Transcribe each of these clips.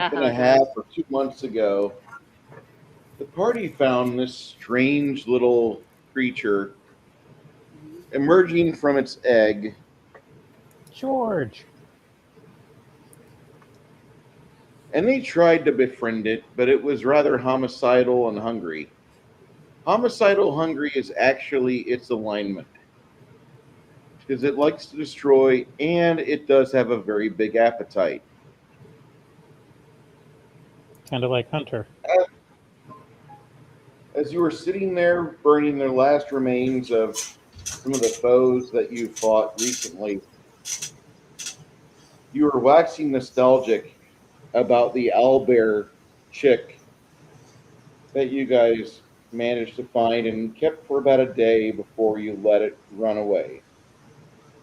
and a half or 2 months ago, the party found this strange little creature emerging from its egg. George. And they tried to befriend it, but it was rather homicidal and hungry. Homicidal hungry is actually its alignment, because it likes to destroy and it does have a very big appetite. Kind of like Hunter. As you were sitting there burning the last remains of some of the foes that you fought recently, you were waxing nostalgic about the owlbear chick that you guys managed to find and kept for about a day before you let it run away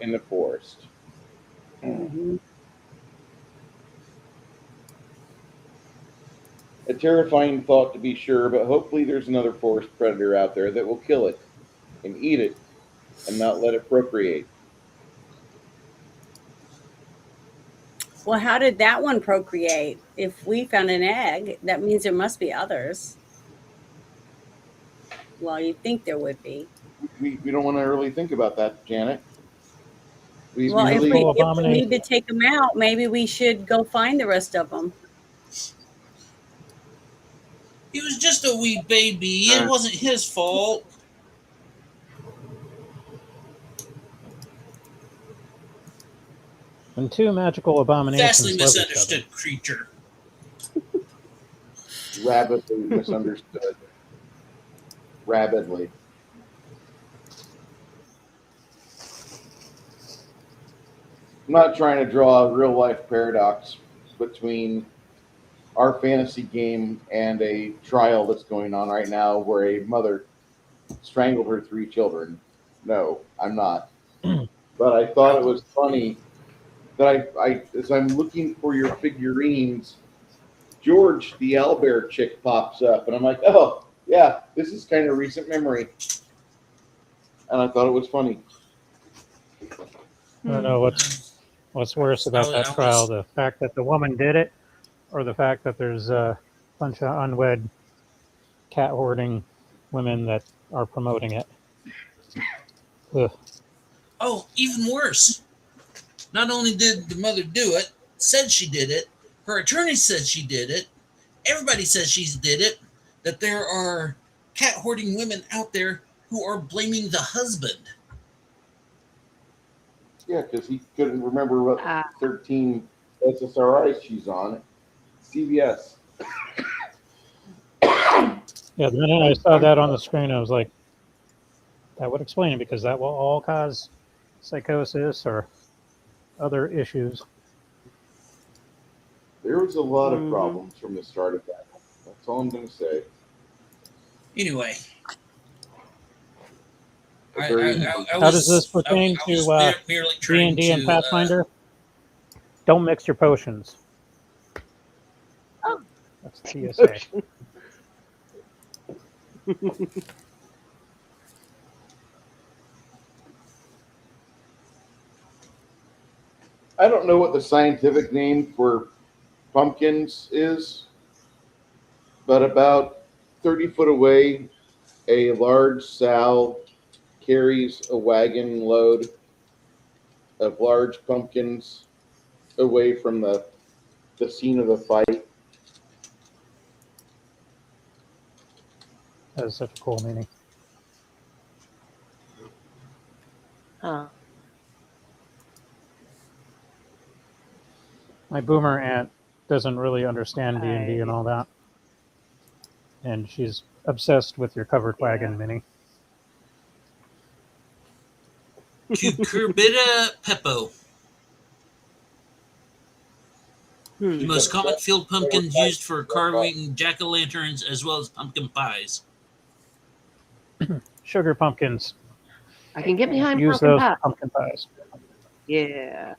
in the forest. A terrifying thought, to be sure, but hopefully there's another forest predator out there that will kill it and eat it and not let it procreate. Well, how did that one procreate? If we found an egg, that means there must be others. Well, you'd think there would be. We don't want to really think about that, Janet. Well, really, if we need to take them out, maybe we should go find the rest of them. He was just a wee baby. It wasn't his fault. And two magical abominations. Vastly misunderstood creature. Rabidly misunderstood. Rabidly. I'm not trying to draw a real life paradox between our fantasy game and a trial that's going on right now where a mother strangled her 3 children. No, I'm not. But I thought it was funny that I as I'm looking for your figurines, George, the owlbear chick, pops up, and I'm like, oh, yeah, this is kind of recent memory. And I thought it was funny. I don't know what's worse about that trial, the fact that the woman did it, or the fact that there's a bunch of unwed cat hoarding women that are promoting it. Ugh. Oh, even worse. Not only did the mother do it, said she did it, her attorney said she did it, everybody says she did it, that there are cat hoarding women out there who are blaming the husband. Yeah, because he couldn't remember what 13 SSRIs she's on. CVS. Yeah, the minute I saw that on the screen, I was like, that would explain it, because that will all cause psychosis or other issues. There was a lot of problems from the start of that. That's all I'm going to say. Anyway. How does this pertain to D&D and Pathfinder? Don't mix your potions. Oh. That's TSA. I don't know what the scientific name for pumpkins is, but about 30 foot away, a large sow carries a wagon load of large pumpkins away from the scene of the fight. That is such a cool meaning. My boomer aunt doesn't really understand D&D and all that. And she's obsessed with your covered wagon, Minnie. Cucurbita pepo. The most common field pumpkins used for carving jack-o'-lanterns as well as pumpkin pies. Sugar pumpkins. I can get behind Use pumpkin those pie. pumpkin pies. Yeah.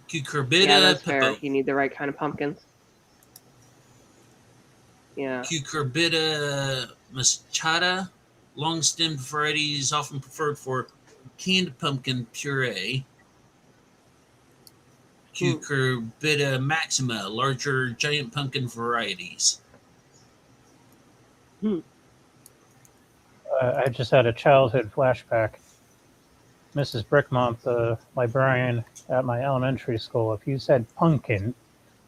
Cucurbita that's pepo. fair. You need the right kind of pumpkins. Yeah. Cucurbita machata. Long-stemmed varieties often preferred for canned pumpkin puree. Cucurbita maxima, larger giant pumpkin varieties. I just had a childhood flashback. Mrs. Brickmont, the librarian at my elementary school, if you said pumpkin,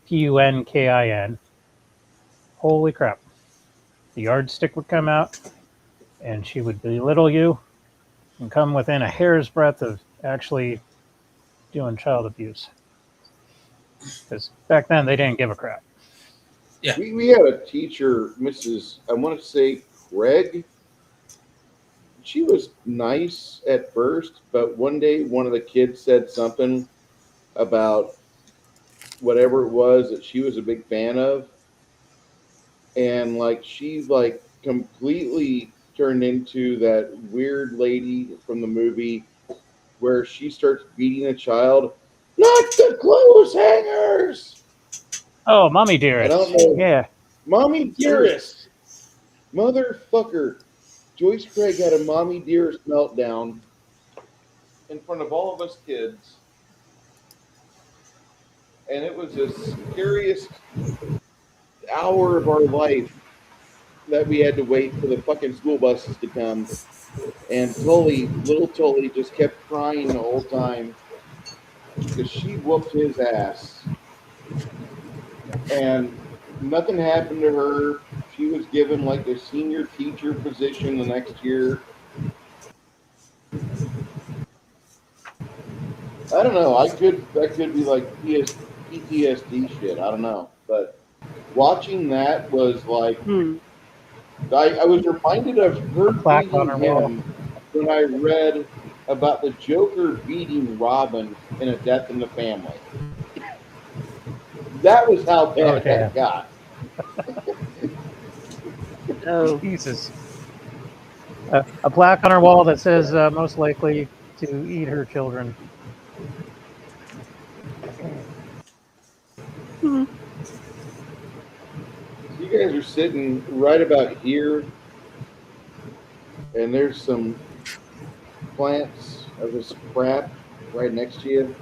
Punkin, holy crap, the yardstick would come out and she would belittle you and come within a hair's breadth of actually doing child abuse. Because back then they didn't give a crap. Yeah. We had a teacher, Mrs. I want to say Craig. She was nice at first, but one day one of the kids said something about whatever it was that she was a big fan of, and like she like completely turned into that weird lady from the movie where she starts beating a child. Not the clothes hangers. Oh, mommy I dearest. don't know. Yeah. Mommy dearest. Motherfucker. Joyce Craig had a mommy dearest meltdown in front of all of us kids. And it was the scariest hour of our life that we had to wait for the fucking school buses to come. And little Tully, just kept crying the whole time because she whooped his ass. And nothing happened to her. She was given like a senior teacher position the next year. I don't know. That could be like PTSD shit. I don't know. But watching that was like, I was reminded of her Plaque on beating her wall. him when I read about the Joker beating Robin in A Death in the Family. That was how bad that got. Oh, Jesus. A plaque on her wall that says most likely to eat her children. You guys are sitting right about here, and there's some plants of this crap right next to you.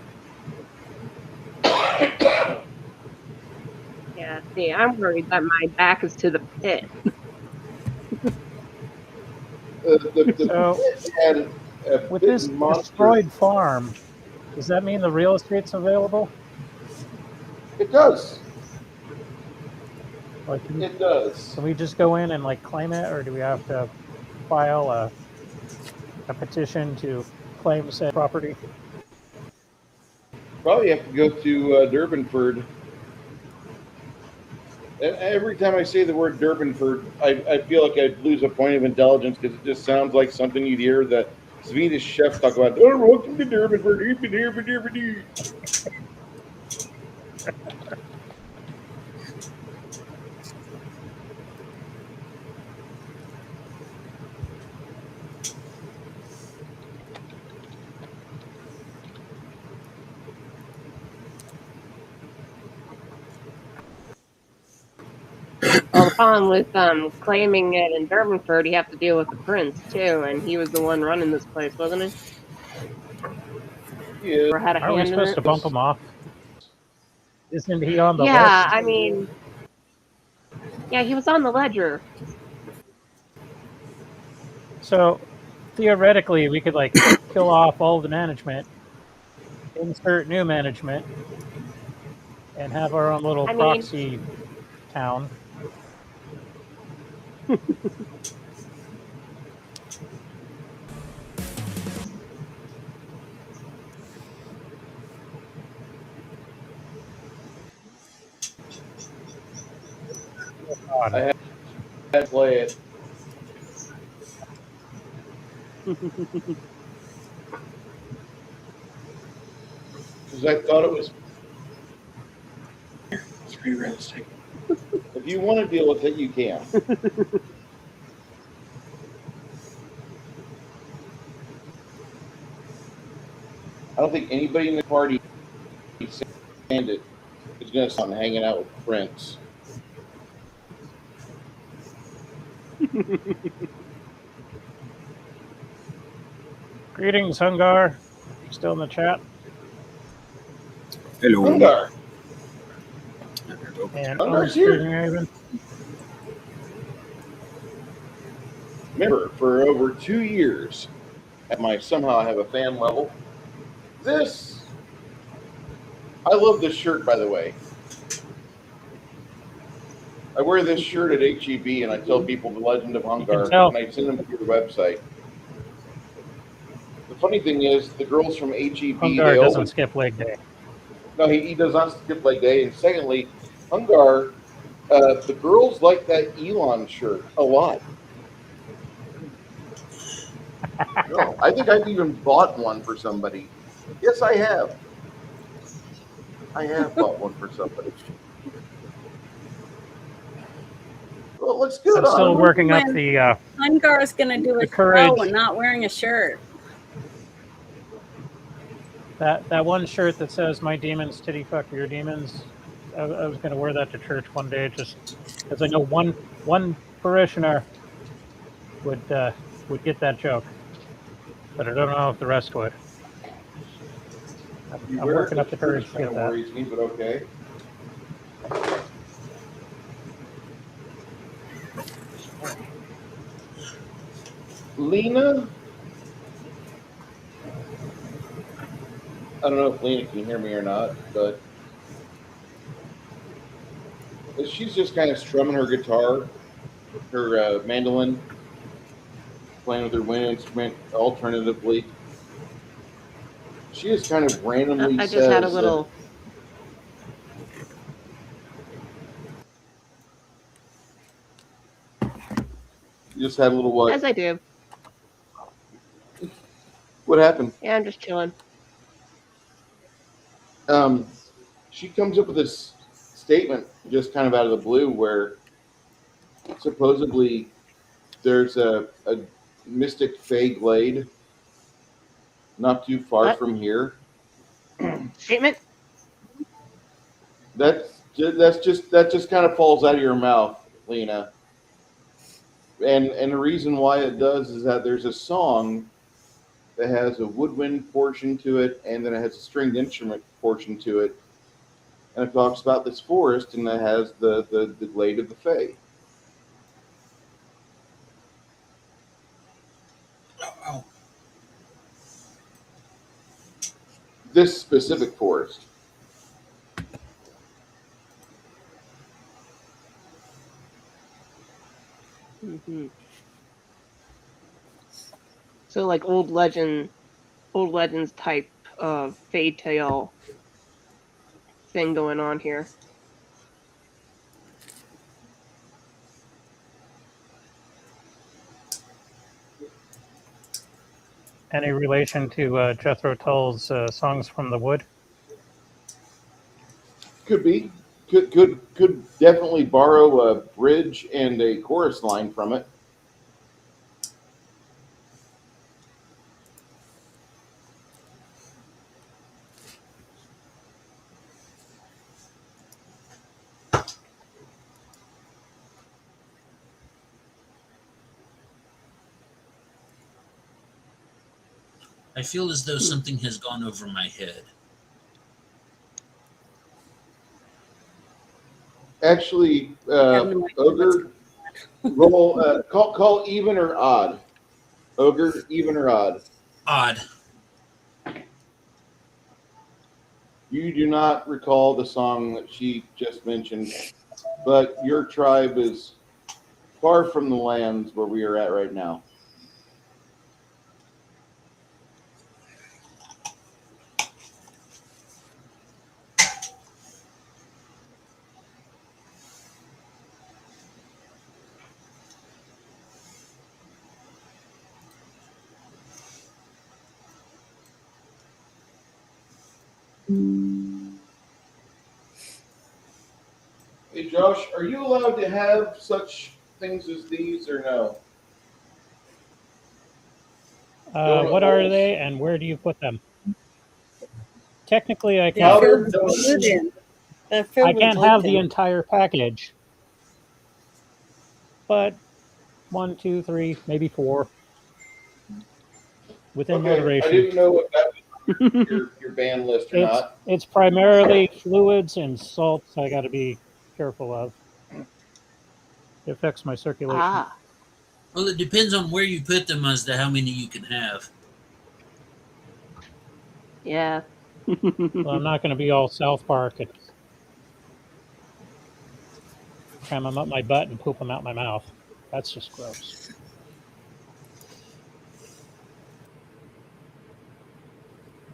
yeah. See, I'm worried that my back is to the pit. The So, pit had a with big this monster. destroyed farm, does that mean the real estate's available? It does. Like, It does. can we just go in and like claim it, or do we have to file a petition to claim said property? Probably have to go to Durbanford. And every time I say the word Durbanford, I feel like I'd lose a point of intelligence because it just sounds like something you'd hear the Swedish chefs talk about. Oh, welcome to Durbanford. Well, the problem with claiming it in Durbanford, you have to deal with the prince too, and he was the one running this place, wasn't he? Yeah. Or had a Are we hand in supposed it? to bump him off? Isn't he on the Yeah, list? I mean, yeah, he was on the ledger. So theoretically, we could like kill off all the management, insert new management, and have our own little I mean- proxy town. I had to play it. Because I thought it was. It's pretty realistic. If you want to deal with it, you can. I don't think anybody in the party stand it is going to stop hanging out with Prince. Greetings, Hungar. You still in the chat? Hello. Hungar. And Hungar's here. Raven. Member for over 2 years at my Somehow I Have a Fan level. I love this shirt, by the way. I wear this shirt at HEB, and I tell people the legend of Hungar, and I send them to the website. The funny thing is, the girls from HEB, Hungar doesn't skip leg day. No, he does not skip leg day. And secondly, Hungar, the girls like that Elon shirt a lot. No, I think I've even bought one for somebody. Yes, I have. I have bought one for somebody. Well, it looks good. I'm still working up the. Hungar's going to do a show and not wearing a shirt. That one shirt that says "My demons titty fuck your demons." I was going to wear that to church one day, just because I know one parishioner would get that joke, but I don't know if the rest would. I'm working up the courage to get that. Worries me, but okay. Lena, I don't know if Lena can hear me or not, but she's just kind of strumming her guitar, her mandolin, playing with her wind instrument alternatively. She just kind of randomly I just had a little. You just had a little what? As I do. What happened? Yeah, I'm just chilling. She comes up with this statement just kind of out of the blue where supposedly there's a mystic Fey glade not too far from here. Statement? That just kind of falls out of your mouth, Lena. And the reason why it does is that there's a song that has a woodwind portion to it, and then it has a stringed instrument portion to it, and it talks about this forest, and it has the glade of the Fae. Oh. This specific forest. Mm-hmm. So like old legends type of fairy tale thing going on here. Any relation to Jethro Tull's Songs from the Wood? Could be. Could definitely borrow a bridge and a chorus line from it. I feel as though something has gone over my head. Actually, Ogre, roll, call even or odd. Ogre, even or odd? Odd. You do not recall the song that she just mentioned, but your tribe is far from the lands where we are at right now. Hey Josh, are you allowed to have such things as these or no? What are they, and where do you put them? Technically, I can't. I can't have the entire package, but 1, 2, 3, maybe 4 within moderation. I didn't know what that your ban list or not. It's primarily fluids and salts I got to be careful of. It affects my circulation. Ah, Well, it depends on where you put them as to how many you can have. yeah. Well, I'm not going to be all South Park and cram them up my butt and poop them out my mouth. That's just gross.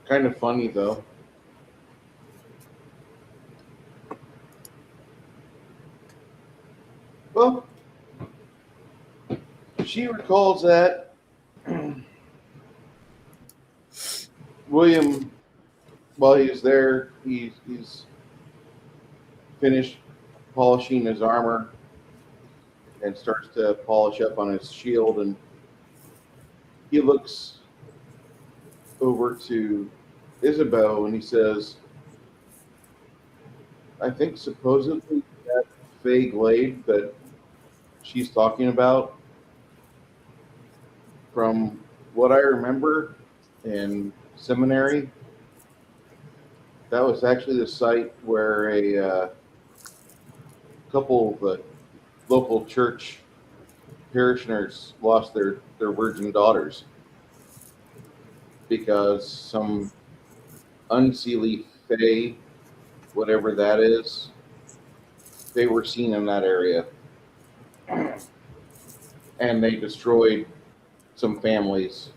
Kind of funny though. Well, she recalls that William, while he's there, he's finished polishing his armor and starts to polish up on his shield, and he looks over to Isabeau and he says, I think supposedly that Fey Glade that she's talking about, from what I remember in seminary, that was actually the site where a couple of the local church parishioners lost their virgin daughters because some unseelie Fey, whatever that is, they were seen in that area. And they destroyed some families.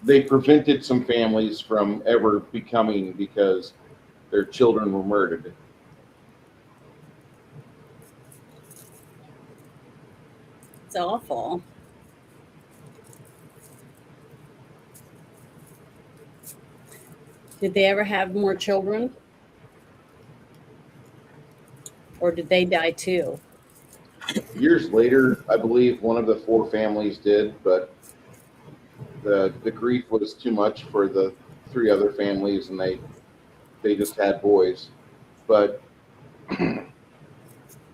They prevented some families from ever becoming because their children were murdered. It's awful. Did they ever have more children? Or did they die too? Years later, I believe one of the four families did, but the grief was too much for the three other families, and they just had boys. But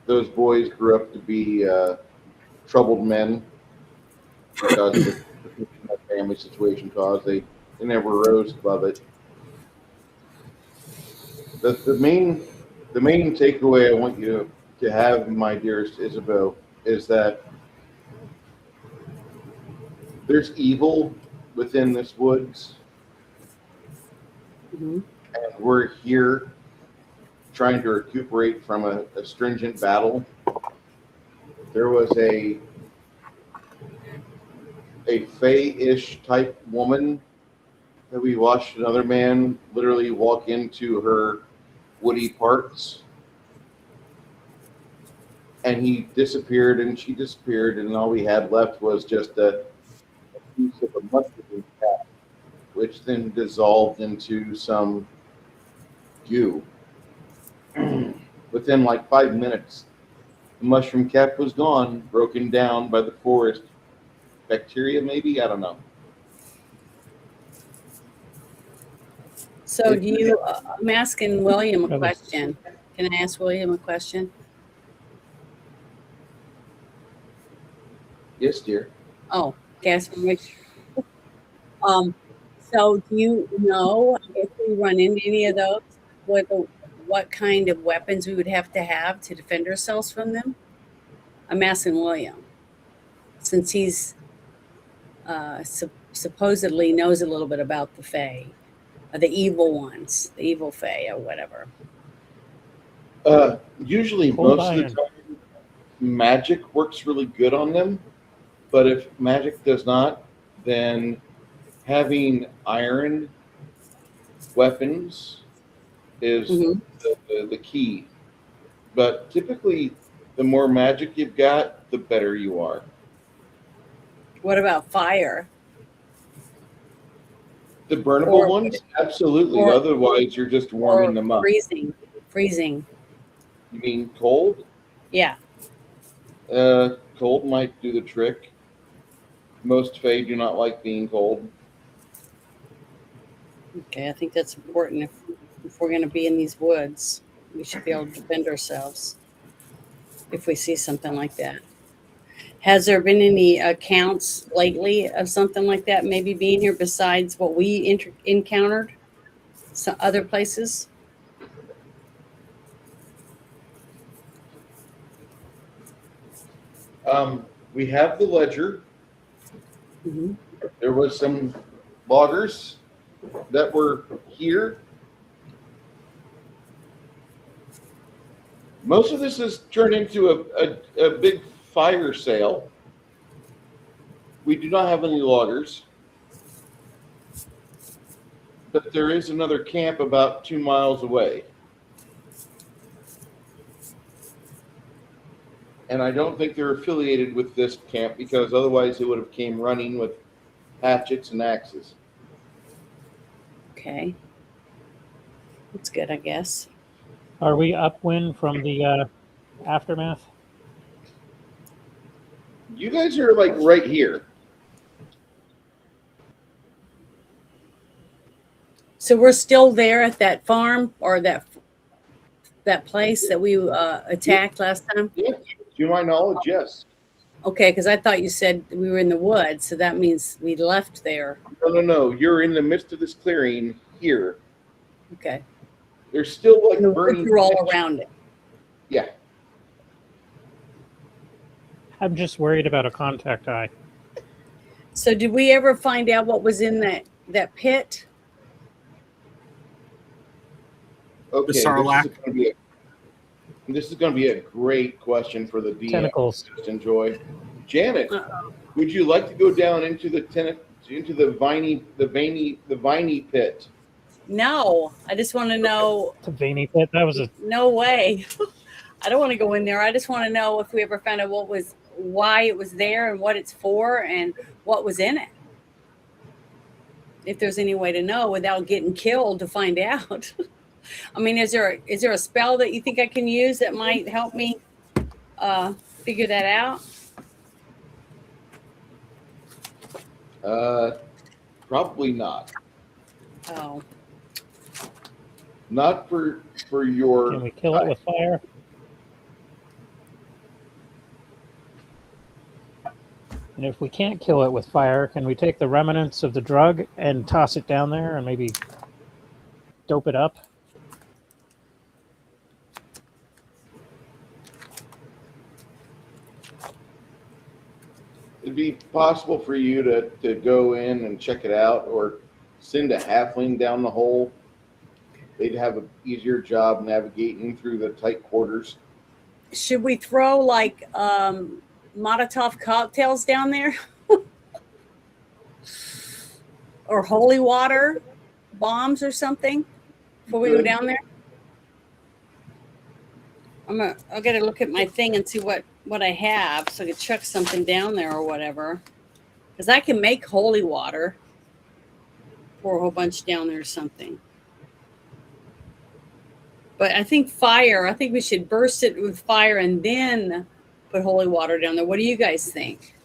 those boys grew up to be troubled men because of the family situation caused. They never rose above it. The main takeaway I want you to have, my dearest Isabeau, is that there's evil within this woods, Mm-hmm. and we're here trying to recuperate from a stringent battle. There was a Fey-ish type woman that we watched another man literally walk into her woody parts, and he disappeared and she disappeared, and all we had left was just a piece of a mushroom cap, which then dissolved into some goo. Within like 5 minutes, the mushroom cap was gone, broken down by the forest bacteria, maybe, I don't know. So do you, I'm asking William a question. Can I ask William a question? Yes, dear. Oh, gas for which. So do you know if we run into any of those, what kind of weapons we would have to defend ourselves from them? I'm asking William, since he's supposedly knows a little bit about the Fae, the evil ones, the evil Fae or whatever. Usually, Cold most iron. of the time, magic works really good on them. But if magic does not, then having iron weapons is Mhm. the key. But typically, the more magic you've got, the better you are. What about fire? The burnable Or- ones, absolutely. or- Otherwise, you're just warming Or them up. freezing. You mean cold? Yeah. Cold might do the trick. Most Fae do not like being cold. Okay, I think that's important. If we're going to be in these woods, we should be able to defend ourselves if we see something like that. Has there been any accounts lately of something like that maybe being here besides what we encountered? Some other places? We have the ledger. Mm-hmm. There was some loggers that were here. Most of this has turned into a big fire sale. We do not have any loggers, but there is another camp about 2 miles away. And I don't think they're affiliated with this camp because otherwise they would have came running with hatchets and axes. Okay. That's good, I guess. Are we upwind from the aftermath? You guys are like right here. So we're still there at that farm or that place that we attacked last time? Yeah, to my knowledge, yes. Okay, because I thought you said we were in the woods, so that means we left there. No. You're in the midst of this clearing here. Okay. There's still like And the woods burning. are all around it. Yeah. I'm just worried about a contact eye. So did we ever find out what was in that pit? Okay. Sarlacc. This is going to be a great question for the DM. Tentacles. Just enjoy. Janet, would you like to go down into the viney pit? No, I just want to know. The veiny pit. That was a No way. I don't want to go in there. I just want to know if we ever found out why it was there and what it's for and what was in it. If there's any way to know without getting killed to find out. I mean, is there a spell that you think I can use that might help me figure that out? Probably not. Oh, Not for your. Can we kill it with fire? And if we can't kill it with fire, can we take the remnants of the drug and toss it down there and maybe dope it up? It'd be possible for you to go in and check it out or send a halfling down the hole. They'd have an easier job navigating through the tight quarters. should we throw like Molotov cocktails down there? Or holy water bombs or something before we go down there? I gotta look at my thing and see what I have so I can chuck something down there or whatever. Because I can make holy water. Pour a whole bunch down there or something. But I think we should burst it with fire and then put holy water down there. What do you guys think?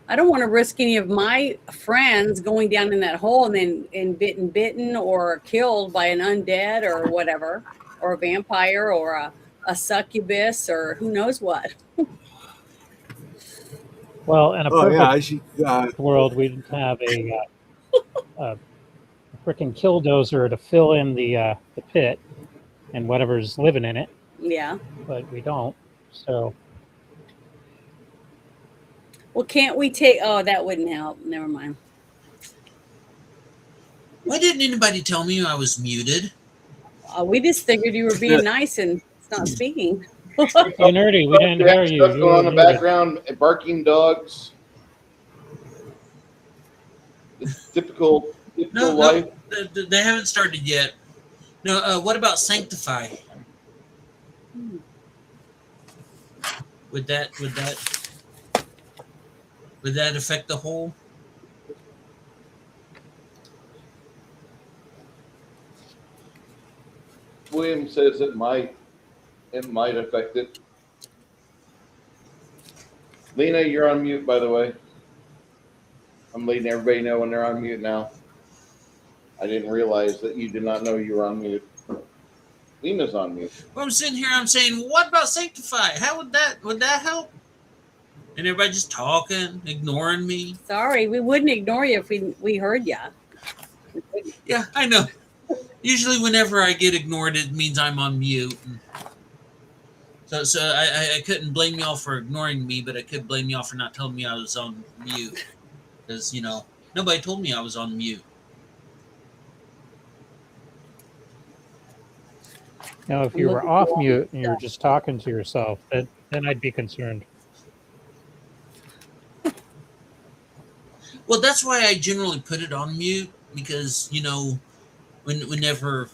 I don't want to risk any of my friends going down in that hole and then bitten or killed by an undead or whatever, or a vampire or a succubus or who knows what. Well, in a perfect I world, we'd have a freaking killdozer to fill in the pit and whatever's living in it. Yeah. But we don't. So Well, can't we take? Oh, that wouldn't help. Never mind. Why didn't anybody tell me I was muted? We just figured you were being nice and not speaking. you're nerdy. We didn't hear you. Stuff going on in the background, barking dogs. It's typical life. No, they haven't started yet. No, what about sanctify? Would that affect the whole? William says it might affect it. Lena, you're on mute, by the way. I'm letting everybody know when they're on mute now. I didn't realize that you did not know you were on mute. Lima's on mute. Well, I'm sitting here, I'm saying, what about Sanctify? How would that help? And everybody just talking, ignoring me. Sorry, we wouldn't ignore you if we heard you. Yeah, I know. Usually whenever I get ignored, it means I'm on mute. So I couldn't blame y'all for ignoring me, but I could blame y'all for not telling me I was on mute. Because, nobody told me I was on mute. Now, if you were off mute and you were just talking to yourself, then I'd be concerned. Well, that's why I generally put it on mute, because, whenever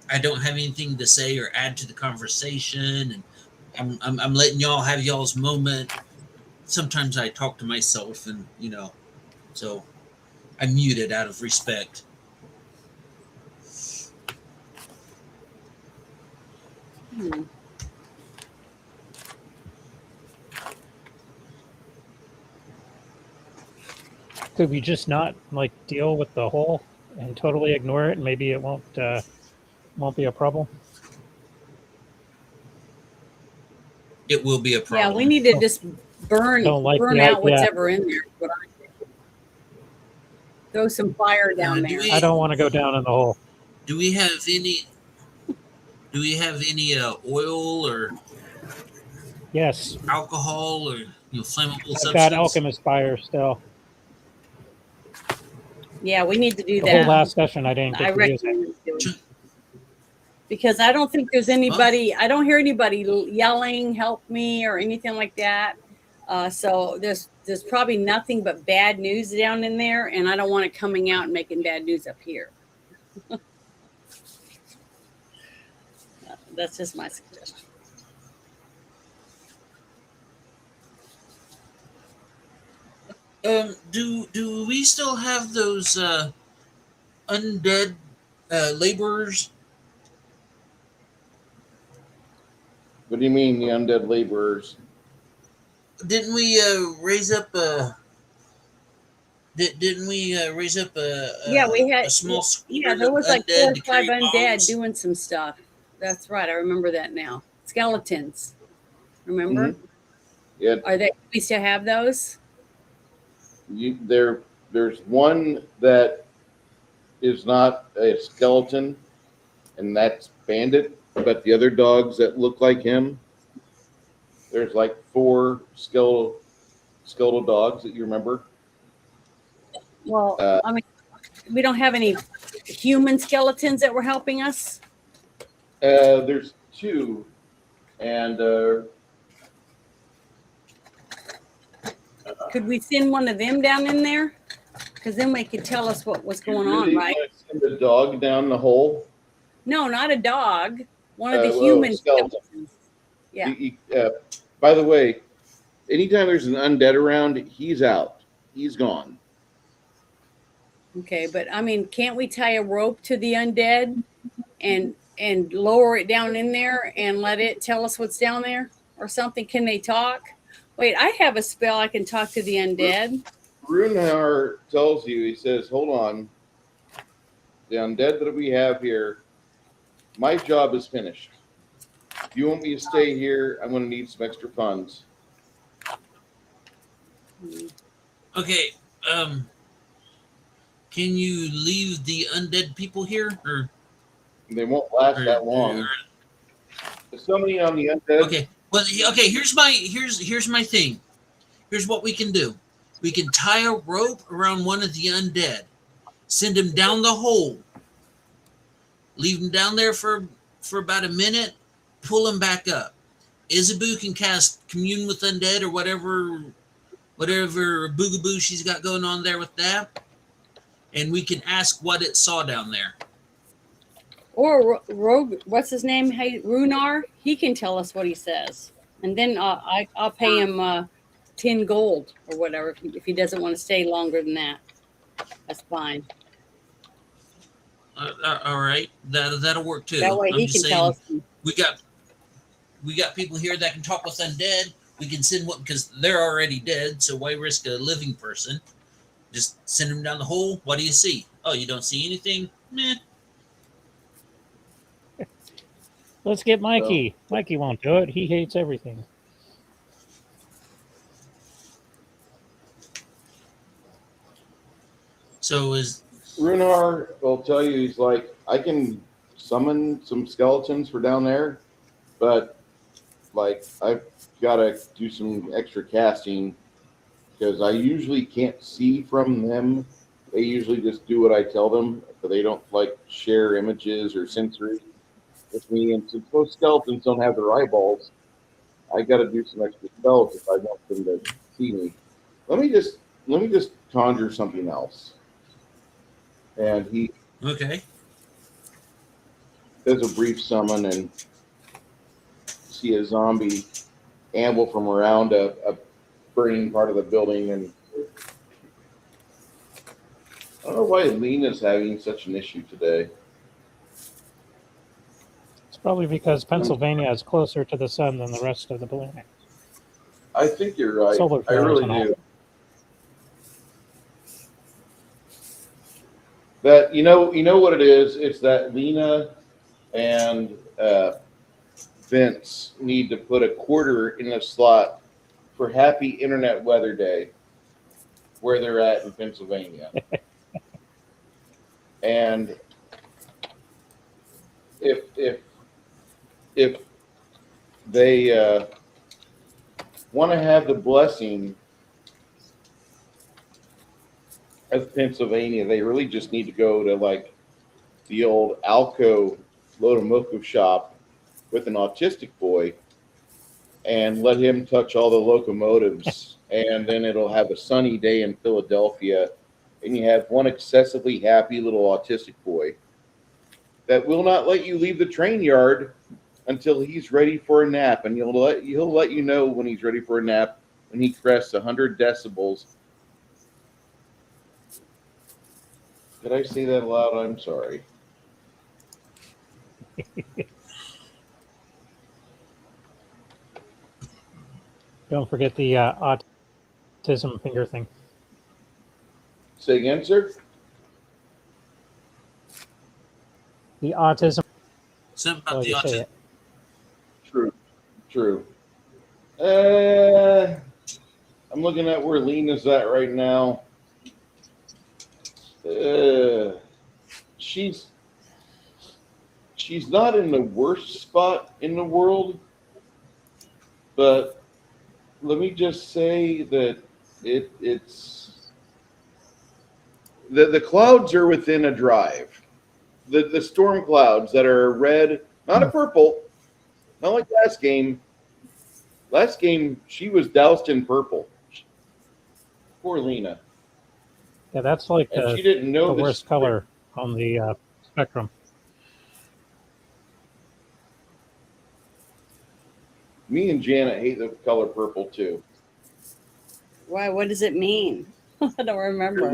I don't have anything to say or add to the conversation, and I'm letting y'all have y'all's moment. Sometimes I talk to myself, and so I mute it out of respect. Could we just not deal with the hole and totally ignore it, and maybe it won't be a problem? It will be a problem. Yeah, we need to just burn out whatever in there. Throw some fire down there. I don't want to go down in the hole. Do we have any oil or Yes, alcohol or flammable substance? I've got alchemist fire still. Yeah, we need to do The that. whole last session I didn't get to use it. recommend it. Because I don't think there's anybody, I don't hear anybody yelling, help me, or anything like that. So there's probably nothing but bad news down in there, and I don't want it coming out and making bad news up here. That's just my suggestion. Do we still have those undead laborers? What do you mean, the undead laborers? Didn't we raise up a? Didn't we raise up a? Yeah, we had a small. Yeah, there was like 4 or 5 undead bombs? doing some stuff. That's right. I remember that now. Skeletons. Remember? Mm-hmm. Yeah. Are they? We still have those? There's one that is not a skeleton, and that's Bandit. But the other dogs that look like him, there's like 4 skeletal dogs that you remember. Well, I mean, we don't have any human skeletons that were helping us. There's 2, and Could we send one of them down in there? Because then they could tell us what was going on, right? Send a dog down the hole. No, not a dog. One of the human skeletons. Yeah. By the way, anytime there's an undead around, he's out. He's gone. Okay, but I mean, can't we tie a rope to the undead and lower it down in there and let it tell us what's down there or something? Can they talk? Wait, I have a spell I can talk to the undead. Runhauer tells you, he says, hold on. The undead that we have here, my job is finished. If you want me to stay here, I'm going to need some extra funds. Okay. Can you leave the undead people here, or They won't last that long. There's so many on the undead. Okay. Well, okay. Here's my thing. Here's what we can do. We can tie a rope around one of the undead, send him down the hole, leave him down there for about a minute, pull him back up. Isabu can cast commune with undead or whatever boogaboo she's got going on there with that, and we can ask what it saw down there. Or Rogue, what's his name? Hey, Runar. He can tell us what he says, and then I'll pay him 10 gold or whatever if he doesn't want to stay longer than that. That's fine. All right, that'll work too. That way I'm he just can saying, tell us. we got people here that can talk with undead. We can send one because they're already dead. So why risk a living person? Just send them down the hole. What do you see? Oh, you don't see anything? Meh. Let's get Mikey. Mikey won't do it. He hates everything. So is Runar will tell you, he's like, I can summon some skeletons for down there, but like I've got to do some extra casting because I usually can't see from them. They usually just do what I tell them, but they don't like share images or sensory with me. And since most skeletons don't have their eyeballs, I got to do some extra spells if I want them to see me. Let me just conjure something else. And he okay. does a brief summon and see a zombie amble from around a burning part of the building. And I don't know why Lena's having such an issue today. It's probably because Pennsylvania is closer to the sun than the rest of the planet. I think you're right. Solar I flares really and all. do. That you know what it is? It's that Lena and Vince need to put a quarter in a slot for Happy Internet Weather Day, where they're at in Pennsylvania. And if they want to have the blessing of Pennsylvania, they really just need to go to like the old Alco Lotomoco shop with an autistic boy and let him touch all the locomotives, and then it'll have a sunny day in Philadelphia, and you have one excessively happy little autistic boy that will not let you leave the train yard until he's ready for a nap, and he'll let you know when he's ready for a nap when he crests 100 decibels. Did I say that aloud? I'm sorry. Don't forget the autism finger thing. Say again, sir? The autism. Something Oh, about the you say autism. it. True. I'm looking at where Lena's at right now. She's not in the worst spot in the world, but let me just say that it's the clouds are within a drive. The storm clouds that are red, not a purple, not like last game. Last game she was doused in purple. Poor Lena. Yeah, that's like And the she didn't know this. worst color on the spectrum. Me and Janet hate the color purple too. Why? What does it mean? I don't remember.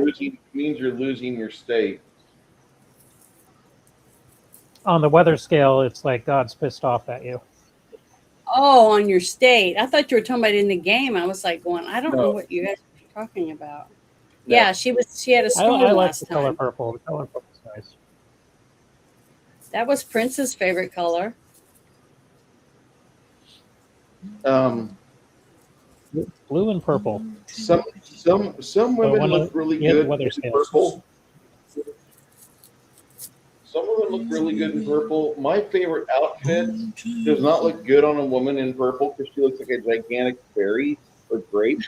Means you're losing your state. On the weather scale, it's like God's pissed off at you. Oh, on your state. I thought you were talking about in the game. I was like going, I don't know No. what you guys are talking about. No. Yeah, she had a storm I like last the color time. purple. The color purple's nice. That was Prince's favorite color. Blue and purple. Some women one look of- really yeah, the good weather in scales. purple. Some women look really good in purple. My favorite outfit does not look good on a woman in purple because she looks like a gigantic berry or grape.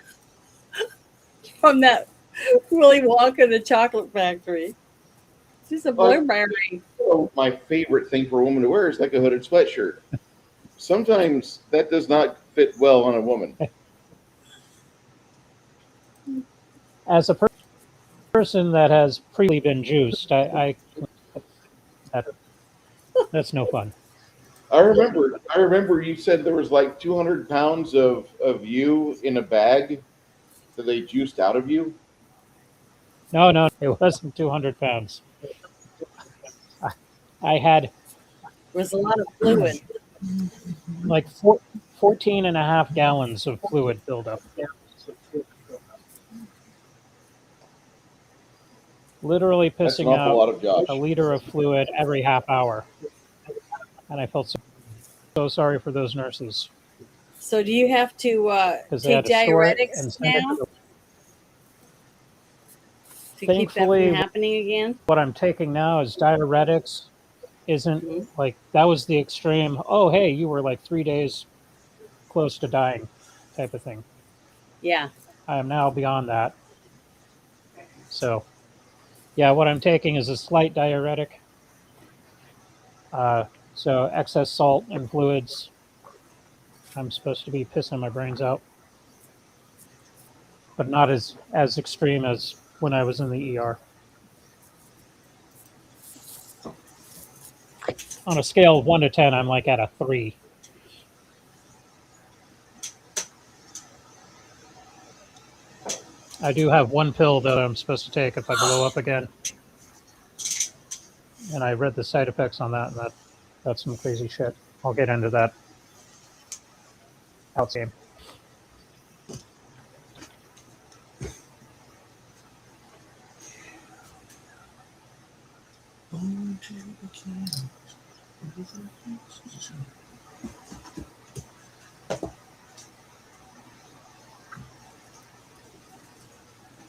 From that Willy Wonka and the Chocolate Factory. She's a blueberry. So my favorite thing for a woman to wear is like a hooded sweatshirt. Sometimes that does not fit well on a woman. As a person that has previously been juiced, that's no fun. I remember you said there was like 200 pounds of you in a bag that they juiced out of you. No, it wasn't 200 pounds. I had There was a lot of fluid. like 14 and a half gallons of fluid buildup. Literally That's an pissing awful lot out of Josh. a liter of fluid every half hour. And I felt so. So sorry for those nurses So do you have to because they take had to store it diuretics and send it now to the. to keep that from Thankfully, happening again? what I'm taking now is diuretics. Isn't Mhm. like that was the extreme. Oh, hey, you were like 3 days close to dying, type of thing. Yeah. I am now beyond that. So, yeah, what I'm taking is a slight diuretic. So excess salt and fluids. I'm supposed to be pissing my brains out, but not as extreme as when I was in the ER. On a scale of 1 to 10, I'm like at a 3. I do have one pill that I'm supposed to take if I blow up again, and I read the side effects on that, and that's some crazy shit. I'll get into that outside.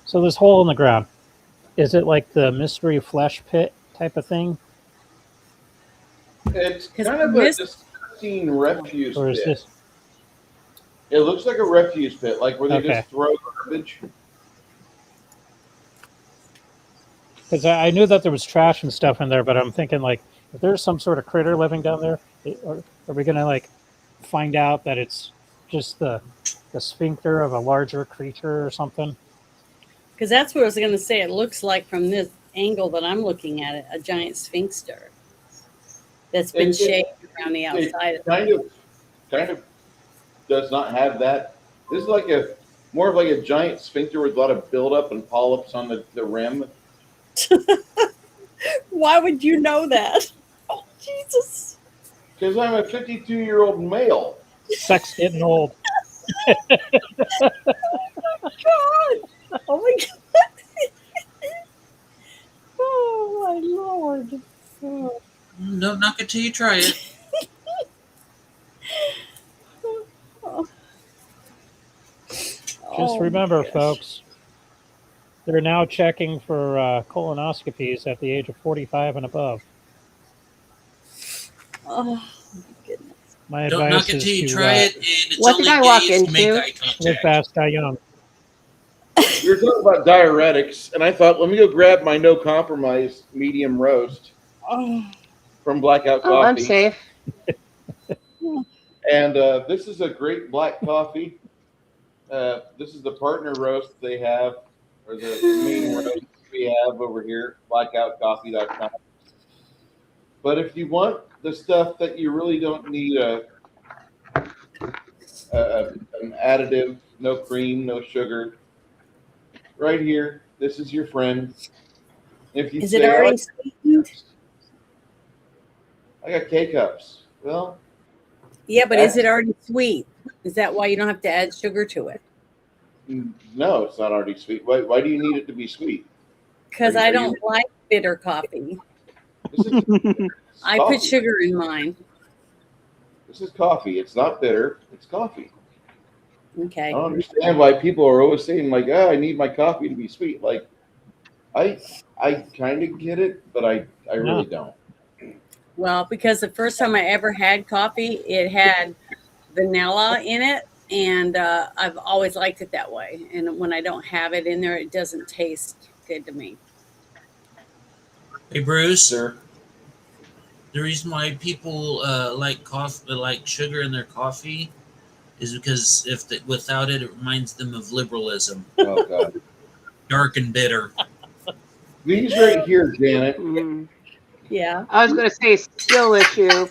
So this hole in the ground, is it like the mystery flesh pit type of thing, It's 'Cause kind of a this- disgusting refuse or is pit. this It looks like a refuse pit, like where they Okay. just throw garbage. because I knew that there was trash and stuff in there, but I'm thinking like if there's some sort of critter living down there, are we gonna like find out that it's just the sphincter of a larger creature or something? Because that's what I was going to say. It looks like from this angle that I'm looking at it, a giant sphinxter that's been It- it- shaped around the It outside of it. kind of does not have that. This is like a more of like a giant sphincter with a lot of buildup and polyps on the rim. Why would you know that? Oh, Jesus. Because I'm a 52-year-old male. Sex getting old. God. Oh, my God. Oh, my Lord. Oh. No, knock it till you try it. Just remember, folks, they're now checking for colonoscopies at the age of 45 and above. Oh, my goodness. My Don't advice knock it is till you to try it, and it's What only did I walk gay if you make into? eye live contact. fast, die young. We were talking about diuretics, and I thought, let me go grab my no compromise medium roast Oh. from Blackout Oh, I'm Coffee. safe. And this is a great black coffee. This is the partner roast they have, or the main roast we have over here, blackoutcoffee.com. But if you want the stuff that you really don't need an additive, no cream, no sugar, right here, this is your friend. If you Is say, it already sweetened? I got K-cups. Well, Yeah, but is it already sweet? Is that why you don't have to add sugar to it? no, it's not already sweet. Why do you need it to be sweet? Because Are I you- don't like bitter coffee. This is I coffee. put sugar in mine. This is coffee. It's not bitter. It's coffee. Okay. I don't understand why people are always saying like, "Oh, I need my coffee to be sweet." Like, I kind of get it, but I really don't. Well, because the first time I ever had coffee, it had vanilla in it, and I've always liked it that way. And when I don't have it in there, it doesn't taste good to me. Hey, Bruce. Sir, The reason why people like coffee, like sugar in their coffee, is because without it, it reminds them of liberalism, oh god, dark and bitter. these right here, Janet. Mm. Yeah. I was going to say skill issue.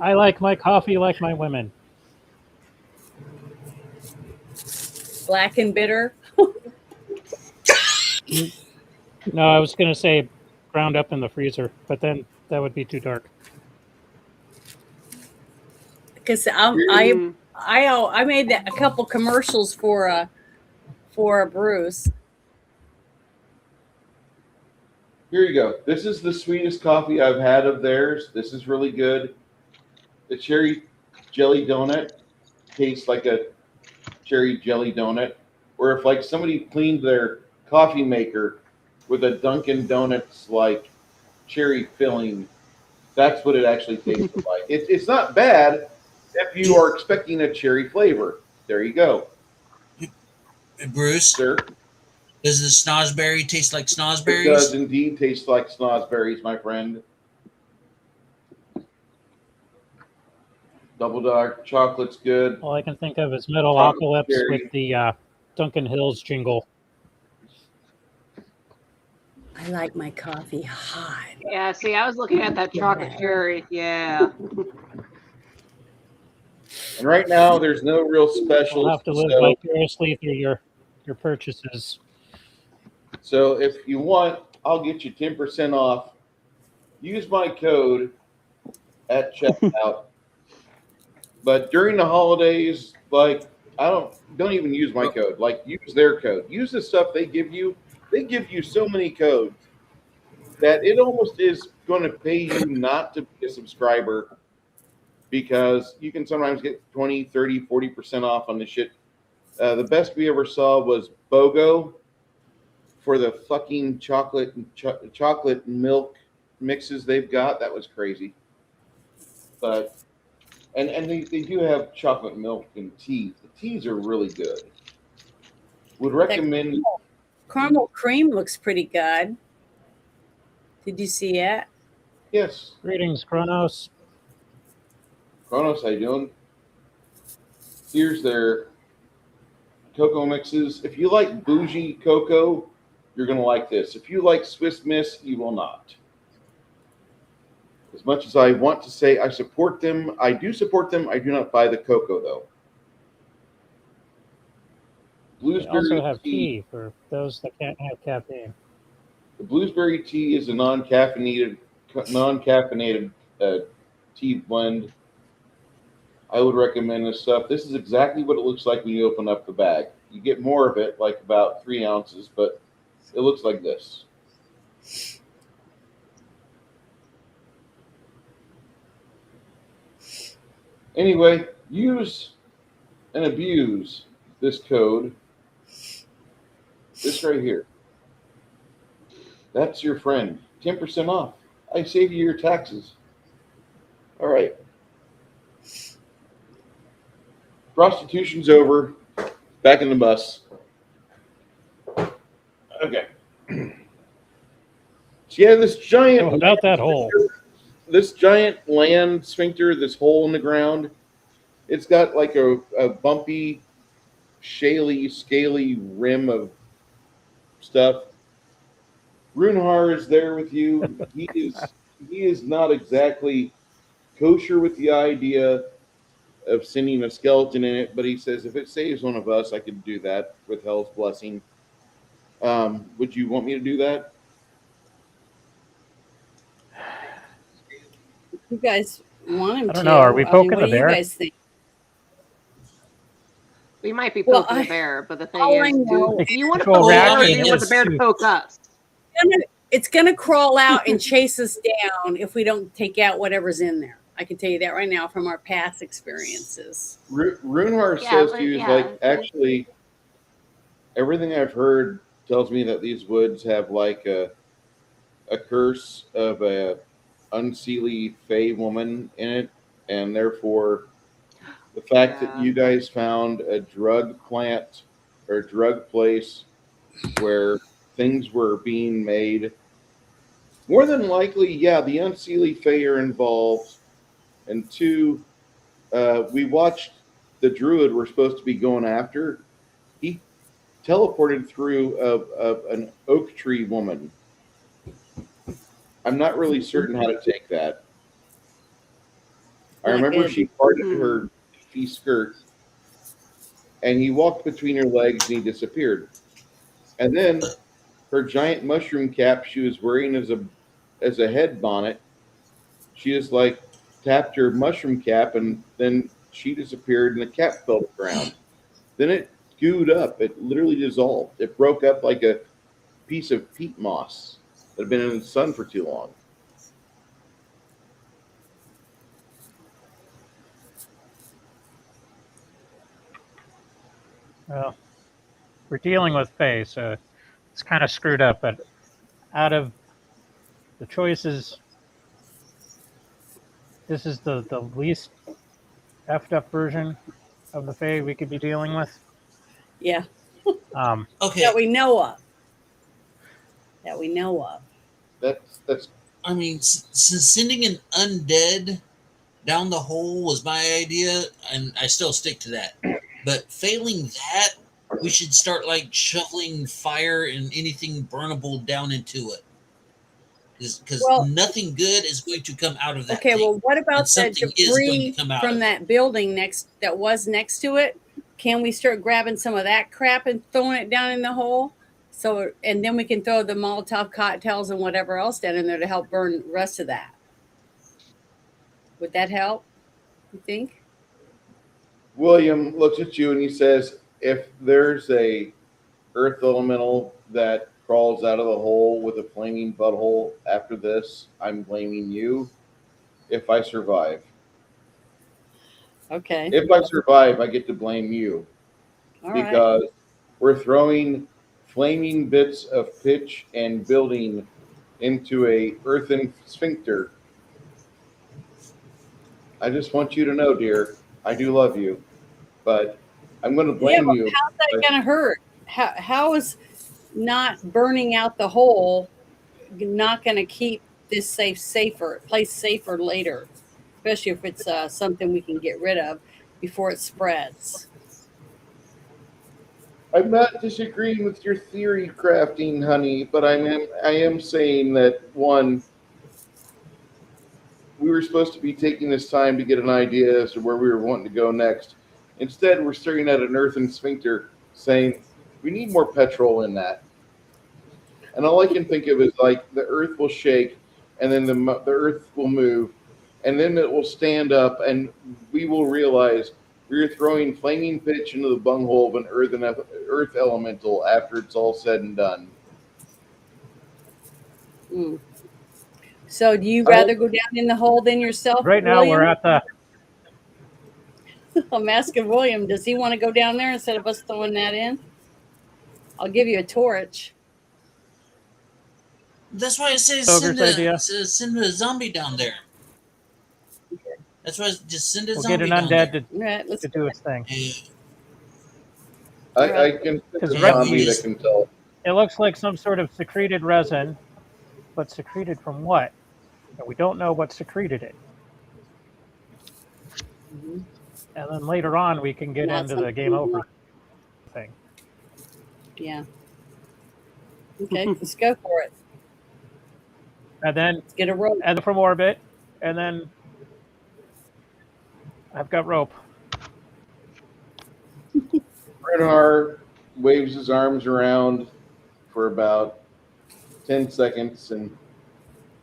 I like my coffee like my women. Black and bitter. No, I was going to say ground up in the freezer, but then that would be too dark. Because Mm. I made a couple commercials for Bruce. Here you go. This is the sweetest coffee I've had of theirs. This is really good. the cherry jelly donut tastes like a cherry jelly donut, or if like somebody cleaned their coffee maker with a Dunkin' Donuts like cherry filling, that's what it actually tastes like. It's not bad if you are expecting a cherry flavor. There you go, Bruce, sir. does the snozberry taste like It does snozberries? indeed taste like snozberries, my friend. Double dark chocolate's good. All I can think of is Chocolate Metalocalypse cherry. with the Duncan Hills jingle. I like my coffee hot. Yeah, see, I was looking at that chocolate cherry. Yeah. And right now, there's no real We'll specials. have to live So, vicariously through your purchases. so if you want, I'll get you 10% off. Use my code at checkout. But during the holidays, like don't even use my code. Like use their code. Use the stuff they give you. They give you so many codes that it almost is going to pay you not to be a subscriber, because you can sometimes get 20, 30, 40% off on the shit. The best we ever saw was BOGO for the fucking chocolate milk mixes they've got. That was crazy. But and they do have chocolate milk and tea. The teas are really good. Would recommend. Caramel cream looks pretty good. Did you see it? Yes, Greetings, Kronos. Kronos, how you doing? Here's their cocoa mixes. If you like bougie cocoa, you're gonna like this. If you like Swiss Miss, you will not. As much as I want to say I support them, I do support them. I do not buy the cocoa though. They also Blueberry have tea. tea for those that can't have caffeine. The blueberry tea is a non-caffeinated tea blend. I would recommend this stuff. This is exactly what it looks like when you open up the bag. You get more of it, like about 3 ounces, but it looks like this. Anyway, use and abuse this code. This right here. That's your friend. 10% off. I save you your taxes. All right. Prostitution's over. Back in the bus. Okay. So yeah, this giant. Oh, about that hole. This giant land sphincter, this hole in the ground, it's got like a bumpy, shaly, scaly rim of stuff. Runhar is there with you. He is not exactly kosher with the idea of sending a skeleton in it, but he says if it saves one of us, I could do that with Hell's blessing. Would you want me to do that? You guys want him I don't to? know. Are we poking what the do bear? you guys think? We might be Well, poking the bear, but the thing all I is, know- do you want to Well, poke the bear or reaction do you want the is bear to to- poke us? It's gonna crawl out and chase us down if we don't take out whatever's in there. I can tell you that right now from our past experiences. Runhar Yeah, says but to you, yeah. like, actually, everything I've heard tells me that these woods have like a curse of a unseelie fey woman in it, and therefore the fact that Yeah. you guys found a drug plant or drug place where things were being made, more than likely, yeah, the unseelie fey are involved. And two, we watched the druid we're supposed to be going after. He teleported through an oak tree woman. I'm not really certain how to take that. I remember she parted her leafy skirt, and he walked between her legs and he disappeared. And then her giant mushroom cap she was wearing as a head bonnet, she just like tapped her mushroom cap, and then she disappeared and the cap fell to the ground. Then it gooed up. It literally dissolved. It broke up like a piece of peat moss that had been in the sun for too long. Well, we're dealing with Faye, so it's kind of screwed up. But out of the choices, this is the least effed up version of the Fae we could be dealing with. Yeah. Okay, That we know of. That we know of. That's I mean, since sending an undead down the hole was my idea, and I still stick to that. But failing that, we should start like shoveling fire and anything burnable down into it. Because Well, nothing good is going to come out of that okay, thing. well, what And about the something is going to debris come out from of it. that building that was next to it? Can we start grabbing some of that crap and throwing it down in the hole? So, and then we can throw the Molotov cocktails and whatever else down in there to help burn the rest of that. Would that help? You think? William looks at you and he says, "If there's a earth elemental that crawls out of the hole with a flaming butthole after this, I'm blaming you. If I survive, Okay. if I survive, I get to blame you All right. because we're throwing flaming bits of pitch and building into a earthen sphincter. I just want you to know, dear, I do love you, but I'm going to Yeah, blame but you." how's that going to hurt? How is not burning out the hole not going to keep this place safer later, especially if it's something we can get rid of before it spreads. I'm not disagreeing with your theory crafting, honey, but I am saying that one, we were supposed to be taking this time to get an idea as to where we were wanting to go next. Instead, we're staring at an earthen sphincter saying, we need more petrol in that. And all I can think of is like the earth will shake and then the earth will move and then it will stand up and we will realize we are throwing flaming pitch into the bunghole of an earth elemental after it's all said and done. Mm. So, do you rather go down in the hole than yourself, Right now, William? we're at the. I'm asking William, does he want to go down there instead of us throwing that in? I'll give you a torch. That's why I say Ogre's idea. send a zombie down there. That's why just send a We'll get zombie an down undead there. All right, let's to do its thing. I can think of a Right- zombie that can tell. It looks like some sort of secreted resin, but secreted from what? And we don't know what secreted it. Mhm. And then later on, we can get Not into the something game we over want. thing. Yeah. Okay, let's go for it. And then, Let's get a rope. and from orbit, and then I've got rope. Bernhard waves his arms around for about 10 seconds, and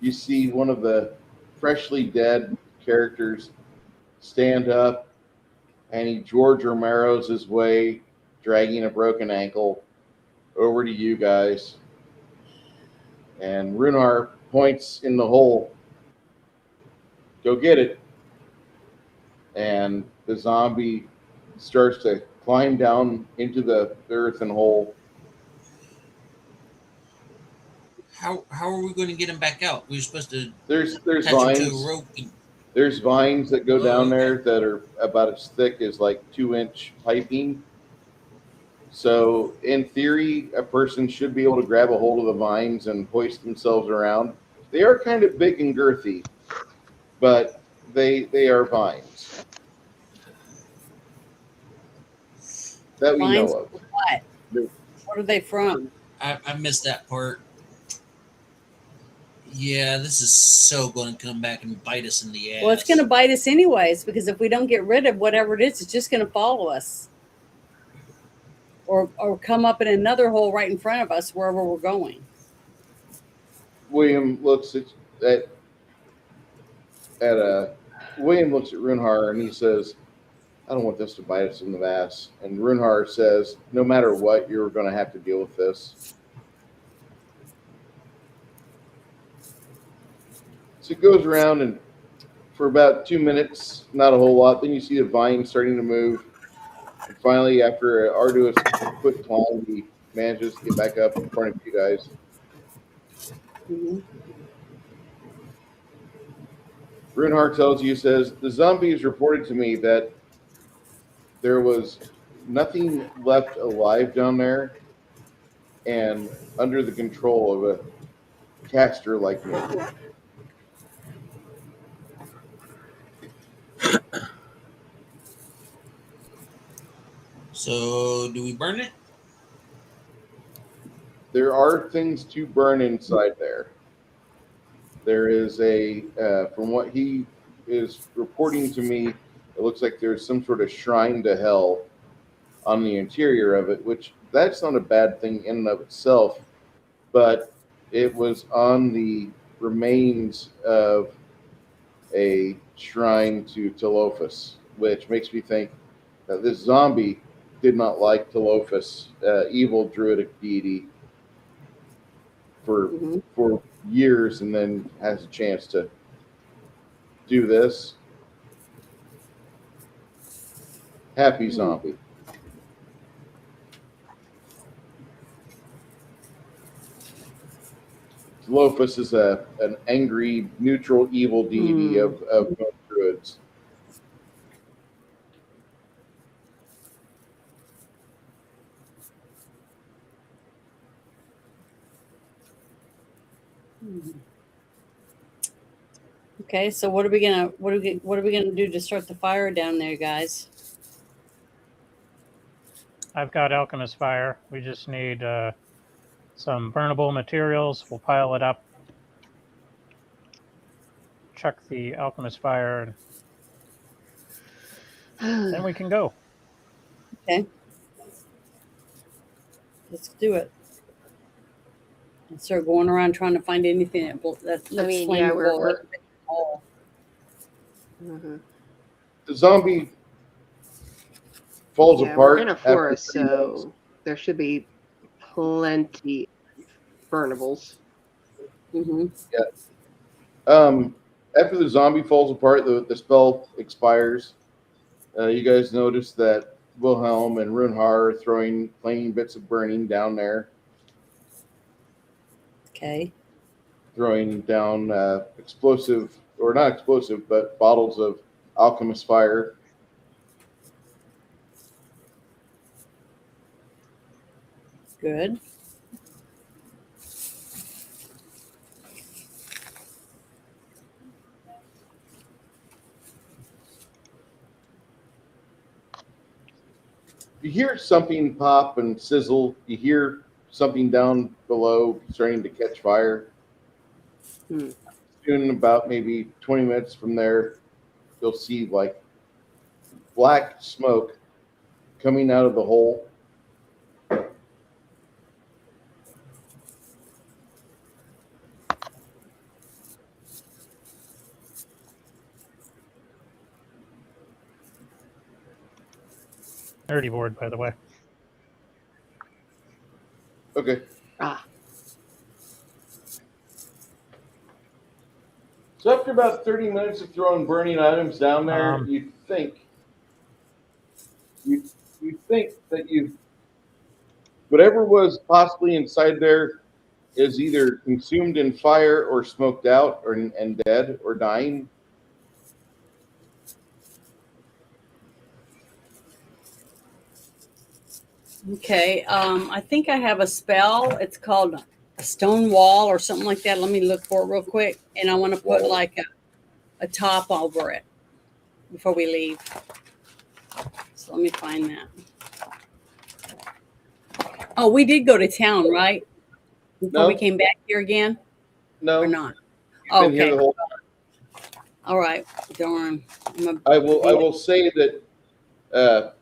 you see one of the freshly dead characters stand up, and he George Romero's his way, dragging a broken ankle over to you guys. And Runar points in the hole. Go get it. And the zombie starts to climb down into the earthen hole. How are we going to get him back out? We were supposed to There's attach him vines. to a rope. There's vines that go Oh, down okay. there that are about as thick as like 2-inch piping. So in theory, a person should be able to grab a hold of the vines and hoist themselves around. They are kind of big and girthy, but they are vines that we Vines know of. What? What are they from? I missed that part. Yeah, this is so going to come back and bite us in the ass. Well, it's going to bite us anyways, because if we don't get rid of whatever it is, it's just going to follow us. Or come up in another hole right in front of us wherever we're going. William looks at William looks at Runhar and he says, I don't want this to bite us in the ass. And Runhar says, no matter what, you're going to have to deal with this. So it goes around and for about 2 minutes, not a whole lot. Then you see the vine starting to move. And finally, after an arduous foot climb, he manages to get back up in front of you guys. Mhm. Runehart tells you, says, the zombies reported to me that there was nothing left alive down there and under the control of a caster like me. So, do we burn it? There are things to burn inside there. There is from what he is reporting to me, it looks like there's some sort of shrine to hell on the interior of it, which that's not a bad thing in and of itself, but it was on the remains of a shrine to Telophus, which makes me think that this zombie did not like Telophus, evil druidic deity, for Mhm. for years, and then has a chance to do this. Happy zombie. Telophus is an angry, neutral, evil deity of most druids. Okay, so what are we gonna do to start the fire down there, guys? I've got alchemist fire. We just need some burnable materials. We'll pile it up, chuck the alchemist fire, and then we can go. Okay, let's do it. And start going around trying to find anything that looks mean, yeah, flammable. Mhm. The zombie falls Yeah, we're apart in a after forest, 30 minutes. so there should be plenty of burnables. Mm-hmm. After the zombie falls apart, the spell expires. You guys notice that Wilhelm and Runhar are throwing flaming bits of burning down there, Okay. throwing down explosive, or not explosive, but bottles of alchemist fire. Good. You hear something pop and sizzle. You hear something down below starting to catch fire. Hmm. Soon, about maybe 20 minutes from there, you'll see like black smoke coming out of the hole. Nerdy board, by the way. Okay. Ah, So after about 30 minutes of throwing burning items down there, you think that whatever was possibly inside there is either consumed in fire or smoked out or and dead or dying. Okay. I think I have a spell. It's called a stone wall or something like that. Let me look for it real quick. And I want to put like a top over it before we leave. So let me find that. Oh, we did go to town, right? Before we No, came back here again, no. or not? You've been here Okay. the whole time. All right. Darn. I will say that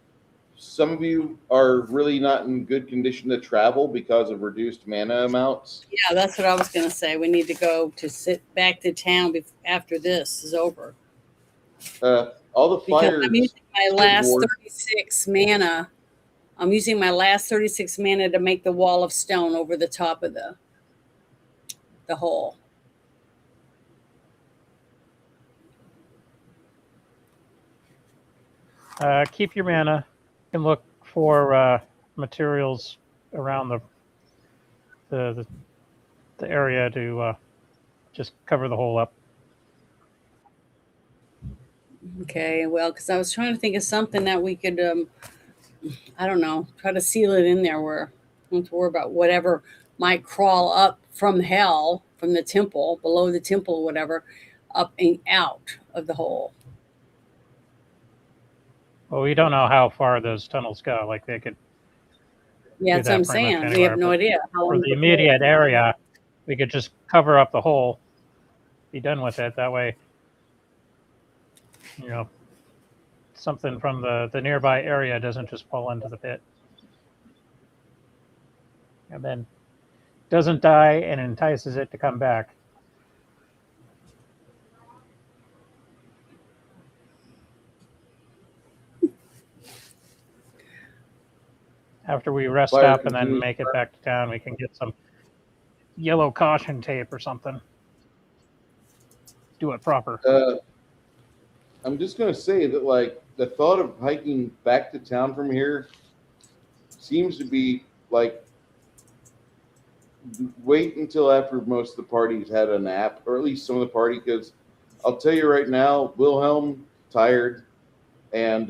some of you are really not in good condition to travel because of reduced mana amounts. Yeah, that's what I was going to say. We need to go to sit back to town after this is over. All the Because fires. I'm using my last board. 36 mana. I'm using my last 36 mana to make the wall of stone over the top of the hole. Keep your mana. can look for materials around the area to just cover the hole up. Okay, well, because I was trying to think of something that we could, I don't know, try to seal it in there where we don't have to worry about whatever might crawl up from hell, from the temple, below the temple or whatever, up and out of the hole. Well, we don't know how far those tunnels go. Like they could Yeah, do that's what I'm that pretty much saying. We have anywhere. no But idea how for long the the hole- immediate area, we could just cover up the hole, be done with it. That way, you know, something from the nearby area doesn't just fall into the pit. And then doesn't die and entices it to come back. After we rest Fire up and then continues make to it back to town, we can get some yellow caution tape or something. Do it proper. I'm just gonna say that like the thought of hiking back to town from here seems to be like wait until after most of the parties had a nap, or at least some of the party. Because I'll tell you right now, Wilhelm tired, and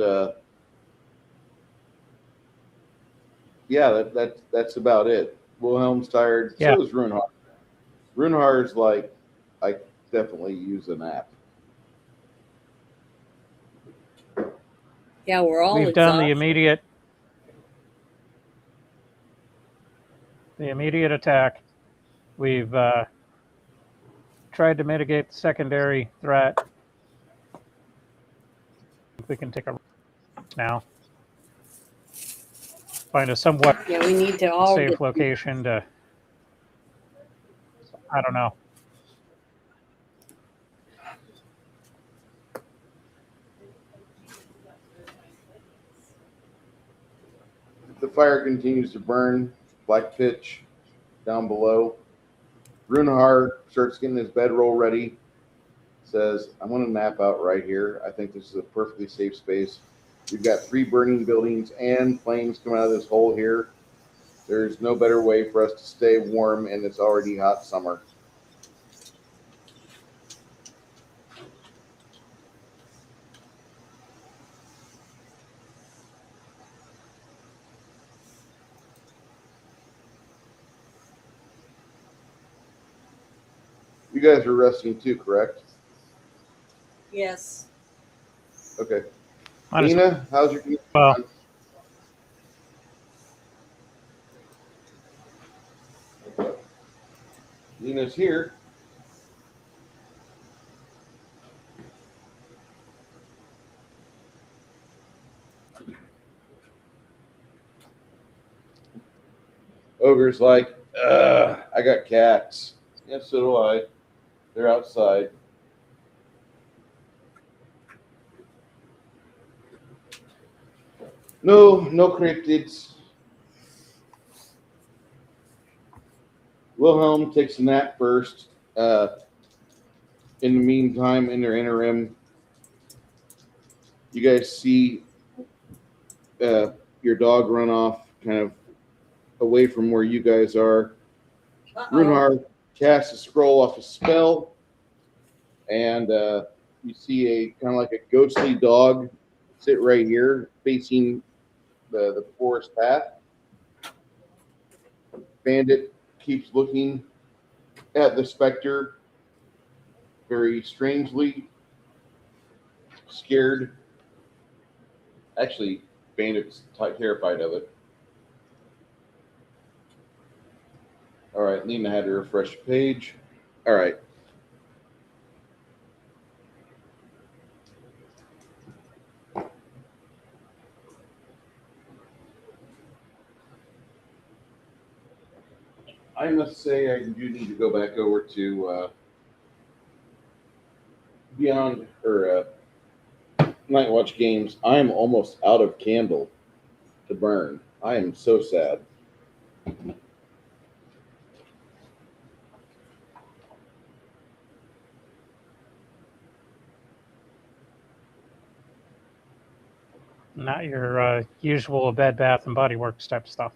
yeah, that's about it. Wilhelm's tired. Yeah. So is Runehard. Runehard's like, I definitely use a nap. Yeah, we're all We've done exhausted. the immediate attack. We've tried to mitigate the secondary threat. We can take a now. Find a somewhat Yeah, we need to all safe get location to, I don't know. The fire continues to burn, black pitch down below. Runehard starts getting his bedroll ready. Says, I'm going to nap out right here. I think this is a perfectly safe space. We've got 3 burning buildings and flames coming out of this hole here. There's no better way for us to stay warm in this already hot summer. You guys are resting too, correct? Yes. Okay. Might as Nina, how's your evening? well. Nina's here. Ogre's like, I got cats. Yes, so do I. They're outside. No cryptids. Wilhelm takes a nap first. In the meantime, in their interim, you guys see your dog run off kind of away from where you guys are. Runehard casts a scroll off a spell, and you see a kind of like a ghostly dog sit right here facing the forest path. Bandit keeps looking at the specter very strangely, scared. Actually, Bandit's terrified of it. All right, Nina had to refresh the page. All right. I must say I do need to go back over to Beyond or Night Watch Games. I am almost out of candle to burn. I am so sad. Not your usual Bed Bath and Body Works type stuff.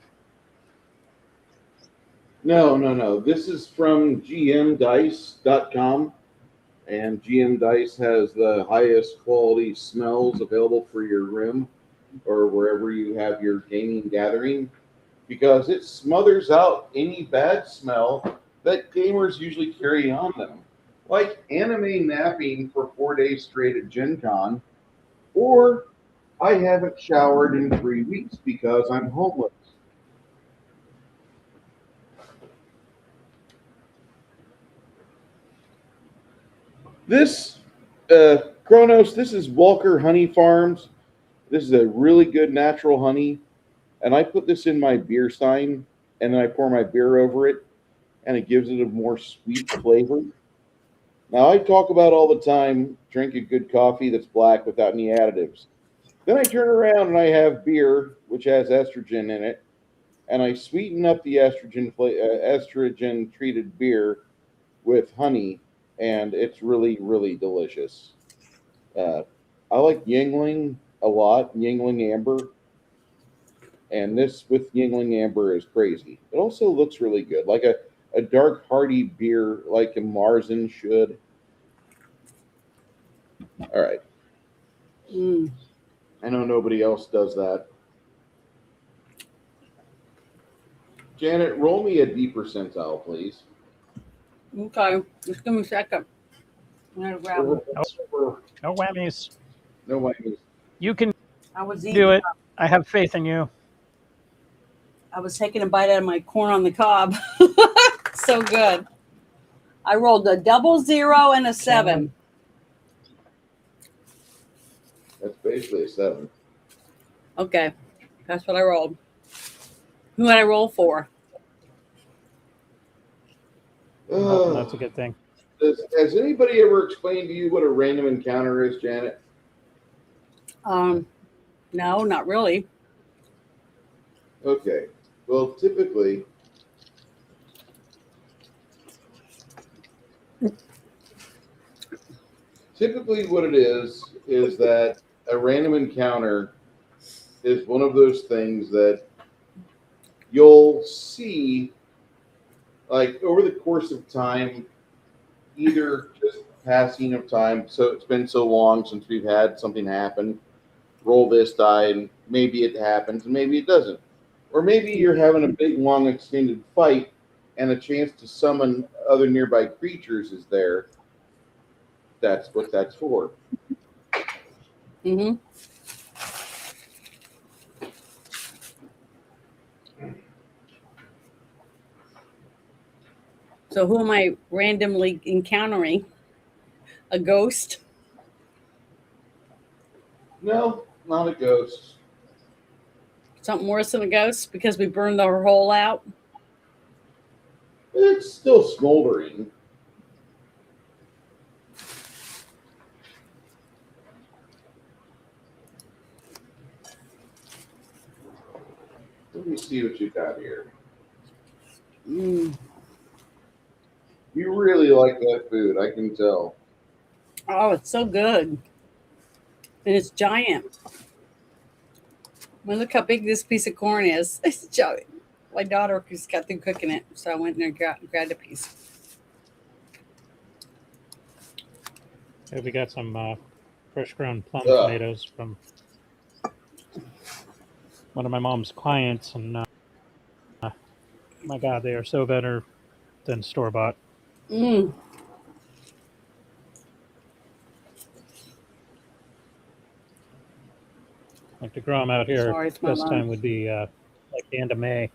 No. This is from gmdice.com, and GM Dice has the highest quality smells available for your room or wherever you have your gaming gathering, because it smothers out any bad smell that gamers usually carry on them, like anime napping for 4 days straight at Gen Con, or I haven't showered in 3 weeks because I'm homeless. This, Kronos, this is Walker Honey Farms. This is a really good natural honey, and I put this in my beer stein, and then I pour my beer over it, and it gives it a more sweet flavor. Now, I talk about all the time, drink a good coffee that's black without any additives. Then I turn around and I have beer, which has estrogen in it, and I sweeten up the estrogen treated beer with honey, and it's really, really delicious. I like Yingling a lot, Yingling Amber, and this with Yingling Amber is crazy. It also looks really good, like a dark, hearty beer, like a Marzen should. All right. I know nobody else does that. Janet, roll me a D percentile, please. Okay, just give me a second. I'm gonna grab them. No whammies. No whammies. You can I was eating. do it. I have faith in you. I was taking a bite out of my corn on the cob. So good. I rolled a 00 and a 7. That's basically a 7. Okay, that's what I rolled. Who would I roll for? Oh, that's a good thing. Has anybody ever explained to you what a random encounter is, Janet? No, not really. Okay. Well, typically, what it is that a random encounter is one of those things that you'll see, like, over the course of time, either just passing of time, so it's been so long since we've had something happen, roll this die, and maybe it happens, and maybe it doesn't. Or maybe you're having a big, long, extended fight, and a chance to summon other nearby creatures is there. That's what that's for. Mm-hmm. So who am I randomly encountering? A ghost? No, not a ghost. Something worse than a ghost because we burned our hole out? It's still smoldering. Let me see what you got here. You really like that food, I can tell. Oh, it's so good. And it's giant. Well, look how big this piece of corn is. It's giant. My daughter just got through cooking it, so I went in there and grabbed a piece. Yeah, we got some fresh ground plum tomatoes from one of my mom's clients, and my God, they are so better than store-bought. Like to grow them out here, Sorry, it's my this lunch. time would be like the end of May.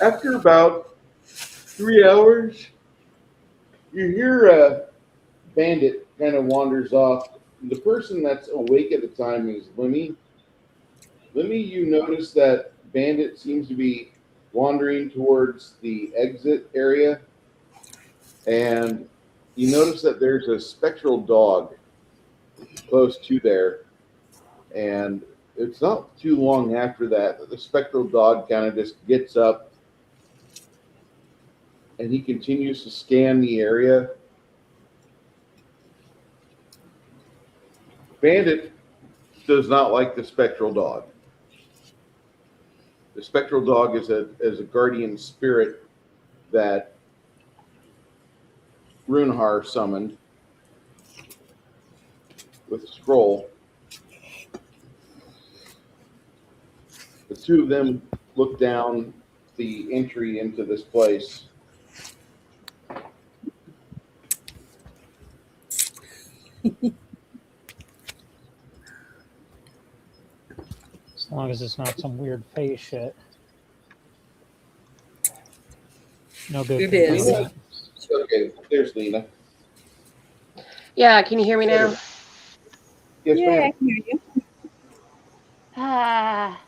After about 3 hours, you hear a bandit kind of wanders off. The person that's awake at the time is Lemmy. Lemmy, you notice that bandit seems to be wandering towards the exit area, and you notice that there's a spectral dog close to there, and it's not too long after that the spectral dog kind of just gets up and he continues to scan the area. Bandit does not like the spectral dog. The spectral dog is a guardian spirit that Runehar summoned with a scroll. The two of them look down the entry into this place. As long as it's not some weird face shit. No good. It is. Okay, there's Lena. Yeah, can you hear me now? Yes, Yeah, I ma'am. can hear you. Ah,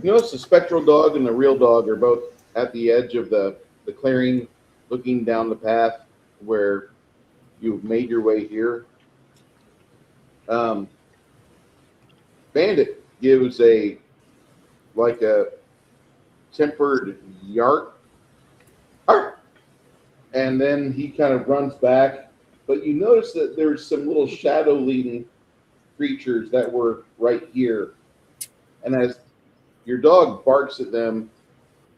You notice the spectral dog and the real dog are both at the edge of the clearing, looking down the path where you've made your way here. Bandit gives a tempered yark, ark, and then he kind of runs back. But you notice that there's some little shadow-leading creatures that were right here. And as your dog barks at them,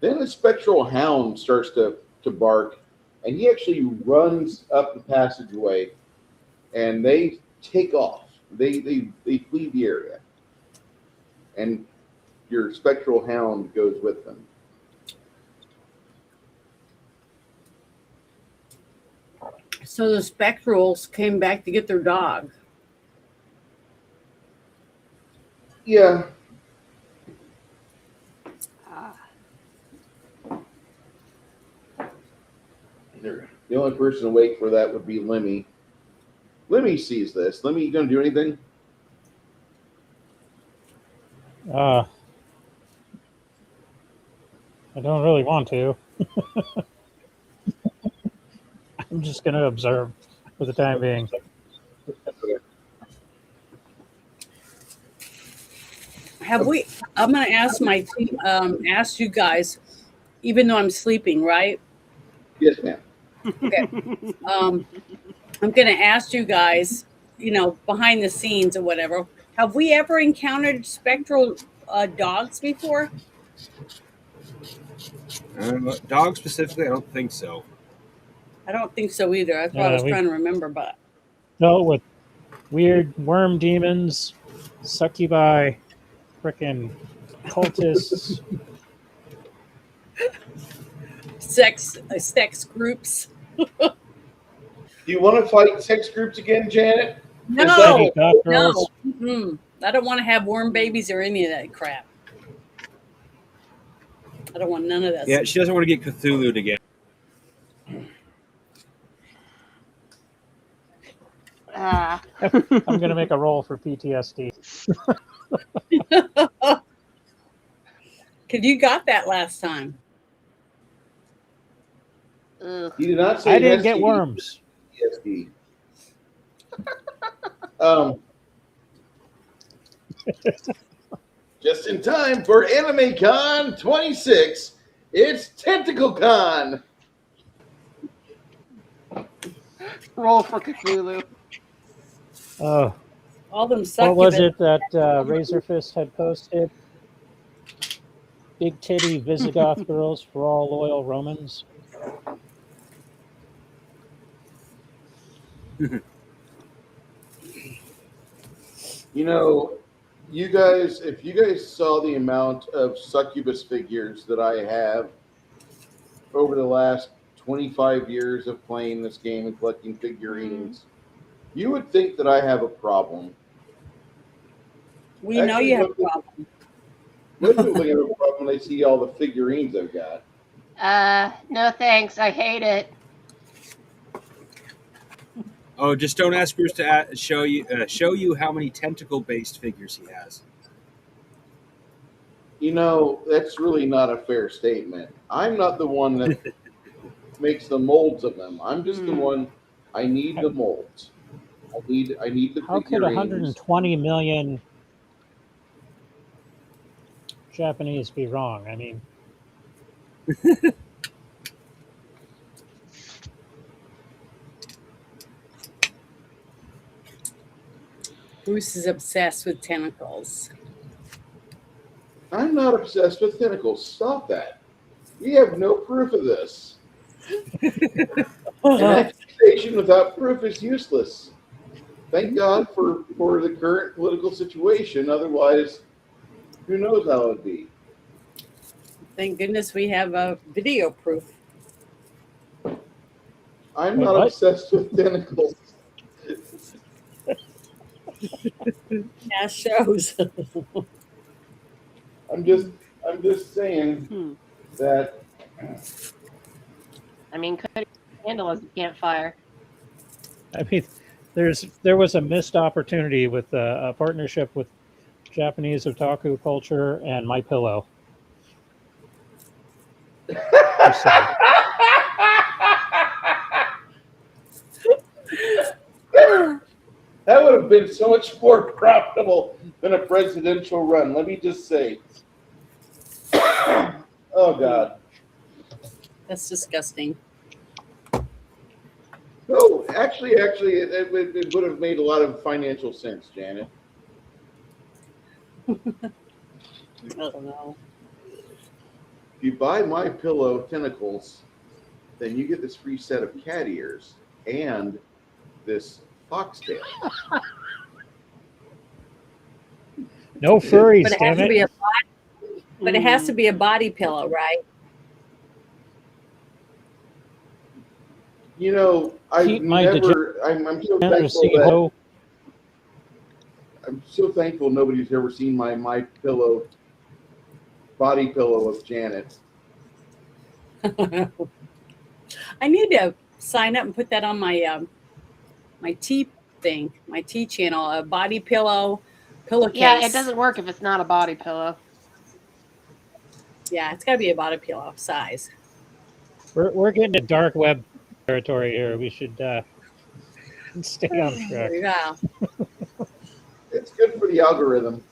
then the spectral hound starts to bark, and he actually runs up the passageway, and they take off. They flee the area, and your spectral hound goes with them. So the spectrals came back to get their dog. Yeah. The only person awake for that would be Lemmy. Lemmy sees this. Lemmy, you gonna do anything? I don't really want to. I'm just going to observe for the time being. Have we? I'm going to ask my team. Ask you guys, even though I'm sleeping, right? Yes, ma'am. Okay. I'm going to ask you guys, behind the scenes or whatever. Have we ever encountered spectral dogs before? Dogs specifically, I don't think so. I don't think so either. That's what I was trying to remember, but No, with weird worm demons, succubi, frickin' cultists. sex groups. Do you want to fight sex groups again, Janet? No, No. Mm-mm. I don't want to have worm babies or any of that crap. I don't want none of that. Yeah, she doesn't want to get Cthulhu'd again. ah. I'm going to make a roll for PTSD. Because you got that last time. Ugh. You did not say I didn't get STD. worms. PTSD. Just in time for Anime Con 26. It's Tentacle Con. Roll for Cthulhu. All them What was succubus. it that Razorfist had posted? Big titty Visigoth girls for all loyal Romans. You guys, if you guys saw the amount of succubus figures that I have over the last 25 years of playing this game and collecting figurines, you would think that I have a problem. We know you have a problem. Most people think I have a problem when they see all the figurines I've got. No thanks. I hate it. Oh, just don't ask Bruce to show you how many tentacle-based figures he has. That's really not a fair statement. I'm not the one that makes the molds of them. I'm just the one. I need the molds. I need the How could figurines. 120 million Japanese be wrong? I mean, Bruce is obsessed with tentacles. I'm not obsessed with tentacles. Stop that. We have no proof of this. An accusation without proof is useless. Thank God for the current political situation. Otherwise, who knows how it would be. Thank goodness we have a video proof. I'm Wait, not what? obsessed with tentacles. Yeah, shows. I'm just saying that I mean, could handle as a campfire. I mean, there was a missed opportunity with a partnership with Japanese otaku culture and My Pillow. Just saying. that would have been so much more profitable than a presidential run. Let me just say. Oh God. That's disgusting. No, actually, it would have made a lot of financial sense, Janet. I don't know. If you buy My Pillow tentacles, then you get this free set of cat ears and this foxtail. No furries, But it has damn to be it. a body, but it has to be a body pillow, right? You know, I'm Keep my so thankful that I'm so thankful nobody's ever seen my pillow body pillow of Janet. I need to sign up and put that on my my tea thing, my tea channel, a body pillow, pillowcase. Yeah, it doesn't work if it's not a body pillow. Yeah, it's got to be a body pillow size. We're getting to dark web territory here. We should stay on track. Yeah. It's good for the algorithm.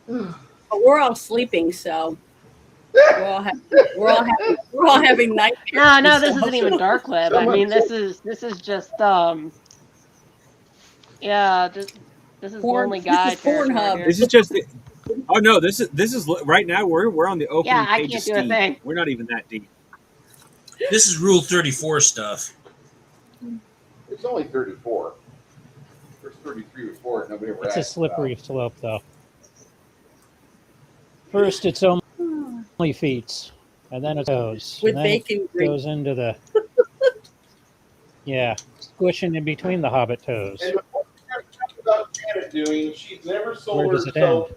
But we're all sleeping, so we're all having nightmares. No, this isn't even dark web. I mean, this is just yeah, this is Porn- lonely guy this is Pornhub. territory here. This is just the. Oh no! This is right now. We're on the opening Yeah, I page can't of do a Steam. thing. We're not even that deep. This is Rule 34 stuff. It's only 34. There's 33 before it. Nobody ever It's a asked slippery about. slope, though. First, it's only feet, and then it goes. With and then bacon it grease. goes into the squishing in between the hobbit toes. And what we're going to talk about Janet doing, she's never sold Where does it herself.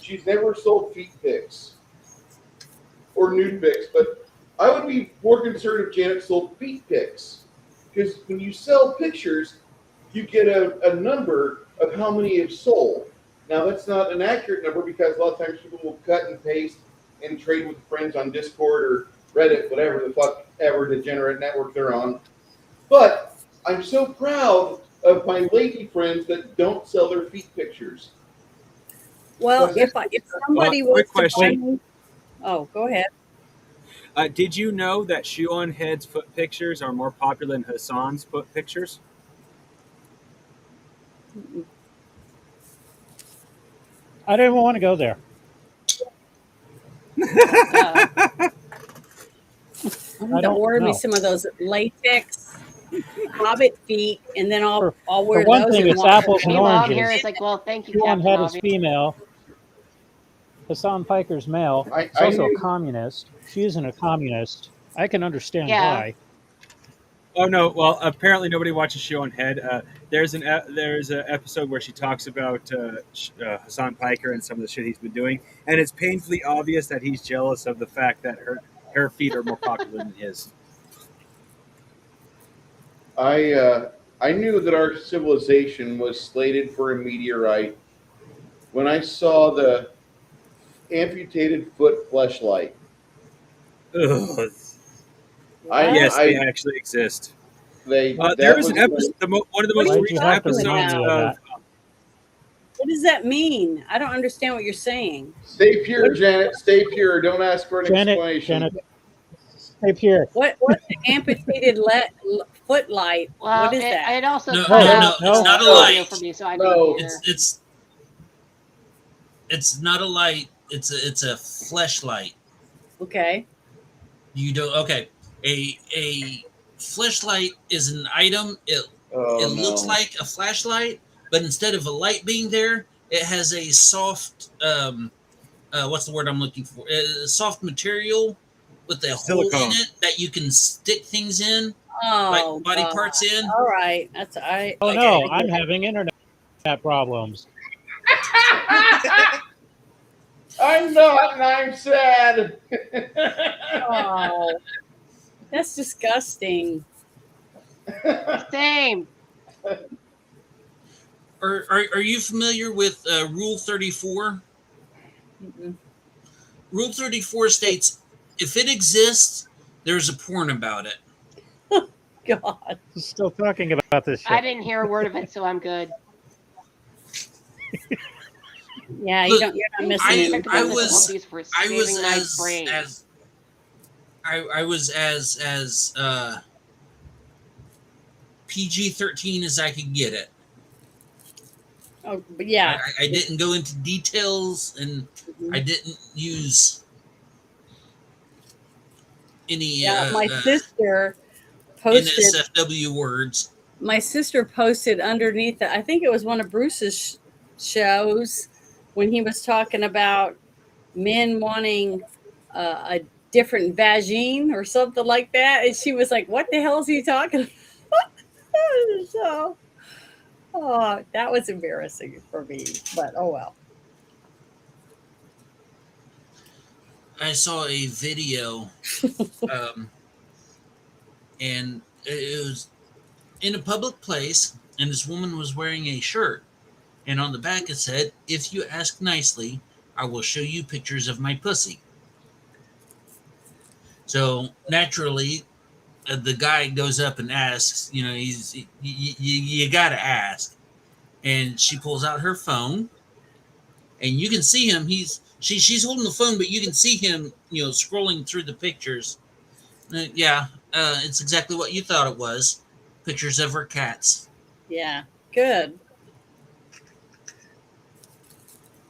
She's never sold feet pics or nude pics, but I would be more concerned if Janet sold feet pics, because when you sell pictures, you get a number of how many have sold. Now that's not an accurate number because a lot of times people will cut and paste and trade with friends on Discord or Reddit, whatever the fuck ever degenerate network they're on. But I'm so proud of my lady friends that don't sell their feet pictures. Well, if somebody quick wants to buy question. me, oh, go ahead. Did you know that Shoe on Head's foot pictures are more popular than Hassan's foot pictures? I don't even want to go there. I'm I going to don't order me know. some of those latex hobbit feet, and then I'll wear For one those. thing, and it's walk apples and Meanwhile, I'm oranges. here. It's like, well, thank you, One Captain head is Obvious. female. Hassan Piker's male. He's I also knew- a communist. She isn't a communist. I can understand Yeah. why. Oh no! Well, apparently nobody watches Shoe on Head. There's an episode where she talks about Hassan Piker and some of the shit he's been doing, and it's painfully obvious that he's jealous of the fact that her feet are more popular than his. I knew that our civilization was slated for a meteorite when I saw the amputated foot fleshlight. Ugh. I- Yes, they I- actually exist. There There was an episode, one of the most Why'd you recent have to episodes remind me of of. that? What does that mean? I don't understand what you're saying. Stay pure, Janet. Stay pure. Don't ask for an explanation. Janet, stay pure. What's an amputated footlight? Well, What is that? it also No, cut no, out no, it's not a the audio light. for me, so I No. didn't hear. It's not a light. It's a fleshlight. Okay. You don't. Okay. A fleshlight is an item. It looks like a flashlight, but instead of a light being there, it has a soft what's the word I'm looking for? Soft material with a hole in Silicone. it that you can stick things in, Oh, like body God. parts in. All right. Oh okay. no, I'm having internet problems. I'm not, and I'm sad. Oh, that's disgusting. Same. Are you familiar with Rule 34? Mm-mm. Rule 34 states if it exists, there's a porn about it. God. Still talking about this I shit. didn't hear a word of it, so I'm good. Yeah, Look, you're not missing I anything. was For I was saving my as brain. I was as PG-13 as I could get it. Oh, but yeah. I didn't go into details, and Mhm. I didn't use any Yeah, my sister posted. NSFW words. My sister posted underneath it. I think it was one of Bruce's shows when he was talking about men wanting a different vagine or something like that, and she was like, "What the hell is he talking about?" So, oh, that was embarrassing for me, but oh well. I saw a video, and it was in a public place, and this woman was wearing a shirt, and on the back it said, "If you ask nicely, I will show you pictures of my pussy." So naturally, the guy goes up and asks, you got to ask, and she pulls out her phone, and you can see him. She's holding the phone, but you can see him, scrolling through the pictures. It's exactly what you thought it was. Pictures of her cats. Yeah, good.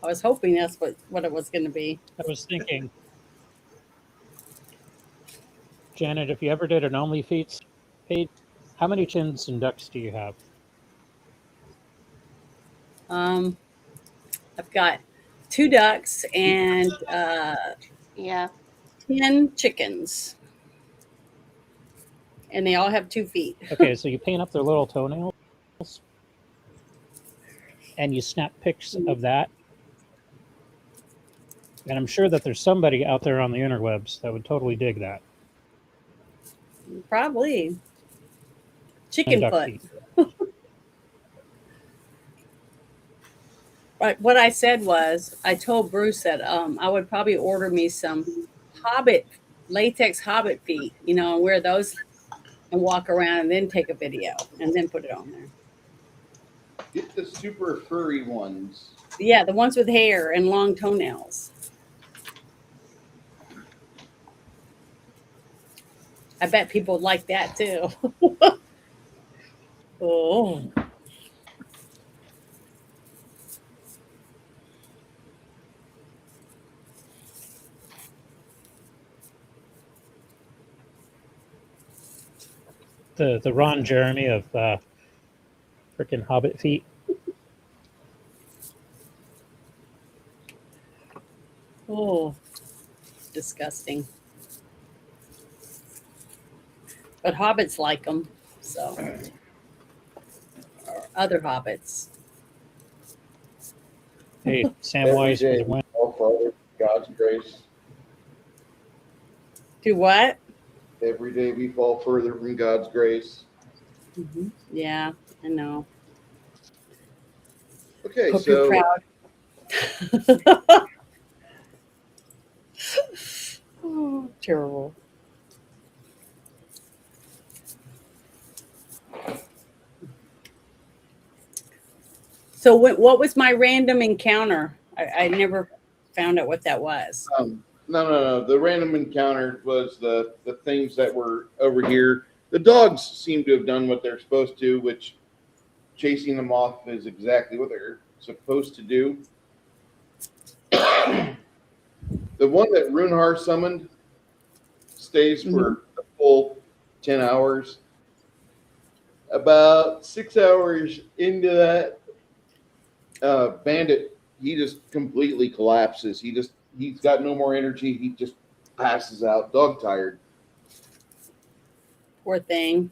I was hoping that's what it was going to be. I was thinking, Janet, if you ever did an OnlyFeeds page, how many chins and ducks do you have? I've got 2 ducks and Yeah. 10 chickens, and they all have 2 feet. Okay, so you paint up their little toenails, and you snap pics of that. And I'm sure that there's somebody out there on the interwebs that would totally dig that. Probably And chicken duck foot. feet. Right. What I said was, I told Bruce that I would probably order me some latex hobbit feet, and wear those and walk around and then take a video and then put it on there. Get the super furry ones. Yeah, the ones with hair and long toenails. I bet people would like that too. Oh. The Ron Jeremy of freaking Hobbit feet. Oh, disgusting. But hobbits like them, so. Or other hobbits. Hey, Samwise for the win. All for God's grace. Do what? Every day we fall further from God's grace. Mm-hmm. Yeah, I know. Okay, Hope so you're proud. Oh, terrible. So what was my random encounter? I never found out what that was. No. The random encounter was the things that were over here. The dogs seem to have done what they're supposed to, which chasing them off is exactly what they're supposed to do. The one that Runhar summoned stays for a full 10 hours. About 6 hours into that, Bandit, he just completely collapses. He's got no more energy. He just passes out, dog tired. Poor thing.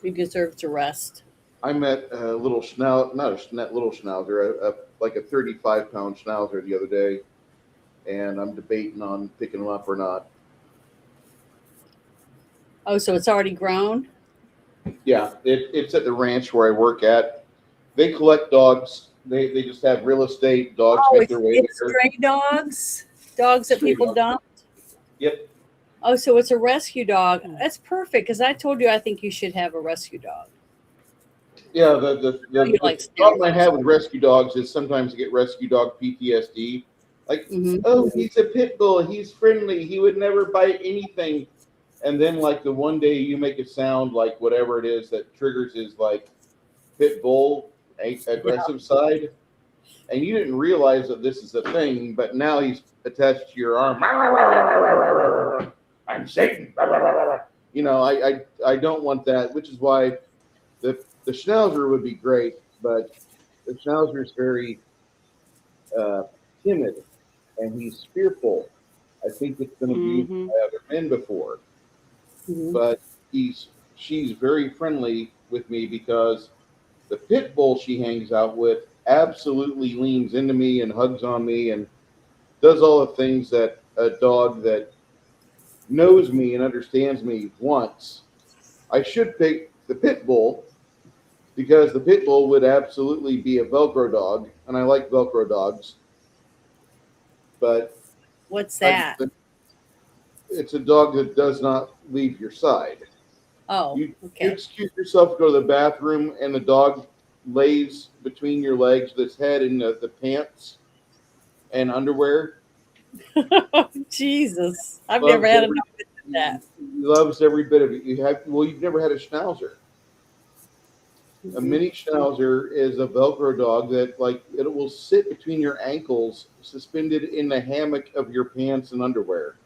He deserves to rest. I met a little little schnauzer, like a 35-pound schnauzer the other day, and I'm debating on picking him up or not. Oh, so it's already grown? Yeah, it's at the ranch where I work at. They collect dogs. They just have real estate. Dogs make their way it's there. stray dogs? Dogs that Stray people dogs. dumped? Yep. Oh, so it's a rescue dog. That's perfect, because I told you I think you should have a rescue dog. Yeah, the You like problem I have with rescue dogs is sometimes I get rescue dog PTSD. Like, oh, he's a pit bull. He's friendly. He would never bite anything. And then, like, the one day you make it sound like whatever it is that triggers his, like, pit bull aggressive side. And you didn't realize that this is a thing, but now he's attached to your arm. I'm Satan. You know, I don't want that, which is why the Schnauzer would be great, but the Schnauzer is very timid, and he's fearful. I think it's been abused by other men before, but she's very friendly with me because the pit bull she hangs out with absolutely leans into me and hugs on me and does all the things that a dog that knows me and understands me wants. I should pick the pit bull because the pit bull would absolutely be a Velcro dog, and I like Velcro dogs. But what's that? It's a dog that does not leave your side. Oh, You okay. excuse yourself to go to the bathroom, and the dog lays between your legs with its head in the pants and underwear. Jesus, I've never had enough of that. He loves every bit of it. You've never had a Schnauzer. A mini Schnauzer is a Velcro dog that, like, it will sit between your ankles, suspended in the hammock of your pants and underwear.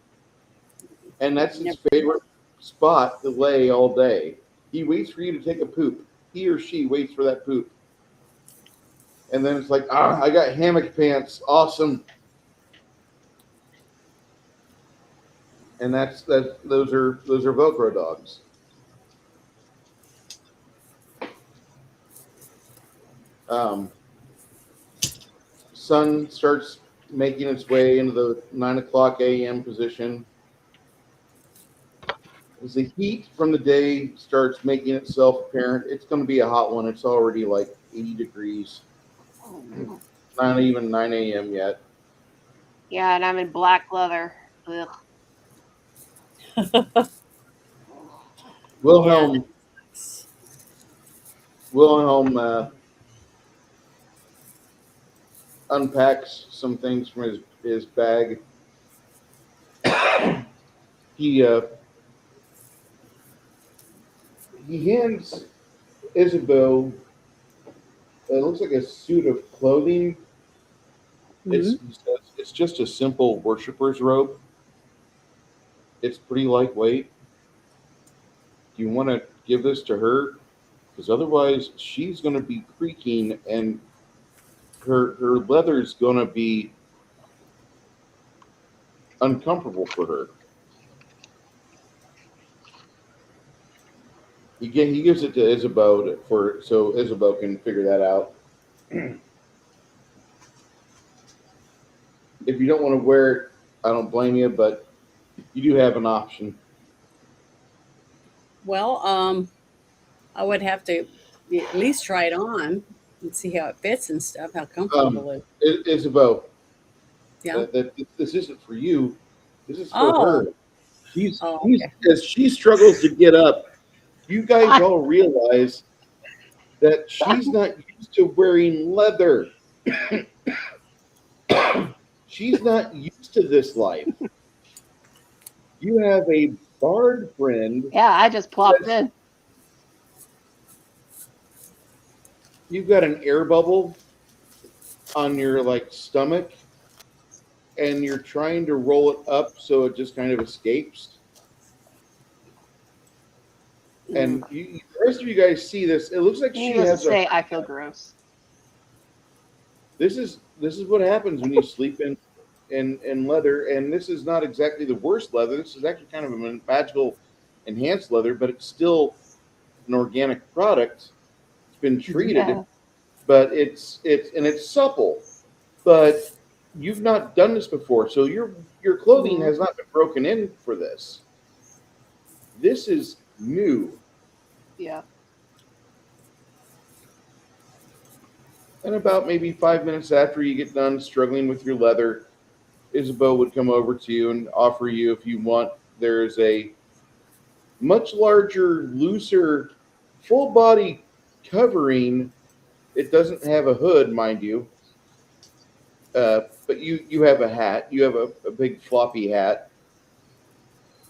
And that's his favorite spot to lay all day. He waits for you to take a poop. He or she waits for that poop. And then it's like, I got hammock pants. Awesome. And those are Velcro dogs. Sun starts making its way into the 9 o'clock a.m. position. As the heat from the day starts making itself apparent, it's going to be a hot one. It's already like 80 degrees. Not even 9 a.m. yet. Yeah, and I'm in black leather. Ugh. Wilhelm unpacks some things from his bag. He hands Isabel, it looks like a suit of clothing. It's just a simple worshiper's robe. It's pretty lightweight. Do you want to give this to her? Because otherwise she's going to be creaking and her leather's going to be uncomfortable for her. He gives it to Isabel so Isabel can figure that out. If you don't want to wear it, I don't blame you, but you do have an option. Well, I would have to at least try it on and see how it fits and stuff, how comfortable it is. Isabel, Yeah. This isn't for you. This is for Oh. her. As she struggles to get up, you guys all realize that she's not used to wearing leather. She's not used to this life. You have a bard friend. Yeah, I just plopped in. You've got an air bubble on your stomach, and you're trying to roll it up so it just kind of escapes. And the rest of you guys see this. It looks like she Needless to has say, I feel gross. This is what happens when you sleep in leather, and this is not exactly the worst leather. This is actually kind of a magical enhanced leather, but it's still an organic product. It's been treated, Yeah. but it's supple. But you've not done this before, so your clothing has not been broken in for this. This is new. Yeah. And about maybe 5 minutes after you get done struggling with your leather, Isabel would come over to you and offer you, if you want, there's a much larger, looser, full body covering. It doesn't have a hood, mind you. But you have a hat. You have a big floppy hat.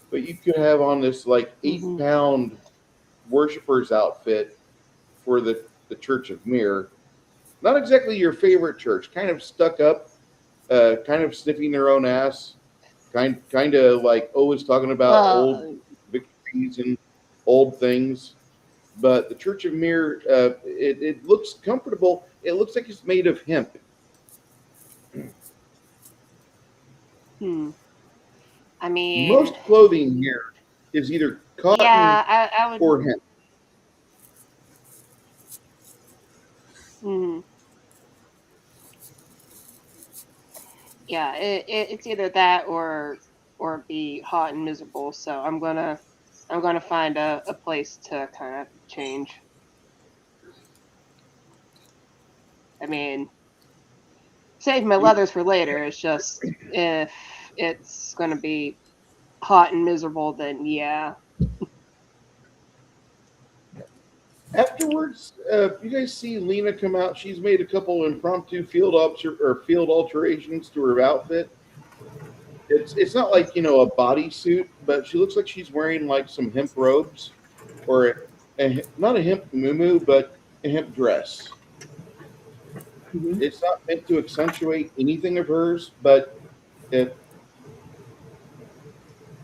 But you could have on this 8-pound worshiper's outfit for the Church of Mir. Not exactly your favorite church. Kind of stuck up, kind of sniffing their own ass. Kind of always talking about old victories and old things. But the Church of Mir, it looks comfortable. It looks like it's made of hemp. I mean, most clothing here is either cotton I would. or hemp. Yeah, it's either that or be hot and miserable. So I'm gonna find a place to kind of change. I mean, save my leathers for later. It's just if it's gonna be hot and miserable, then yeah. Afterwards, you guys see Lena come out. She's made a couple impromptu field alterations to her outfit. It's not like a bodysuit, but she looks like she's wearing some hemp robes, or not a hemp muumuu, but a hemp dress. It's not meant to accentuate anything of hers, but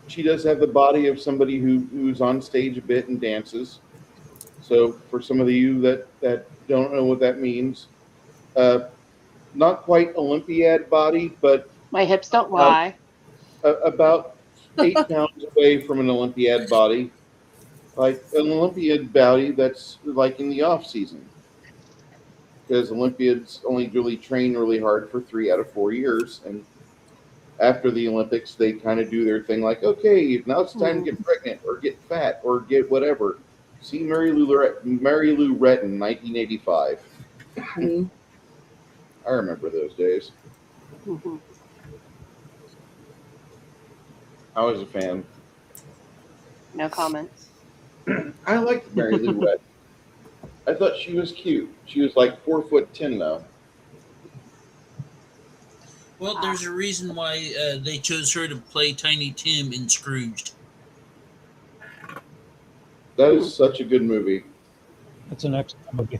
she does have the body of somebody who's on stage a bit and dances. So for some of you that don't know what that means, not quite Olympiad body, but My hips don't lie. About 8 pounds away from an Olympiad body, like an Olympiad body that's in the off season, because Olympiads only really train really hard for 3 out of 4 years, and after the Olympics they kind of do their thing, okay, now it's time to get pregnant or get fat or get whatever. See Mary Lou Retton, 1985. I remember those days. I was a fan. No comments. I liked Mary Lou Retton. I thought she was cute. She was 4'10" though. Well, there's a reason why they chose her to play Tiny Tim in Scrooged. That is such a good movie. It's an excellent movie.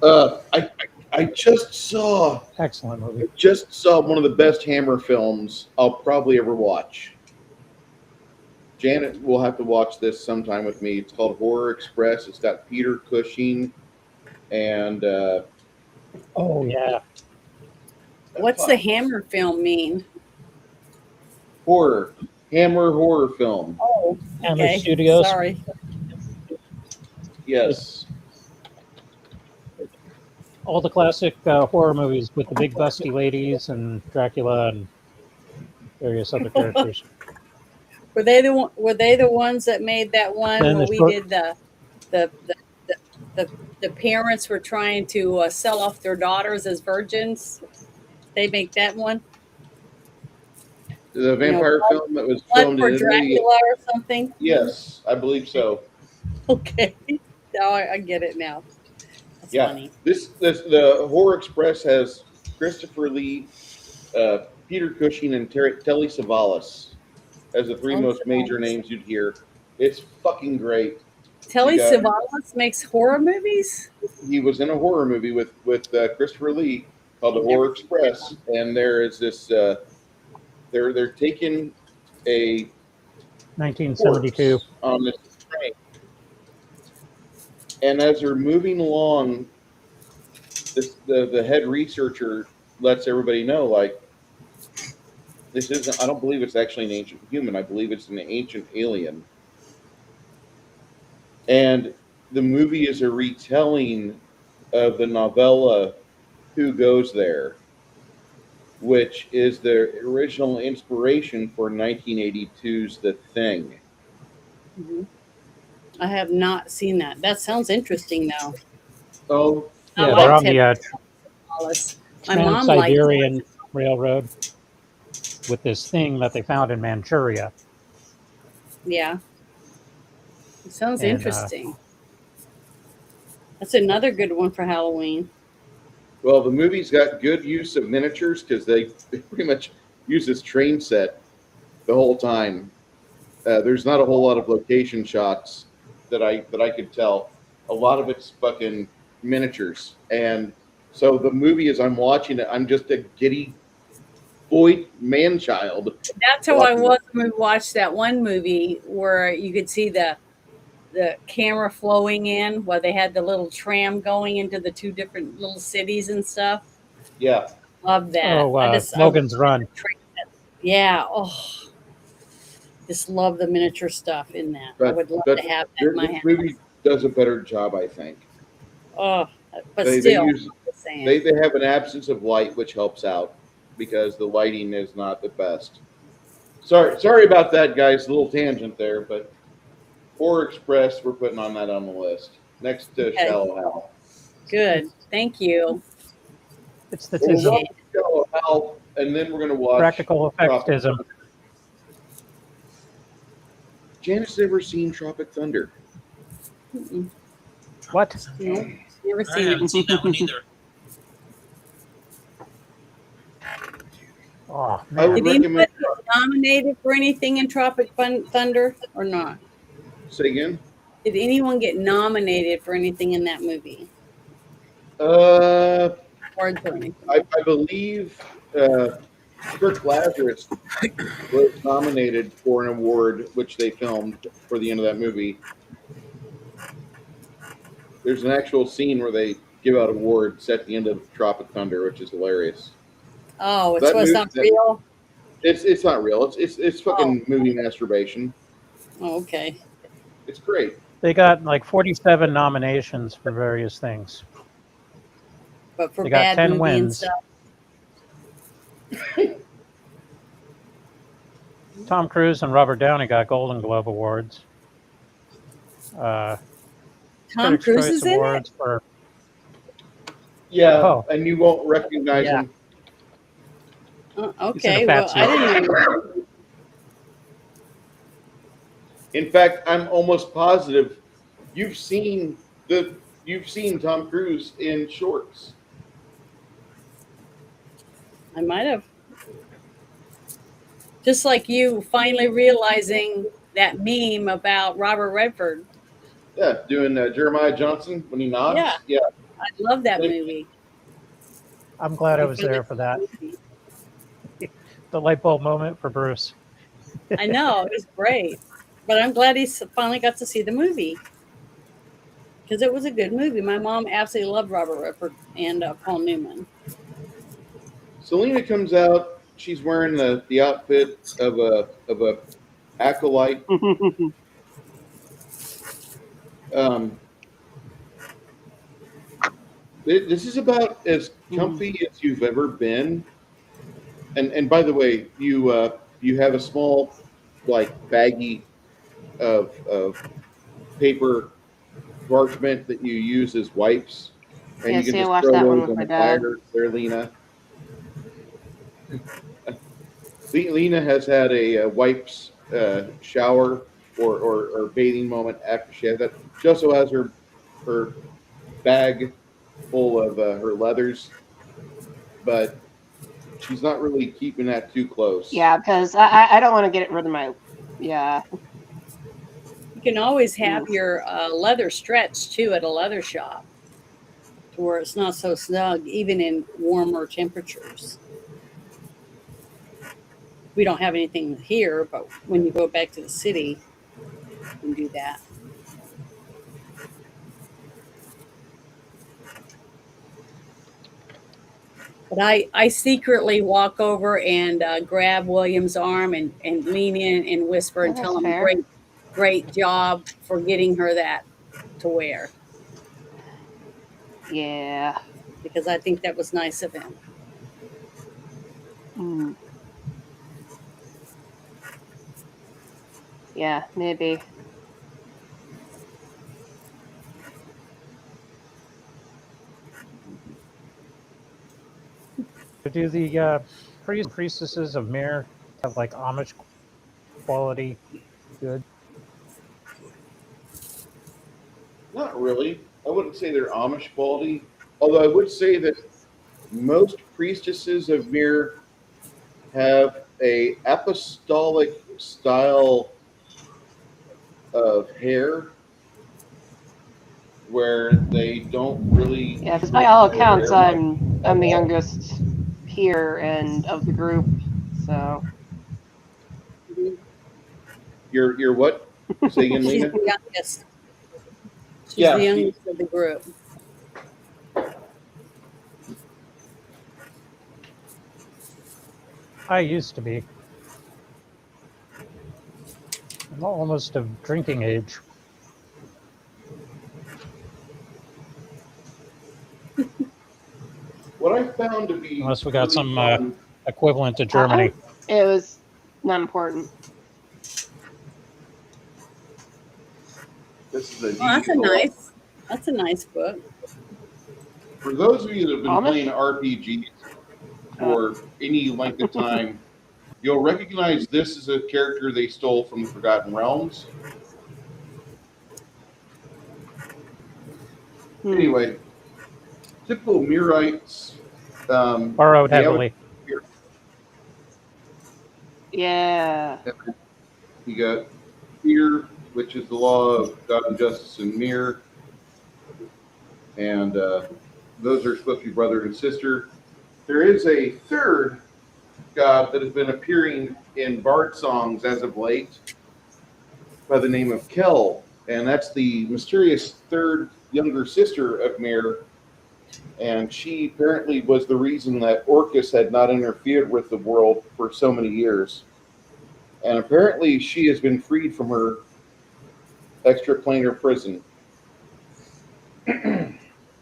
I just saw Excellent movie. one of the best Hammer films I'll probably ever watch. Janet will have to watch this sometime with me. It's called Horror Express. It's got Peter Cushing and Oh yeah. What's the Hammer film mean? Hammer horror film. Oh, Hammer okay. Studios. Sorry. Yes. All the classic horror movies with the big busty ladies and Dracula and various other characters. Were they the ones that made that one Then where the we short- did the parents were trying to sell off their daughters as virgins? They make that one? The vampire film that was Blood filmed for in Italy. Dracula or something? Yes, I believe so. Okay. Now I get it now. Yeah, funny. this the Horror Express has Christopher Lee, Peter Cushing, and Telly Savalas as the three Oh, most major names you'd hear. It's fucking great. You Telly got Savalas makes horror movies? he was in a horror movie with Christopher Lee called The I've never Horror seen that Express, one. and there is this they're taking a corpse 1972. on this train, and as they're moving along, the head researcher lets everybody know like this isn't. I don't believe it's actually an ancient human. I believe it's an ancient alien, and the movie is a retelling of the novella Who Goes There, which is the original inspiration for 1982's The Thing. Mhm. I have not seen that. That sounds interesting, though. Oh, I Yeah, they're like on the Telly Savalas. My mom liked him. Trans-Siberian Railroad with this thing that they found in Manchuria. Yeah, it sounds And interesting. That's another good one for Halloween. well, the movie's got good use of miniatures because they pretty much use this train set the whole time. There's not a whole lot of location shots that I could tell. A lot of it's fucking miniatures, and so the movie as I'm watching it, I'm just a giddy boy man child. That's how I watching was when we watched that one movie where you could see the camera flowing in while they had the little tram going into the two different little cities and stuff. Yeah, Love that. I love Logan's Run. the train. Yeah. Oh, just love the miniature stuff in that. I but would love but to have that in my this house. movie does a better job, I think. Oh, but They still, use I'm just saying. they have an absence of light, which helps out because the lighting is not the best. Sorry about that, guys. A little tangent there, but Horror Express, we're putting on that on the list next to Okay. Shallow Hal. Good. Thank you. It's the Well, we'll tism. watch Shallow Hal, and then we're going to watch Practical Tropic effectism. Thunder. Janet's never seen Tropic Thunder. Mm-mm. What? No, never I seen haven't it. seen that one either. Oh, I would man. Did recommend. anybody get nominated for anything in Tropic Thunder or not? Say again. Did anyone get nominated for anything in that movie? Uh, Awards or anything? I believe Kirk Lazarus was nominated for an award, which they filmed for the end of that movie. There's an actual scene where they give out awards at the end of Tropic Thunder, which is hilarious. Oh, That it's movie- not real? It's not real. It's fucking movie masturbation. Oh, okay. It's great. They got like 47 nominations for various things. But for They got bad 10 movie and wins. stuff. Tom Cruise and Robert Downey got Golden Globe awards. Tom Critics' Cruise Choice is in it? awards for Yeah, Oh. and you won't recognize Yeah. him. Okay, a fat well, I didn't know. In fact, I'm almost positive you've seen Tom Cruise in shorts. I might have. Just like you finally realizing that meme about Robert Redford. Yeah, doing Jeremiah Johnson when he nods. Yeah. I love that movie. I'm glad I was there for that. The light bulb moment for Bruce. I know, it was great. But I'm glad he finally got to see the movie. Because it was a good movie. My mom absolutely loved Robert Redford and Paul Newman. Selena comes out. She's wearing the outfit of a acolyte. This is about as comfy as you've ever been. And by the way, you have a small like baggie of paper parchment that you use as wipes, and Yeah, you can see, I just watched throw that one those with on my the dad. fire there, Lena. Lena has had a wipes shower or bathing moment after she had that. She also has her bag full of her leathers, but she's not really keeping that too close. Yeah, because I don't want to get rid of my. Yeah. You can always have Oof. your leather stretched too at a leather shop to where it's not so snug, even in warmer temperatures. We don't have anything here, but when you go back to the city, you can do that. But I secretly walk over and grab William's arm and lean in and whisper Yeah, and that's tell him, fair. great job for getting her that to wear, Yeah. because I think that was nice of him. Mm. Yeah, maybe. Do the priestesses of Mir have like Amish quality good? Not really. I wouldn't say they're Amish quality, although I would say that most priestesses of Mir have a apostolic style of hair where they don't really Yeah, because by trim all their accounts, hair much at I'm the all. youngest here and of the group. So You're what? Say again, She's Lena? the youngest. She's the Yeah, she. youngest of the group. I used to be. I'm almost of drinking age. What I found to be Unless we got really some fun. equivalent to Germany. it was not important. This is a Oh, D. that's a nice book. For those of you that have been playing Amish? RPGs Uh, for any length of time, you'll recognize this as a character they stole from the Forgotten Realms. hmm. Anyway, typical Mirites. Borrowed They have a heavily. Yeah. you got fear, which is the law of God and justice and Mir, and those are supposed to be brother and sister. There is a third god that has been appearing in bard songs as of late by the name of Kel, and that's the mysterious third younger sister of Mir, and she apparently was the reason that Orcus had not interfered with the world for so many years. And apparently she has been freed from her extraplanar prison.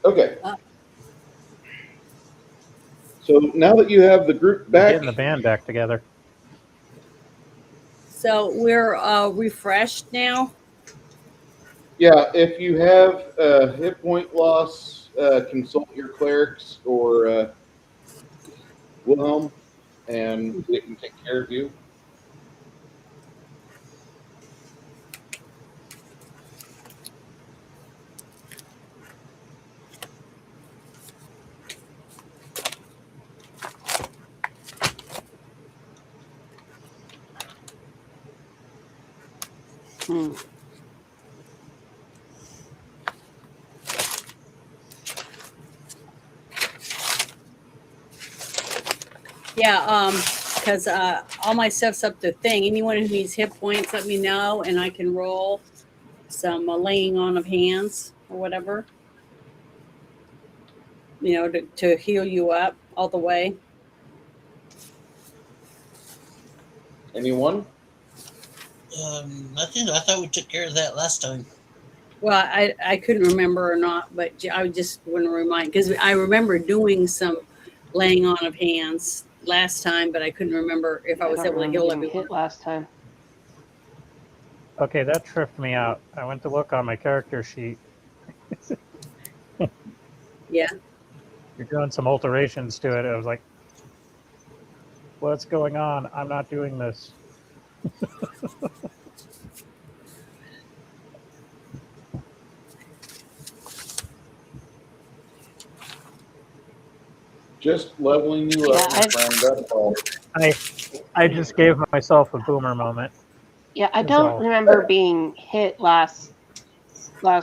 Okay. Uh, So now that you have the group We're back, getting the band back together. So we're refreshed now. yeah, if you have hit point loss, consult your clerics or Wilhelm, and they can take care of you. Hmm. Yeah, because all my stuff's up to thing. Anyone who needs hit points, let me know, and I can roll some laying on of hands or whatever. To heal you up all the way. Anyone? Nothing. I thought we took care of that last time. Well, I couldn't remember or not, but I just want to remind, because I remember doing some laying on of hands last time, but I couldn't remember if I I was don't able to remember heal getting everyone. hit last time. Okay, that tripped me out. I went to look on my character sheet. Yeah. You're doing some alterations to it. I was like, what's going on? I'm not doing this. Just leveling you up, Yeah, my friend. That's all. I just gave myself a boomer moment. Yeah, I That's don't all. remember being hit last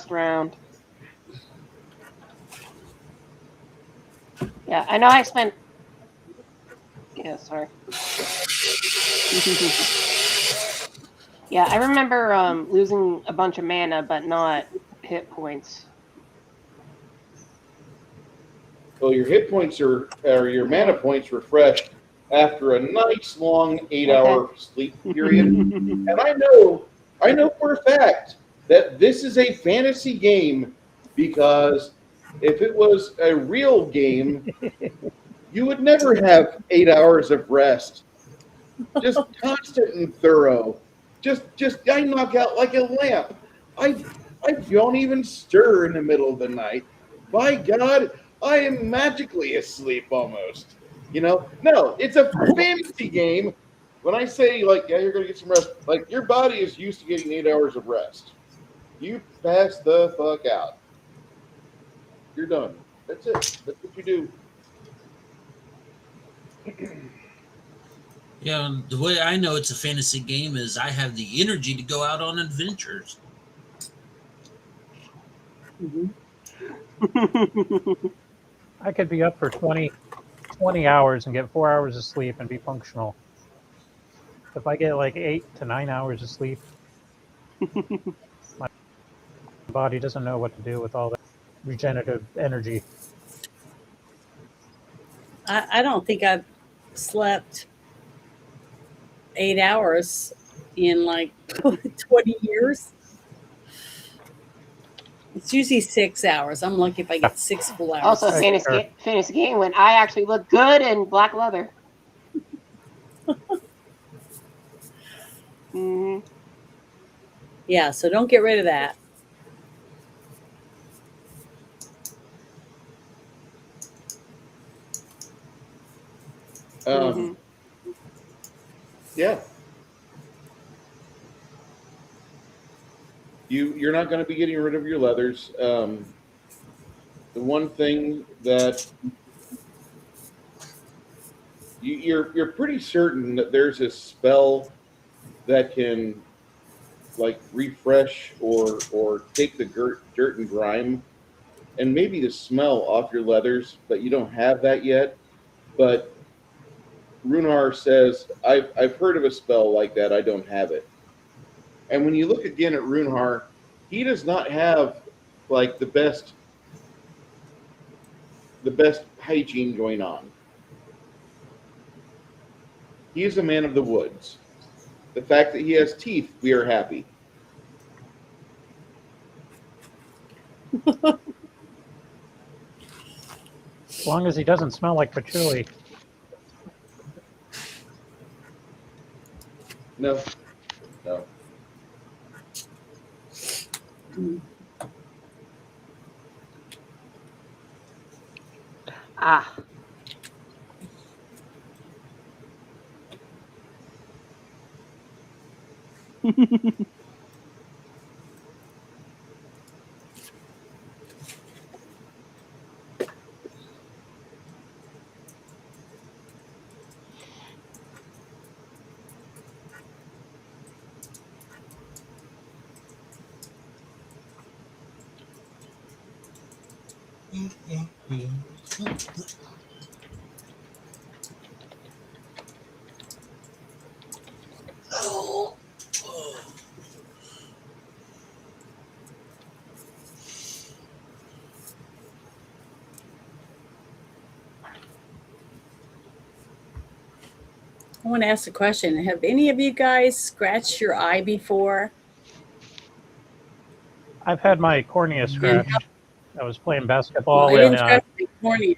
round. Yeah, I know I spent. Yeah, sorry. Yeah, I remember losing a bunch of mana, but not hit points. Well, your hit points or your mana points refreshed after a nice long 8-hour sleep period. And I know for a fact that this is a fantasy game because if it was a real game, you would never have 8 hours of rest. Just constant and thorough. Just I knock out like a lamp. I don't even stir in the middle of the night. By God, I am magically asleep almost. No, it's a fantasy game. When I say like, yeah, you're gonna get some rest, like your body is used to getting 8 hours of rest. You pass the fuck out. You're done. That's it. That's what you do. Yeah, the way I know it's a fantasy game is I have the energy to go out on adventures. I could be up for 20 hours and get 4 hours of sleep and be functional. If I get like 8 to 9 hours of sleep, my body doesn't know what to do with all that regenerative energy. I don't think I've slept 8 hours in like 20 years. It's usually 6 hours. I'm lucky if I get 6 full hours. Also, Right, fantasy game when I actually look good in black leather. Hmm. Yeah, so don't get rid of that. Mhm. Yeah. You're not going to be getting rid of your leathers. The one thing that you're pretty certain that there's a spell that can like refresh or take the dirt and grime and maybe the smell off your leathers, but you don't have that yet. But Runar says I've heard of a spell like that. I don't have it. And when you look again at Runar, he does not have like the best hygiene going on. He is a man of the woods. The fact that he has teeth, we are happy. As long as he doesn't smell like patchouli. No, no. Ah. Oh, oh. I want to ask a question. Have any of you guys scratched your eye before? I've had my cornea scratched. I was playing Well, basketball I in didn't scratch my cornea.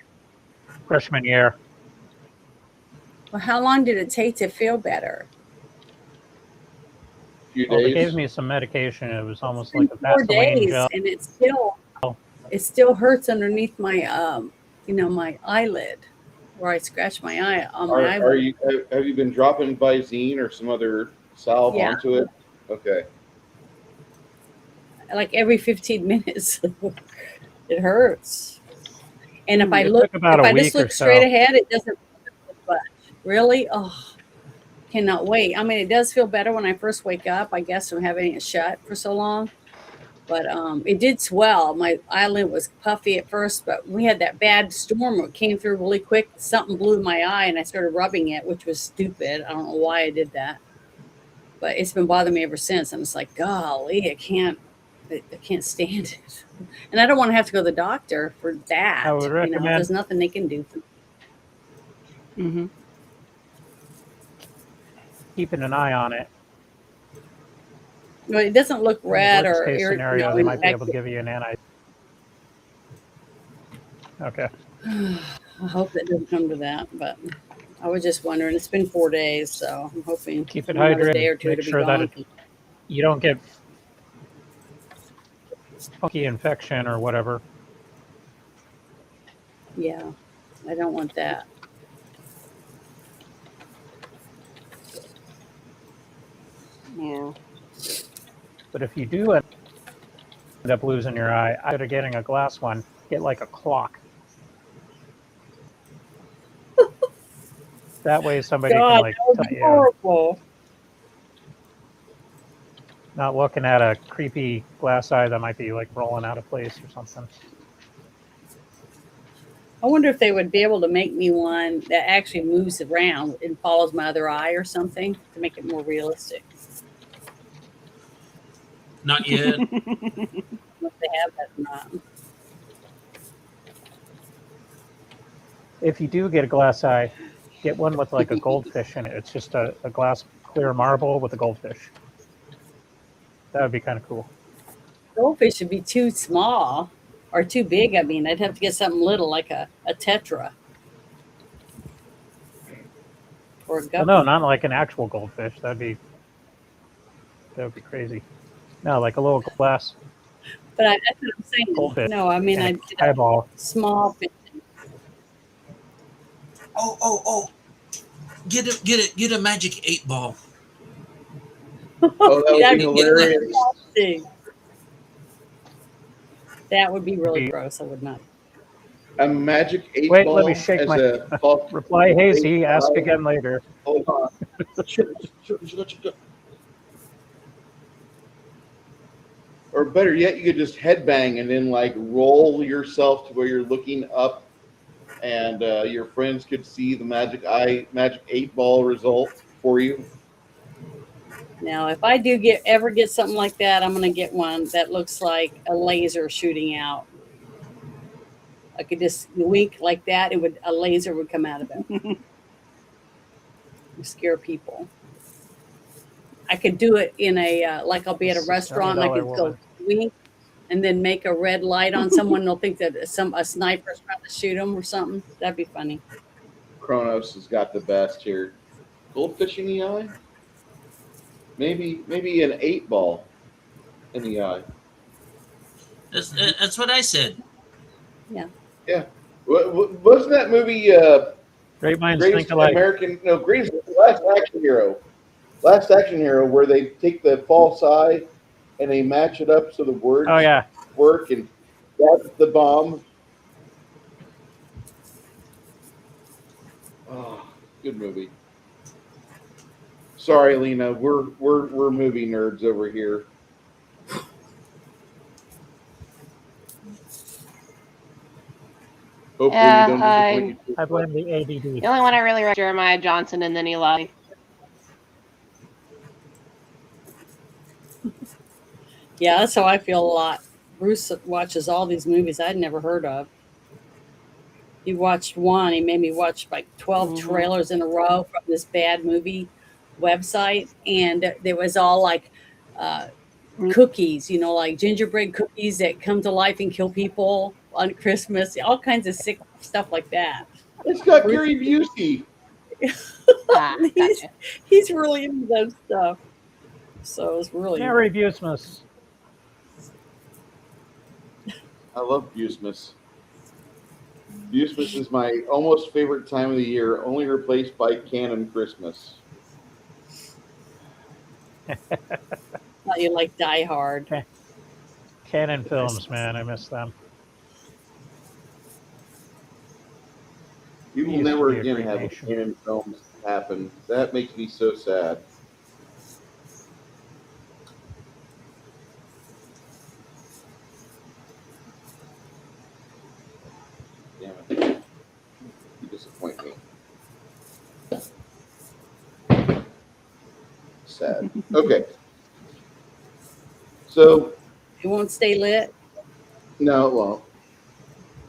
freshman year. Well, how long did it take to feel better? A few Well, they days. gave me some medication. It was almost It's been like a 4 Vaseline days, gel. and it still hurts underneath my my eyelid where I scratch my eye on my Are eyelid. you have you been dropping Visine or some other salve Yeah, onto it? Okay. like every 15 minutes. It hurts. And if I It look, took about if a I just week or look straight so. ahead, it doesn't budge. Really? Oh, cannot wait. I mean, it does feel better when I first wake up, I guess, from having it shut for so long. But it did swell. My eyelid was puffy at first, but we had that bad storm that came through really quick. Something blew in my eye, and I started rubbing it, which was stupid. I don't know why I did that, but it's been bothering me ever since. I'm just like, golly, I can't stand it, and I don't want to have to go to the doctor for I that. would You know, recommend there's nothing they can do. Mm-hmm. keeping an eye on it. No, it doesn't look In the red worst or case scenario, they might be able to give you an anti. Okay. I hope that doesn't come to that, but I was just wondering. It's been 4 days, so I'm hoping Keep it another day hydrated. or two Make to be sure that gone. you don't get funky infection or whatever. Yeah, I don't want that. Yeah. But if you do end up losing your eye, instead of getting a glass one, get like a clock. That way somebody can God, like that would tell be you, horrible. not looking at a creepy glass eye that might be like rolling out of place or something. I wonder if they would be able to make me one that actually moves around and follows my other eye or something to make it more realistic. Not yet. If they have that or not. If you do get a glass eye, get one with like a goldfish in it. It's just a glass clear marble with a goldfish. That would be kind of cool. Goldfish would be too small or too big. I mean, I'd have to get something little like a tetra or a Well, guppy. no, not like an actual goldfish. That would be crazy. No, like a little glass But that's what I'm saying. goldfish No, I mean, and I'd a get a eyeball. small fish. Oh! Get a magic 8-ball. Oh, that would be That'd be hilarious. disgusting. That would be really Be- gross. I would not. A magic eight Wait, ball let me shake as my a ball. reply hazy. Ask again later. Hold on. Or better yet, you could just headbang and then like roll yourself to where you're looking up, and your friends could see the magic 8-ball result for you. Now, if I do ever get something like that, I'm going to get one that looks like a laser shooting out. I could just wink like that; a laser would come out of it. Scare people. I could do it in a like I'll be at a restaurant and I could go wink and then make a red light on someone. They'll think that a sniper's trying to shoot them or something. That'd be funny. Kronos has got the best here. Goldfish in the eye? Maybe an 8-ball in the eye. That's what I said. Yeah. Wasn't that movie Great minds Greatest think alike. American? No, Greatest Last Action Hero. Last Action Hero, where they take the false eye and they match it up so the words Oh yeah, work, and that's the bomb. Oh, good movie. Sorry, Lena, we're movie nerds over here. Hopefully, Yeah, we don't disappoint you. I blame the ADD. The only one I really like Jeremiah Johnson and then Eli. Yeah, that's how I feel a lot. Bruce watches all these movies I'd never heard of. He watched one. He made me watch like 12 trailers in a row from this bad movie website. And there was all like cookies, like gingerbread cookies that come to life and kill people on Christmas. All kinds of sick stuff like that. It's got Gary Busey. Gotcha. He's really into that stuff. So it's really... Merry Busmas. I love Busmas. Busmas is my almost favorite time of the year, only replaced by Canon Christmas. Thought you like Die Hard. Canon films, man, I miss them. never be a again great have nation. canon films happen. That makes me so sad. Damn it. You disappoint me. Sad. Okay. So, It won't stay lit. no, it won't.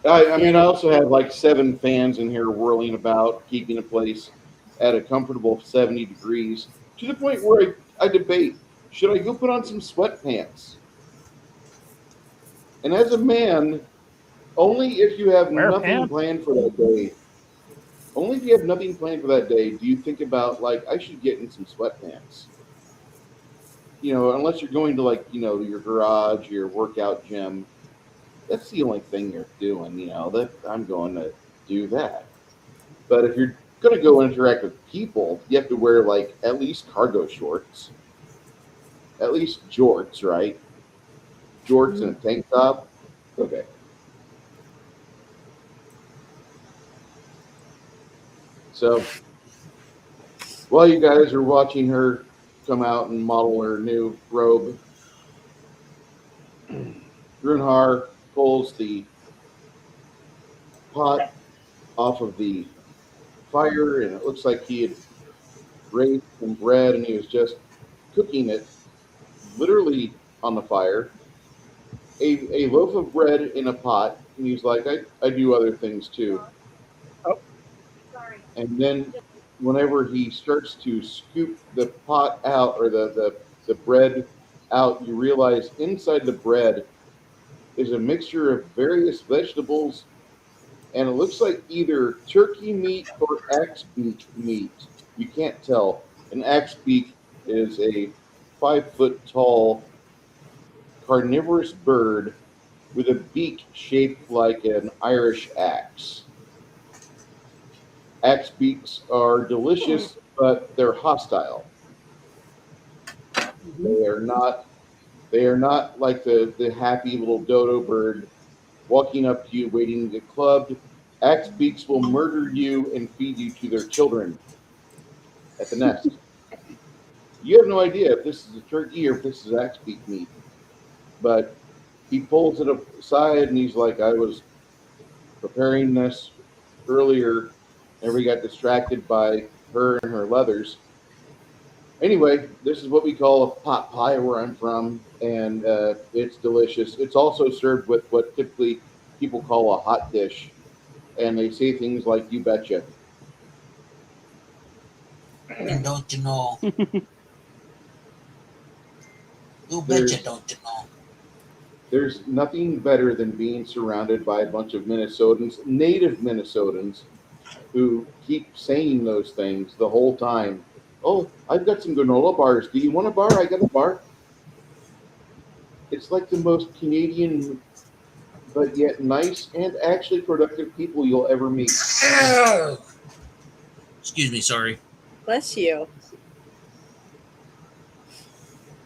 I mean, I Yeah. also have like 7 fans in here whirling about, keeping the place at a comfortable 70 degrees to the point where I debate, should I go put on some sweatpants? And as a man, only if you have Wear nothing pants. planned for that day, only if you have nothing planned for that day, do you think about, like, I should get in some sweatpants. You know, unless you're going to, like, you know, your garage, your workout gym. That's the only thing you're doing, you know, that I'm going to do that. But if you're going to go interact with people, you have to wear, like, at least cargo shorts, at least jorts, right? Jorts and a tank top. Okay. So while you guys are watching her come out and model her new robe, Grunhar pulls the pot off of the fire, and it looks like he had raised some bread and he was just cooking it literally on the fire. A loaf of bread in a pot, and he's like, I do other things too. Oh. And then whenever he starts to scoop the pot out, or the bread out, you realize inside the bread is a mixture of various vegetables, and it looks like either turkey meat or axe beak meat. You can't tell. An axe beak is a 5 foot tall carnivorous bird with a beak shaped like an Irish axe. Axe beaks are delicious, but they're hostile. They are not. They are not like the happy little dodo bird walking up to you, waiting to get clubbed. Axe beaks will murder you and feed you to their children at the nest. You have no idea if this is a turkey or if this is axe beak meat. But he pulls it aside and he's like, I was preparing this earlier, and we got distracted by her and her leathers. Anyway, this is what we call a pot pie where I'm from, and it's delicious. It's also served with what typically people call a hot dish, and they say things like "You betcha." And don't you know? You betcha, There's don't you know? there's nothing better than being surrounded by a bunch of Minnesotans, native Minnesotans, who keep saying those things the whole time. Oh, I've got some granola bars. Do you want a bar? I got a bar. It's like the most Canadian, but yet nice and actually productive people you'll ever meet. Excuse me, sorry. Bless you.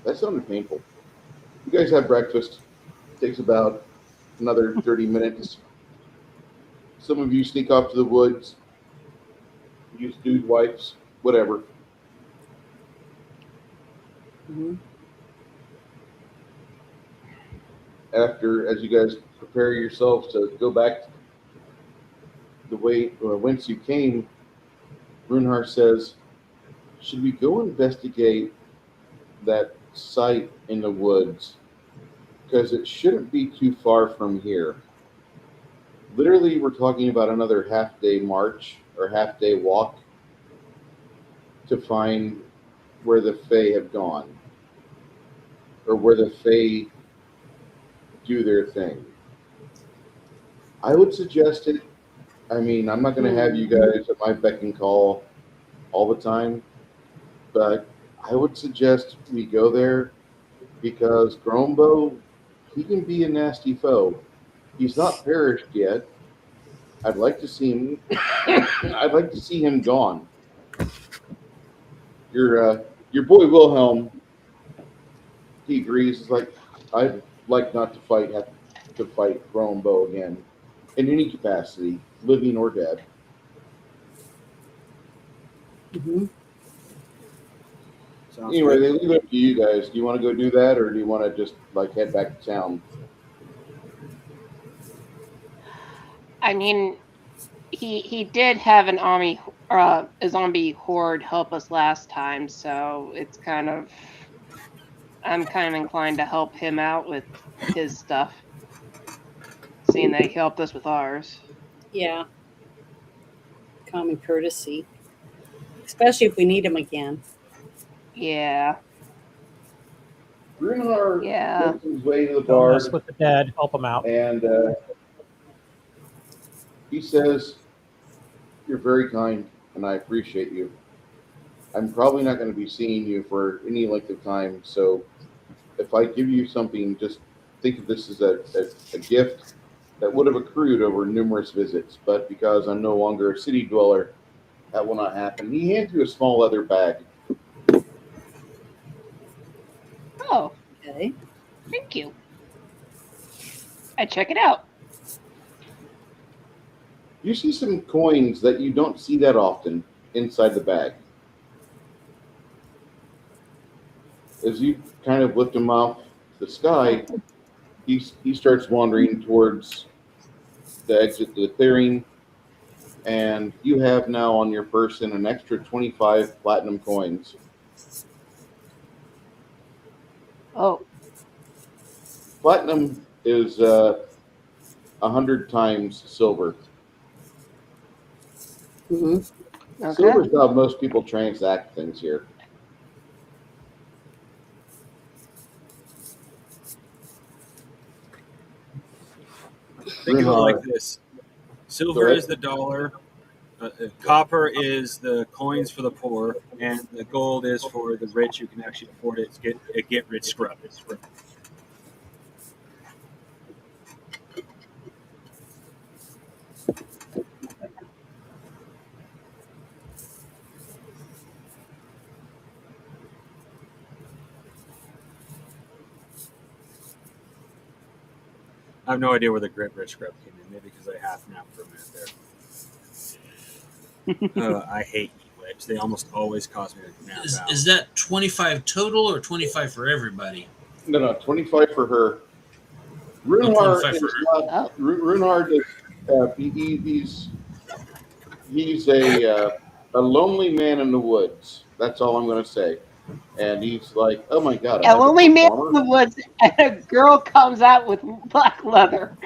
That sounded painful. You guys have breakfast. It takes about another 30 minutes. Some of you sneak off to the woods, use dude wipes, whatever. Mm-hmm. After, as you guys prepare yourselves to go back the way whence you came, Brunhar says, should we go investigate that site in the woods? Because it shouldn't be too far from here. Literally, we're talking about another half-day march or half-day walk to find where the Fae have gone, or where the Fae do their thing. I would suggest it. I mean, I'm not going to have you guys at my beck and call all the time, but I would suggest we go there because Grombo, he can be a nasty foe. He's not perished yet. I'd like to see him. I'd like to see him gone. Your boy Wilhelm, he agrees. He's like, I'd like not to have to fight Grombo again in any capacity, living or dead. Mhm. Sounds Anyway, good. they leave it up to you guys. Do you want to go do that, or do you want to just like head back to town? I mean, he did have an army, a zombie horde help us last time, so it's kind of, I'm kind of inclined to help him out with his stuff, seeing that he helped us with ours. Yeah, common courtesy, especially if we need him again. Yeah, Grunhard yeah. makes his way to the Don't mess bard, with the dead. Help them out. and he says, "You're very kind, and I appreciate you. I'm probably not going to be seeing you for any length of time, so if I give you something, just think of this as a gift that would have accrued over numerous visits, but because I'm no longer a city dweller, that will not happen." He hands you a small leather bag. Oh, Okay. thank you. I check it out. You see some coins that you don't see that often inside the bag. As you kind of lift him off the sky, he starts wandering towards the exit to the clearing, and you have now on your person an extra 25 platinum coins. Oh, Platinum is 100 times silver. Hmm. okay. Silver is how most people transact things here. Think of it like Grunhard, this: Go silver ahead. is the dollar, copper is the coins for the poor, and the gold is for the rich who can actually afford it. To get rich scrub. I have no idea where the get rich scrub came in. Maybe because I half napped for a minute there. I hate e-lips. They almost always cause me to nap out. Is that 25 total or 25 for everybody? No, 25 for her. Oh, Runhard 25 for is her. not. Oh, Runhard is. He's a lonely man in the woods. That's all I'm going to say. And he's like, "Oh my God, a another lonely man in performer." the woods, and a girl comes out with black leather.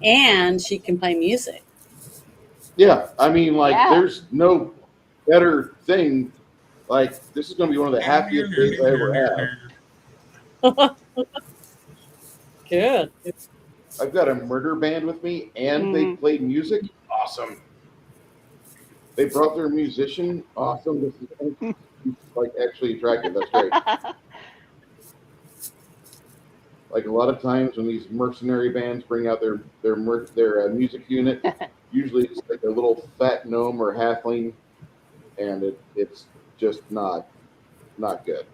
And she can play music. Yeah, I mean, like, Yeah. there's no better thing. Like, this is going to be one of the happiest days I ever have. Good. I've got a murder band with me, and they Mm. play music. Awesome. They brought their musician. Awesome. This is like actually attractive. That's great. Like a lot of times when these mercenary bands bring out their music unit, usually it's like a little fat gnome or halfling, and it's just not good.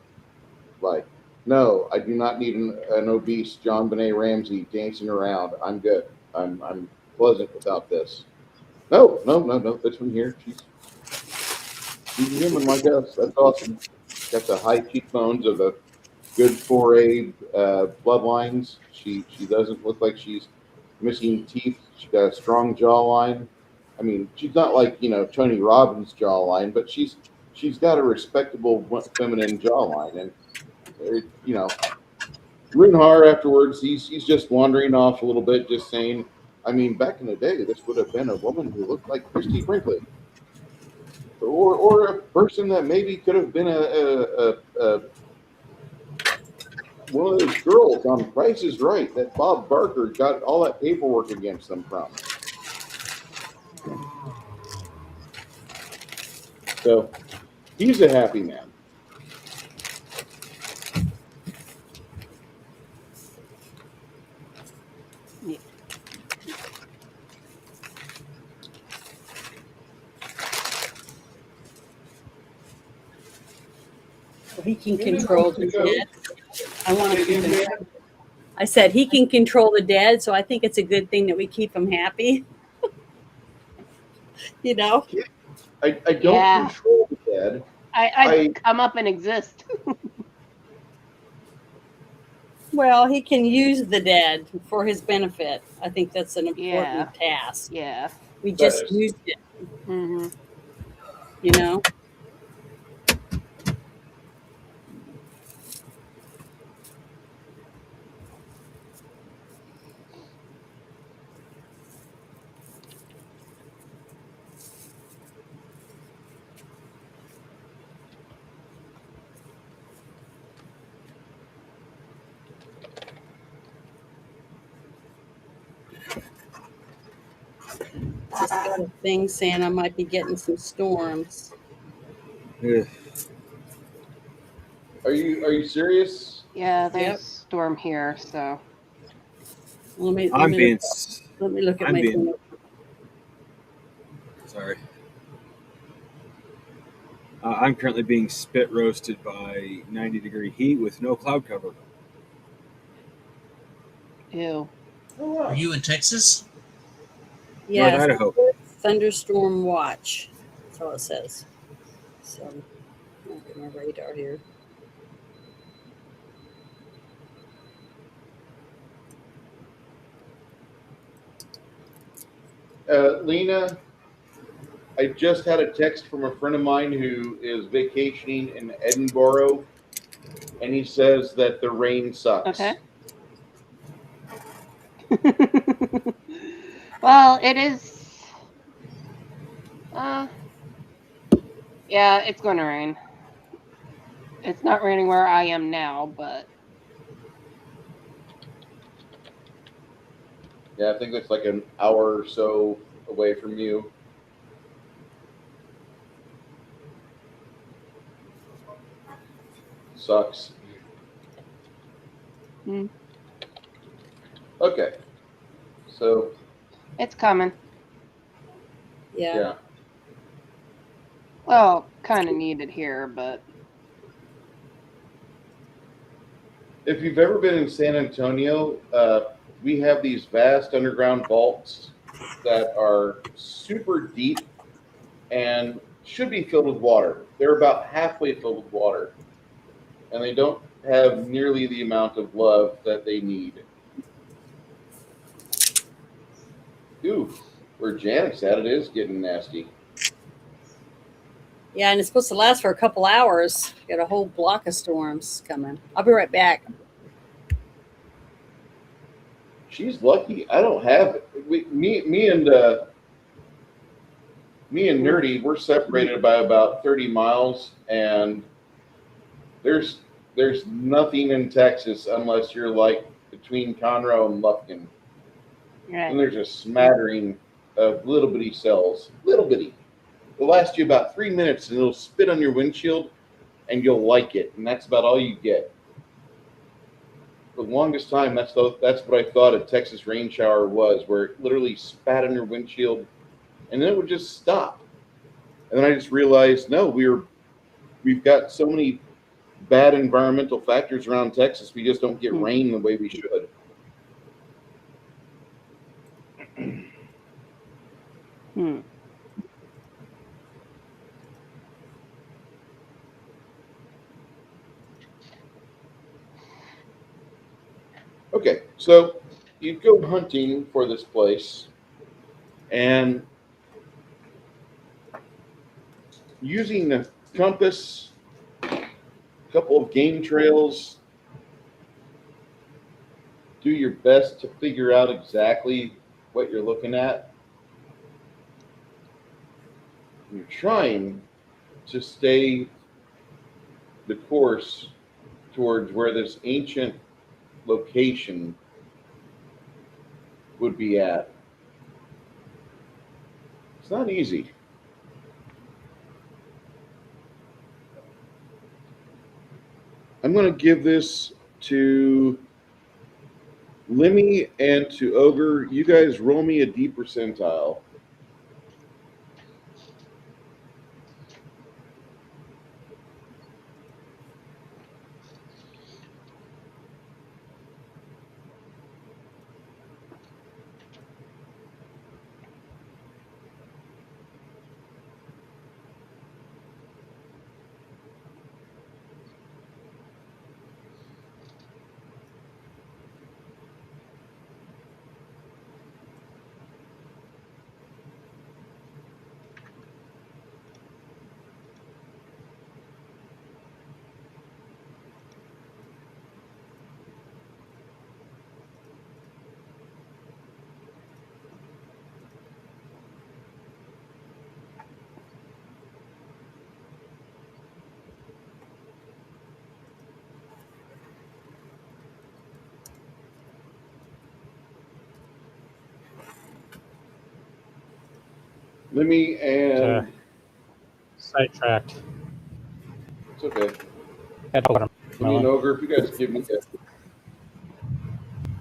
Like, no, I do not need an obese John Benet Ramsey dancing around. I'm good. I'm pleasant without this. No. This one here, she's a human like us. That's awesome. Got the high cheekbones of a good 4A bloodlines. She doesn't look like she's missing teeth. She got a strong jawline. I mean, she's not like Tony Robbins' jawline, but she's got a respectable feminine jawline. And Runhar afterwards, he's just wandering off a little bit, just saying, I mean, back in the day, this would have been a woman who looked like Christy Brinkley. Or a person that maybe could have been a one of those girls on Price is Right that Bob Barker got all that paperwork against them from. So he's a happy man. Yeah. He can control the dead. I want to keep him. I said he can control the dead, so I think it's a good thing that we keep him happy. You know? I don't Yeah. control the dead. I come up and exist. Well, he can use the dead for his benefit. I think that's an Yeah. important task. Yeah. We That just is. used it, Hmm. you know? Just got a thing saying I might be getting some storms. Ugh. Are you serious? Yeah, there's Yep. a storm here, so Let me I'm being look at I'm my being phone. sorry. I'm currently being spit roasted by 90-degree heat with no cloud cover. ew. Oh, wow. Are you in Texas? Yeah, North Idaho. thunderstorm watch. That's all it says. So, look at my radar here. Lena, I just had a text from a friend of mine who is vacationing in Edinburgh, and he says that the rain sucks. Okay. Well, it is. Uh, yeah, it's going to rain. It's not raining where I am now, but Yeah, I think it's like an hour or so away from you. Sucks. mm, Okay, so it's coming. Yeah. yeah, Well, kind of needed here, but if you've ever been in San Antonio, we have these vast underground vaults that are super deep and should be filled with water. They're about halfway filled with water, and they don't have nearly the amount of love that they need. Ooh, where Janet's at, it is getting nasty. Yeah, and it's supposed to last for a couple hours. Got a whole block of storms coming. I'll be right back. She's lucky. I don't have it. Me and Nerdy, we're separated by about 30 miles, and there's there's nothing in Texas unless you're like between Conroe and Lufkin. right. And there's a smattering of little bitty cells. Little bitty. It'll last you about 3 minutes and it'll spit on your windshield and you'll like it. And that's about all you get. For the longest time, that's what I thought a Texas rain shower was, where it literally spat on your windshield and then it would just stop. And then I just realized, no, we've got so many bad environmental factors around Texas. We just don't get Mhm. rain the way we should. Hmm. Okay, so you go hunting for this place, and using the compass, a couple of game trails, do your best to figure out exactly what you're looking at. You're trying to stay the course towards where this ancient location would be at. It's not easy. I'm going to give this to Lemmy and to Ogre. You guys roll me a D percentile. Let me and Sidetracked. it's okay. Had Let me an watermelon. ogre. If you guys give me that.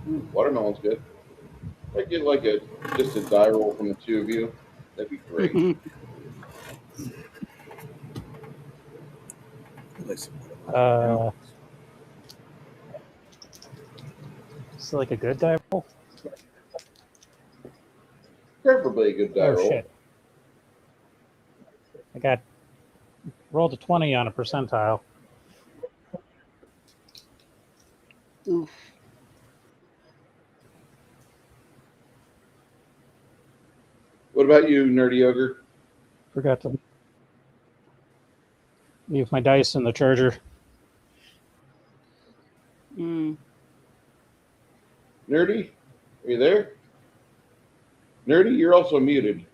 Ooh, watermelon's good. If I get like just a die roll from the two of you, that'd be great. It's like a good die roll. Preferably a good die Oh roll. shit! I got rolled a 20 on a percentile. Oof. What about you, Nerdy Ogre? Forgot to leave my dice in the charger. Mm. Nerdy, are you there? Nerdy, you're also muted.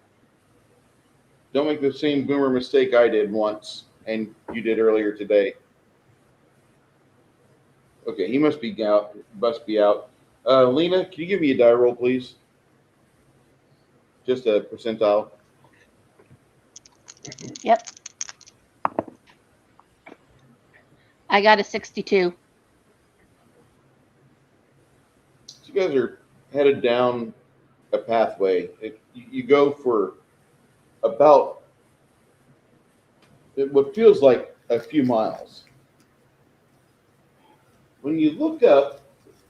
Don't make the same boomer mistake I did once and you did earlier today. Okay, he must be out. Lena, can you give me a die roll, please? Just a percentile. Yep. I got a 62. So you guys are headed down a pathway. You go for about what feels like a few miles. When you look up,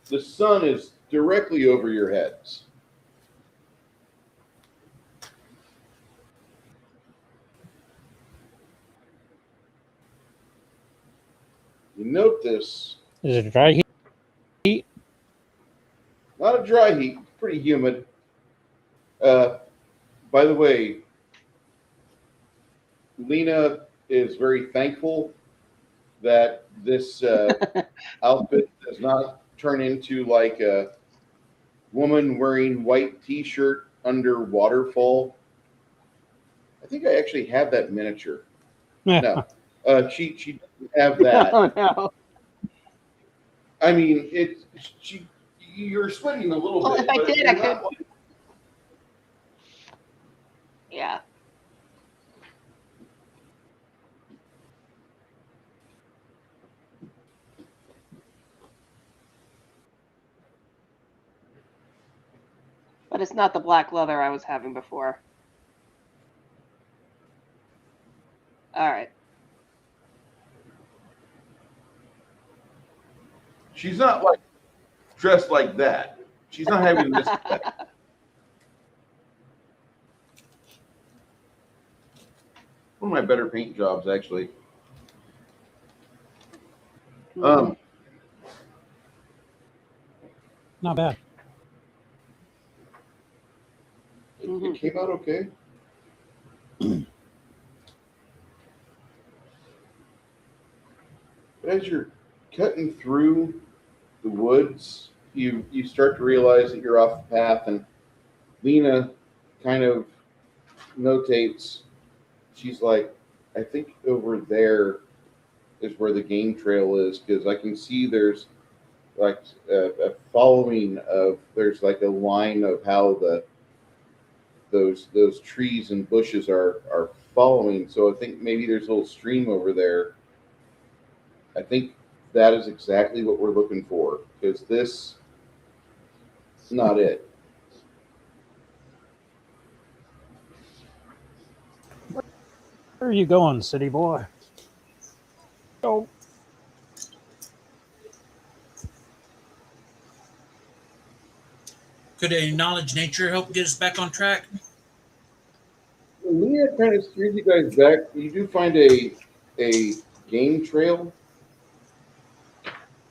the sun is directly over your heads. You note this. Is it dry heat? Not a dry heat, pretty humid. By the way, Lena is very thankful that this outfit does not turn into like a woman wearing white t-shirt under waterfall. I think I actually have that miniature. No, she doesn't have that. Oh no. I mean, you're sweating a little Well, bit. if I but did, you're I not could. Yeah. But it's not the black leather I was having before. All right. She's not like dressed like that. She's not having this. One of my better paint jobs, actually. Mhm. Not bad. It came out okay. But as you're cutting through the woods, you start to realize that you're off the path, and Lena kind of notates. She's like, I think over there is where the game trail is, because I can see there's like a following of, there's like a line of how those trees and bushes are following. So I think maybe there's a little stream over there. I think that is exactly what we're looking for, because this is not it. Where are you going, city boy? Oh, Could a knowledge nature help get us back on track? Lena kind of steers you guys back. You do find a game trail.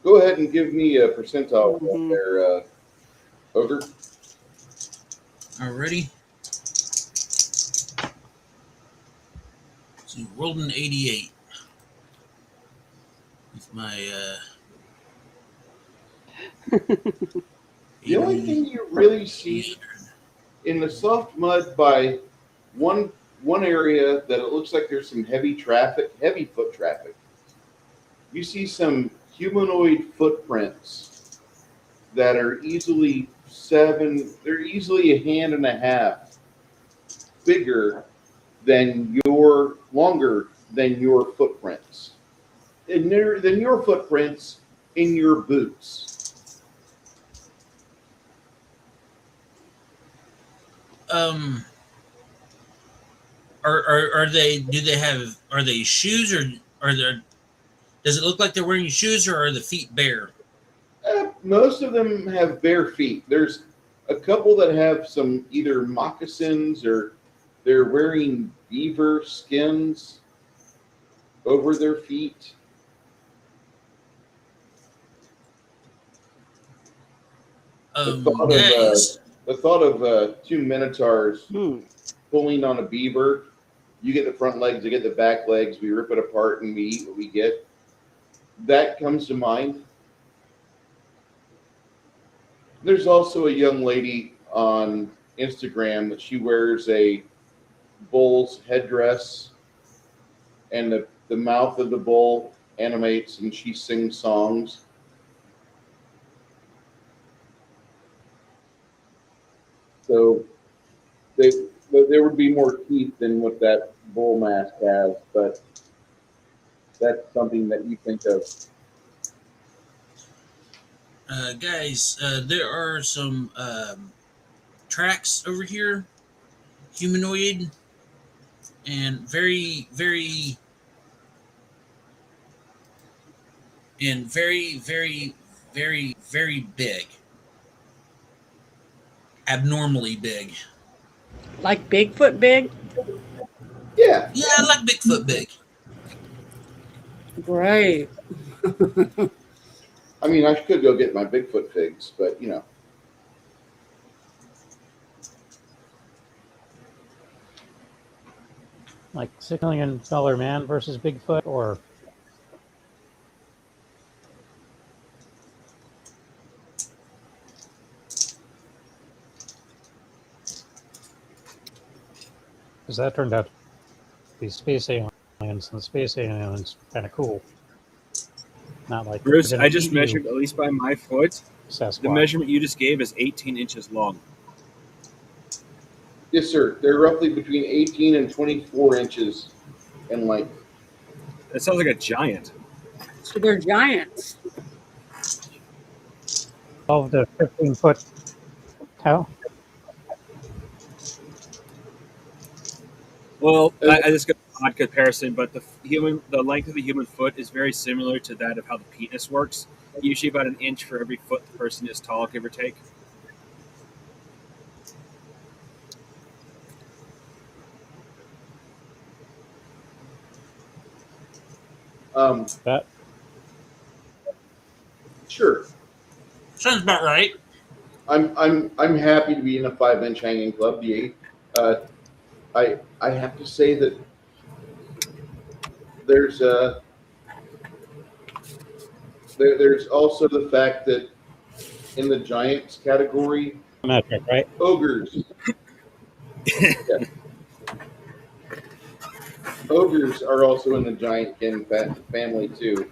Go ahead and give me a percentile Mhm. there, Ogre. Alrighty. So rolled an 88 with my The only thing you really see in the soft mud by one area that it looks like there's some heavy foot traffic. You see some humanoid footprints that are easily they're easily a hand and a half bigger longer than your footprints, and nearer than your footprints in your boots. Are they? Do they have? Are they shoes or are there? Does it look like they're wearing shoes or are the feet bare? Most of them have bare feet. There's a couple that have some either moccasins or they're wearing beaver skins over their feet. Guys, The thought of two minotaurs pulling on a beaver. You get the front legs, I get the back legs. We rip it apart and we eat what we get. That comes to mind. There's also a young lady on Instagram that she wears a bull's headdress, and the mouth of the bull animates and she sings songs. So there would be more teeth than what that bull mask has, but that's something that you think of. guys, there are some tracks over here, humanoid, and very, very, very big, abnormally big. Like Bigfoot big? Yeah. Yeah, I like Bigfoot big. Right. I mean, I could go get my Bigfoot figs, but you know. Like $6 Million Man versus Bigfoot, or because that turned out to be space aliens, and the space aliens kind of cool. Not like Bruce, I just measured, at least by my foot, Sasquatch. the measurement you just gave is 18 inches long. Yes, sir. They're roughly between 18 and 24 inches in length. That sounds like a giant. So they're giants. 12 to 15-foot tall. Well, I just got an odd comparison, but the length of the human foot is very similar to that of how the penis works. Usually about an inch for every foot the person is tall, give or take. That Sure. Sounds about right. I'm happy to be in a 5-inch hanging club. I have to say that there's also the fact that in the giants category, metric, right? ogres. Yeah. Ogres are also in the giant kin family too.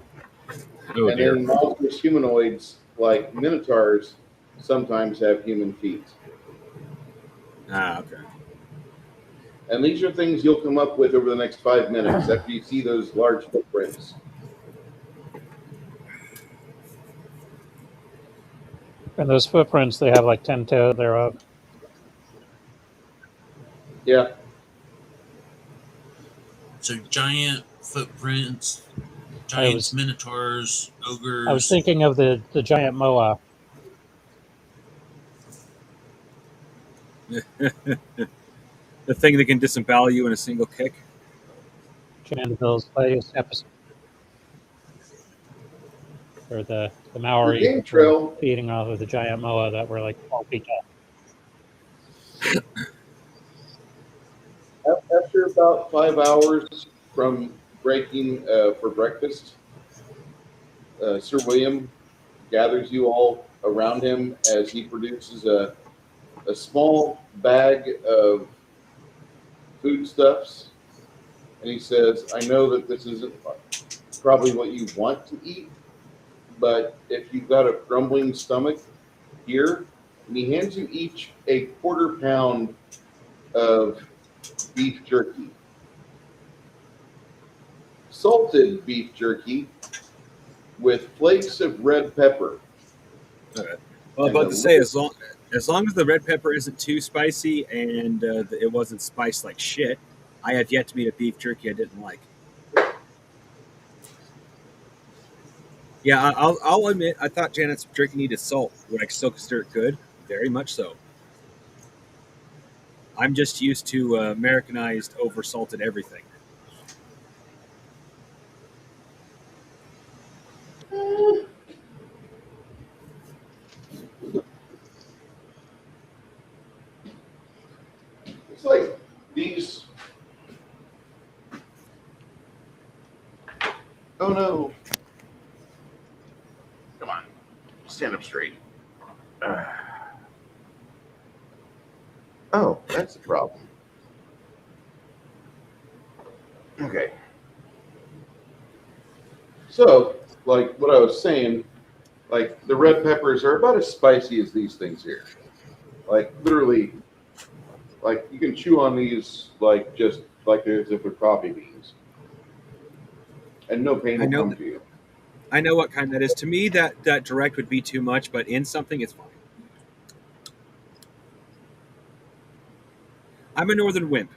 Oh, and dear. then monstrous humanoids like minotaurs sometimes have human feet. Ah, okay. And these are things you'll come up with over the next 5 minutes after you see those large footprints. And those footprints, they have like 10 toes thereof. Yeah. So giant footprints, giants, minotaurs, ogres. I was thinking of the giant moa. The thing that can disembowel you in a single kick. Chandeville's latest episode. Or the For Maori game trail, feeding off of the giant moa that were like 12 feet tall. after about 5 hours from breaking for breakfast, Sir William gathers you all around him as he produces a small bag of foodstuffs, and he says, I know that this isn't probably what you want to eat, but if you've got a grumbling stomach, here, and he hands you each a 1/4 pound of beef jerky. Salted beef jerky with flakes of red pepper. Well, I'm And about a to say, little- as long as the red pepper isn't too spicy and it wasn't spiced like shit, I have yet to meet a beef jerky I didn't like. Yeah, I'll admit, I thought Janet's jerky needed salt. Would I still consider it good? Very much so. I'm just used to Americanized, over-salted everything. It's like these. Oh no. Come on. Stand up straight. Oh, that's the problem. Okay. So, like what I was saying, like the red peppers are about as spicy as these things here. Like literally, like you can chew on these like just like as if they're coffee beans, and no pain I will know come that, to you. I know what kind that is. To me, that direct would be too much, but in something, it's fine. I'm a northern wimp.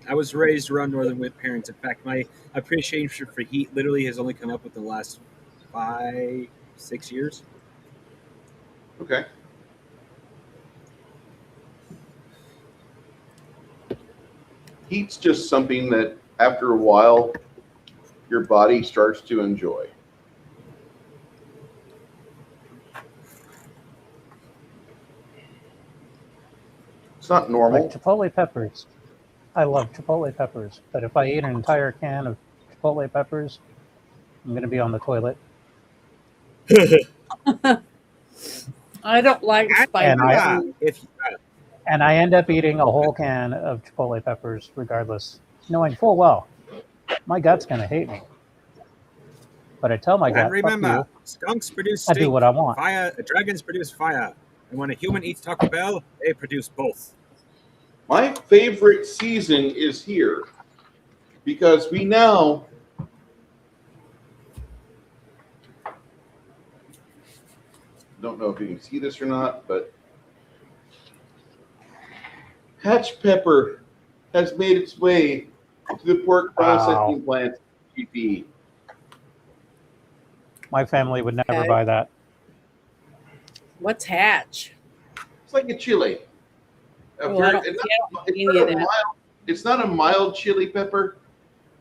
I was raised around northern wimp parents. In fact, my appreciation for heat literally has only come up within the last 5, 6 years. Okay. Heat's just something that after a while your body starts to enjoy. It's not normal. Like chipotle peppers. I love chipotle peppers, but if I eat an entire can of chipotle peppers, I'm going to be on the toilet. I don't like spicy And I food. and I end up eating a whole can of chipotle peppers regardless, knowing full well my gut's going to hate me. But I tell my And gut, fuck remember, you, skunks produce I do stink. what I want. Dragons produce fire. And when a human eats Taco Bell, they produce both. My favorite season is here because we now don't know if you can see this or not, but hatch pepper has made its way to the pork processing plant. GP. My family would never Okay. buy that. What's hatch? It's like a chili. Oh, I don't, It's see, I don't it's eat not any of a that. mild. It's not a mild chili pepper.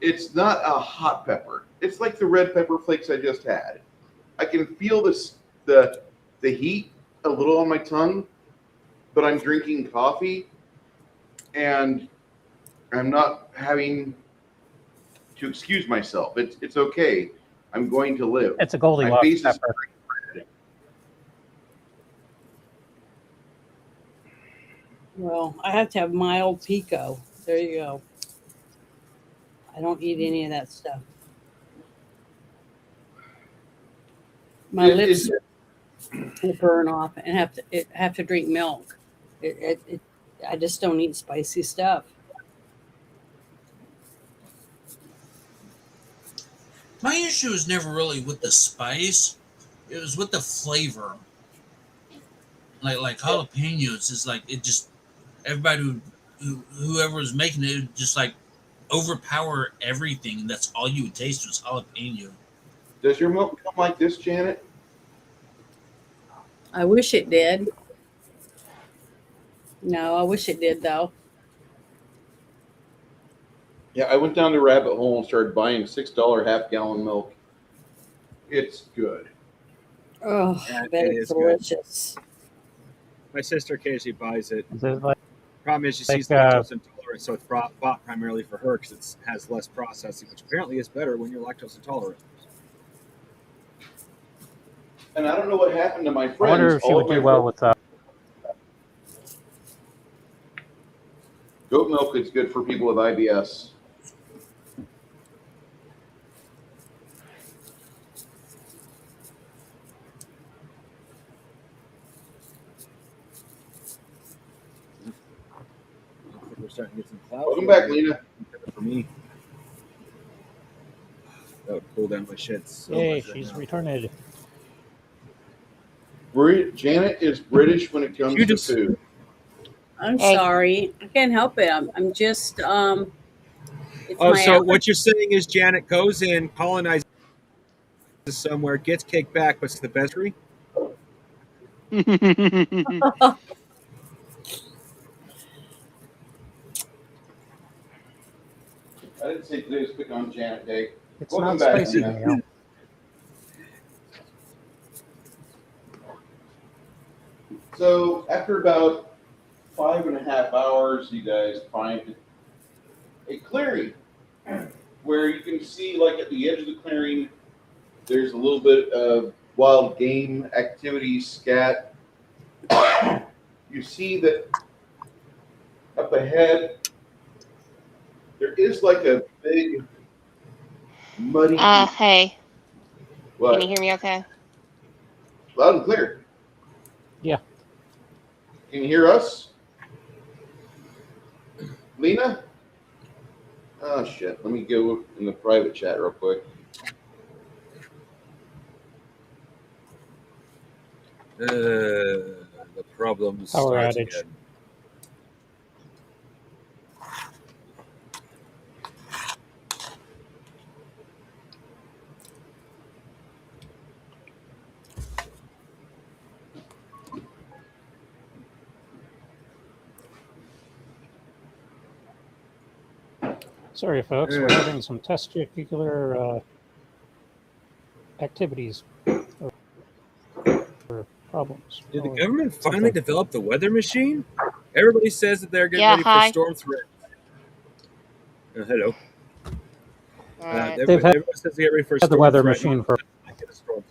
It's not a hot pepper. It's like the red pepper flakes I just had. I can feel the heat a little on my tongue, but I'm drinking coffee and I'm not having to excuse myself. It's okay. I'm going to live. It's a My Goldilocks face is pepper. red. Well, I have to have mild pico. There you go. I don't eat any of that stuff. My It- lips it's- will burn off and have to drink milk. I just don't eat spicy stuff. My issue is never really with the spice; it was with the flavor. Like jalapenos is like it just everybody whoever was making it would just like overpower everything, and that's all you would taste was jalapeno. Does your milk come like this, Janet? I wish it did. No, I wish it did though. Yeah, I went down the rabbit hole and started buying $6 half-gallon milk. It's good. Oh, Yeah, I bet it it's is good. delicious. My sister occasionally buys it. Is it like, Problem is, she's Like, lactose intolerant, so it's bought primarily for her because it has less processing, which apparently is better when you're lactose intolerant. And I don't know what happened to my friends. I wonder if she All would of my do well with goat milk is good for people with IBS. starting to get some clouds. Welcome back, Lena. For me. That would cool down my shit so Yay, much right she's now. returned. Janet is British when it comes You to just- food. I'm Hey. sorry. I can't help it. I'm just it's Oh, my so allergy. what you're saying is Janet goes in, colonizes somewhere, gets kicked back, but it's the best tree? I didn't say today was Pick on Janet Day. It's Welcome not back, spicy, Lena. Neil. So after about 5.5 hours, you guys find a clearing where you can see, like at the edge of the clearing, there's a little bit of wild game activity, scat. You see that up ahead, there is like a big muddy. Hey, What? can you hear me okay? Loud and clear. Yeah. Can you hear us? Lena? Oh, shit. Let me go in the private chat real quick. The problem Power starts outage. again. Sorry, folks. We're having some testicular activities or problems. Did the or government finally something. develop the weather machine? Everybody says that they're getting Yeah, ready hi. for storm threat. Hello. Alright. Everyone says they get ready for a Had the storm weather threat. machine for I get a storm threat.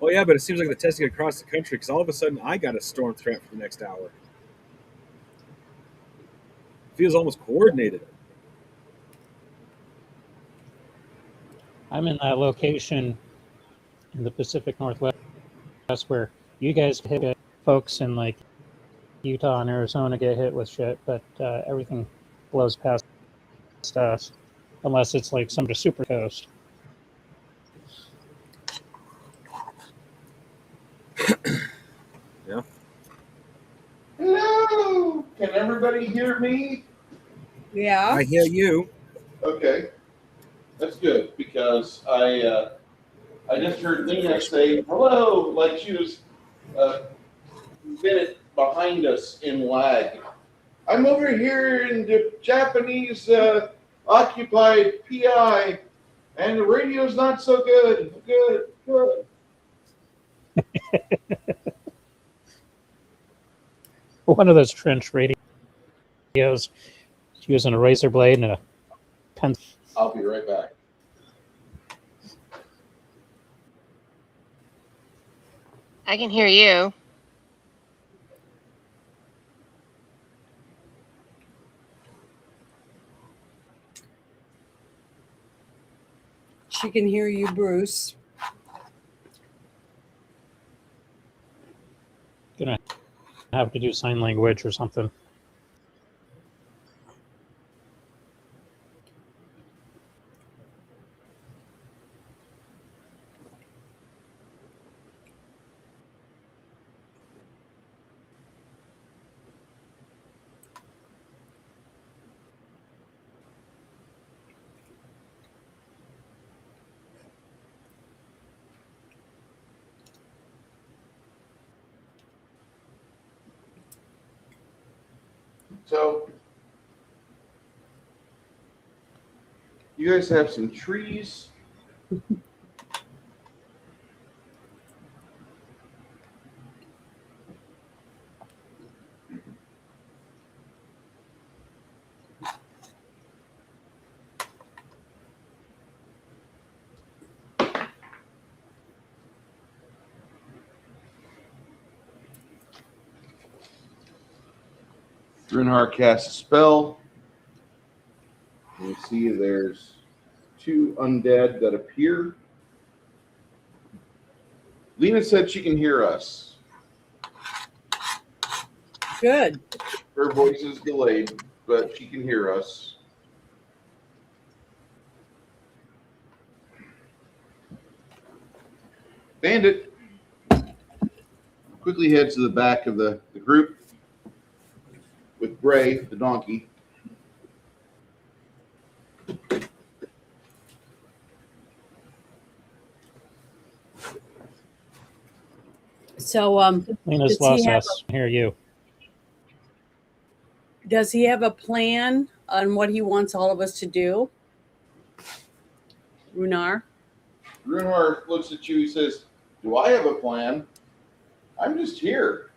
Oh yeah, but it seems like they're testing it across the country because all of a sudden I got a storm threat for the next hour. Feels almost coordinated. I'm in that location in the Pacific Northwest where you guys get hit, folks in like Utah and Arizona get hit with shit, but everything blows past us unless it's like some super coast. Yeah. Hello! Can everybody hear me? Yeah. I hear you. Okay. That's good because I just heard Lena say hello like she was a minute behind us in lag. I'm over here in the Japanese occupied PI and the radio's not so good. Good. One of those trench radios using a razor blade and a pen. I'll be right back. I can hear you. She can hear you, Bruce. Gonna have to do sign language or something. So, you guys have some trees. Drinhar casts a spell. You see there's 2 undead that appear. Lena said she can hear us. Good. Her voice is delayed, but she can hear us. Bandit quickly heads to the back of the group with Bray, the donkey. So, Lena's Does he lost have us. Hear you. does he have a plan on what he wants all of us to do? Runar? Runhar looks at you. He says, "Do I have a plan? I'm just here."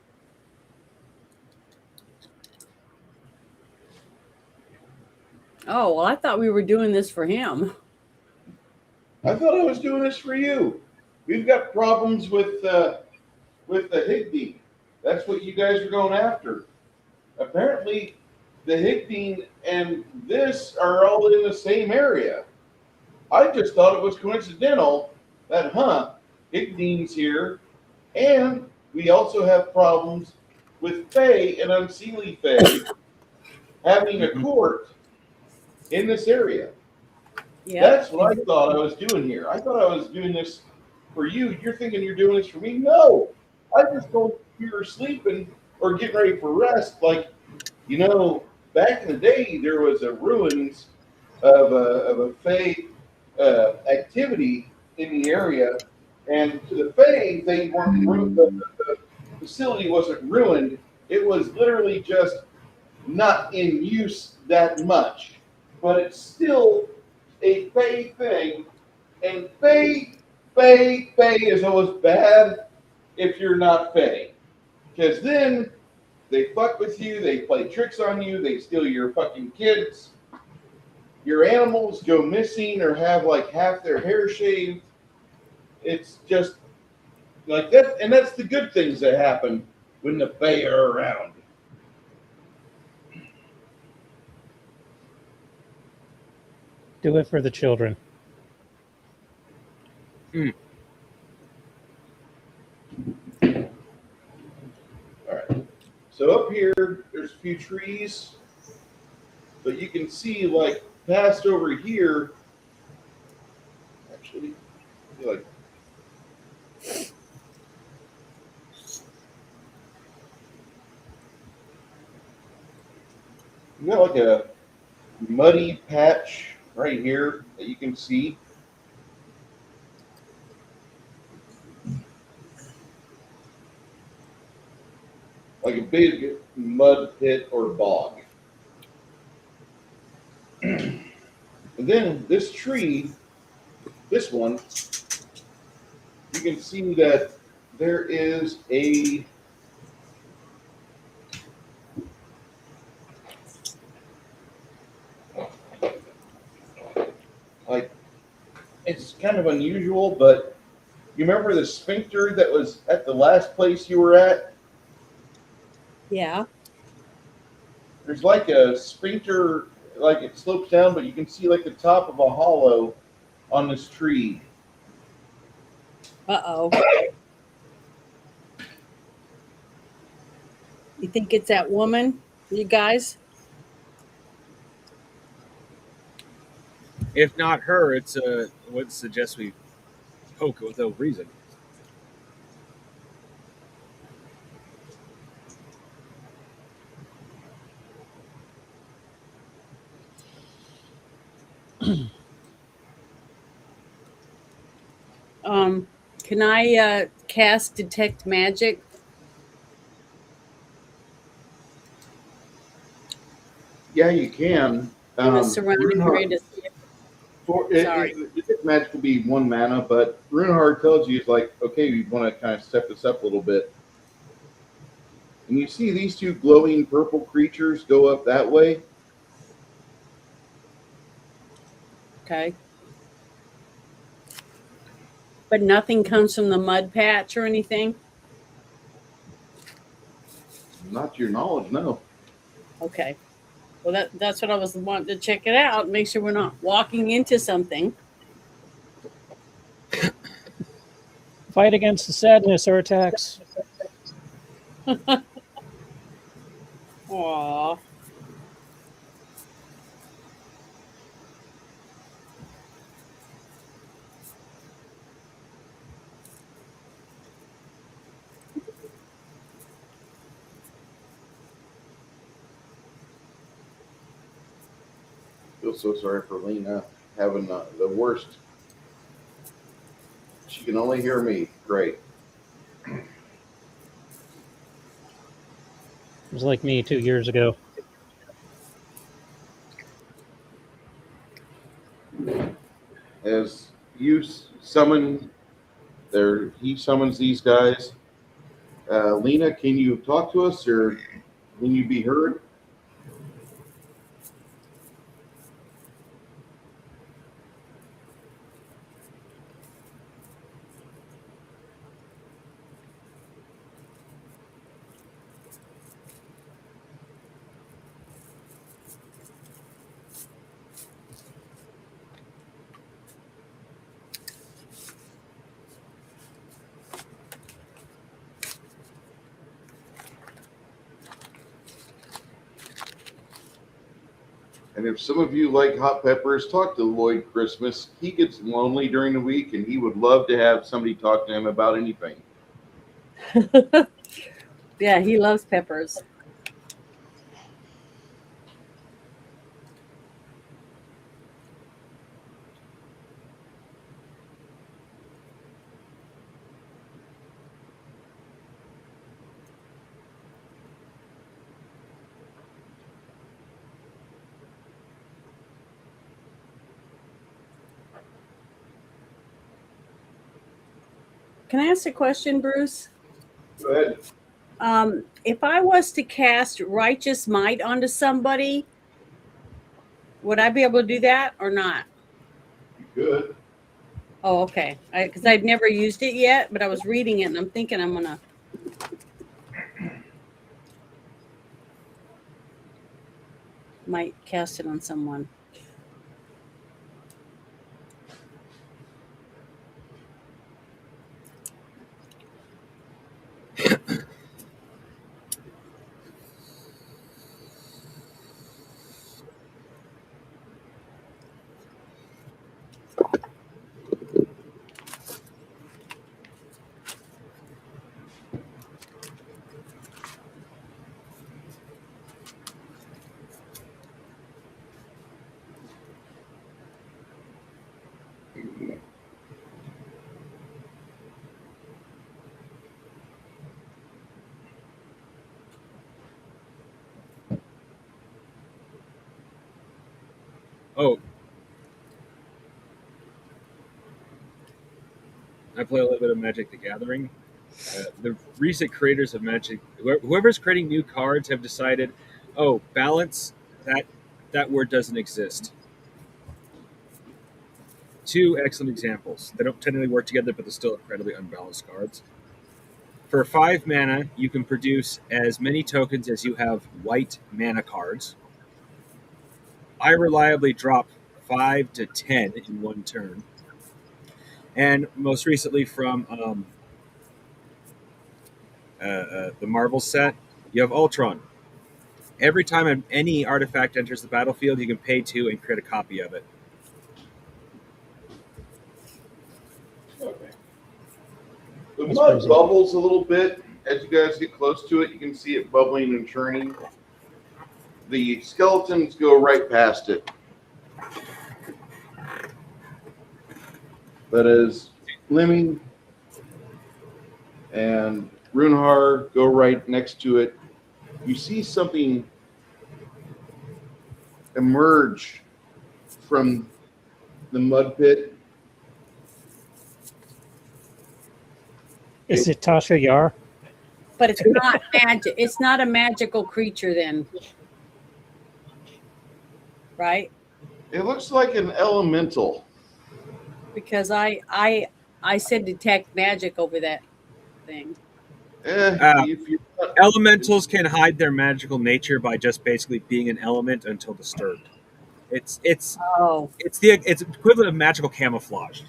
Oh, well, I thought we were doing this for him. I thought I was doing this for you. We've got problems with the Higby. That's what you guys are going after. Apparently, the Higby and this are all in the same area. I just thought it was coincidental that, Higby's here, and we also have problems with Fae and Unseelie Fae having a court in this area. Yeah. That's what I thought I was doing here. I thought I was doing this for you. You're thinking you're doing this for me? No. I just thought you were sleeping or getting ready for rest. Like, back in the day, there was a ruins of a Fae activity in the area. And to the Fae, they weren't ruined. The facility wasn't ruined. It was literally just not in use that much. But it's still a Fae thing, and Fae is always bad if you're not Fae, because then they fuck with you, they play tricks on you, they steal your fucking kids, your animals go missing or have like half their hair shaved. It's just like that, and that's the good things that happen when the Fae are around. Do it for the children. So up here, there's a few trees, but you can see like past over here. Actually, like you got like a muddy patch right here that you can see. Like a big mud pit or bog. And then this tree, this one, you can see that there is a it's kind of unusual, but you remember the sphincter that was at the last place you were at? Yeah. There's like a sphincter, like it slopes down, but you can see like the top of a hollow on this tree. Uh-oh. You think it's that woman, you guys? If not her, it's would suggest we poke it without reason. Can I cast detect magic? Yeah, you can. In the surrounding area to see if Sorry. Detect magic will be 1 mana, but Runehard tells you, it's like, okay, you want to kind of step this up a little bit. And you see these two glowing purple creatures go up that way. Okay. But nothing comes from the mud patch or anything? Not to your knowledge, no. Okay. Well, that's what I was wanting to check it out, make sure we're not walking into something. Fight against the sadness or attacks. Aw. Feel so sorry for Lena having the worst. She can only hear me. Great. It was like me 2 years ago. As you summon there, he summons these guys. Lena, can you talk to us, or can you be heard? And if some of you like hot peppers, talk to Lloyd Christmas. He gets lonely during the week, and he would love to have somebody talk to him about anything. Yeah, he loves peppers. Can I ask a question, Bruce? Go ahead. If I was to cast righteous might onto somebody, would I be able to do that or not? Good. Oh, okay. Because I've never used it yet, but I was reading it and I'm thinking I'm gonna. Might cast it on someone. Oh, I play a little bit of Magic the Gathering. The recent creators of Magic, whoever's creating new cards, have decided, oh, balance, that word doesn't exist. Two excellent examples. They don't technically work together, but they're still incredibly unbalanced cards. For 5 mana, you can produce as many tokens as you have white mana cards. I reliably drop 5 to 10 in one turn. And most recently from the Marvel set, you have Ultron. Every time any artifact enters the battlefield, you can pay 2 and create a copy of it. Okay. The That's mud crazy. bubbles a little bit. As you guys get close to it, you can see it bubbling and churning. The skeletons go right past it. But as Fleming and Runhar go right next to it, you see something emerge from the mud pit. Is it Tasha Yar? But it's not magic. It's not a magical creature then. Right? It looks like an elemental. Because I said detect magic over that thing. If you're not, Elementals can hide their magical nature by just basically being an element until disturbed. It's Oh, it's equivalent of magical camouflage.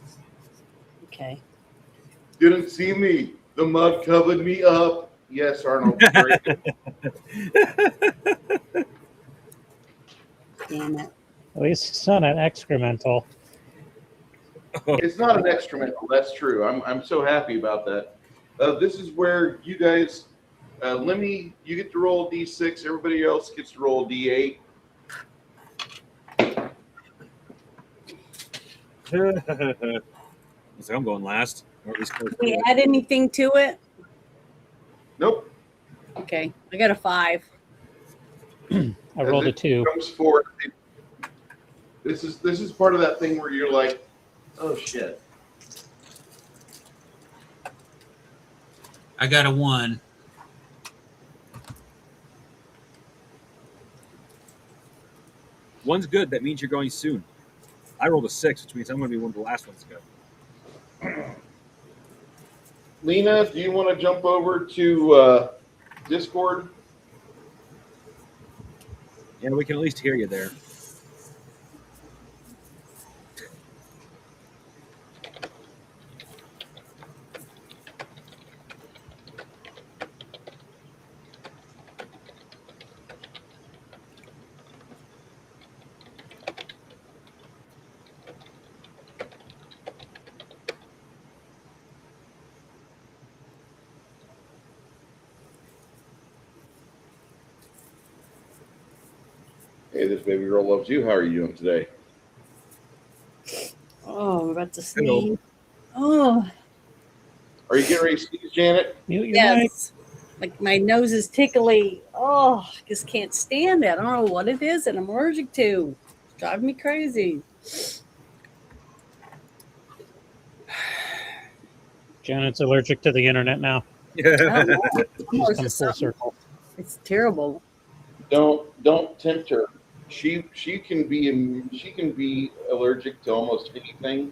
okay. didn't see me. The mud covered me up. Yes, Arnold. Very good. Damn it. At least it's not an excremental. It's not an extramental. That's true. I'm so happy about that. This is where you guys, Lemmy, you get to roll a d6. Everybody else gets to roll a d8. So I'm going last. Or at least close Can we to it. add anything to it? Nope. Okay, I got a 5. I rolled a 2. Comes forward. This is part of that thing where you're like, oh shit. I got a 1. One's good. That means you're going soon. I rolled a 6, which means I'm going to be one of the last ones to go. Lena, do you want to jump over to Discord? Yeah, we can at least hear you there. Hey, this baby girl loves you. How are you doing today? Oh, I'm about to Hello. sneeze. Oh, Are you getting ready to sneeze, Janet? Mute your mic. yes. Like my nose is tickly. Oh, I just can't stand it. I don't know what it is and I'm allergic to. It's driving me crazy. Janet's allergic to the internet now. I don't know. She's Or is come it full something? circle. It's terrible. Don't tempt her. She can be allergic to almost anything.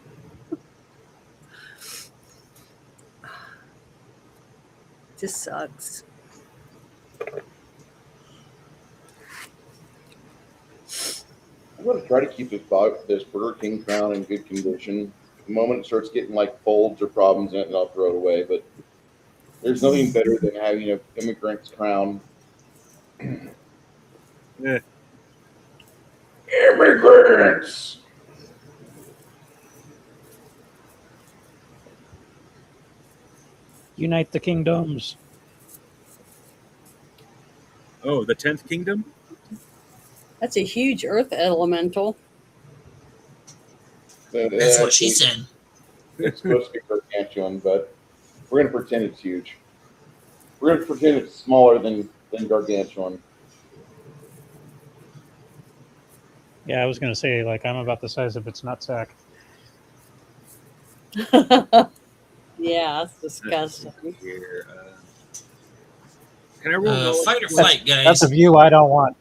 Just sucks. I'm going to try to keep this Burger King crown in good condition. The moment it starts getting like folds or problems in it, I'll throw it away. But there's nothing better than having an immigrant's crown. Yeah. Immigrants! Unite the kingdoms. Oh, the 10th Kingdom? That's a huge earth elemental. That's what she said. It's supposed to be gargantuan, but we're going to pretend it's huge. We're going to pretend it's smaller than gargantuan. Yeah, I was going to say, like, I'm about the size of its nutsack. Yeah, that's disgusting. Here, can I roll? Fight or flight, guys. That's a view I don't want.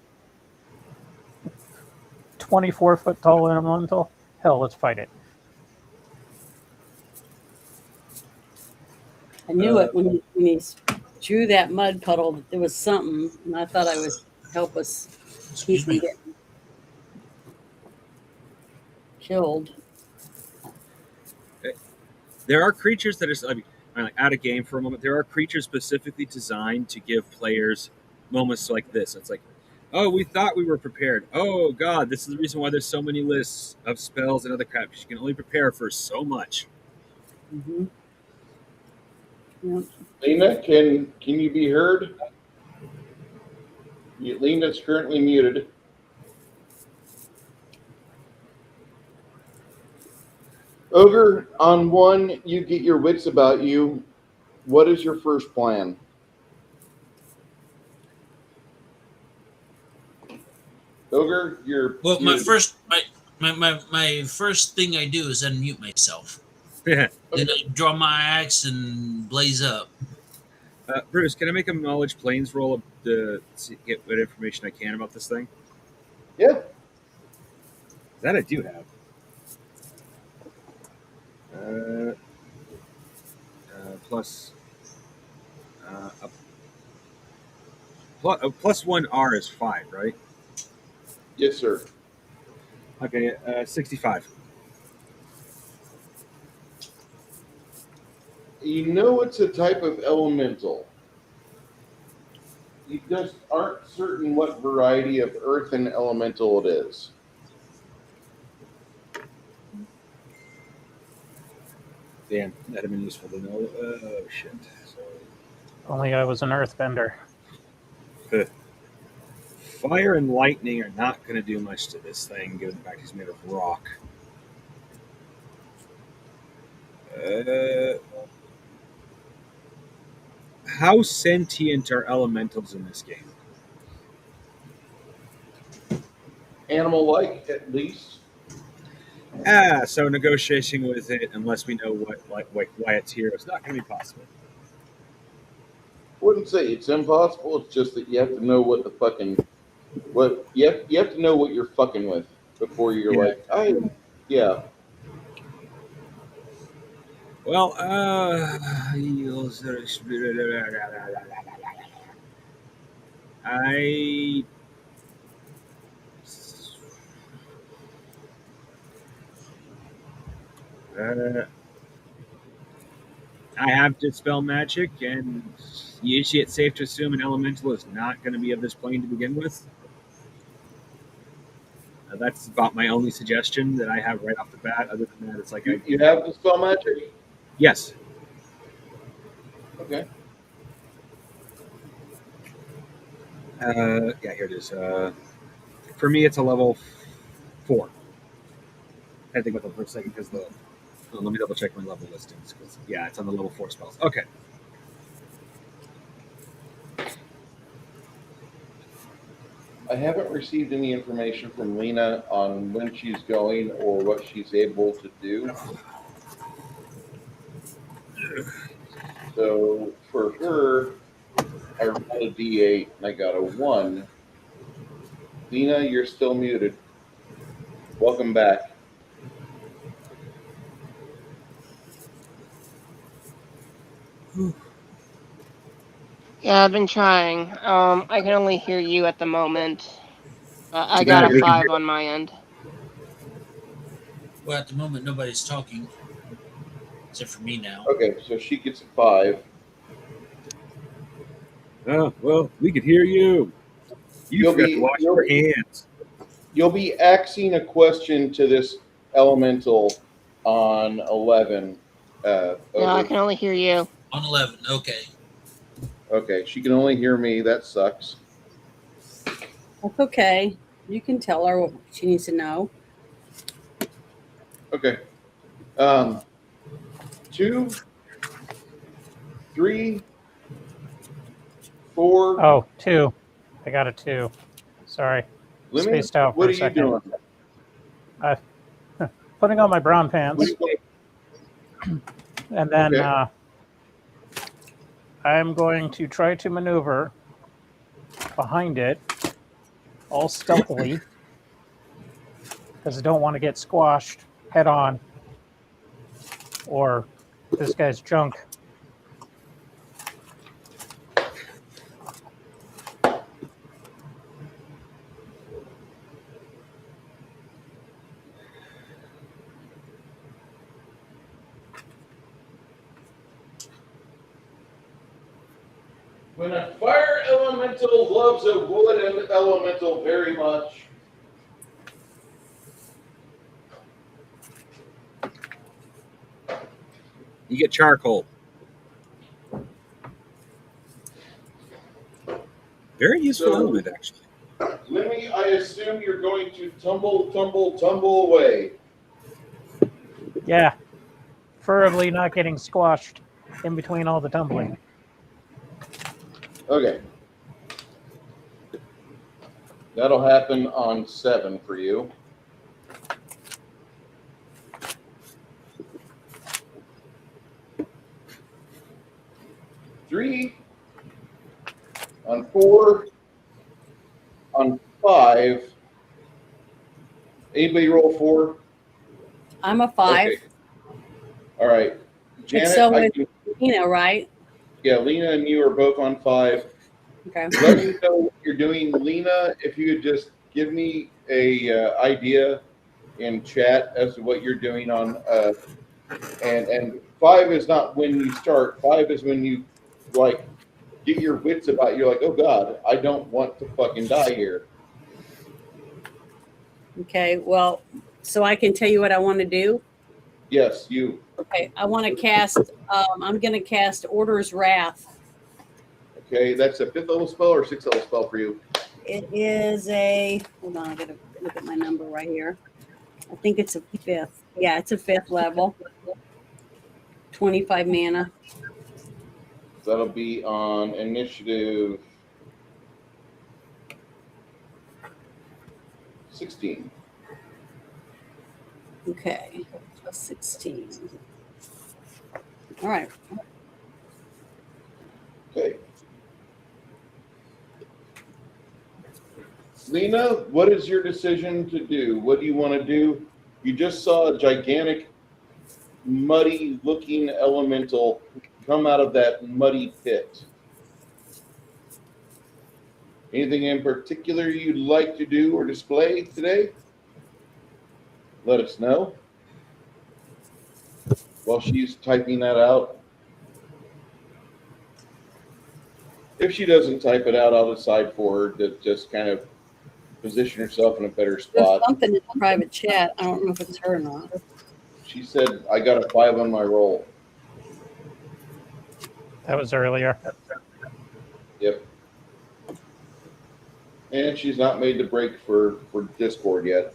24-foot tall elemental? Hell, let's fight it. I knew it when he drew that mud puddle that there was something, and I thought I was helpless. Excuse me. Killed. There are creatures that are, I mean, like out of game for a moment. There are creatures specifically designed to give players moments like this. It's like, oh, we thought we were prepared. Oh God, this is the reason why there's so many lists of spells and other crap. You can only prepare for so much. Mm-hmm. Yep. Lena, can you be heard? Lena's currently muted. Ogre, on 1, you get your wits about you. What is your first plan? Ogre, you're Well, my muted. first thing I do is unmute myself. Yeah. Then I draw my axe and blaze up. Bruce, can I make a knowledge planes roll to get what information I can about this thing? Yeah. That I do have. Plus, plus 1 R is 5, right? Yes, sir. Okay, 65. You know it's a type of elemental. you just aren't certain what variety of earthen elemental it is. Damn, that'd have been useful to know. Oh shit. Only I was an earthbender. Fire and lightning are not going to do much to this thing, given the fact he's made of rock. How sentient are elementals in this game? Animal-like, at least. So negotiating with it, unless we know why it's here, it's not going to be possible. Wouldn't say it's impossible. It's just that you have to know what the fucking you have to know what you're fucking with before you're like, yeah. Well, I have Dispel Magic, and usually it's safe to assume an elemental is not going to be of this plane to begin with. That's about my only suggestion that I have right off the bat. Other than that, it's like You have the spell magic? Yes. Okay. Yeah, here it is. For me, it's a level 4. I think about that for a second because let me double check my level listings. Yeah, it's on the level 4 spells. Okay. I haven't received any information from Lena on when she's going or what she's able to do. So for her, I rolled a D8 and I got a 1. Lena, you're still muted. Welcome back. Yeah, I've been trying. I can only hear you at the moment. I got a 5 on my end. Well, at the moment, nobody's talking. Except for me now. Okay, so she gets a 5. Oh, well, we could hear you. You forgot to wash your hands. You'll be asking a question to this elemental on 11. No, I can only hear you. On 11, okay. Okay, she can only hear me. That sucks. That's okay. You can tell her what she needs to know. Okay. 2, 3, 4. Oh, 2. I got a 2. Sorry. Spaced out for a second. What are you doing? Putting on my brown pants. And then I'm going to try to maneuver behind it, all stealthily, because I don't want to get squashed head on, or this guy's junk. When a fire elemental loves a wood elemental very much, You get charcoal. Very useful element, actually. Lemmy, I assume you're going to tumble away. Yeah. Preferably not getting squashed in between all the tumbling. Okay. That'll happen on 7 for you. Three, on 4, on 5. Anybody roll 4? I'm a 5. Okay. All right. Janet, So with Lena, right? yeah, Lena and you are both on 5. Okay. Let me know what you're doing. Lena, if you could just give me a idea in chat as to what you're doing on and 5 is not when you start. 5 is when you like get your wits about you. You're like, oh God, I don't want to fucking die here. Okay, well, so I can tell you what I want to do. Yes, you. Okay, I want to cast. I'm going to cast Order's Wrath. Okay, that's a 5th level spell or 6th level spell for you. It is a. Hold on, I got to look at my number right here. I think it's a 5th. Yeah, it's a 5th level. 25 mana. That'll be on initiative 16. Okay, plus 16. All right. Okay. Lena, what is your decision to do? What do you want to do? You just saw a gigantic, muddy-looking elemental come out of that muddy pit. Anything in particular you'd like to do or display today? Let us know. While she's typing that out. If she doesn't type it out, I'll decide for her to just kind of position herself in a better There's spot. something in the private chat. I don't know if it's her or not. She said, I got a 5 on my roll. That was earlier. Yep. And she's not made the break for Discord yet.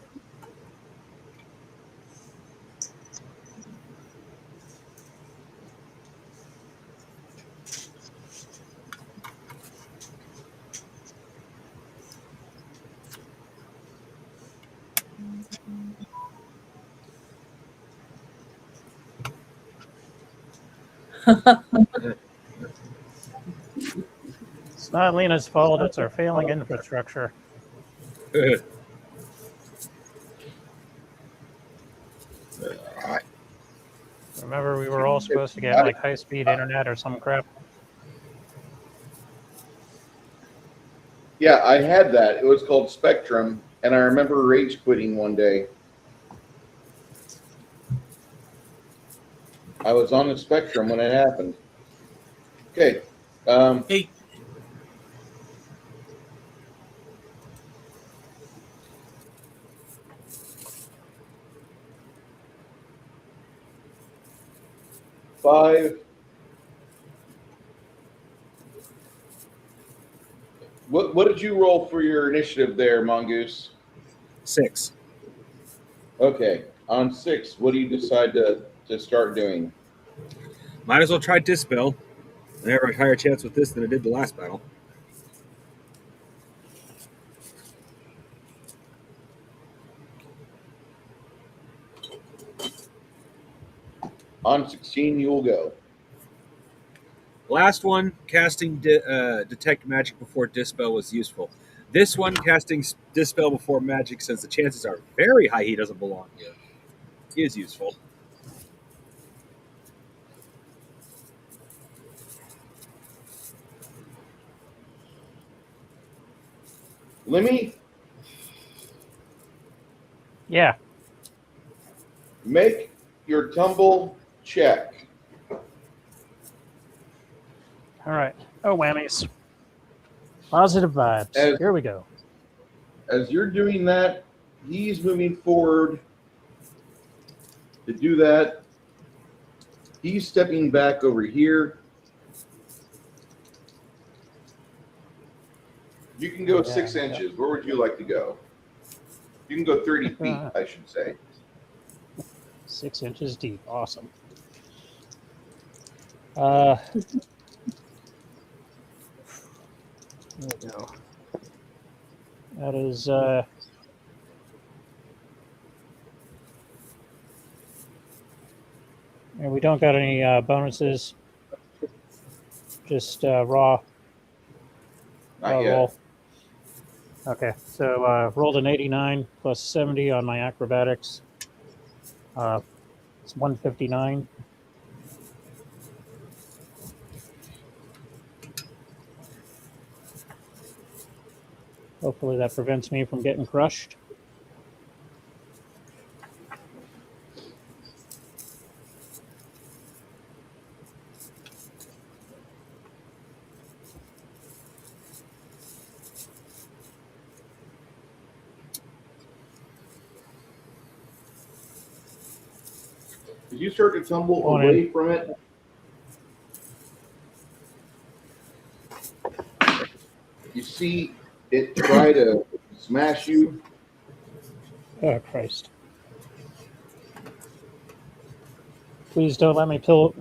It's not Lena's fault. It's our failing infrastructure. Remember, we were all supposed to get like high-speed internet or some crap. Yeah, I had that. It was called Spectrum, and I remember rage quitting one day. I was on the Spectrum when it happened. Okay. Hey, 5. What did you roll for your initiative there, Mongoose? 6. Okay. On 6, what do you decide to start doing? Might as well try Dispel. I have a higher chance with this than I did the last battle. On 16, you will go. Last one, casting Detect Magic before Dispel was useful. This one, casting Dispel before Magic, since the chances are very high he doesn't belong here, is useful. Lemmy, Yeah. make your tumble check. All right. Oh, whammies. Positive vibes. Here we go. As you're doing that, he's moving forward to do that. He's stepping back over here. You can go 6 inches. Where would you like to go? You can go 30 feet, I should say. 6 inches deep. Awesome. There we go. That is and we don't got any bonuses. Just raw. Not yet. Roll. Okay, so rolled an 89 plus 70 on my acrobatics. It's 159. Hopefully that prevents me from getting crushed. As you start to tumble Going away from it, you see it try to smash you. Oh, Christ. Please don't let me pull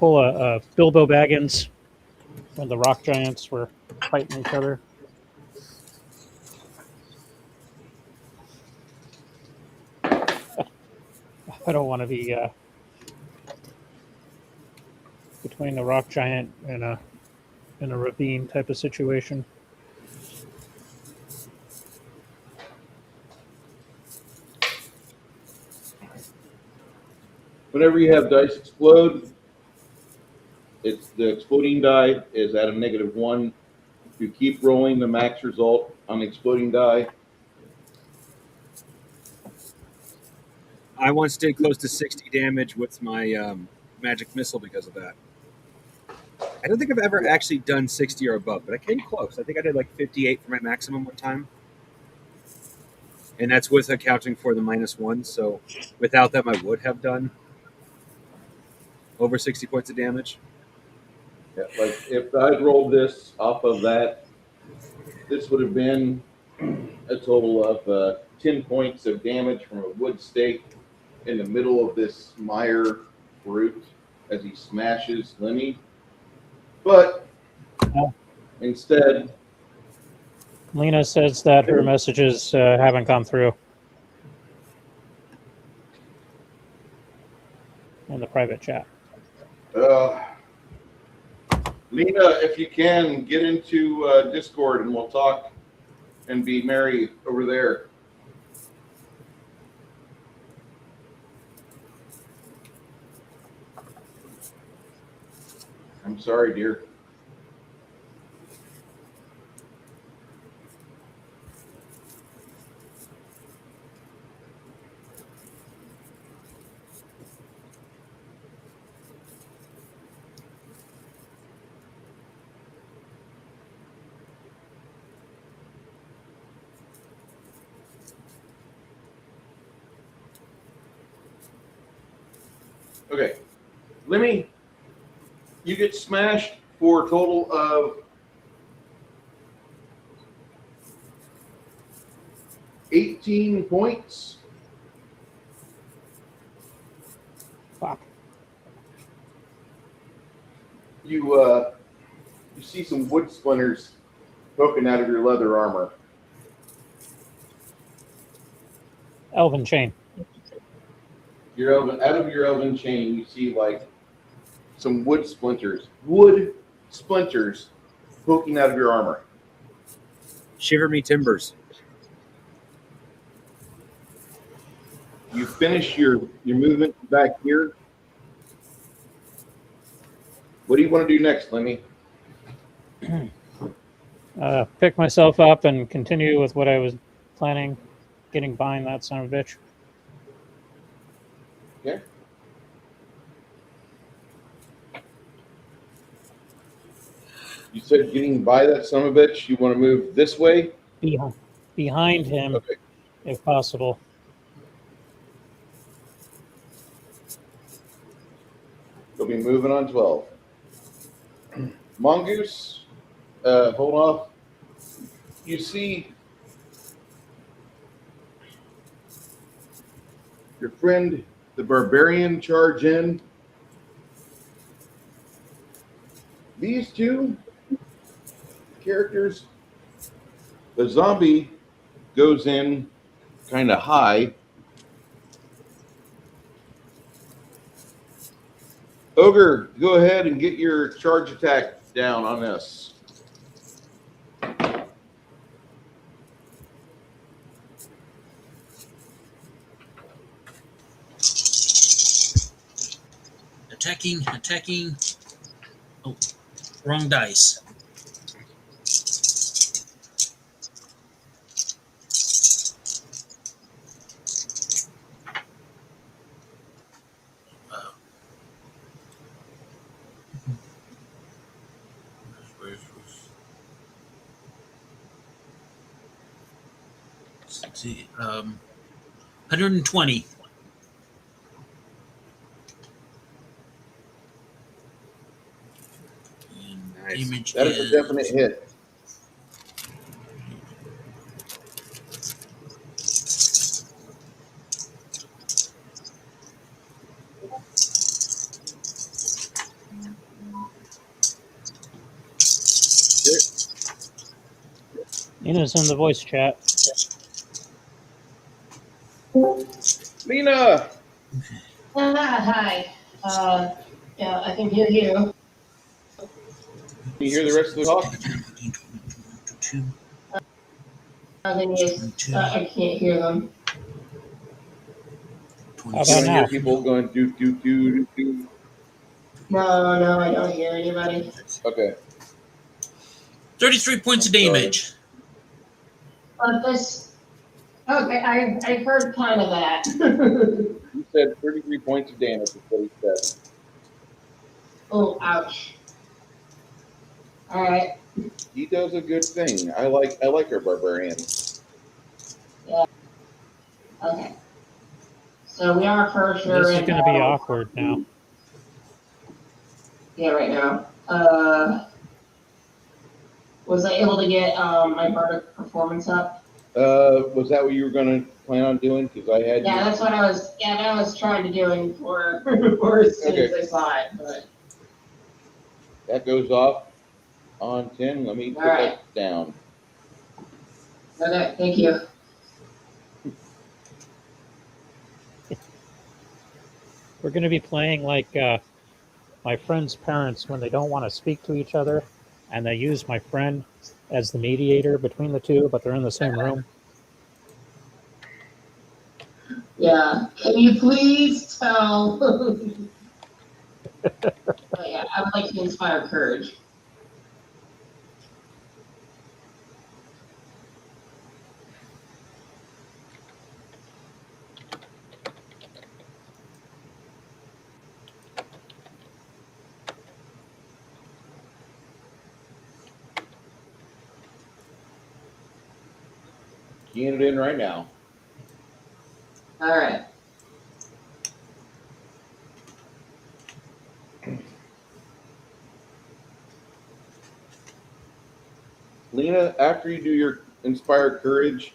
a Bilbo Baggins when the rock giants were fighting each other. I don't want to be between the rock giant and a ravine type of situation. Whenever you have dice explode, it's the exploding die is at a -1. If you keep rolling the max result on the exploding die, I once did close to 60 damage with my magic missile because of that. I don't think I've ever actually done 60 or above, but I came close. I think I did like 58 for my maximum one time. And that's with accounting for the -1. So without them, I would have done over 60 points of damage. yeah, like if I'd rolled this off of that, this would have been a total of 10 points of damage from a wood stake in the middle of this mire brute as he smashes Lemmy. But instead, Lena says that her messages haven't gone through in the private chat. Lena, if you can, get into Discord and we'll talk and be merry over there. I'm sorry, dear. Okay, Lemmy, you get smashed for a total of 18 points. Fuck. You see some wood splinters poking out of your leather armor. Elven chain. Out of your elven chain, you see like some wood splinters poking out of your armor. Shiver me timbers. You finish your movement back here. What do you want to do next, Lemmy? Pick myself up and continue with what I was planning, getting behind that son of a bitch. Okay. You said getting by that son of a bitch. You want to move this way? Behind him, Okay. if possible. You'll be moving on 12. Mongoose, hold off. You see your friend, the barbarian, charge in. These two characters, the zombie goes in kind of high. Ogre, go ahead and get your charge attack down on this. Attacking. Oh, wrong dice. Let's see. 120. Damage That is a definite hit. Nina's in the voice chat. Lena! Hi. Yeah, I can hear you. Can you hear the rest of the talk? I can't hear them. How You about don't hear now? people going do do do do do. No, I don't hear anybody. Okay. 33 points of I'm sorry. damage. This. Okay, I heard kind of that. He said 33 points of damage is what he said. Oh, ouch. All right. He does a good thing. I like our barbarian. Okay. So we are for sure. This is in going to be battle. awkward now. Yeah, right now. Was I able to get my bardic performance up? Was that what you were going to plan on doing? Because I had Yeah, you. that's what I was. Yeah, that I was trying to do for as soon as I saw it. But That goes off on 10. Let me put right. that down. Okay, thank you. We're going to be playing like my friend's parents when they don't want to speak to each other, and they use my friend as the mediator between the two, but they're in the same room. Yeah. Can you please tell? But yeah, I would like to inspire courage. Keying it in right now. All right. Lena, after you do your inspire courage,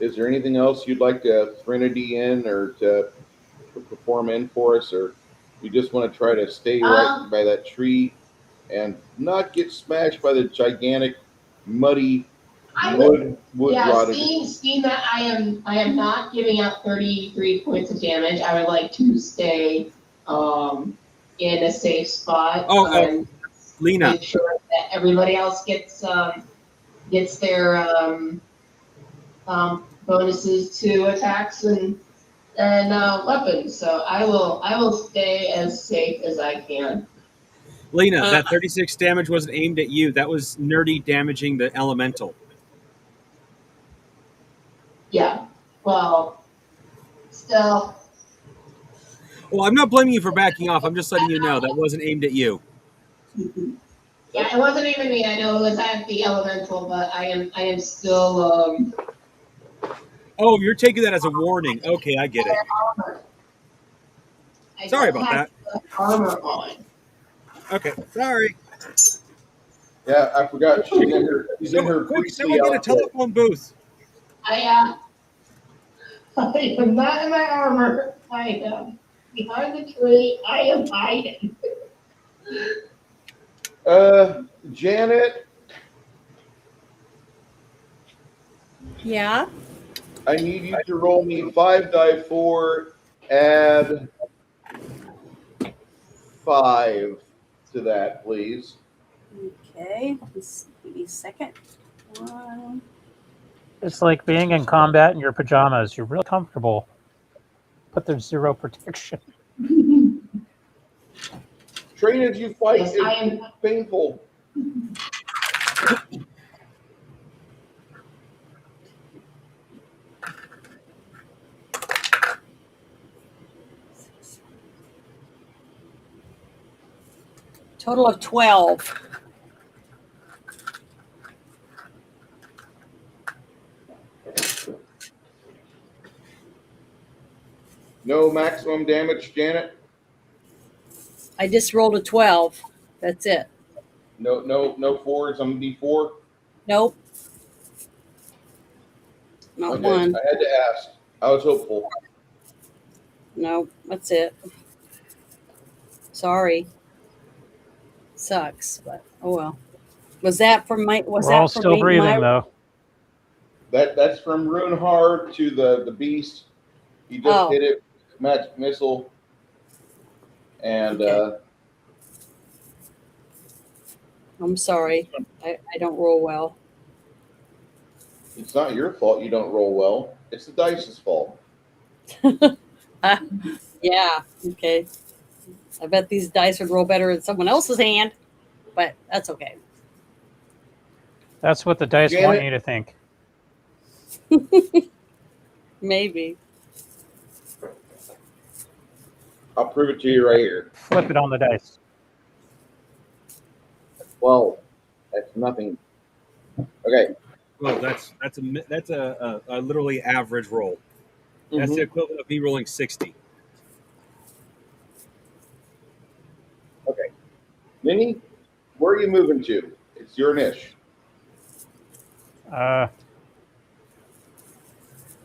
is there anything else you'd like to Threnody in or to perform in for us, or you just want to try to stay right by that tree and not get smashed by the gigantic, muddy wood Yeah, rotted? seeing that I am not giving out 33 points of damage, I would like to stay in a safe spot and Lena. make sure that everybody else gets their bonuses to attacks and weapons. So I will stay as safe as I can. Lena, that 36 damage wasn't aimed at you. That was nerdy damaging the elemental. Yeah. Well, still. Well, I'm not blaming you for backing off. I'm just letting you know that wasn't aimed at you. Yeah, it wasn't even me. I know it was at the elemental, but I am still. Oh, you're taking that as a warning. Okay, I get it. Sorry about that. Armor on. Okay, sorry. Yeah, I forgot. She's in her Quick, priestly someone get a outfit. telephone booth. I am not in my armor. I am behind the tree. I am hiding. Janet, Yeah. I need you to roll me 5 die 4, add 5 to that, please. Okay. Just give me a second. 1. It's like being in combat in your pajamas. You're real comfortable, but there's zero protection. Train as you fight Yes, is I am. painful. Total of 12. No maximum damage, Janet? I just rolled a 12. That's it. No fours on D4. Nope. Not Okay, one. I had to ask. I was hopeful. Nope. That's it. Sorry. Sucks, but oh well. Was that from my? Was We're all that from still me? breathing, My though. That's from Rune Hard to the beast. He just Oh. hit it, magic missile, and Okay. I'm sorry. I don't roll well. it's not your fault you don't roll well. It's the dice's fault. Yeah. Okay. I bet these dice would roll better in someone else's hand, but that's okay. That's what the dice want Janet? you to think. Maybe. I'll prove it to you right here. Flip it on the dice. Well, that's nothing. Okay. Well, that's a literally average roll. That's the equivalent of me rolling 60. Okay. Minnie, where are you moving to? It's your niche. I'm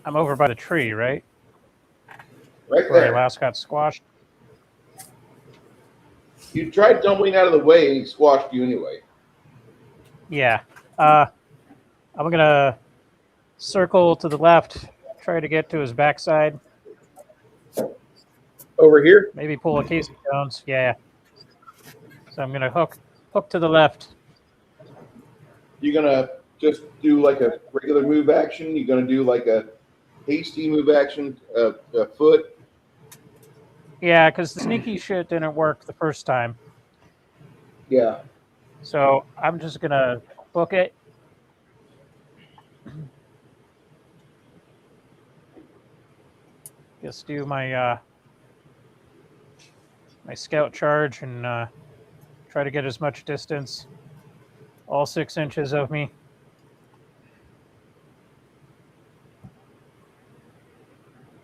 over by the tree, right? Right Where I there. last got squashed. You tried tumbling out of the way and he squashed you anyway. Yeah. I'm gonna circle to the left, try to get to his backside. Over here? Maybe pull a Casey Jones. Yeah. So I'm gonna hook to the left. You're gonna just do like a regular move action. You're gonna do like a hasty move action, a foot. Yeah, because the sneaky shit didn't work the first time. Yeah. So I'm just gonna book it. Just do my my scout charge and try to get as much distance. All 6 inches of me.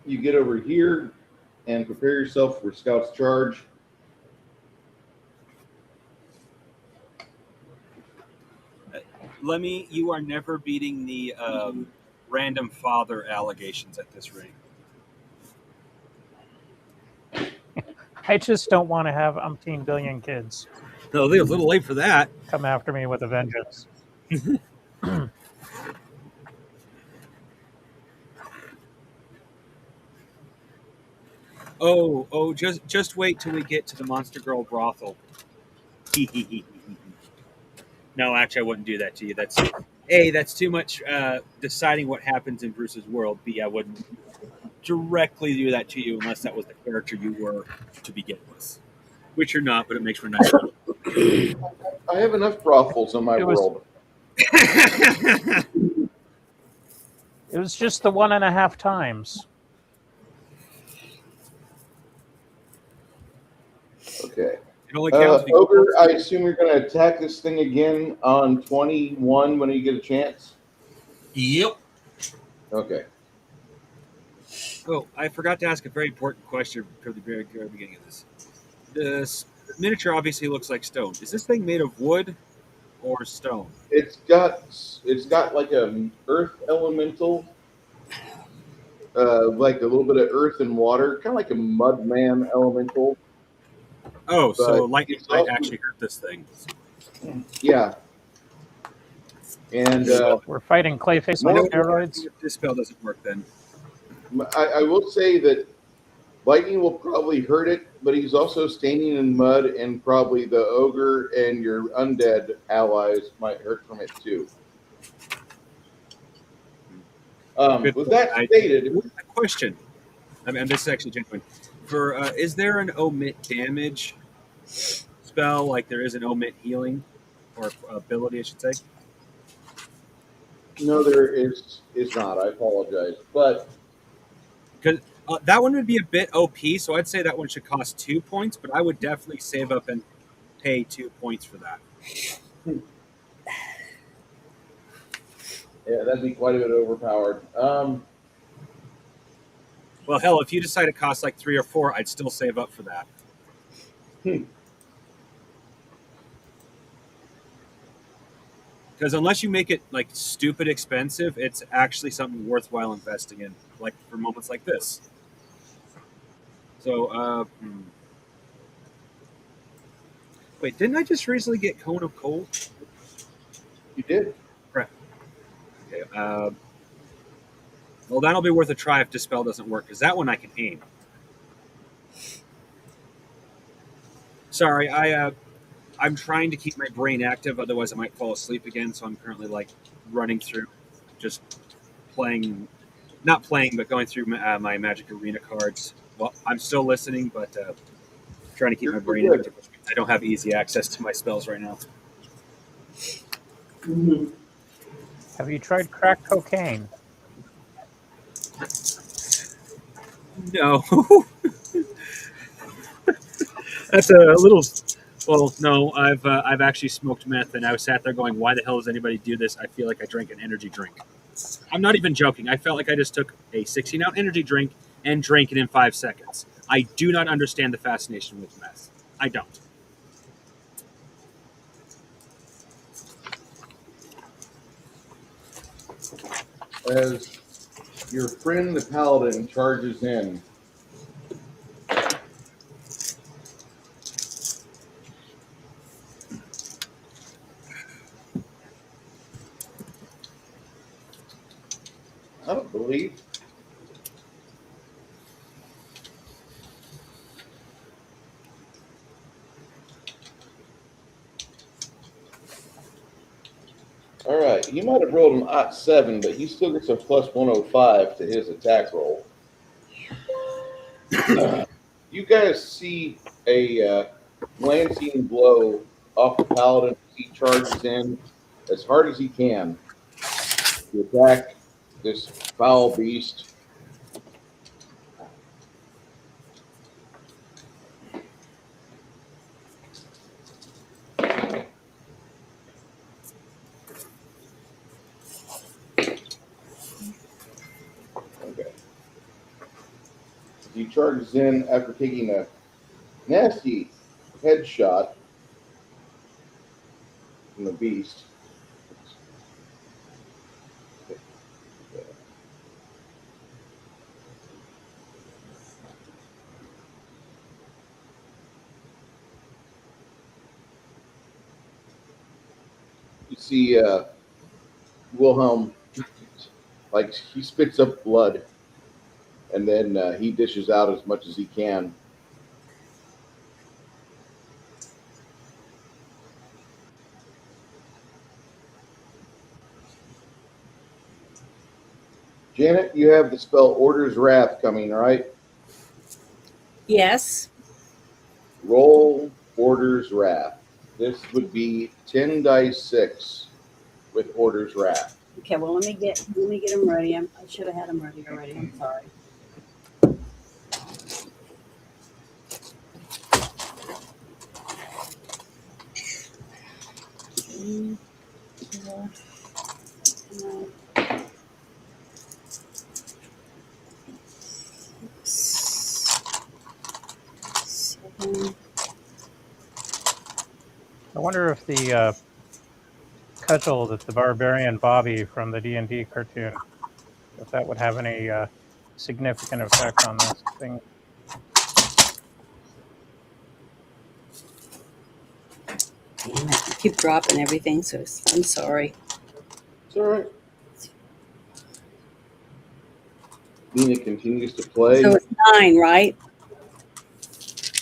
You get over here and prepare yourself for Scout's charge. Lemmy, you are never beating the random father allegations at this rate. I just don't want to have umpteen billion kids No, they're a little late for that. come after me with a vengeance. Just wait till we get to the Monster Girl brothel. No, actually, I wouldn't do that to you. That's A, that's too much deciding what happens in Bruce's world. B, I wouldn't directly do that to you unless that was the character you were to begin with. Which you're not, but it makes for nice. I have enough brothels in my world. It was just the 1.5 times. Okay. It only counts if you Ogre, I assume you're going to attack this thing again on 21 when you get a chance? Yep. Okay. Oh, I forgot to ask a very important question from the very beginning of this. This miniature obviously looks like stone. Is this thing made of wood or stone? It's got like a earth elemental, like a little bit of earth and water, kind of like a mudman elemental. Oh, so But lightning it's might also- actually hurt this thing. Yeah. And We're fighting Clayface on No. steroids. This spell doesn't work then. I will say that lightning will probably hurt it, but he's also standing in mud, and probably the ogre and your undead allies might hurt from it too. With that stated, A question. I mean, this is actually genuine. For is there an omit damage spell like there is an omit healing or ability, I should say? no, there is not. I apologize, but Because that one would be a bit OP, so I'd say that one should cost 2 points, but I would definitely save up and pay 2 points for that. yeah, that'd be quite a bit overpowered. Well, hell, if you decide it costs like 3 or 4, I'd still save up for that. Because unless you make it like stupid expensive, it's actually something worthwhile investing in, like for moments like this. So, wait, didn't I just recently get Cone of Cold? You did. Crap. Okay. Well, that'll be worth a try if Dispel doesn't work, because that one I can aim. Sorry, I'm trying to keep my brain active, otherwise I might fall asleep again. So I'm currently like running through, just playing, not playing, but going through my Magic Arena cards. Well, I'm still listening, but trying to keep my brain active. I don't have easy access to my spells right now. Mhm. Have you tried crack cocaine? No, that's a little. Well, no, I've actually smoked meth, and I was sat there going, "Why the hell does anybody do this?" I feel like I drank an energy drink. I'm not even joking. I felt like I just took a 16-ounce energy drink and drank it in 5 seconds. I do not understand the fascination with meth. I don't. As your friend the paladin charges in, I don't believe. All right, he might have rolled an odd 7, but he still gets a plus 105 to his attack roll. You guys see a glancing blow off the paladin as he charges in as hard as he can to attack this foul beast. Okay. He charges in after taking a nasty headshot from the beast. You see Wilhelm, like he spits up blood, and then he dishes out as much as he can. Janet, you have the spell Order's Wrath coming, right? Yes. Roll Order's Wrath. This would be 10 dice 6 with Order's Wrath. Okay. Well, let me get them ready. I should have had them ready already. I'm sorry. Mm, yeah. 7. I wonder if the cudgel that the barbarian Bobby from the D&D cartoon, if that would have any significant effect on this thing. Damn it. I keep dropping everything, so I'm sorry. It's all right. Nina continues to play. So it's 9, right?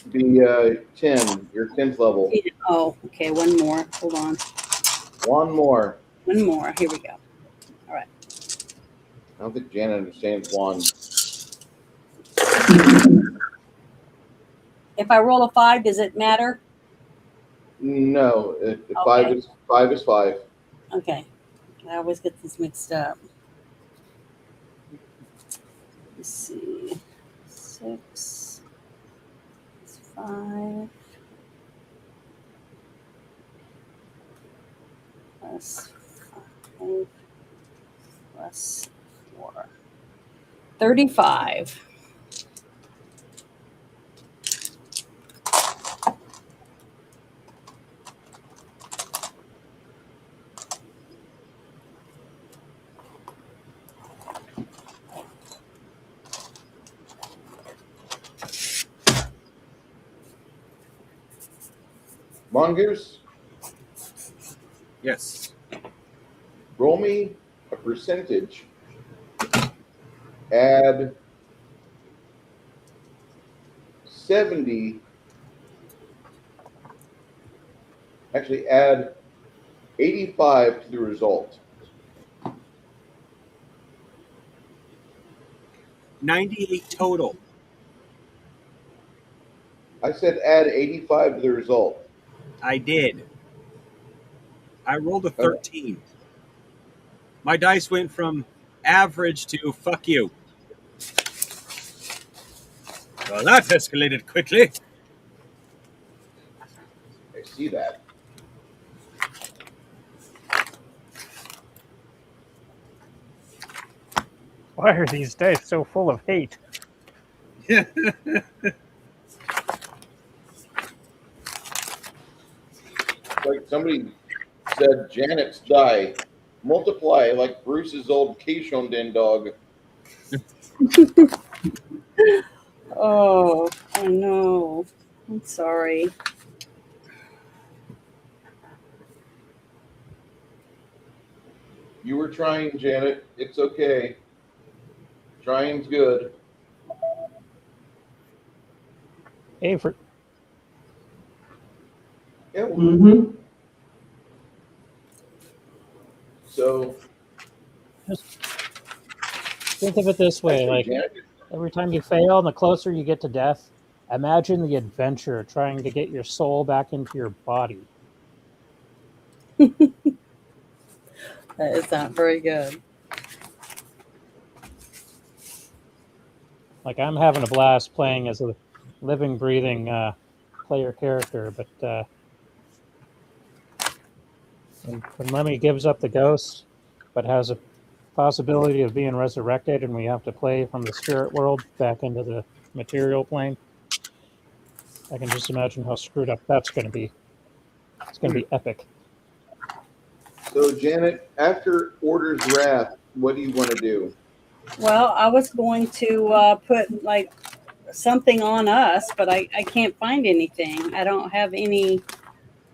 The 10, your 10th level. Oh, okay. One more. Hold on. One more. One more. Here we go. All right. I don't think Janet understands one. If I roll a 5, does it matter? No, Okay. five is 5. Okay. I always get this mixed up. Let's see. 6. It's 5. Plus 5. Plus 4. 35. Mongoose, Yes. roll me a percentage. Add 70. Actually, add 85 to the result. 98 total. I said add 85 to the result. I did. I rolled a 13. My dice went from average to fuck you. Well, that escalated quickly. I see that. Why are these dice so full of hate? Like somebody said, Janet's die. Multiply like Bruce's old Keishon dog. Oh, I know. I'm sorry. You were trying, Janet. It's okay. Trying's good. Avery, Yeah. Mm-hmm. So just think of it this way: actually, like Janet, every time you fail, and the closer you get to death, imagine the adventure trying to get your soul back into your body. That is not very good. Like I'm having a blast playing as a living, breathing player character, but when Lemmy gives up the ghost, but has a possibility of being resurrected, and we have to play from the spirit world back into the material plane, I can just imagine how screwed up that's going to be. It's going to be epic. so Janet, after Order's Wrath, what do you want to do? Well, I was going to put like something on us, but I can't find anything. I don't have any.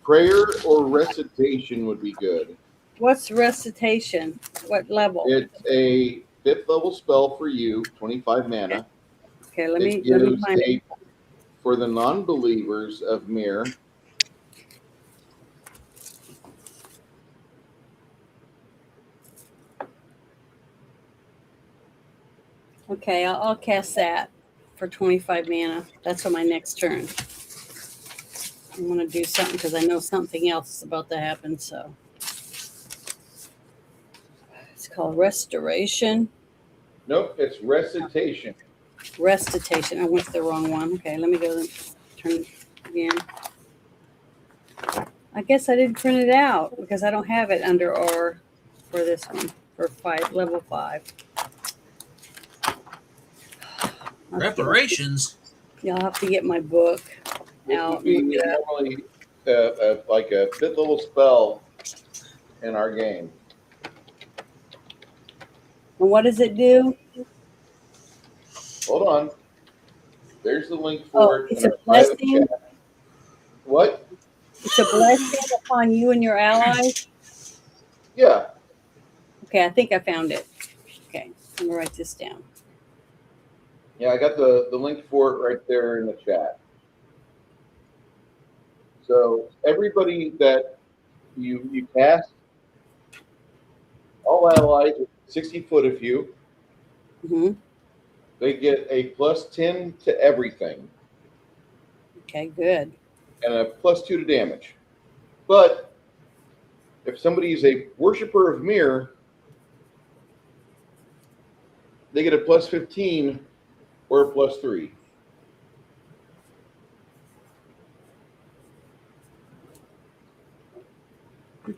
Prayer or recitation would be good. What's recitation? What level? It's a 5th level spell for you, 25 mana. Okay, let It me gives find it. for the non-believers of Mir. Okay, I'll cast that for 25 mana. That's on my next turn. I want to do something because I know something else is about to happen. So it's called Restoration. Nope, it's recitation. Recitation. I went to the wrong one. Okay, let me go and turn it again. I guess I didn't print it out because I don't have it under R for this one for level 5. Reparations. Yeah, I'll have to get my book This out. would be normally like a 5th level spell in our game. And what does it do? Hold on. There's the link for it. It's in a our private blessing. chat. What? It's a blessing upon you and your allies. Yeah. Okay, I think I found it. Okay, I'm gonna write this down. Yeah, I got the link for it right there in the chat. So everybody that you cast, all allies, 60 foot of you, Hmm. they get a +10 to everything Okay, good. and a +2 to damage. But if somebody is a worshiper of Mir, they get a +15 or a +3.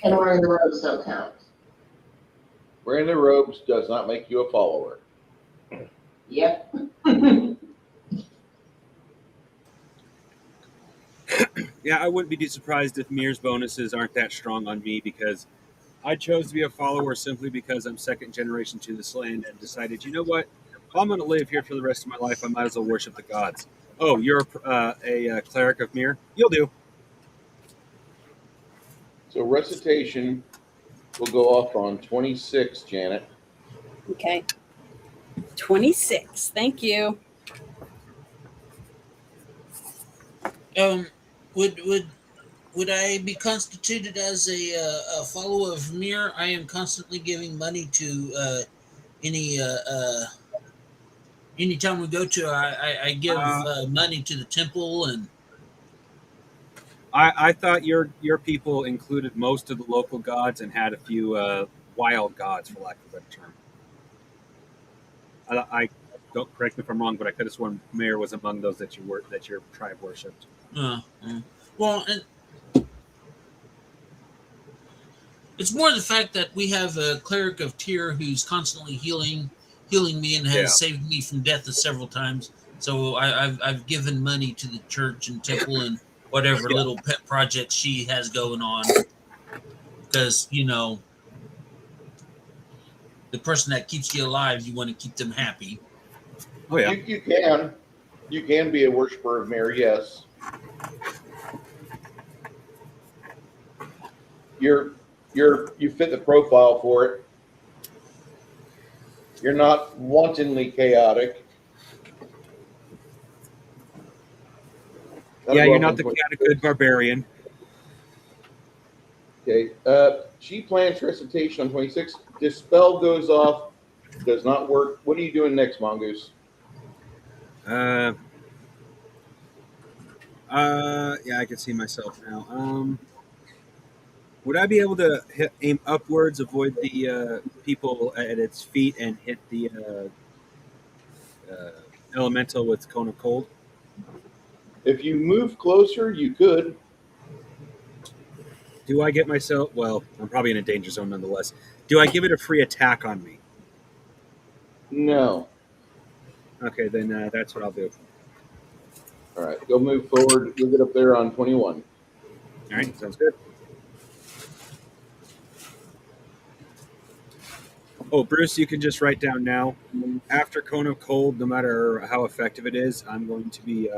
And wearing the robes don't count. Wearing the robes does not make you a follower. Yep. Yeah, I wouldn't be too surprised if Mir's bonuses aren't that strong on me because I chose to be a follower simply because I'm second generation to this land and decided, you know what? If I'm going to live here for the rest of my life, I might as well worship the gods. Oh, you're a cleric of Mir? You'll do. So recitation will go off on 26, Janet. Okay. 26. Thank you. Would I be constituted as a follower of Mir? I am constantly giving money to any anytime we go to. I give money to the temple, and I thought your people included most of the local gods and had a few wild gods, for lack of a better term. I don't, correct me if I'm wrong, but I could have sworn Mayor was among those that your tribe worshipped. Well, and it's more the fact that we have a cleric of Tyr who's constantly healing me and has saved me from death several times. So I've given money to the church and temple and whatever little pet projects she has going on, because the person that keeps you alive, you want to keep them happy. Oh yeah, you can be a worshiper of Mary. Yes, you fit the profile for it. You're not wantonly chaotic. yeah, you're not the kind of good barbarian. Okay. She plans recitation on 26. Dispel goes off. Does not work. What are you doing next, Mongoose? Yeah, I can see myself now. Would I be able to aim upwards, avoid the people at its feet, and hit the elemental with Cone of Cold? If you move closer, you could. Do I get myself? Well, I'm probably in a danger zone nonetheless. Do I give it a free attack on me? No. Okay, then that's what I'll do. All right, go move forward. You'll get up there on 21. All right, sounds good. Oh, Bruce, you can just write down now. After Cone of Cold, no matter how effective it is, I'm going to be.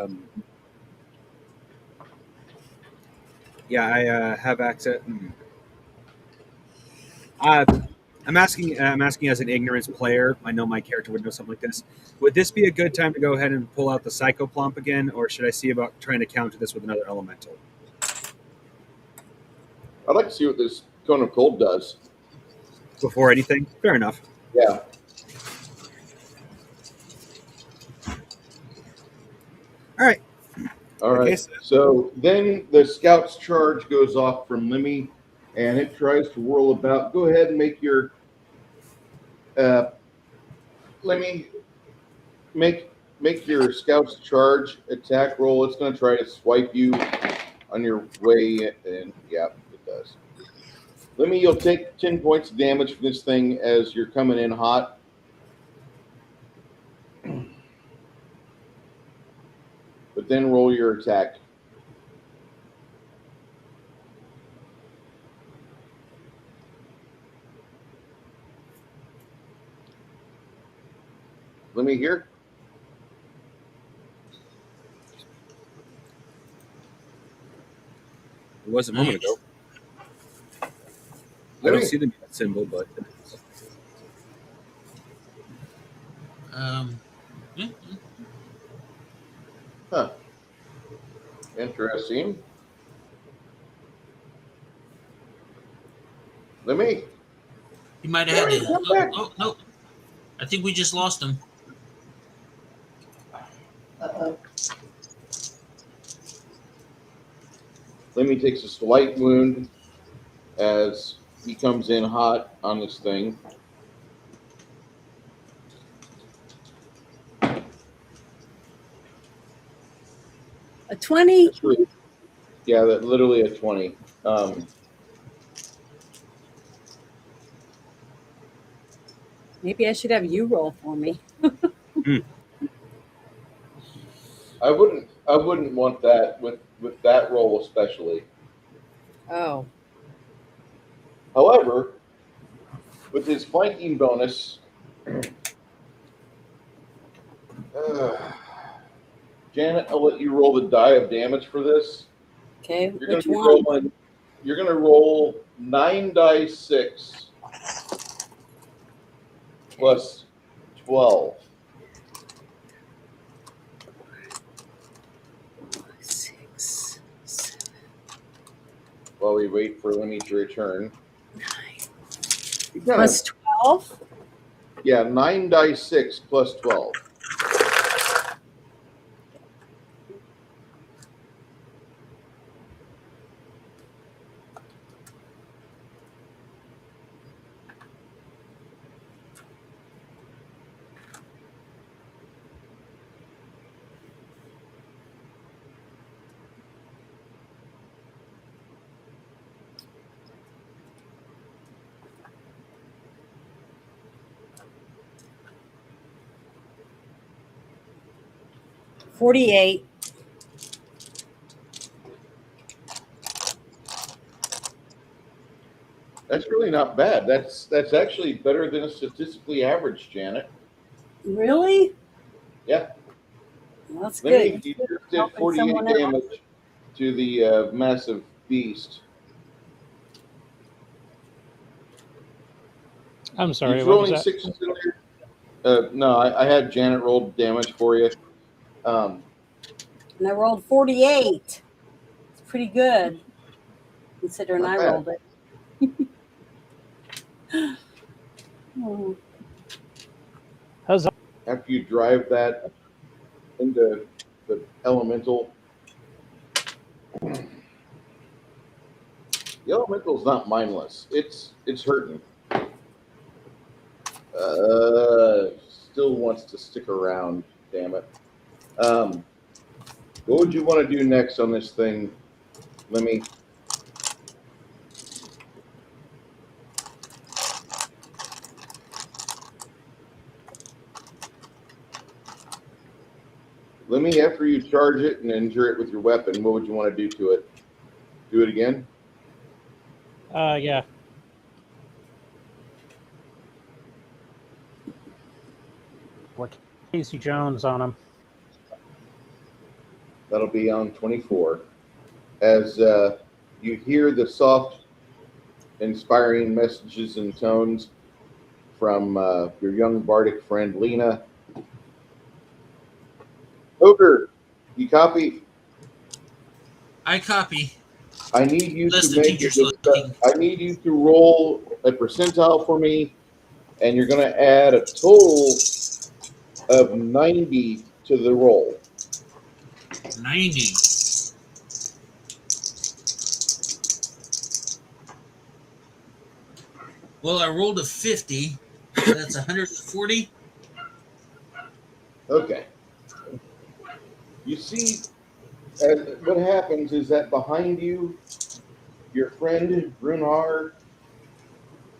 I have access. I'm asking as an ignorance player. I know my character would know something like this. Would this be a good time to go ahead and pull out the Psychoplomp again, or should I see about trying to counter this with another elemental? I'd like to see what this Cone of Cold does. Before anything? Fair enough. Yeah. All right. All right. So then the Scout's charge goes off from Lemmy, and it tries to whirl about. Go ahead and make your Lemmy, make your Scout's charge attack roll. It's going to try to swipe you on your way, and yeah, it does. Lemmy, you'll take 10 points of damage from this thing as you're coming in hot. But then roll your attack. Let me hear. It was a moment ago. I don't see the symbol, but. Huh. Interesting. Let me. He might have had it. Oh, no. I think we just lost him. Uh-oh. Lemmy takes a slight wound as he comes in hot on this thing. A 20? Yeah, that literally a 20. Maybe I should have you roll for me. I wouldn't want that with that roll especially. Oh. However, with his flanking bonus, Janet, I'll let you roll the die of damage for this. Okay. You're going Which to be one? rolling you're going to roll 9 dice 6 plus 12. 6, 7, While we wait for Lemmy to return. 9. You kind Plus 12? yeah, 9 dice 6 plus 12. $48. That's really not bad. That's actually better than a statistically average, Janet. Really? Yeah. Well, that's Lemmy, good. you just did Helping 48 someone else. damage to the massive beast. I'm sorry. He's What was rolling that? 6 no, I had Janet roll damage for you. And I rolled 48. It's pretty good, considering Not I bad. rolled it. Oh, Huzzah. After you drive that into the elemental, the elemental's not mindless. It's hurting. Still wants to stick around. Damn it. What would you want to do next on this thing, Lemmy? Lemmy, after you charge it and injure it with your weapon, what would you want to do to it? Do it again? Yeah. What Casey Jones on him? That'll be on 24. As you hear the soft, inspiring messages and tones from your young bardic friend, Lena. Ogre, you copy? I copy. I need you Unless to the make teacher's it. looking. I need you to roll a percentile for me, and you're going to add a total of 90 to the roll. 90. Well, I rolled a 50. So that's 140. Okay. You see, what happens is that behind you, your friend Brunhar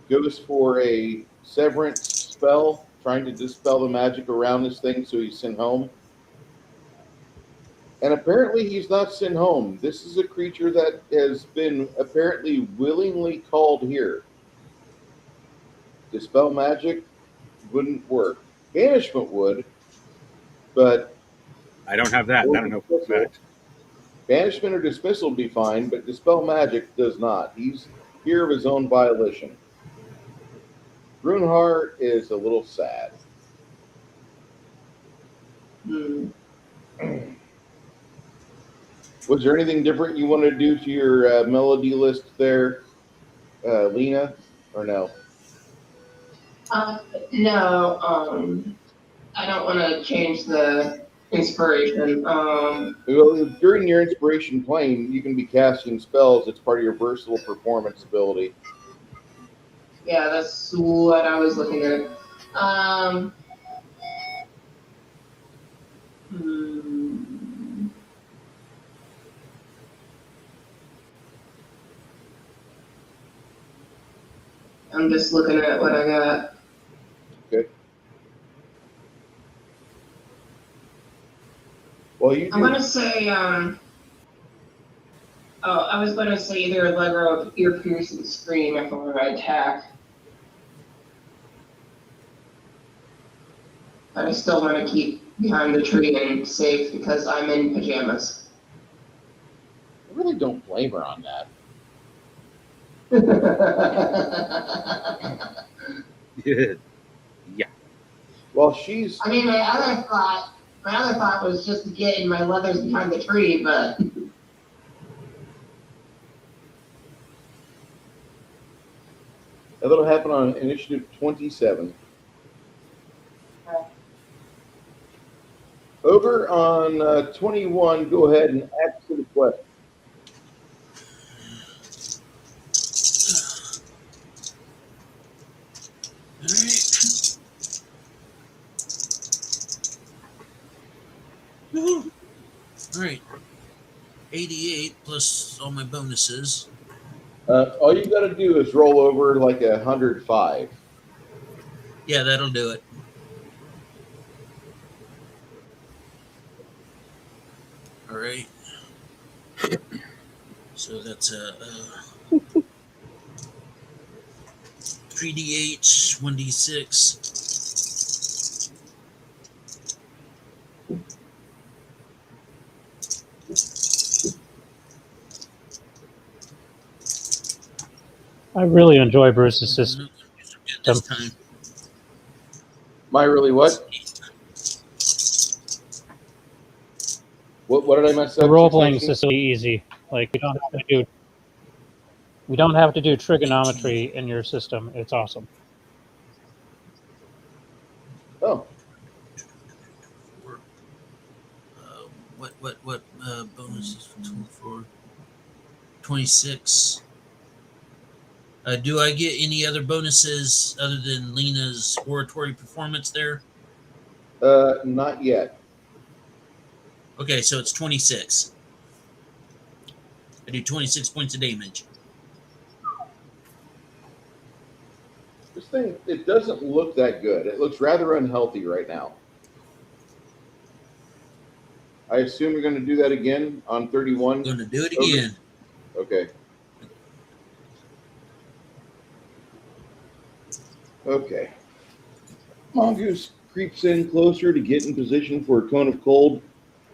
goes for a severance spell, trying to dispel the magic around this thing so he's sent home. And apparently he's not sent home. This is a creature that has been apparently willingly called here. Dispel magic wouldn't work. Banishment would, but I don't have that. I don't know for a fact. banishment or dismissal would be fine, but dispel magic does not. He's here of his own volition. Brunhar is a little sad. Was there anything different you wanted to do to your melody list there, Lena, or no? No, I don't want to change the inspiration. Well, during your inspiration plane, you can be casting spells. It's part of your versatile performance ability. Yeah, that's what I was looking at. I'm just looking at what I got. Okay. Well, you. I'm gonna say. I was gonna say either Allegro ear piercing scream if I'm gonna attack. But I still want to keep behind the tree and safe because I'm in pajamas. I really don't blame her on that. Yeah. Well, she's I mean, my other thought was just to get in my leathers behind the tree, but that'll happen on initiative 27. Over on 21, go ahead and answer the question. All right. Woohoo. All right. 88 plus all my bonuses. All you got to do is roll over like 105. Yeah, that'll do it. All right. So that's a 3d8, 1d6. I really enjoy Bruce's system. This time. My really what? What did I mess up? The role playing system is easy. Like we don't have to do trigonometry in your system. It's awesome. Oh. What bonuses for 26? Do I get any other bonuses other than Lena's oratory performance there? Not yet. Okay, so it's 26. I do 26 points of damage. This thing, it doesn't look that good. It looks rather unhealthy right now. I assume you're going to do that again on 31? I'm going to do it again. Okay. Okay. Mongoose creeps in closer to get in position for a cone of cold.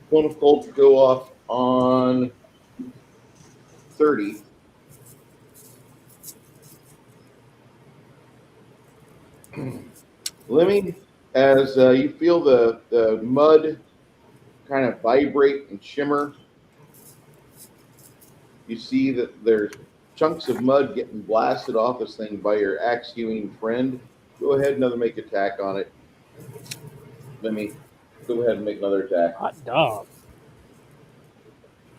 Cone of cold to go off on 30. Lemmy, as you feel the mud kind of vibrate and shimmer, you see that there's chunks of mud getting blasted off this thing by your axe hewing friend. Go ahead, another make attack on it. Lemmy, go ahead and make another attack. Hot dog.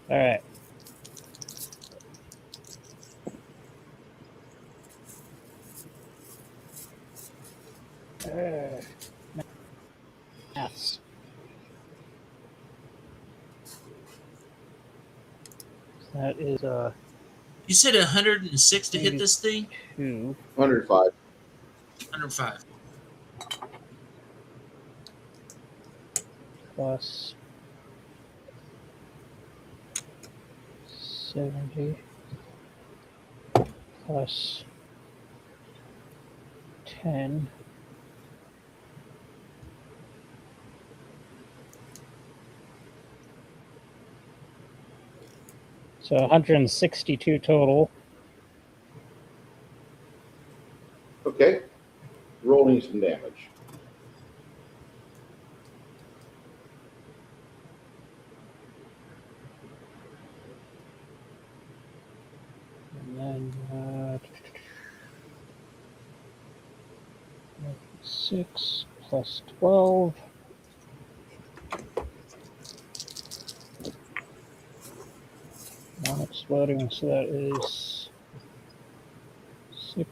All right. Maths. That is You said 106 to hit this thing? 105. 105. plus 70 plus 10 so 162 total. Okay. Rolling some damage. And then 6 plus 12. Non-exploding, so that is 6.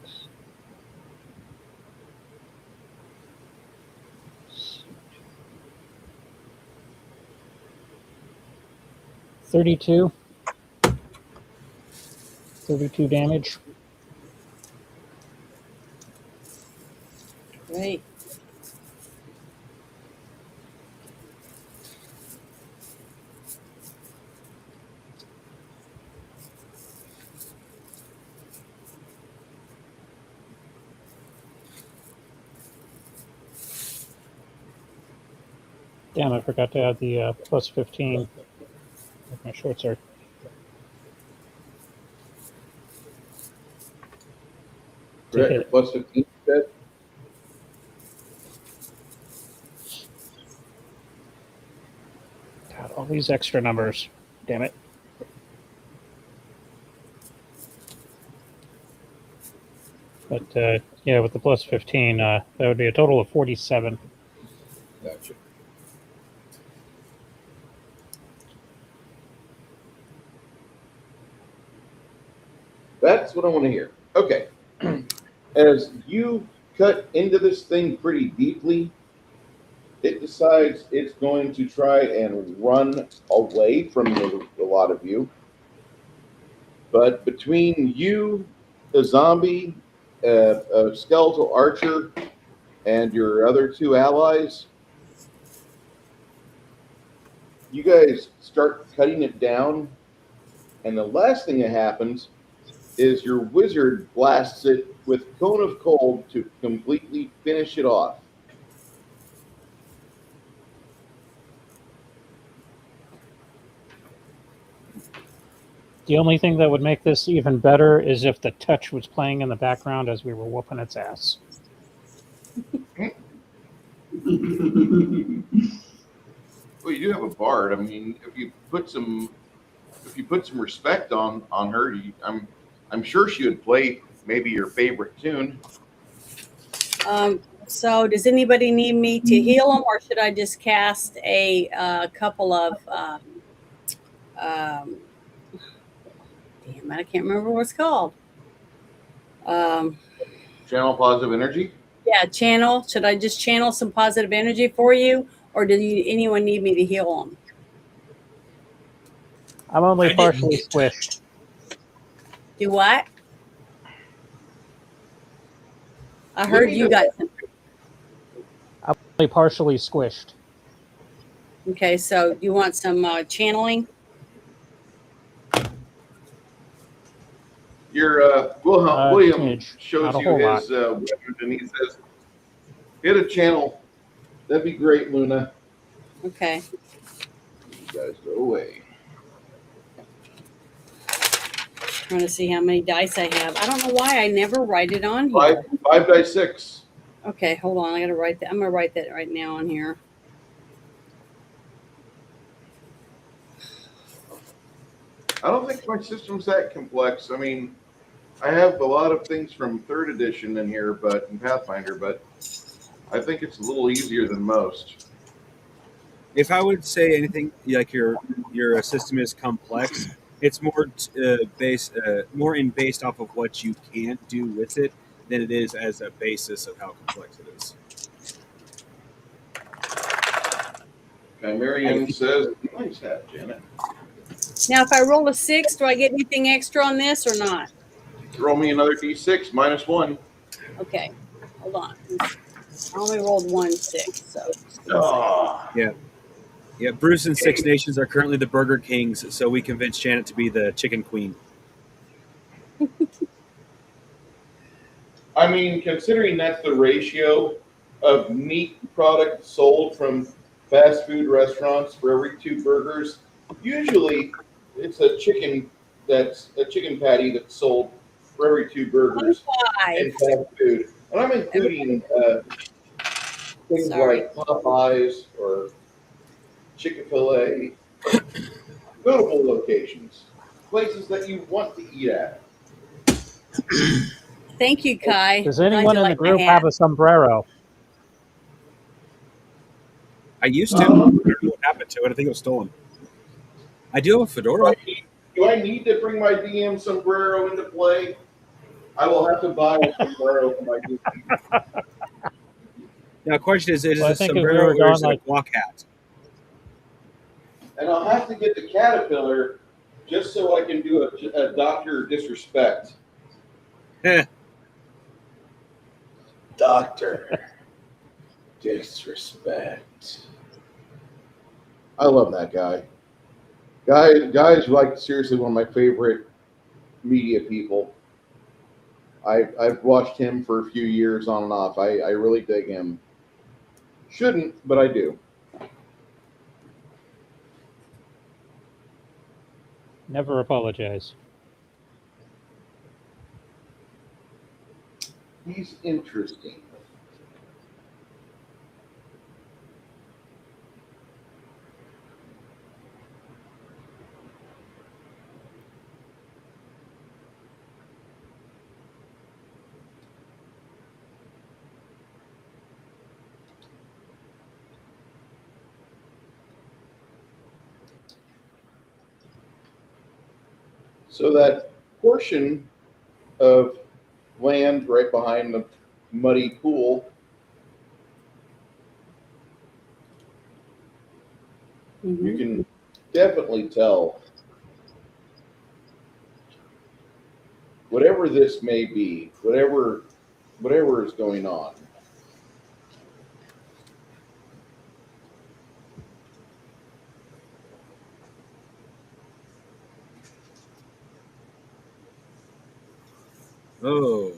32 damage. Great. Damn, I forgot to add the plus 15. My short sword. to hit it. Plus 15, you said? God, all these extra numbers. Damn it. But yeah, with the plus 15, that would be a total of 47. Gotcha. That's what I want to hear. Okay. As you cut into this thing pretty deeply, it decides it's going to try and run away from a lot of you. But between you, the zombie, a skeletal archer, and your other two allies, you guys start cutting it down. And the last thing that happens is your wizard blasts it with Cone of Cold to completely finish it off. The only thing that would make this even better is if the touch was playing in the background as we were whooping its ass. Well, you do have a bard. I mean, if you put some respect on her, I'm sure she would play maybe your favorite tune. So does anybody need me to heal them, or should I just cast a couple of damn it, I can't remember what it's called. Channel positive energy. Yeah, channel. Should I just channel some positive energy for you, or anyone need me to heal them? I'm only I didn't partially get squished. Do what? I heard you got some. I'm only partially squished. Okay, so you want some channeling? Your William Smidge, shows not a you whole his weapon, and he says, "Hit a channel. That'd be great, Luna." Okay. You guys go away. Trying to see how many dice I have. I don't know why I never write it on here. Five dice 6. Okay, hold on. I gotta write that. I'm gonna write that right now on here. I don't think my system's that complex. I mean, I have a lot of things from 3rd edition in here, but in Pathfinder, but I think it's a little easier than most. If I would say anything like your system is complex, it's more based off of what you can't do with it than it is as a basis of how complex it is. Okay, Marianne says, "Nice hat, Janet." Now, if I roll a 6, do I get anything extra on this or not? Roll me another d6 -1. Okay, hold on. I only rolled 1 6, so. Oh. Yeah, Bruce and Six Nations are currently the Burger Kings, so we convinced Janet to be the Chicken Queen. I mean, considering that's the ratio of meat product sold from fast food restaurants for every 2 burgers, usually it's a chicken patty that's sold for every 2 burgers in 5. fast food. And I'm including things like Popeyes or Chick-fil-A, notable locations, places that you want to eat at. Thank you, Kai. Does anyone Glad you in the like my group hat. have a sombrero? I used to. I don't know what happened to it. I think it was stolen. I do have a fedora. Do I need to bring my DM sombrero into play? I will have to buy a sombrero for my DM. Now, the question is Well, I it a think if we sombrero were or going is it a like- guac hat? And I'll have to get the caterpillar just so I can do a Doctor Disrespect. Doctor Disrespect. I love that guy. Guy's like seriously one of my favorite media people. I've watched him for a few years on and off. I really dig him. Shouldn't, but I do. Never apologize. He's interesting. So that portion of land right behind the muddy pool, you can definitely tell whatever this may be, whatever is going on. Oh.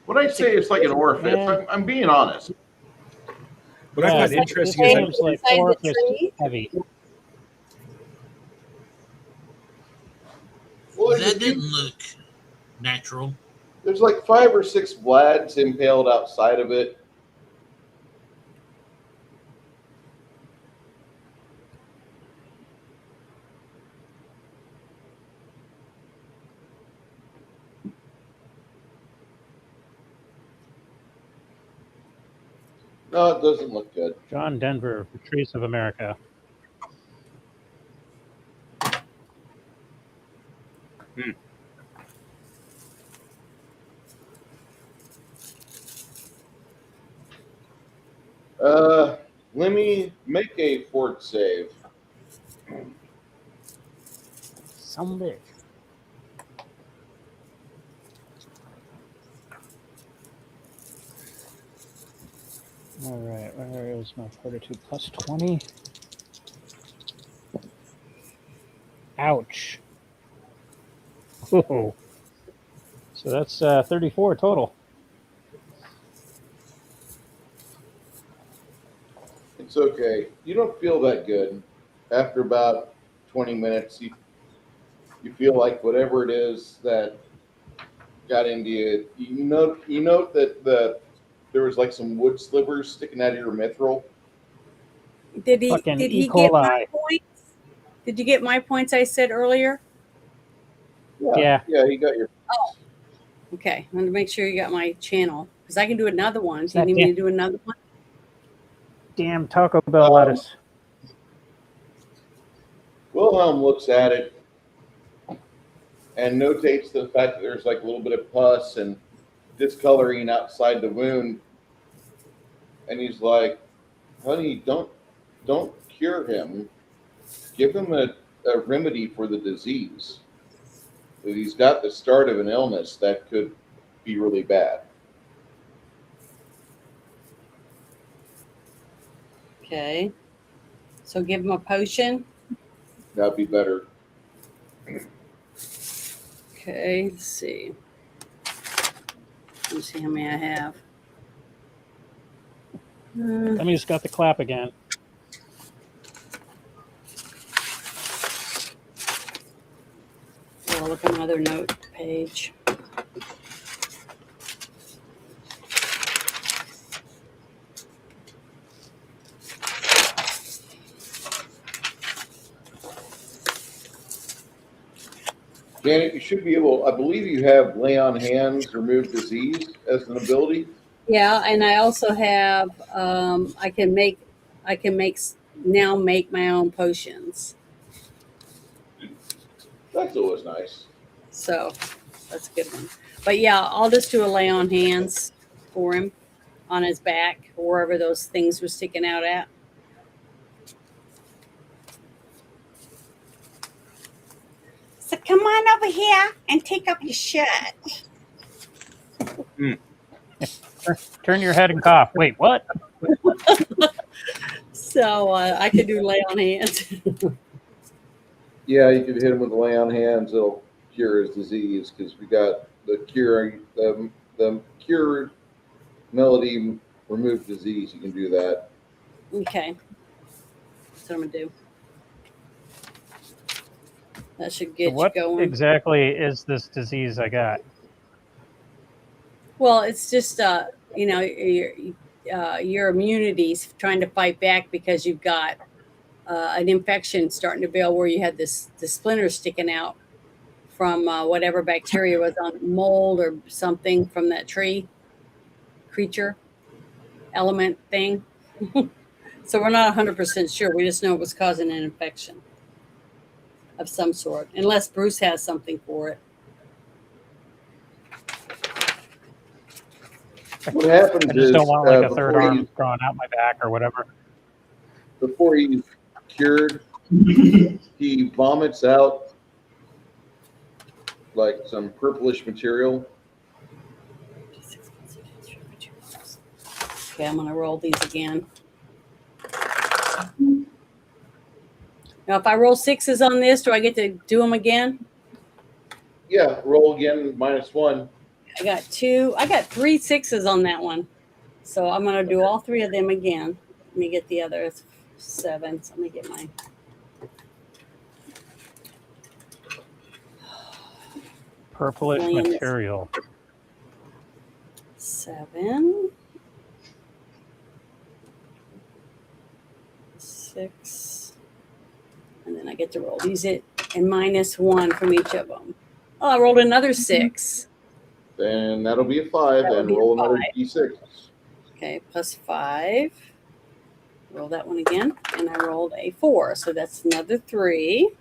When I say it's like an orifice, Yeah. I'm being honest. What I Yeah, find it interesting is seems like Inside the orifice tree? heavy. Well, there's, That a few, didn't look natural. there's like 5 or 6 blads impaled outside of it. No, it doesn't look good. John Denver, Patrice of America. Let me make a fort save. Some bitch. All right, where is my fortitude plus 20? Ouch. Whoa. So that's 34 total. It's okay. You don't feel that good. After about 20 minutes, you feel like whatever it is that got into you. You note that there was like some wood slivers sticking out of your mithril. Did he Fucking did E. he get my coli. points? Did you get my points I said earlier? Yeah. Yeah, he got your. Okay, I want to make sure you got my channel because I can do another one. Do you That need me to do another one? Damn Taco Bell lettuce. Wilhelm looks at it and notates the fact that there's like a little bit of pus and discoloring outside the wound, and he's like, "Honey, don't cure him. Give him a remedy for the disease. He's got the start of an illness that could be really bad." Okay. So give him a potion. That'd be better. Okay, let's see. Let's see how many I have. Demi's got the clap again. I'll look at another note page. Janet, you should be able. I believe you have lay on hands, remove disease as an ability. Yeah, and I also have I can make now make my own potions. That's always nice. So that's a good one. But yeah, I'll just do a lay on hands for him on his back, or wherever those things were sticking out at. So come on over here and take off your shirt. Turn your head and cough. Wait, what? So I could do lay on hands. Yeah, you could hit him with a lay on hands. It'll cure his disease because we got the cure melody, remove disease. You can do that. Okay. That's what I'm gonna do. That should So get what you going. exactly is this disease I got? Well, it's just your immunity's trying to fight back because you've got an infection starting to build where you had the splinters sticking out from whatever bacteria was on mold or something from that tree creature element thing. So we're not 100% sure. We just know it was causing an infection of some sort, unless Bruce has something for it. What happens I just is don't want like a third before arm you drawn out my back or whatever. before he's cured, he vomits out like some purplish material. Okay, I'm gonna roll these again. Now, if I roll sixes on this, do I get to do them again? Yeah, roll again, -1. I got 3 sixes on that one. So I'm gonna do all 3 of them again. Let me get the other 7. So let me get mine. Purplish Millions. material. 7, 6, and then I get to roll these and -1 from each of them. Oh, I rolled another 6. Then that'll be a 5. That would Then be a roll another 5. d6. Okay, +5. Roll that one again, and I rolled a 4, so that's another 3.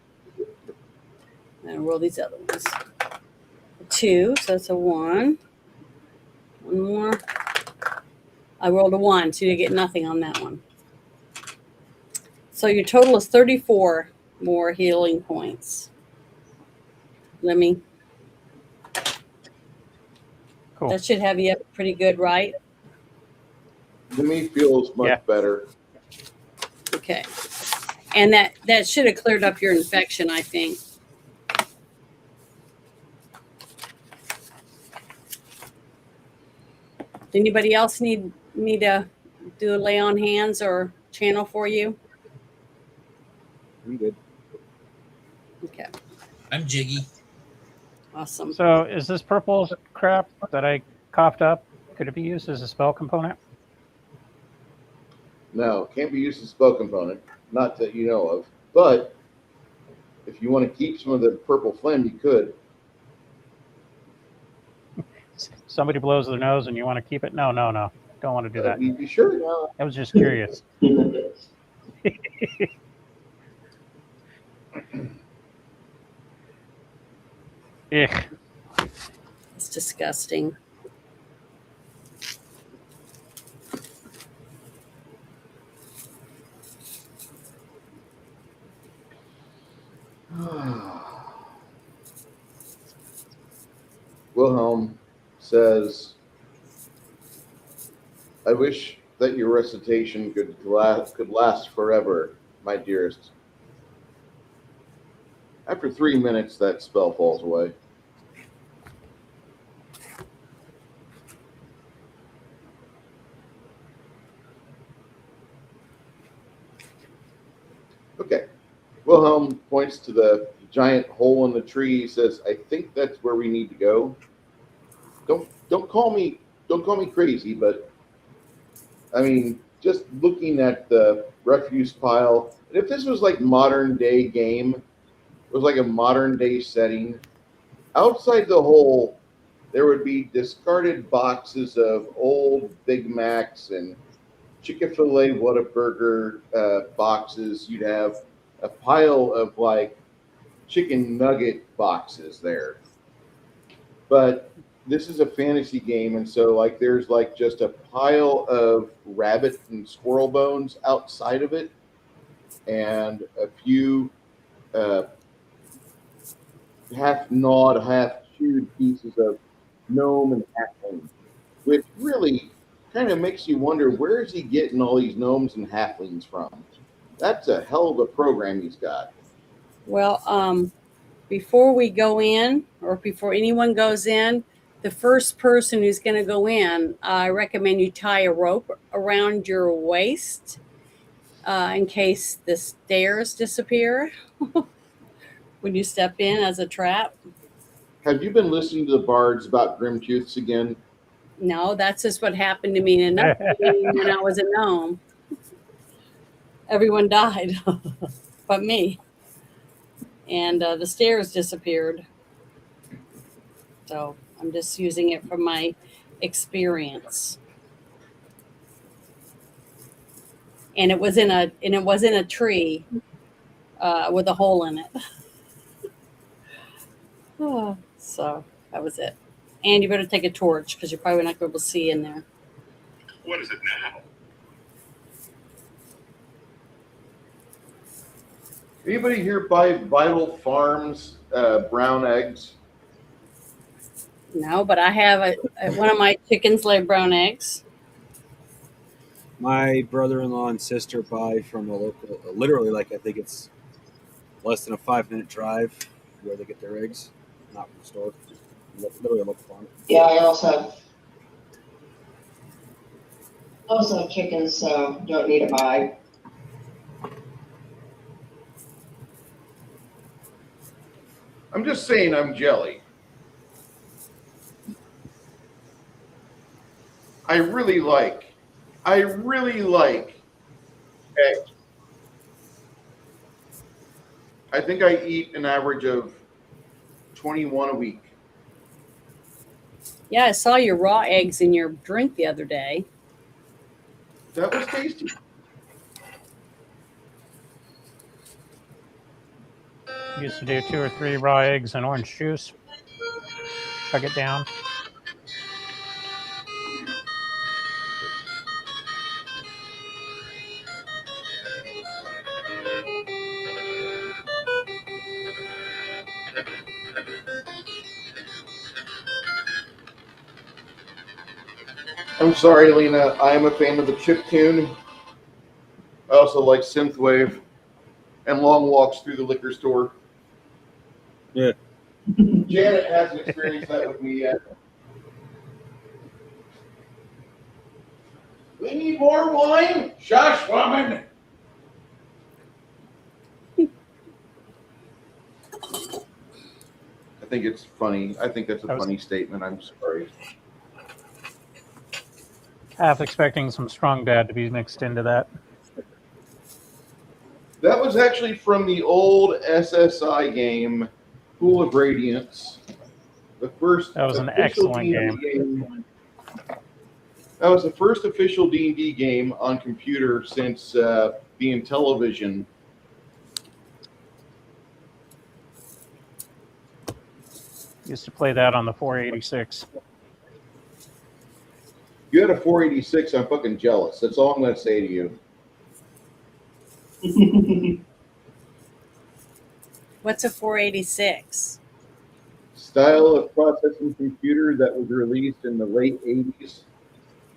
And I roll these other ones. 2, so that's a 1. One more. I rolled a 1, so you get nothing on that one. So your total is 34 more healing points. Let me. Cool. That should have you up pretty good, right? To me, feels much Yeah. better. Okay. And that should have cleared up your infection, I think. Anybody else need me to do a lay on hands or channel for you? I'm good. Okay. I'm jiggy. Awesome. So is this purple crap that I coughed up, could it be used as a spell component? No, can't be used as a spell component. Not that you know of. But if you want to keep some of the purple phlegm, you could. Somebody blows their nose and you want to keep it? No. Don't want to do that. You sure? I was just curious. Ugh. It's disgusting. Wilhelm says, I wish that your recitation could last forever, my dearest. After 3 minutes, that spell falls away. Okay. Wilhelm points to the giant hole in the tree. He says, I think that's where we need to go. Don't call me crazy, but I mean, just looking at the refuse pile, and if this was like modern day game, it was like a modern day setting, outside the hole there would be discarded boxes of old Big Macs and Chick-fil-A Whataburger boxes. You'd have a pile of like chicken nugget boxes there. But this is a fantasy game, and so like there's like just a pile of rabbit and squirrel bones outside of it, and a few half gnawed, half chewed pieces of gnome and halfling, which really kind of makes you wonder, where is he getting all these gnomes and halflings from? That's a hell of a program he's got. Well, before we go in, or before anyone goes in, the first person who's going to go in, I recommend you tie a rope around your waist in case the stairs disappear when you step in as a trap. Have you been listening to the bards about Grimtooths again? No, that's just what happened to me in another game when I was in Nome. Everyone died but me. And the stairs disappeared. So I'm just using it from my experience. And it was in a tree with a hole in it. So that was it. And you better take a torch because you're probably not going to be able to see in there. What is it now? Anybody here buy Vital Farms brown eggs? No, but I have one of my chickens lay brown eggs. My brother-in-law and sister buy from a local, literally, like I think it's less than a 5-minute drive where they get their eggs, not from the store. Literally a local farm. Yeah, I also have chickens, so don't need to buy. I'm just saying I'm jelly. I really like eggs. I think I eat an average of 21 a week. Yeah, I saw your raw eggs in your drink the other day. That was tasty. Used to do 2 or 3 raw eggs and orange juice. Chug it down. I'm sorry, Lena. I am a fan of the chip tune. I also like synthwave and long walks through the liquor store. Yeah. Janet hasn't experienced that with me yet. We need more wine? Shush, woman! I think it's funny. I think that's a funny statement. I'm sorry. Half expecting some Strong Dad to be mixed into that. That was actually from the old SSI game, Pool of Radiance. The first That was an official excellent D&D game. That was the first official D&D game on computer since being television. Used to play that on the 486. You had a 486, I'm fucking jealous. That's all I'm going to say to you. What's a 486? Style of processing computer that was released in the late 80s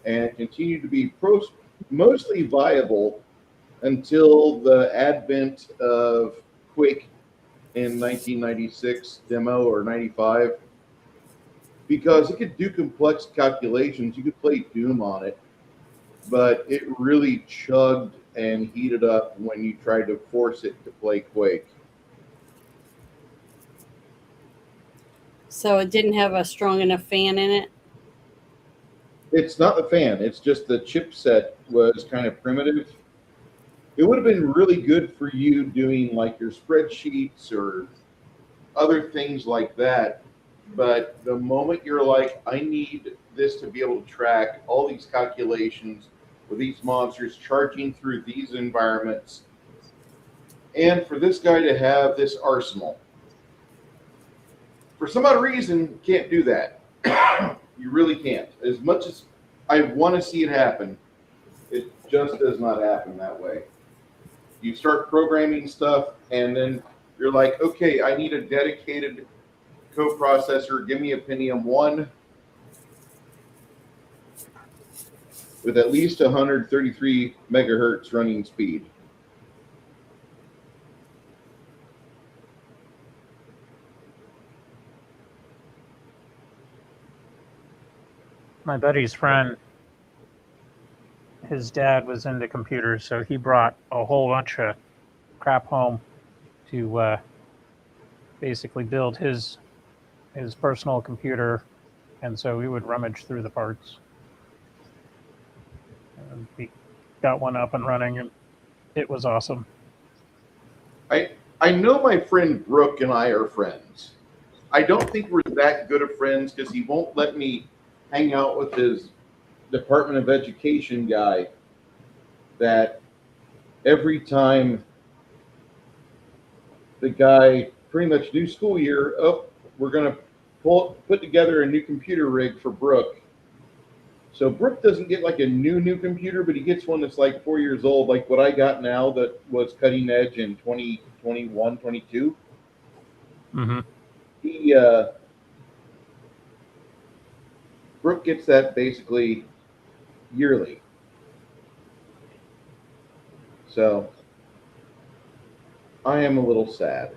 and continued to be mostly viable until the advent of Quake in 1996 demo or 95. Because it could do complex calculations. You could play Doom on it, but it really chugged and heated up when you tried to force it to play Quake. So it didn't have a strong enough fan in it? It's not the fan. It's just the chipset was kind of primitive. It would have been really good for you doing like your spreadsheets or other things like that. But the moment you're like, I need this to be able to track all these calculations with these monsters charging through these environments, and for this guy to have this arsenal. For some odd reason, can't do that. You really can't. As much as I want to see it happen, it just does not happen that way. You start programming stuff, and then you're like, okay, I need a dedicated coprocessor. Give me a Pentium 1 with at least 133 megahertz running speed. My buddy's friend, his dad was into computers, so he brought a whole bunch of crap home to basically build his personal computer And so we would rummage through the parts. And we got one up and running, and it was awesome. I know my friend Brooke and I are friends. I don't think we're that good of friends because he won't let me hang out with his Department of Education guy. That every time the guy, pretty much new school year, we're going to put together a new computer rig for Brooke. So Brooke doesn't get like a new computer, but he gets one that's like 4 years old, like what I got now that was cutting edge in 2021, 22. Mm-hmm. Brooke gets that basically yearly. So I am a little sad.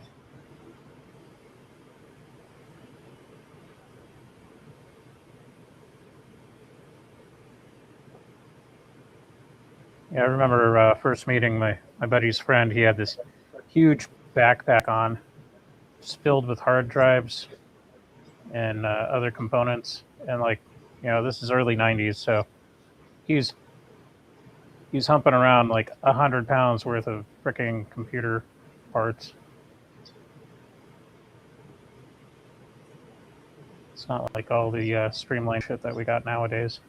Yeah, I remember first meeting my buddy's friend. He had this huge backpack on, just filled with hard drives and other components. And like, this is early '90s, so he's humping around like 100 pounds worth of freaking computer parts. It's not like all the streamlined shit that we got nowadays.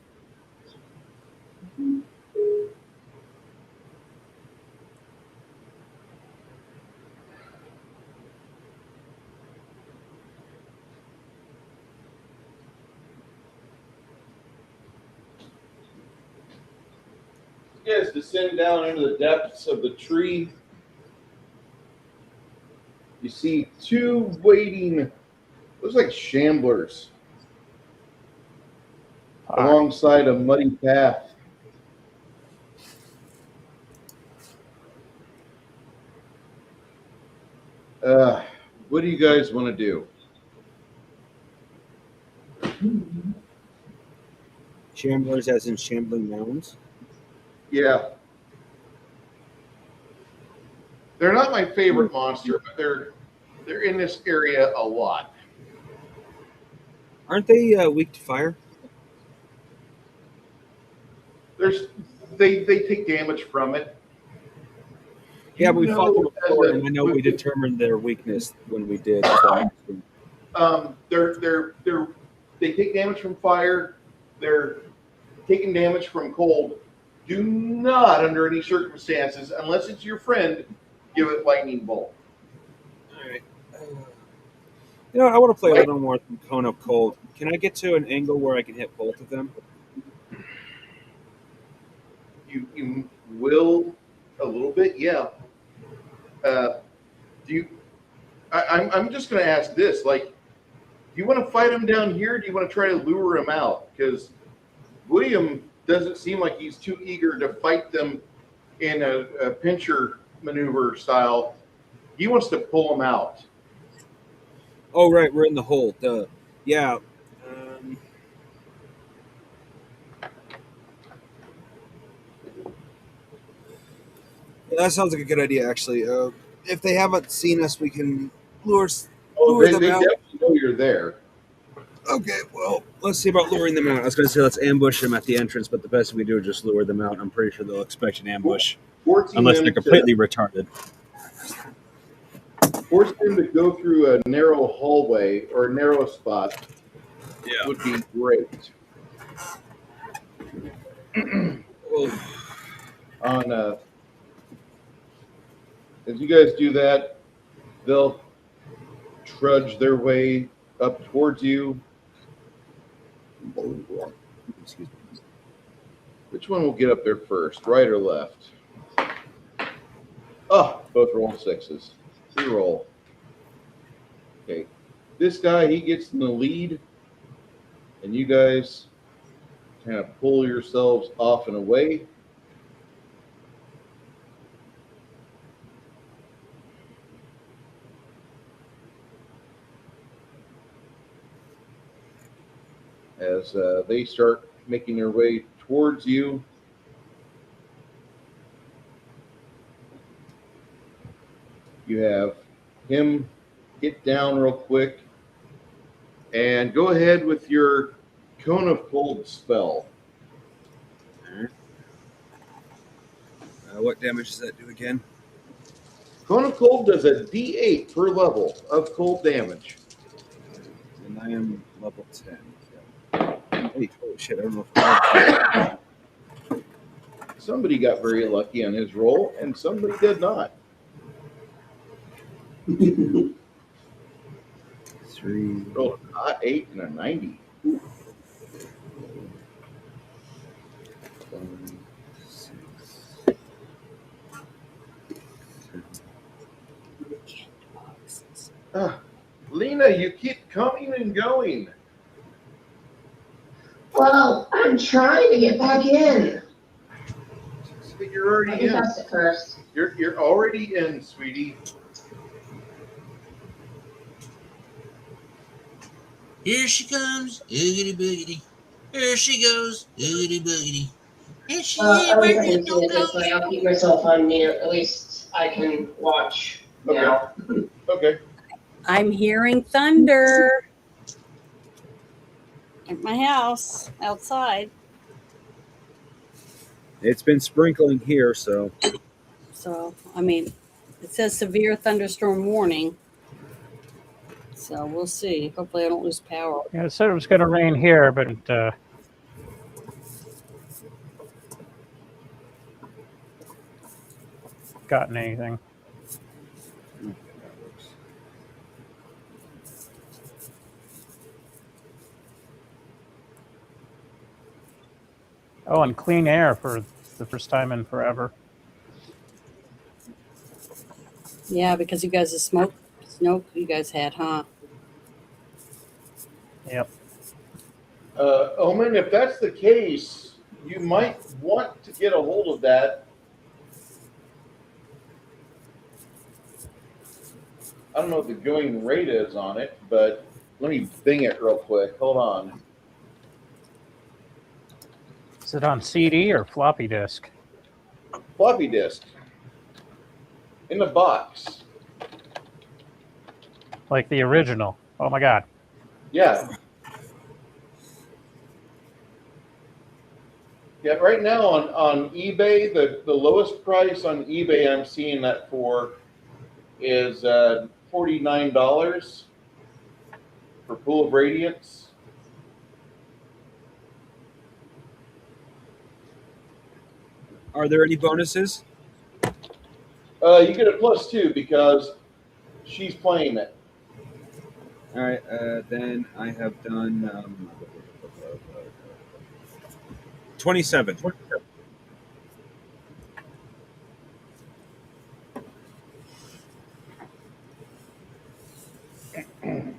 You guys descend down into the depths of the tree. You see two waiting, looks like shamblers, alongside a muddy path. What do you guys want to do? Shamblers, as in shambling mounds. Yeah. They're not my favorite monster, but they're in this area a lot. Aren't they weak to fire? They take damage from it. Yeah, but we fought them before, and I know we determined their weakness when we did. So. They take damage from fire. They're taking damage from cold. Do not, under any circumstances, unless it's your friend, give it lightning bolt. All right. I want to play a little more Cone of Cold. Can I get to an angle where I can hit both of them? You will a little bit, yeah. I'm just going to ask this: like, do you want to fight him down here? Or do you want to try to lure him out? Because William doesn't seem like he's too eager to fight them in a pincher maneuver style. He wants to pull them out. Oh, right, we're in the hole. Yeah. That sounds like a good idea, actually. If they haven't seen us, we can lure them out. They definitely know you're there. Okay, well, let's see about luring them out. I was going to say let's ambush them at the entrance, but the best we do is just lure them out. I'm pretty sure they'll expect an ambush, unless they're completely retarded. Force them to go through a narrow hallway or a narrow spot would be great. As you guys do that, they'll trudge their way up towards you. Excuse me. Which one will get up there first, right or left? Oh, both roll sixes. Reroll. Okay. This guy, he gets in the lead, and you guys kind of pull yourselves off and away. As they start making their way towards you. You have him get down real quick and go ahead with your Cone of Cold spell. What damage does that do again? Cone of Cold does a D8 per level of cold damage. And I am level 10. So. 8. Holy shit, I don't know if I Somebody got very lucky on his roll, and somebody did not. 3. Rolled an 8 and a 90. 5, 6. Lena, you keep coming and going. Well, I'm trying to get back in. But you're already Let me in. test it first. You're already in, sweetie. Here she comes, oogity boogity. Here she goes, oogity boogity. Here she is, I was where going you to do don't it this way. I'll keep myself on mute. At least I can watch now. Okay. I'm hearing thunder at my house outside. It's been sprinkling here, so. So, I mean, it says severe thunderstorm warning. So we'll see. Hopefully I don't lose power. Yeah, it said it was going to rain here, but gotten anything. Oh, and clean air for the first time in forever. Yeah, because you guys, the smoke you guys had, huh? Yep. Omen, if that's the case, you might want to get a hold of that. I don't know what the going rate is on it, but let me bing it real quick. Hold on. Is it on CD or floppy disk? Floppy disk. In the box. Like the original. Oh my God. Yeah. Yeah, right now on eBay, the lowest price on eBay I'm seeing that for is $49 for Pool of Radiance. Are there any bonuses? You get a +2 because she's playing it. All right, then I have done 27.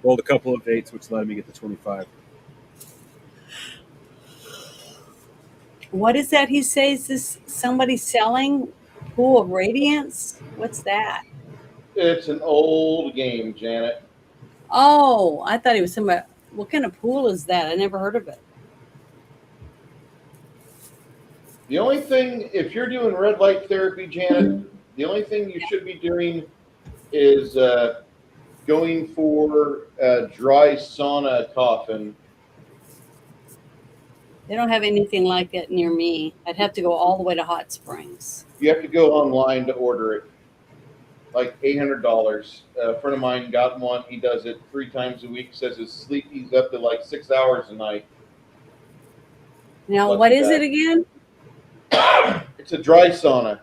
Rolled a couple of 8s, which allowed me to get to 25. What is that he says? This somebody selling Pool of Radiance? What's that? It's an old game, Janet. Oh, I thought he was somebody. What kind of pool is that? I never heard of it. The only thing, if you're doing red light therapy, Janet, the only thing you should be doing is going for a dry sauna coffin. They don't have anything like that near me. I'd have to go all the way to Hot Springs. You have to go online to order it. Like $800. A friend of mine got one. He does it 3 times a week. Says his sleep, he's up to like 6 hours a night. Now, Lucky what is guy. it again? It's a dry sauna.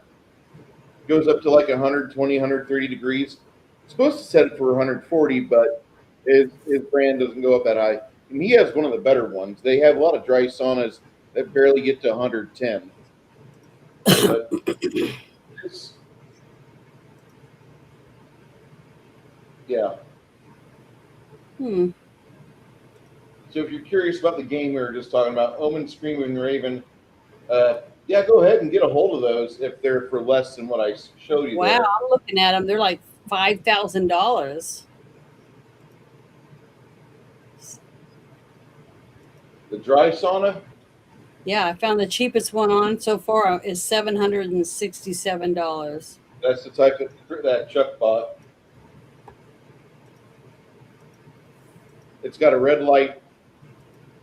Goes up to like 120, 130 degrees. It's supposed to set it for 140, but his brand doesn't go up that high. And he has one of the better ones. They have a lot of dry saunas that barely get to 110. But it's, yeah. Hmm. So if you're curious about the game we were just talking about, Omen, Screaming Raven, yeah, go ahead and get a hold of those if they're for less than what I showed you. Wow, there. I'm looking at them. They're like $5,000. The dry sauna? Yeah, I found the cheapest one on so far is $767. That's the type that Chuck bought. It's got a red light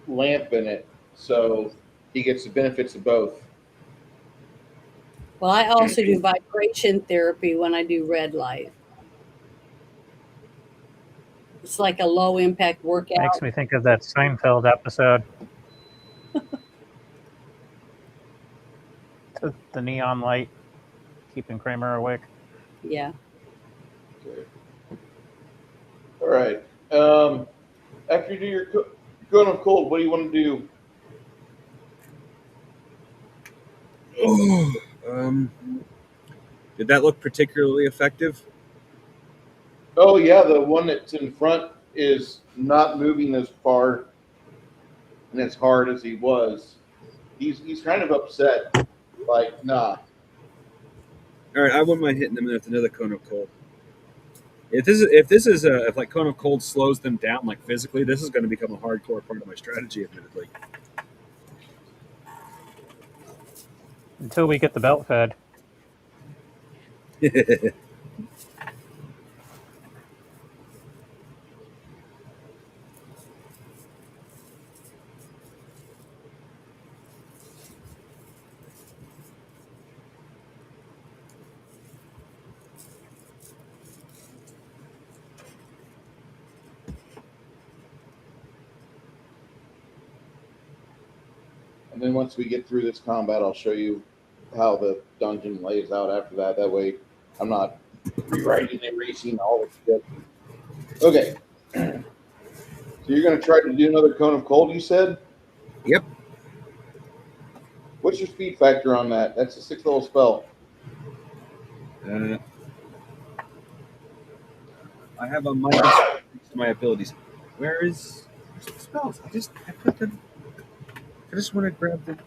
lamp in it, so he gets the benefits of both. Well, I also do vibration therapy when I do red light. It's like a low impact workout. Makes me think of that Seinfeld episode. The neon light keeping Kramer awake. Yeah. Okay. All right. After you do your going of cold, what do you want to do? Did that look particularly effective? Oh yeah, the one that's in front is not moving as far and as hard as he was. He's kind of upset. Like, nah. All right, I wouldn't mind hitting them with another cone of cold. If like cone of cold slows them down like physically, this is going to become a hardcore part of my strategy, admittedly. Until we get the belt fed. And then once we get through this combat, I'll show you how the dungeon lays out after that. That way, I'm not rewriting and erasing all the shit. Okay. So you're going to try to do another cone of cold, you said? Yep. What's your speed factor on that? That's a 6th level spell. I have a minus to my abilities. Where's the spells? I put them. I just want to grab the.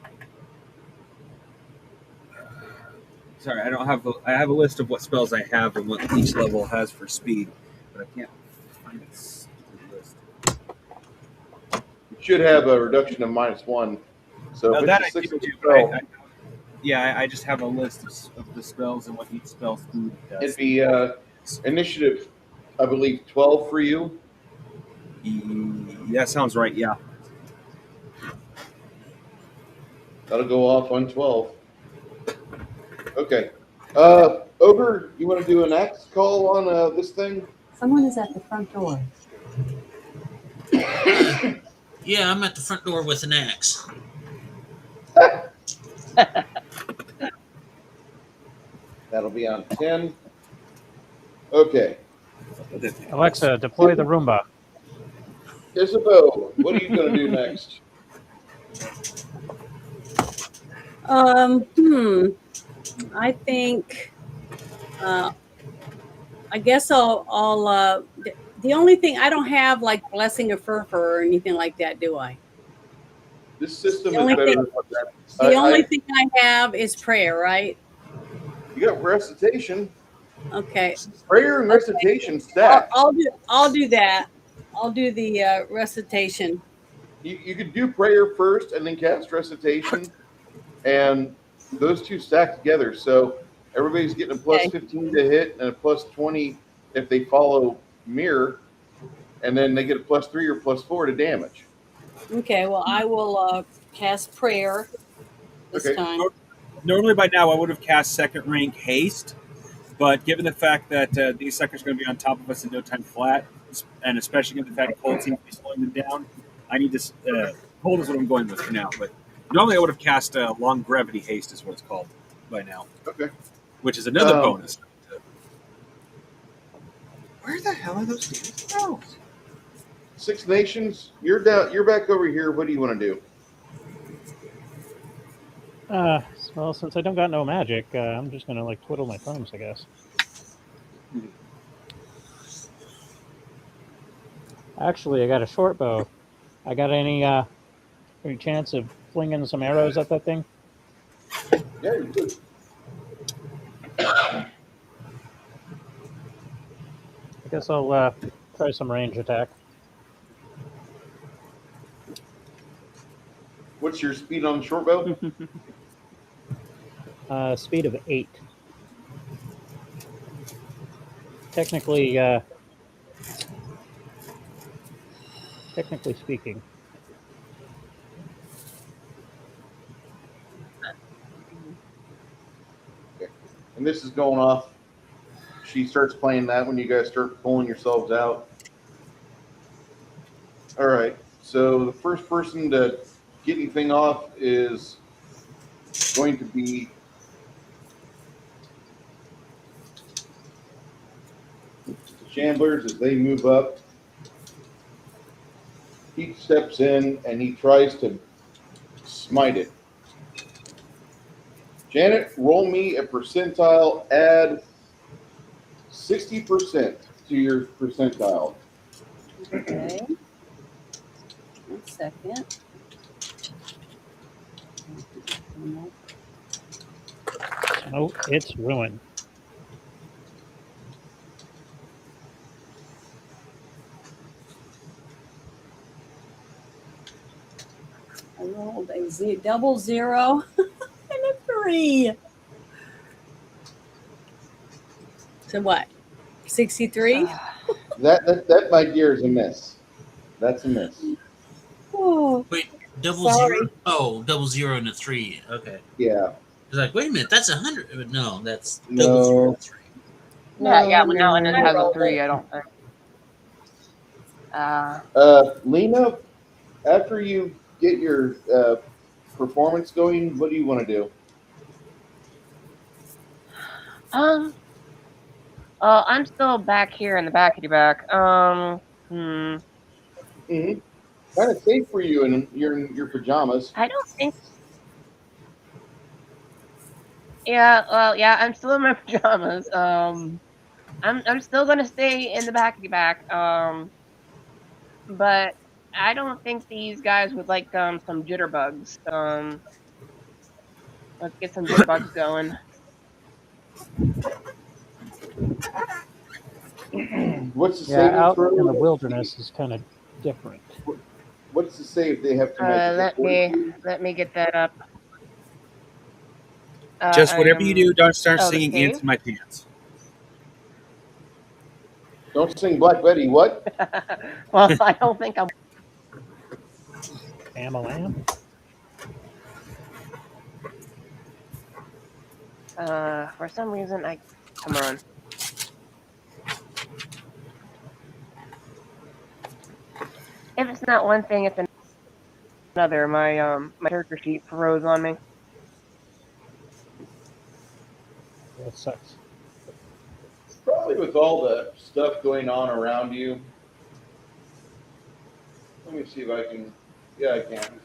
Sorry, I don't have. I have a list of what spells I have and what each level has for speed, but I can't find a list. You should have a reduction of -1. So No, if that it's I a 6th do, level but spell, I just have a list of the spells and what each spell speed does. it'd be initiative, I believe, 12 for you. That sounds right. Yeah. That'll go off on 12. Okay. Ogre, you want to do an axe call on this thing? Someone is at the front door. Yeah, I'm at the front door with an axe. That'll be on 10. Okay. Alexa, deploy the Roomba. Isabel, what are you going to do next? I think, I guess the only thing, I don't have like Blessing of Furfur or anything like that, do I? This system The is only better thing- than what that. The only thing I have is prayer, right? You got recitation. Okay. Prayer and recitation stack. I'll do that. I'll do the recitation. You could do prayer first and then cast recitation, and those two stack together. So everybody's getting a plus Okay. 15 to hit and a plus 20 if they follow mirror, and then they get a plus 3 or plus 4 to damage. Okay, well, I will cast prayer this Okay. time. Normally by now I would have cast second rank haste, but given the fact that these suckers are going to be on top of us in no time flat, and especially given the fact cold seems to be slowing them down, I need to cold is what I'm going with for now. But normally I would have cast long gravity haste is what it's called by now. Okay. Which is another bonus. Where the hell are those damn spells? Six Nations, you're down. You're back over here. What do you want to do? Well, since I don't got no magic, I'm just gonna like twiddle my thumbs, I guess. Actually, I got a short bow. I got any chance of flinging some arrows at that thing? Yeah, you could. I guess I'll try some range attack. What's your speed on the short bow? Speed of 8. Technically speaking. And this is going off. She starts playing that when you guys start pulling yourselves out. All right. So the first person to get anything off is going to be the Chandlers as they move up. He steps in and he tries to smite it. Janet, roll me a percentile, add 60% to your percentile. Okay. 1 second. Oh, it's ruined. I rolled a double 0 and a 3. So what? 63? That my dear is a miss. That's a miss. Oh, Wait, double sorry. 0? Oh, double 0 and a 3. Okay. Yeah. I was like, wait a minute, that's 100. But no, that's No. double 0 and 3. Yeah, when no, it I has a rolled 3, it. I don't think. Lena, after you get your performance going, what do you want to do? I'm still back here in the backity back. Kind of safe for you in your pajamas. I don't think. Yeah, well, yeah, I'm still in my pajamas. I'm still gonna stay in the backity back. But I don't think these guys would like some jitterbugs. Let's get some jitterbugs going. What's the Yeah, saving out throw? in the wilderness is kind of different. What's the save they have to make? Is it Let me get that up. Just whatever you do, don't start the singing save? Into My Pants. Don't sing Black Betty. What? Well, I don't think I'm. Am a lamb? For some reason, come on. If it's not one thing, it's another. My character sheet froze on me. That sucks. Probably with all the stuff going on around you. Let me see if I can. Yeah, I can.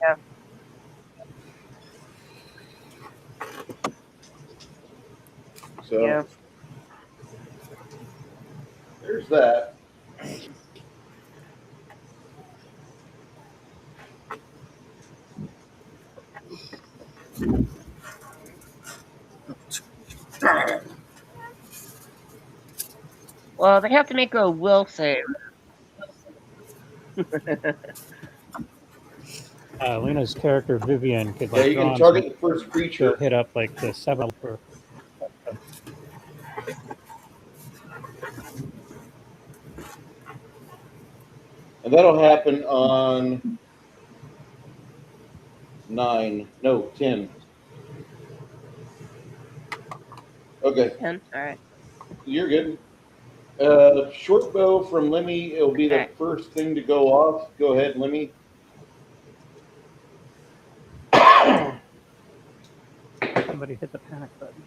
Yeah. So Yeah. there's that. Well, they have to make a will save. Luna's character Vivian could Yeah, like you draw can on target some, the first creature. hit up like the 7 for. And that'll happen on 10. Okay, 10. All right. you're good. Short bow from Lemmy, it'll be the Okay. first thing to go off. Go ahead, Lemmy. Somebody hit the panic button.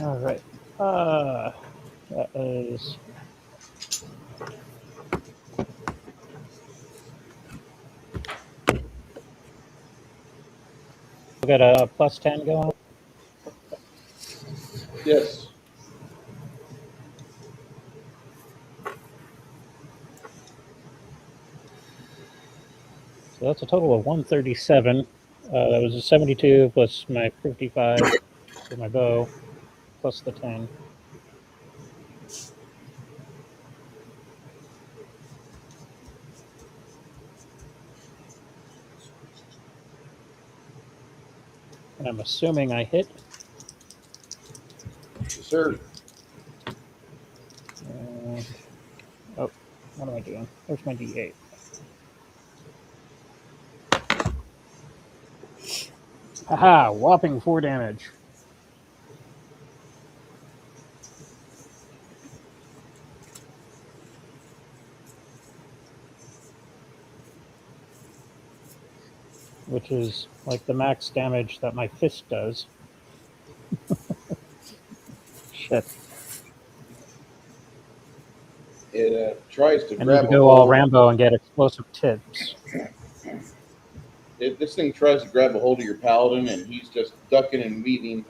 All right. That is. We got a plus 10 going. Yes. So that's a total of 137. That was a 72 plus my 55 for my bow, plus the 10. And I'm assuming I hit. Yes, sir. Oh, What am I doing? Where's my D8? Haha, whopping 4 damage. Which is like the max damage that my fist does. Shit. It tries to I need grab to a go all hold. Rambo and get explosive tips. This thing tries to grab a hold of your paladin, and he's just ducking and weaving.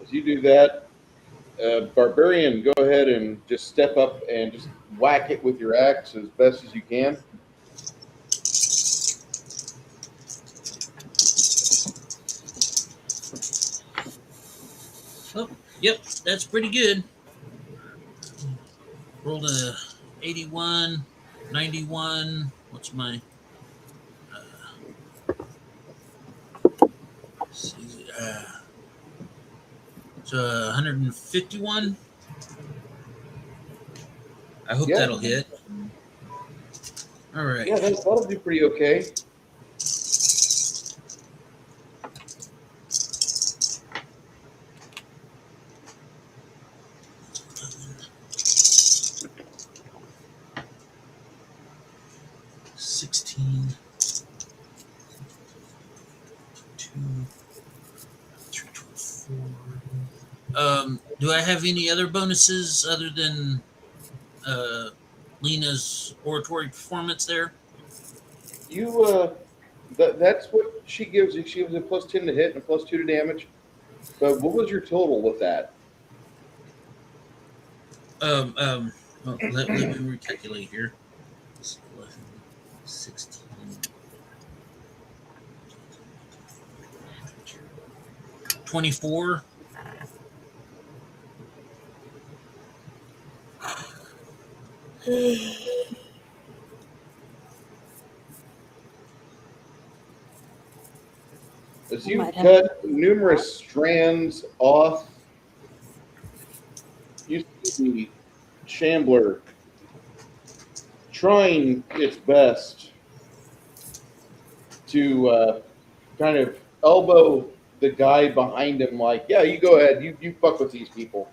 As you do that, barbarian, go ahead and just step up and just whack it with your axe as best as you can. Oh, yep, that's pretty good. Rolled a 81, 91. What's my? So 151. I hope Yeah. that'll hit. All right. Yeah, that'll do pretty okay. Do I have any other bonuses other than Lena's oratory performance there? That's what she gives you. She gives a +10 to hit and a +2 to damage. But what was your total with that? Well, let me recalculate here. 16. 24. As you cut numerous strands off, you see the Shambler trying its best to kind of elbow the guy behind him, like, yeah, you go ahead, you fuck with these people.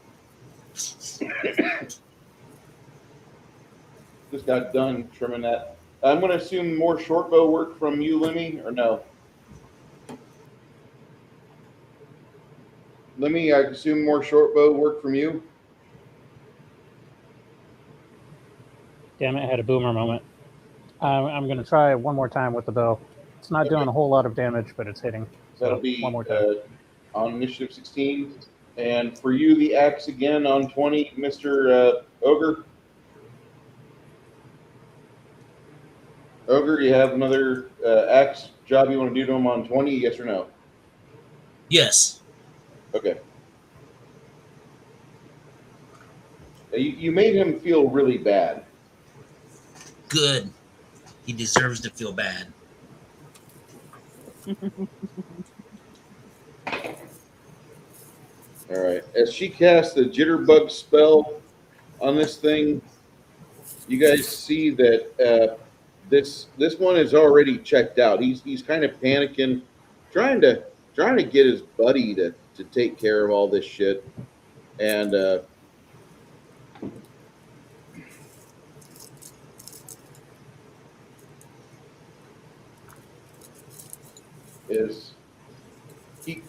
Just got done trimming that. I'm going to assume more short bow work from you, Lemmy, or no? Lemmy, I assume more short bow work from you? Damn it, I had a boomer moment. I'm going to try one more time with the bow. It's not doing a whole lot of damage, but it's hitting. So That'll be one more time. On initiative 16. And for you, the axe again on 20, Mr. Ogre. Ogre, you have another axe job you want to do to him on 20, yes or no? Yes. Okay. You made him feel really bad. Good. He deserves to feel bad. All right. As she casts the jitterbug spell on this thing, you guys see that this one is already checked out. He's kind of panicking, trying to get his buddy to take care of all this shit, and he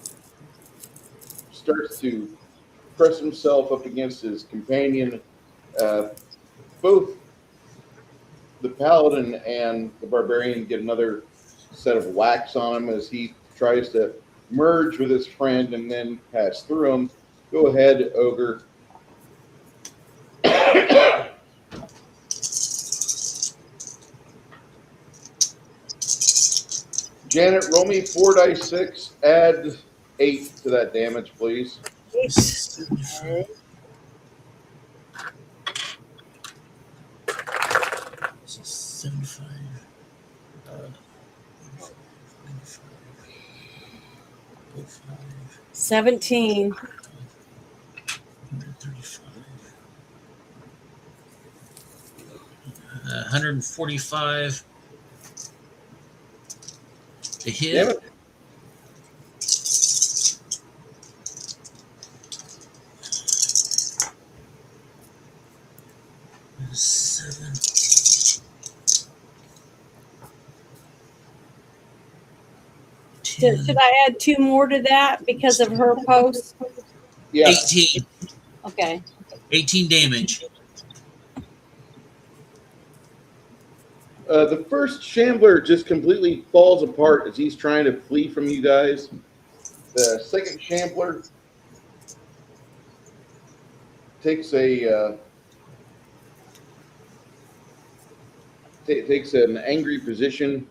starts to press himself up against his companion. Both the paladin and the barbarian get another set of whacks on him as he tries to merge with his friend and then pass through him. Go ahead, Ogre. Janet, roll me 4d6. Add 8 to that damage, please. Okay. 75. 17. 135. 145 to hit. Damn it. Seven. Should I add 2 more to that because of her post? Yeah. 18. Okay. 18 damage. The first shambler just completely falls apart as he's trying to flee from you guys. The second shambler takes takes an angry position,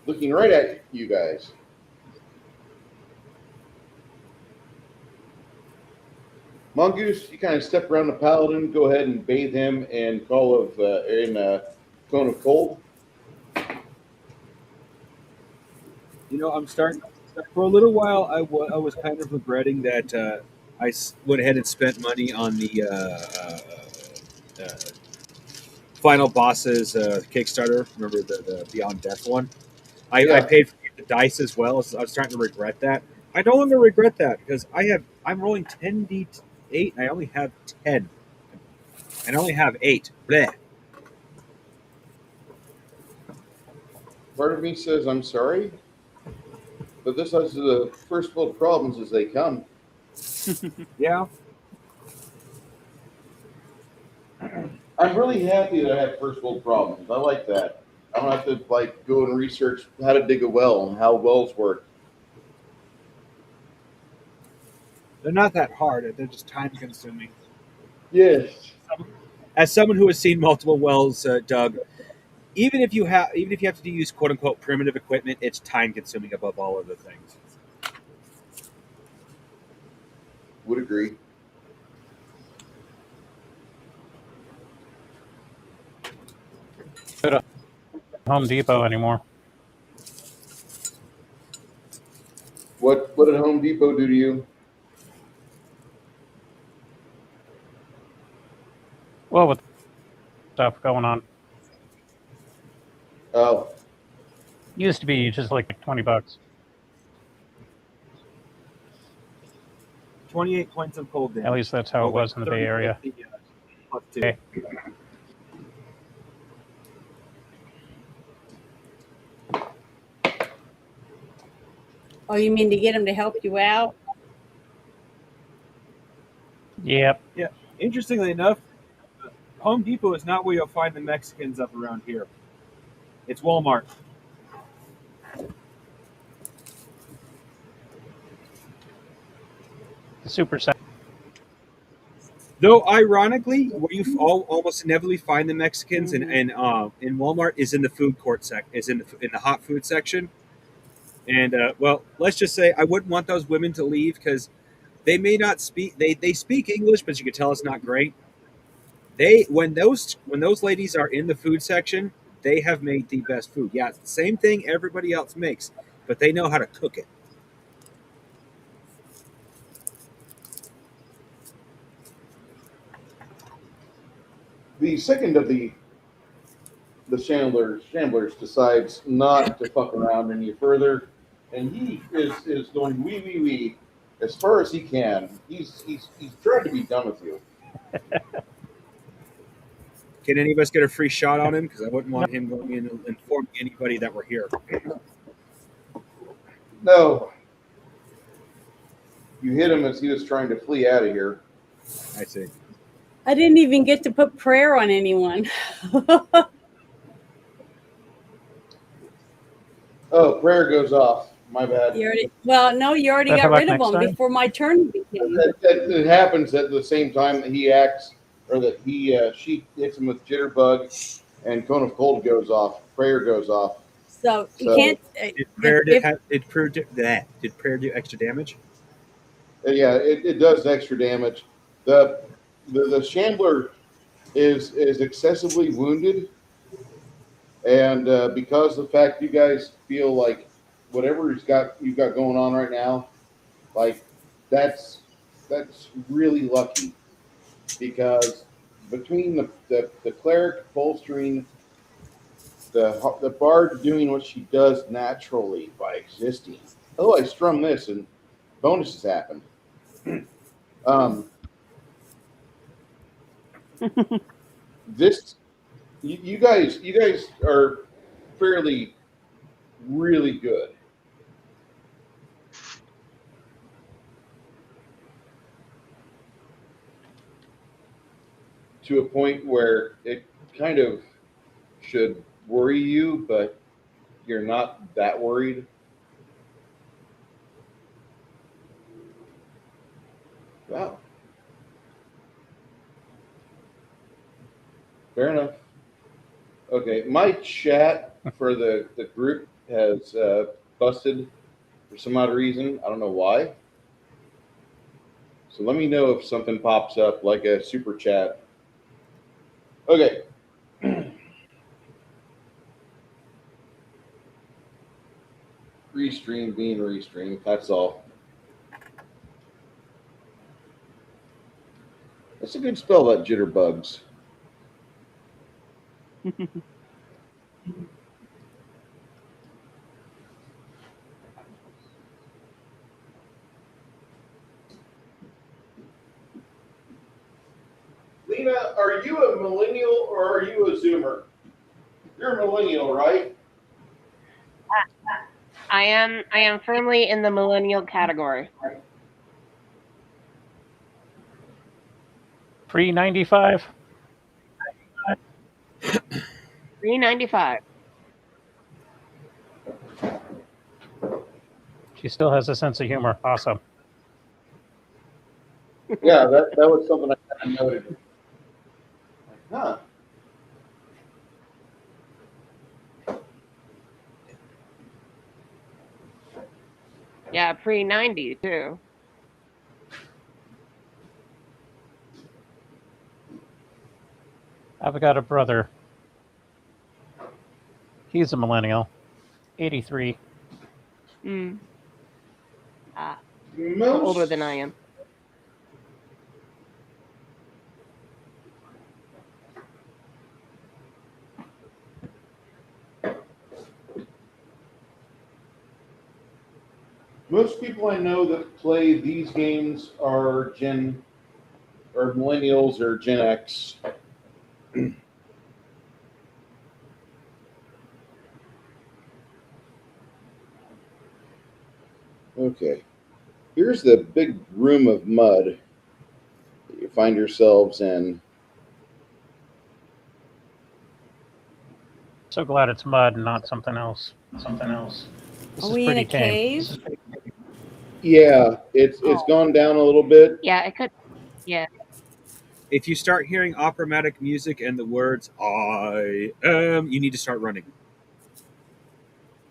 looking right at you guys. Mongoose, you kind of step around the paladin. Go ahead and bathe him in cone of cold. You know, I'm starting. For a little while, I was kind of regretting that I went ahead and spent money on the Final Bosses Kickstarter. Remember the Beyond Death one? I paid for the dice as well. So I was starting to regret that. I no longer regret that because I'm rolling 10d8 and I only have 10. And I only have 8. Bleh. Part of me says I'm sorry, but this is the first world problems as they come. Yeah. I'm really happy that I have first world problems. I like that. I don't have to go and research how to dig a well and how wells work. They're not that hard. They're just time consuming. Yes. As someone who has seen multiple wells, Doug, even if you have to use quote unquote primitive equipment, it's time consuming above all other things. Would agree. Go to Home Depot anymore. What did Home Depot do to you? Well, with stuff going on, Oh, used to be just like $20. 28 points of cold damage. At least that's how it was in the Bay Area. Plus 2. Okay. Oh, you mean to get them to help you out? Yep. Yeah. Interestingly enough, Home Depot is not where you'll find the Mexicans up around here. It's Walmart. The super set. Though, ironically, where you almost inevitably find the Mexicans in Walmart is in the food court is in the hot food section. And well, let's just say I wouldn't want those women to leave because they may not speak. They speak English, but you can tell it's not great. When those ladies are in the food section, they have made the best food. Yeah, it's the same thing everybody else makes, but they know how to cook it. the second of the shamblers decides not to fuck around any further, and he is going wee as far as he can. He's trying to be done with you. Can any of us get a free shot on him? Because I wouldn't want him going in and informing anybody that we're here. No. You hit him as he was trying to flee out of here. I see. I didn't even get to put prayer on anyone. Oh, prayer goes off. My bad. You already got rid of them before my turn became. It happens at the same time that he acts, or that she hits him with jitterbug, and cone of cold goes off. Prayer goes off. So you can't. Did prayer do extra damage? Yeah, it does extra damage. The shambler is excessively wounded, and because of the fact you guys feel like whatever you've got going on right now, like that's really lucky, because between the cleric bolstering, the bard doing what she does naturally by existing. Oh, I strum this and bonuses happened. This you guys are fairly really good. To a point where it kind of should worry you, but you're not that worried. Wow. Fair enough. Okay, my chat for the group has busted for some odd reason. I don't know why. So let me know if something pops up like a super chat. Okay. Restream being restreamed. That's all. That's a good spell, that jitterbugs. Lena, are you a millennial or are you a Zoomer? You're a millennial, right? I am firmly in the millennial category. Pre-95. 395. She still has a sense of humor. Awesome. Yeah, that was something I kind of noted. Huh. Yeah, pre-90 too. I've got a brother. He's a millennial. 83. Older than I am. Most people I know that play these games are millennials or Gen X. Okay. Here's the big room of mud that you find yourselves in. So glad it's mud and not something else. Something else. This Are is we in pretty a tame. cave? Yeah, it's gone down a little bit. Yeah, it could. Yeah. If you start hearing operatic music and the words "I am," you need to start running.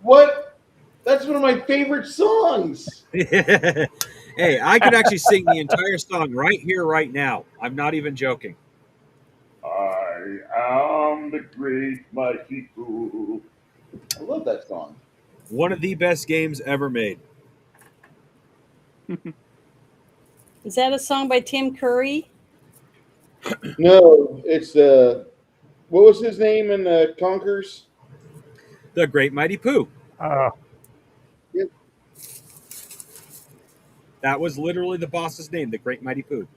What? That's one of my favorite songs. Hey, I could actually sing the entire song right here, right now. I'm not even joking. I am the great mighty Pooh. I love that song. One of the best games ever made. Is that a song by Tim Curry? No, it's what was his name in Conkers? The Great Mighty Pooh. Yep. That was literally the boss's name, the Great Mighty Pooh.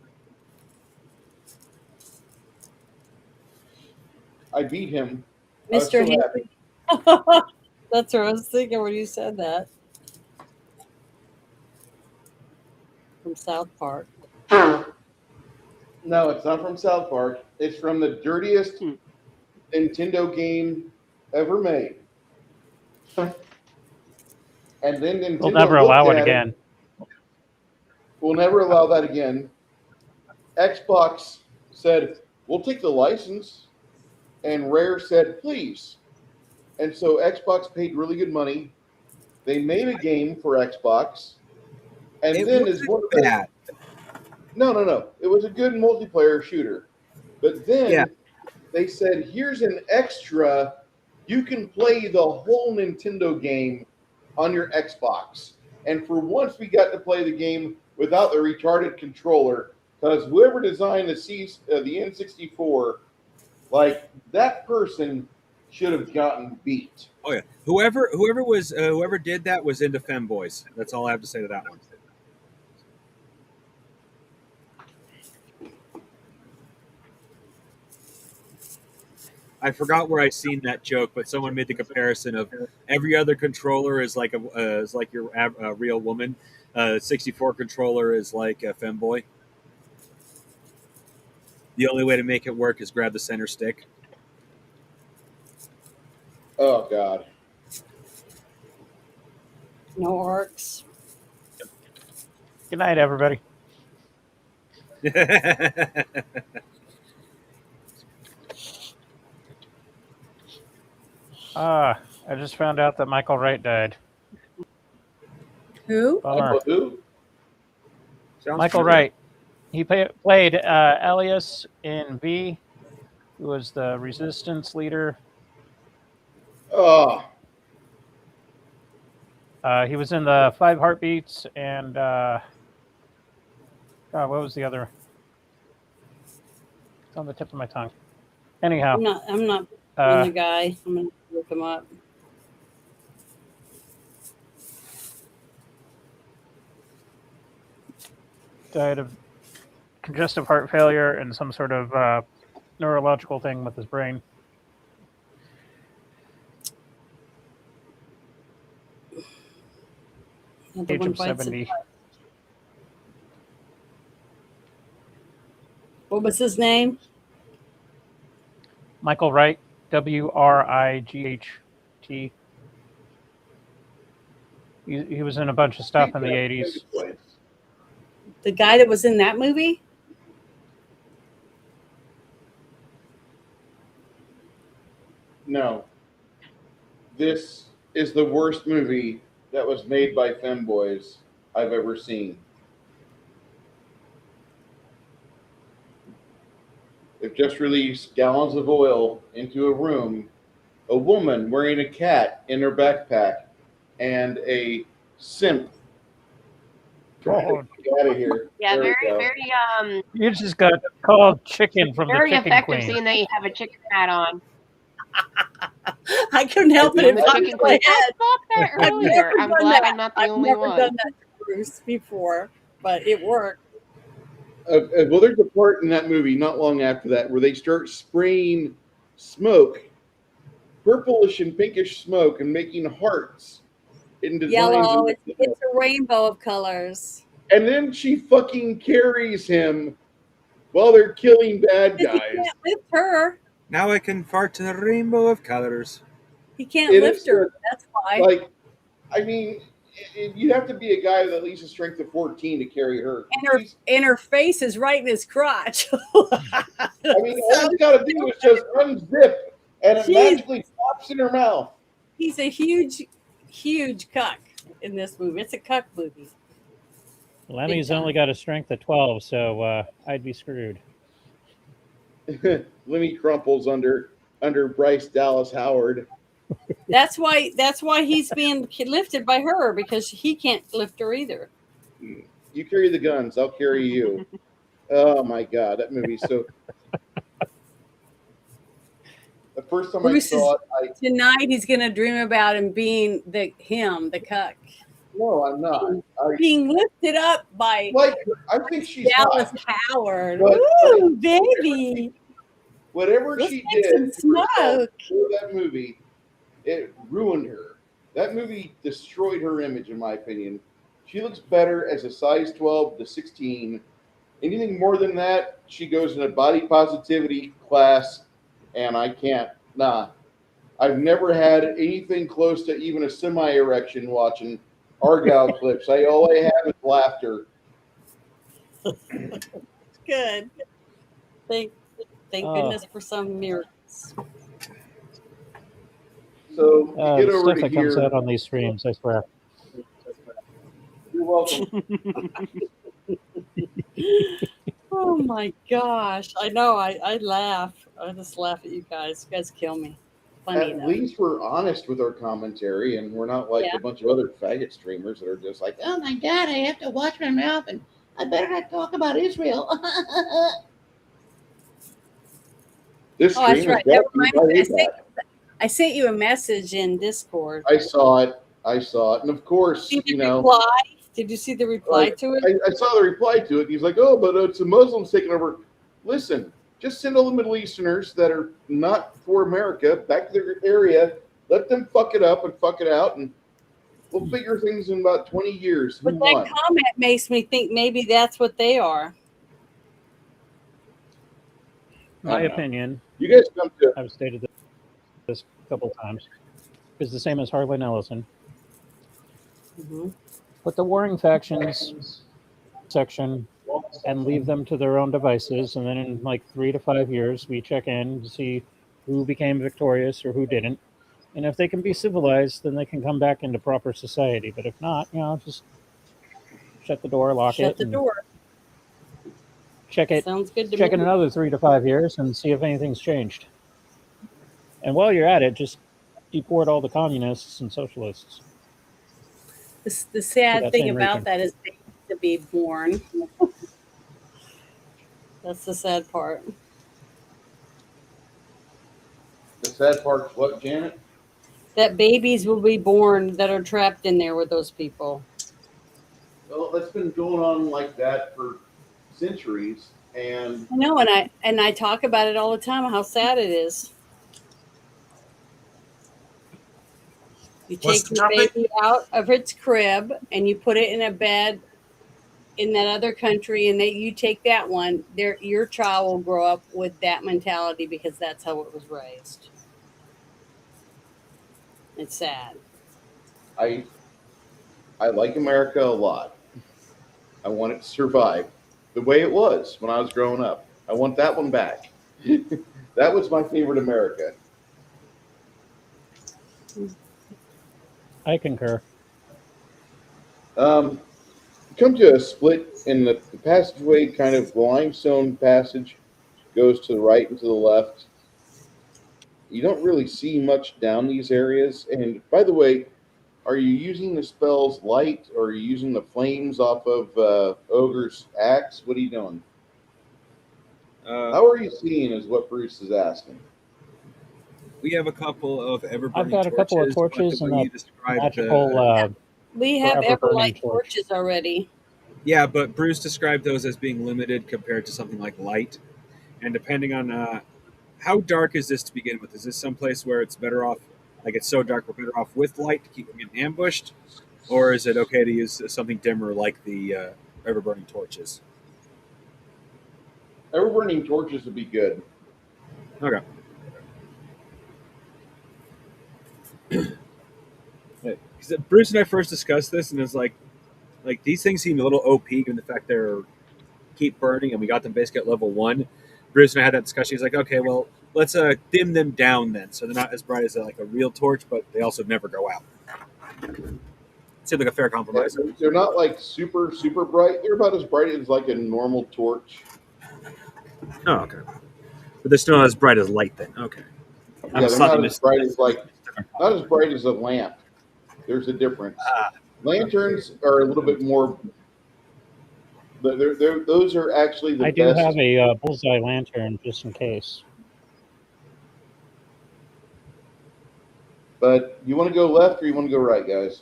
I beat him. Mr. So happy. That's what I was thinking when you said that. From South Park. No, it's not from South Park. It's from the dirtiest Nintendo game ever made. And then Nintendo We'll never allow looked it at again. We'll never allow that again. Xbox said, we'll take the license. And Rare said, please. And so Xbox paid really good money. They made a game for Xbox. And It then wasn't is one of the, bad. No. It was a good multiplayer shooter. But then Yeah. they said, here's an extra. You can play the whole Nintendo game on your Xbox. And for once we got to play the game without the retarded controller. because whoever designed the N64, like that person should have gotten beat. Oh yeah, whoever did that was into femboys. That's all I have to say to that one. I forgot where I seen that joke, but someone made the comparison of every other controller is like your real woman. 64 controller is like a femboy. The only way to make it work is grab the center stick. Oh God. No orcs. Good night, everybody. I just found out that Michael Wright died. Who? Bummer. Who? Michael Wright. He played Elias in V, who was the resistance leader. Oh. He was in the 5 Heartbeats and God, what was the other? It's on the tip of my tongue. Anyhow, I'm not the guy. I'm gonna look him up. died of congestive heart failure and some sort of neurological thing with his brain. Age of 70. What was his name? Michael Wright, W-R-I-G-H-T. He was in a bunch of stuff in the 80s. The guy that was in that movie? No. This is the worst movie that was made by femboys I've ever seen. They've just released gallons of oil into a room, a woman wearing a cat in her backpack, and a simp trying to get out of here. Yeah, There we go. very You just got called chicken from the very Chicken effective Queen. seeing that you have a chicken hat on. I couldn't help it. The It popped Chicken in my Queen. head. I thought that I've earlier. never I'm done glad that. I'm not the I've only never one. done that to Bruce before, but it worked. Well, there's a part in that movie not long after that where they start spraying smoke, purplish and pinkish smoke, and making hearts in designs. Yellow. It's a rainbow of colors. And then she fucking carries him while they're killing bad He guys. can't lift her. Now I can fart in a rainbow of colors. He can't It lift is her. That's why. Like, I mean, you have to be a guy with at least a strength of 14 to carry her. And her face is right in his crotch. I mean, all he's got to do is just unzip, and it magically pops in her mouth. He's a huge, huge cuck in this movie. It's a cuck movie. Lemmy's only got a strength of 12, so I'd be screwed. Lemmy crumples under Bryce Dallas Howard. That's why he's being lifted by her, because he can't lift her either. You carry the guns, I'll carry you. Oh my God, that movie's so. The first time Bruce I saw it, tonight he's gonna dream about him being the cuck. No, I'm not. Being lifted up by I think she's Dallas hot. Howard. But, Woo, baby. Whatever Let's she make did some smoke. for that movie, it ruined her. That movie destroyed her image, in my opinion. She looks better as a size 12 to 16. Anything more than that, she goes in a body positivity class, and I can't. Nah. I've never had anything close to even a semi-erection watching Argyle clips. All I have is laughter. Good. Thank goodness for some miracles. So The get over stuff to that comes here. out on these streams, I swear. You're welcome. Oh my gosh. I know. I laugh. I just laugh at you guys. You guys kill me. Funny At though. least we're honest with our commentary, and we're not like a bunch of other faggot streamers that are just like, oh my God, I have to watch my mouth and I better not talk about Israel. This Oh, that's stream is right. That brought to you reminds by me. APAC. I sent you a message in Discord. I saw it. And of course, Did you reply? Did you see the reply to it? I saw the reply to it. He's like, "Oh, but it's the Muslims taking over." Listen, just send all the Middle Easterners that are not for America back to their area. Let them fuck it up and fuck it out, and we'll figure things in about 20 years. But Who that won? comment makes me think maybe that's what they are. My opinion, You guys come to I've stated this a couple times, is the same as Harlan Ellison. Mm-hmm. Put the warring factions section and leave them to their own devices, and then in like 3 to 5 years, we check in to see who became victorious or who didn't. And if they can be civilized, then they can come back into proper society. But if not, just shut the door, lock it, Shut the and door. check it. Sounds good to Check in me. another 3 to 5 years and see if anything's changed. And while you're at it, just deport all the communists and socialists. The sad that thing same about region. that is they need to be born. That's the sad part. the sad part. What, Janet? That babies will be born that are trapped in there with those people. Well, that's been going on like that for centuries, and I know, and I talk about it all the time, how sad it is. You What's take the your topic? baby out of its crib and you put it in a bed in that other country, and you take that one. Your child will grow up with that mentality because that's how it was raised. It's sad. I like America a lot. I want it to survive the way it was when I was growing up. I want that one back. That was my favorite America. I concur. Come to a split in the passageway, kind of limestone passage, goes to the right and to the left. You don't really see much down these areas. And by the way, are you using the spell's light, or are you using the flames off of Ogre's axe? What are you doing? How are you seeing is what Bruce is asking. We have a couple of ever-burning I've got a couple of torches but the and way that you described magical. We have Forever burning Everlight torch. torches already. yeah, but Bruce described those as being limited compared to something like light. And depending on how dark is this to begin with? Is this someplace where it's better off, like it's so dark we're better off with light to keep from getting ambushed? Or is it okay to use something dimmer like the ever-burning torches? Ever-burning torches would be good. Okay. Because Bruce and I first discussed this, and it's like these things seem a little OP given the fact they're keep burning, and we got them basically at level 1. Bruce and I had that discussion. He's like, okay, well, let's dim them down then, so they're not as bright as like a real torch, but they also never go out. Seemed like a fair compromise. They're not like super, super bright. They're about as bright as like a normal torch. Oh, okay. But they're still not as bright as light then. Okay. Yeah, they're not as bright as not as bright as a lamp. There's a difference. Lanterns are a little bit more. Those are actually the I best. do have a bullseye lantern just in case. But you want to go left or you want to go right, guys?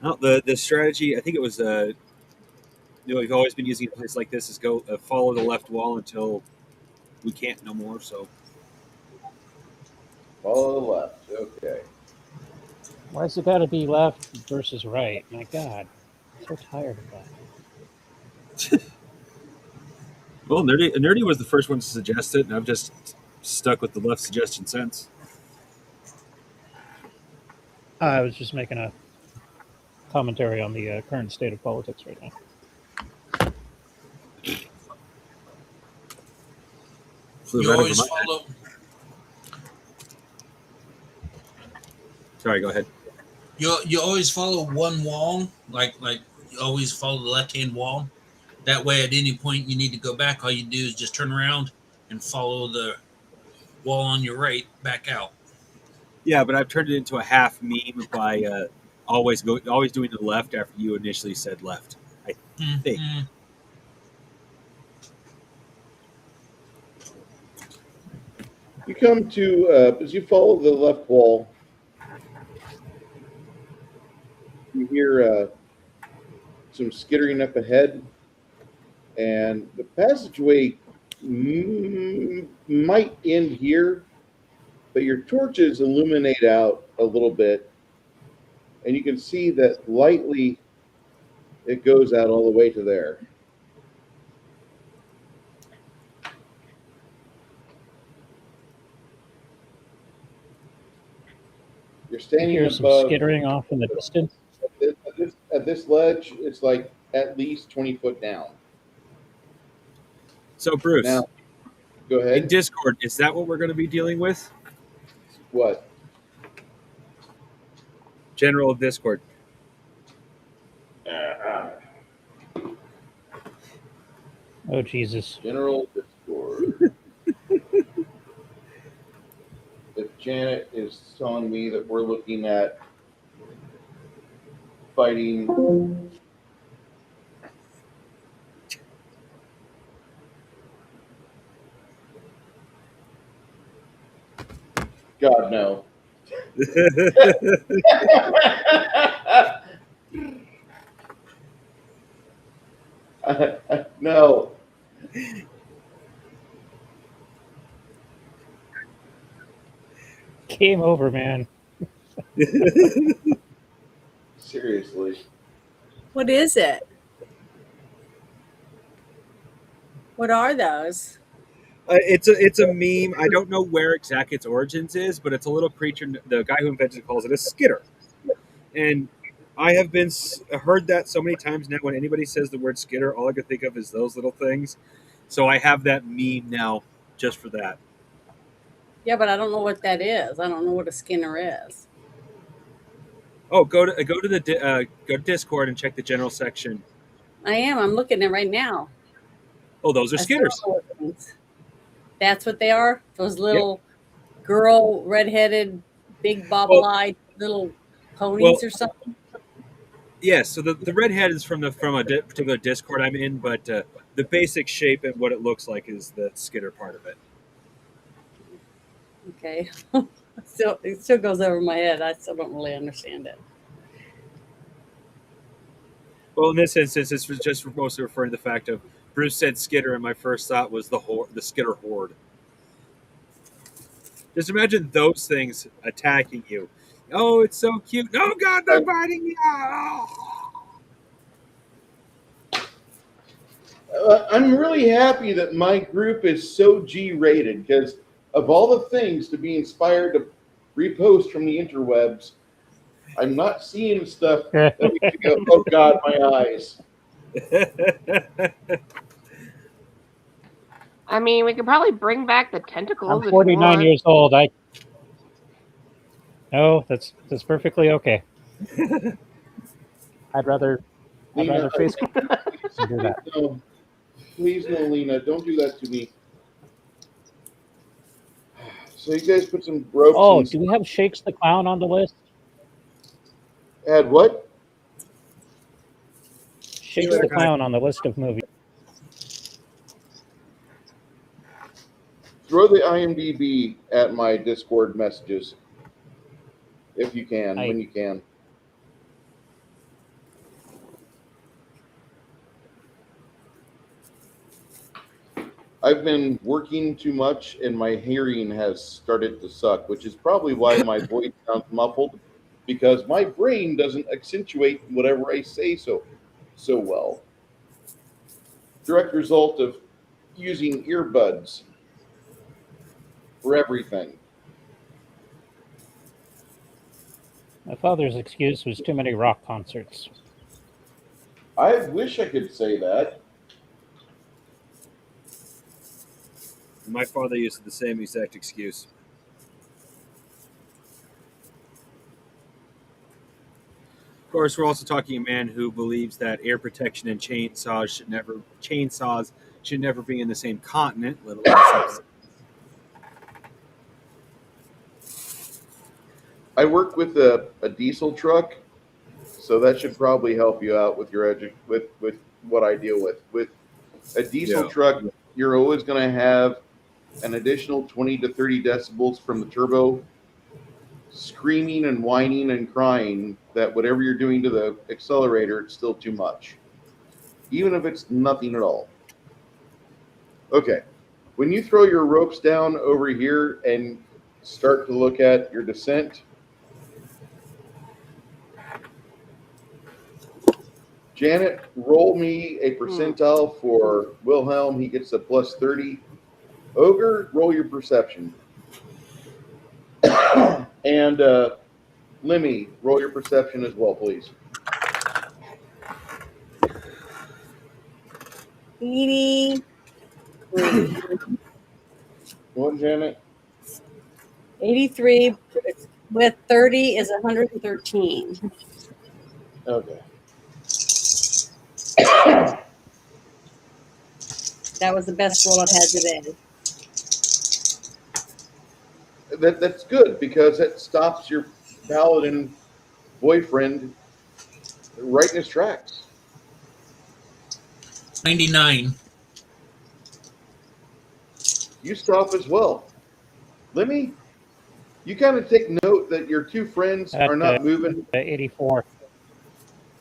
Well, the strategy, I think it was, we've always been using a place like this is go follow the left wall until we can't no more. So Follow the left. Okay. Why's it got to be left versus right? My God, I'm so tired of that. well, Nerdy was the first one to suggest it, and I've just stuck with the left suggestion since. I was just making a commentary on the current state of politics right now. Flew You right over always my head. follow. Sorry, go ahead. You always follow one wall, like you always follow the left hand wall. That way, at any point you need to go back, all you do is just turn around and follow the wall on your right back out. Yeah, but I've turned it into a half meme by always doing the left after you initially said left. I think. Mhm. You come to, as you follow the left wall, you hear some skittering up ahead, and the passageway might end here, but your torches illuminate out a little bit, and you can see that lightly it goes out all the way to there. You're standing Here's some above skittering off in the distance. at this ledge. It's like at least 20 foot down. So, Bruce, Now, go in ahead. Discord, is that what we're going to be dealing with? What? General Discord. Oh, Jesus. General Discord. If Janet is telling me that we're looking at fighting God, no. No. Game over, man. Seriously. What is it? What are those? It's a meme. I don't know where exactly its origins is, but it's a little creature. The guy who invented it calls it a skitter, and I have heard that so many times now. When anybody says the word skitter, all I can think of is those little things. So I have that meme now just for that. Yeah, but I don't know what that is. I don't know what a Skinner is. Oh, go to Discord and check the general section. I am. I'm looking at it right now. Oh, those are I still skitters. don't know what it means. That's what they are? Those little girl, redheaded, big bobble-eyed little ponies or something? Yes. So the redhead is from a particular Discord I'm in, but the basic shape and what it looks like is the skitter part of it. Okay. It still goes over my head. I still don't really understand it. Well, in this instance, this was just mostly referring to the fact of Bruce said skitter, and my first thought was the skitter horde. Just imagine those things attacking you. Oh, it's so cute. Oh, God, they're biting me. I'm really happy that my group is so G-rated because of all the things to be inspired to repost from the interwebs, I'm not seeing stuff that makes me go, oh God, my eyes. I mean, we could probably bring back the tentacles. I'm 49 years old. No, that's perfectly okay. I'd rather face Please, do that. no. Please, no, Lena, don't do that to me. So you guys put some ropes. Oh, do we have Shakes the Clown on the list? Add what? Shakes the Clown on the list of movies. Throw the IMDb at my Discord messages. If you can, when you can. I've been working too much and my hearing has started to suck, which is probably why my voice sounds muffled, because my brain doesn't accentuate whatever I say so well. Direct result of using earbuds for everything. My father's excuse was too many rock concerts. I wish I could say that. My father used the same exact excuse. Of course, we're also talking a man who believes that air protection and chainsaws should never be in the same continent, let alone I work with a diesel truck, So that should probably help you out with your with what I deal with. With a diesel truck, you're always going to have an additional 20 to 30 decibels from the turbo screaming and whining and crying that whatever you're doing to the accelerator, it's still too much, even if it's nothing at all. Okay, when you throw your ropes down over here and start to look at your descent, Janet, roll me a percentile for Wilhelm. He gets a plus 30. Ogre, roll your perception. And Lemmy, roll your perception as well, please. 83. What, Janet? 83 with 30 is 113. Okay. That was the best roll I've had today. That's good because it stops your paladin boyfriend right in his tracks. 99. You stop as well. Lemmy, you kind of take note that your two friends are not moving. 84.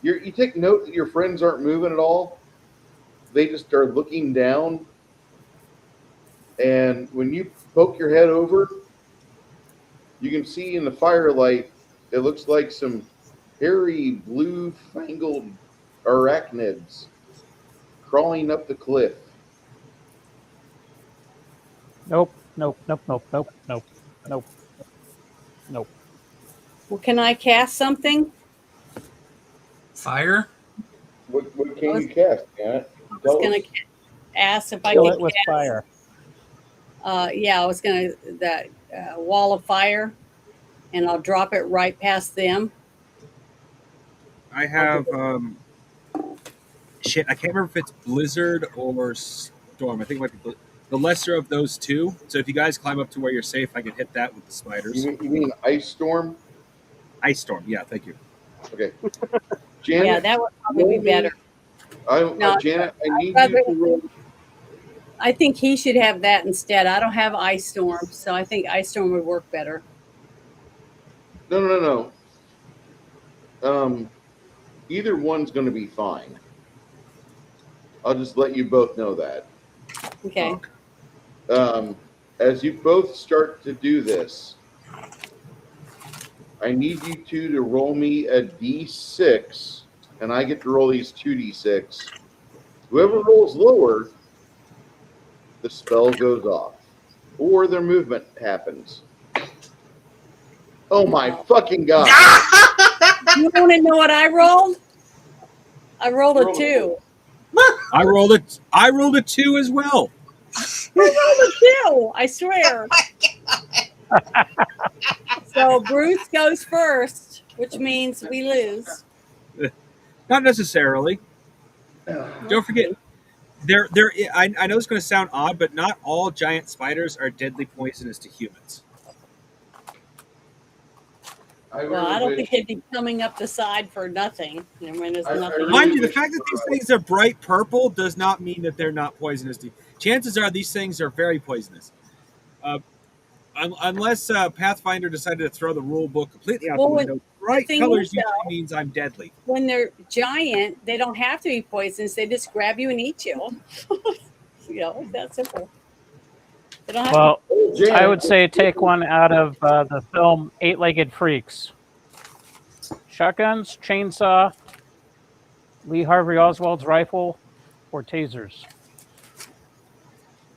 You take note that your friends aren't moving at all. They just are looking down. And when you poke your head over, you can see in the firelight, it looks like some hairy, blue-fangled arachnids crawling up the cliff. Nope, nope, nope, nope, nope, nope, nope, nope. Well, can I cast something? Fire? What can you cast, Janet? I was going to ask if I Kill could it with cast, fire. Yeah, I was going to, that wall of fire, and I'll drop it right past them. I have shit. I can't remember if it's blizzard or storm. I think it might be the lesser of those two. So if you guys climb up to where you're safe, I can hit that with the spiders. You mean ice storm? Ice storm. Yeah, thank you. Okay. Janet, Yeah, that would probably be better. Janet, I need you to roll. I think he should have that instead. I don't have ice storm, so I think ice storm would work better. No. Either one's going to be fine. I'll just let you both know that. Okay. As you both start to do this, I need you two to roll me a d6, and I get to roll these 2d6. Whoever rolls lower, the spell goes off, or their movement happens. Oh my fucking god! You want to know what I rolled? I rolled a 2. I rolled a 2 as well. I rolled a 2. I swear. So Bruce goes first, which means we lose. Not necessarily. Don't forget, I know it's going to sound odd, but not all giant spiders are deadly poisonous to humans. Well, I don't think they'd be coming up the side for nothing. I mean, there's nothing. Mind you, the fact that these things are bright purple does not mean that they're not poisonous. Chances are these things are very poisonous. Unless Pathfinder decided to throw the rule book completely out the window. Bright colors usually means I'm deadly. When they're giant, they don't have to be poisonous. They just grab you and eat you. It's that simple. Well, I would say take one out of the film Eight-Legged Freaks. Shotguns, chainsaw, Lee Harvey Oswald's rifle, or tasers.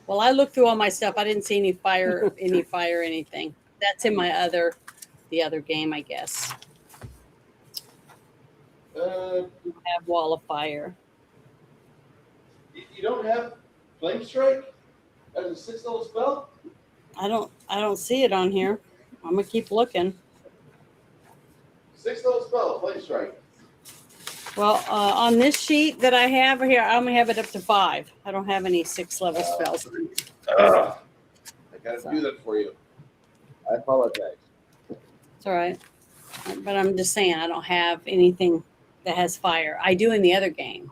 Well, I looked through all my stuff. I didn't see any fire, anything. That's in the other game, I guess. I have wall of fire. You don't have Flame Strike as a 6th level spell? I don't see it on here. I'm gonna keep looking. 6th level spell, Flame Strike. Well, on this sheet that I have here, I only have it up to 5. I don't have any 6th level spells. I gotta do that for you. I apologize. It's all right. But I'm just saying, I don't have anything that has fire. I do in the other game.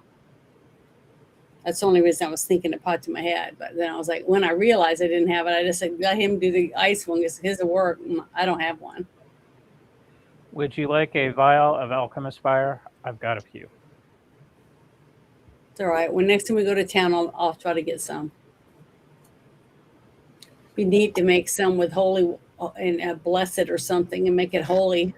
That's the only reason I was thinking it popped in my head. But then I was like, when I realized I didn't have it, I just said, let him do the ice one because his will work. I don't have one. Would you like a vial of alchemist fire? I've got a few. It's all right. When next time we go to town, I'll try to get some. Be neat to make some with holy and blessed or something and make it holy.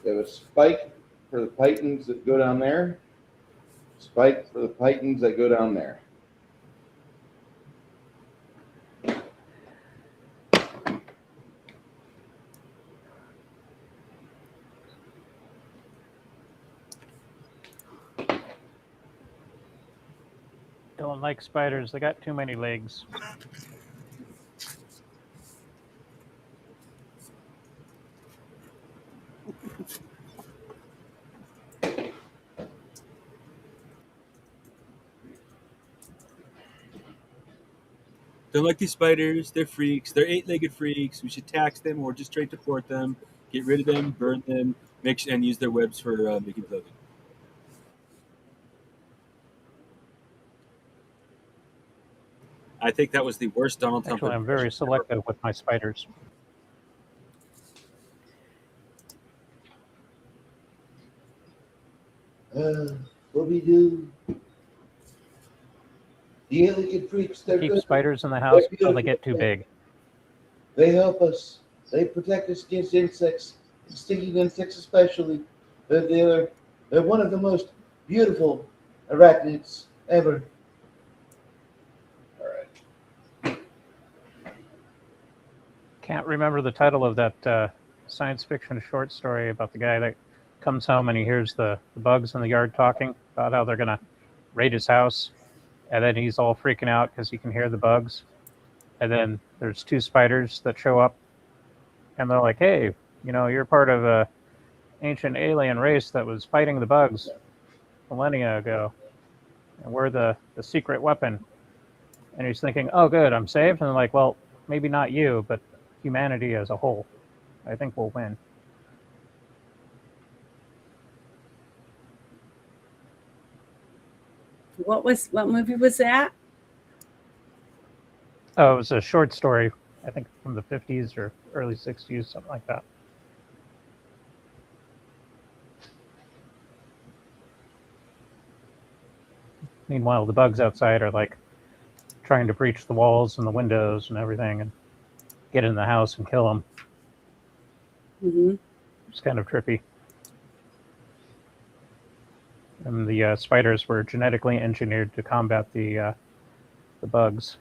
We have a spike for the pythons that go down there. Spike for the pythons that go down there. Don't like spiders. They got too many legs. Don't like these spiders. They're freaks. They're 8-legged freaks. We should tax them or just trade deport them. Get rid of them, burn them, and use their webs for making clothing. I think that was the worst Donald Trump. Actually, I'm very selective with my spiders. What we do? The elegant freaks. Keep Good. spiders in the house until they get too big. They help us. They protect us against insects, stinging insects especially. They're one of the most beautiful arachnids ever. All right. Can't remember the title of that science fiction short story about the guy that comes home and he hears the bugs in the yard talking about how they're going to raid his house. And then he's all freaking out because he can hear the bugs. And then there's 2 spiders that show up. And they're like, hey, you know, you're part of a ancient alien race that was fighting the bugs millennia ago. And we're the secret weapon. And he's thinking, oh, good, I'm saved. And they're like, well, maybe not you, but humanity as a whole. I think we'll win. What movie was that? Oh, it was a short story, I think from the 50s or early 60s, something like that. Meanwhile, the bugs outside are like trying to breach the walls and the windows and everything and get in the house and kill them. Mm-hmm. It's kind of trippy. And the spiders were genetically engineered to combat the bugs.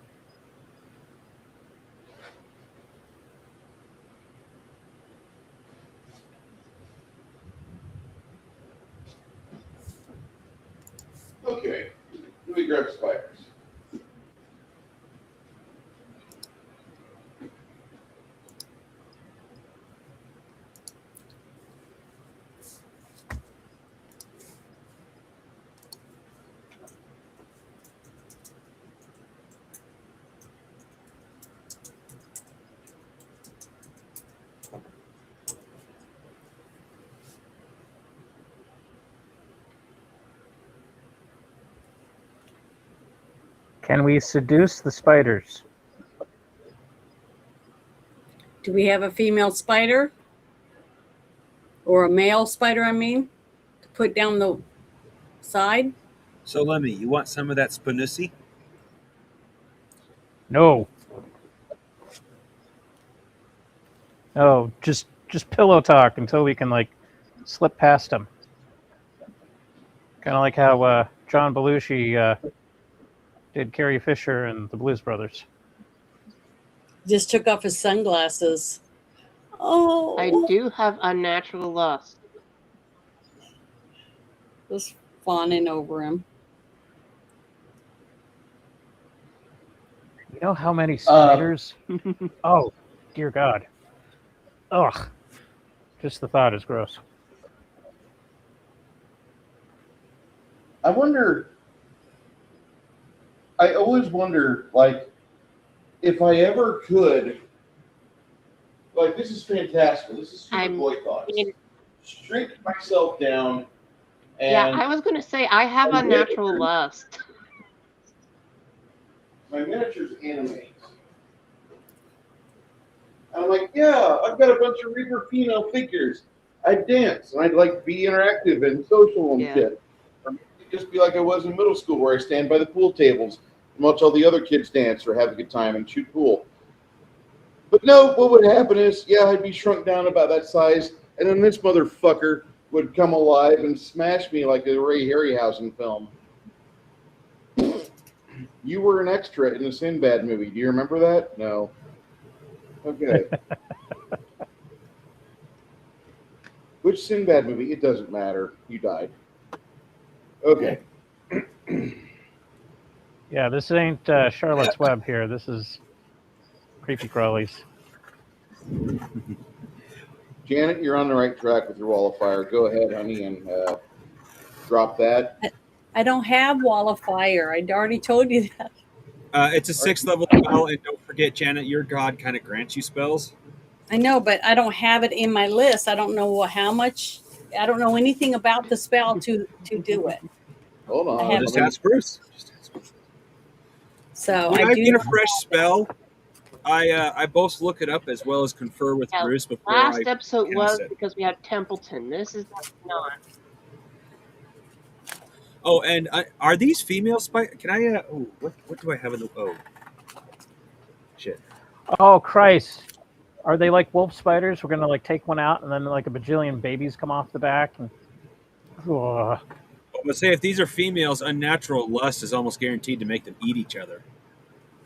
Okay. Let me grab spiders. Can we seduce the spiders? Do we have a female spider? Or a male spider, I mean, to put down the side? So, Lemmy, you want some of that spanussy? No. No, just pillow talk until we can like slip past them. Kind of like how John Belushi did Carrie Fisher and the Blues Brothers. Just took off his sunglasses. Oh, I do have unnatural lust. just fawning over him. You know how many spiders? Oh, dear God. Ugh. Just the thought is gross. I always wonder, like, if I ever could like, this is fantastic. This is super I'm- boy thoughts. I mean, Shrink myself down, and yeah, I was gonna say I have and unnatural lust. my miniatures animate. And I'm like, yeah, I've got a bunch of Reaper Pino figures. I'd dance, and I'd like be interactive and social and Yeah. shit. Or just be like I was in middle school, where I stand by the pool tables and watch all the other kids dance or have a good time and shoot pool. But no, what would happen is, yeah, I'd be shrunk down about that size, and then this motherfucker would come alive and smash me like a Ray Harryhausen film. You were an extra in the Sinbad movie. Do you remember that? No. Okay. Which Sinbad movie? It doesn't matter. You died. Okay. Yeah, this ain't Charlotte's Web here. This is Creepy Crawlies. Janet, you're on the right track with your wall of fire. Go ahead, honey, and drop that. I don't have Wall of Fire. I already told you that. It's a 6th level spell, and don't forget, Janet, your god kind of grants you spells. I know, but I don't have it in my list. I don't know how much. I don't know anything about the spell to do it. Hold on. I have- Just ask Bruce. So When I I do. get a fresh spell, I both look it up as well as confer with Yeah, Bruce before Last I episode cast was it. because we had Templeton. This is not. Oh, and are these female spiders? Can I? What do I have in the? Oh, shit. Oh Christ! Are they like wolf spiders? We're gonna like take one out, and then like a bajillion babies come off the back. And I would say if these are females, unnatural lust is almost guaranteed to make them eat each other.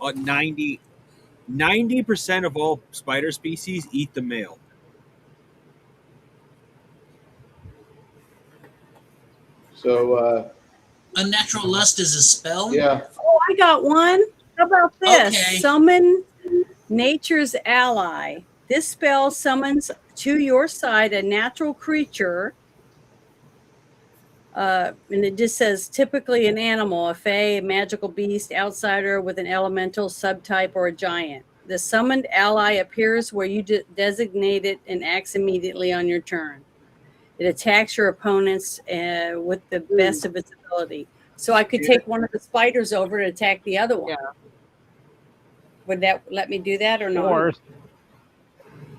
90% of all spider species eat the male. So, Unnatural lust is a spell? yeah. Oh, I got one. How about this? Okay. Summon nature's ally. This spell summons to your side a natural creature. And it just says typically an animal, a fae, a magical beast, outsider with an elemental subtype, or a giant. The summoned ally appears where you designate it and acts immediately on your turn. It attacks your opponents with the best of its ability. So I could take one of the spiders over to attack the other one. Yeah. Would that let me do that or not? or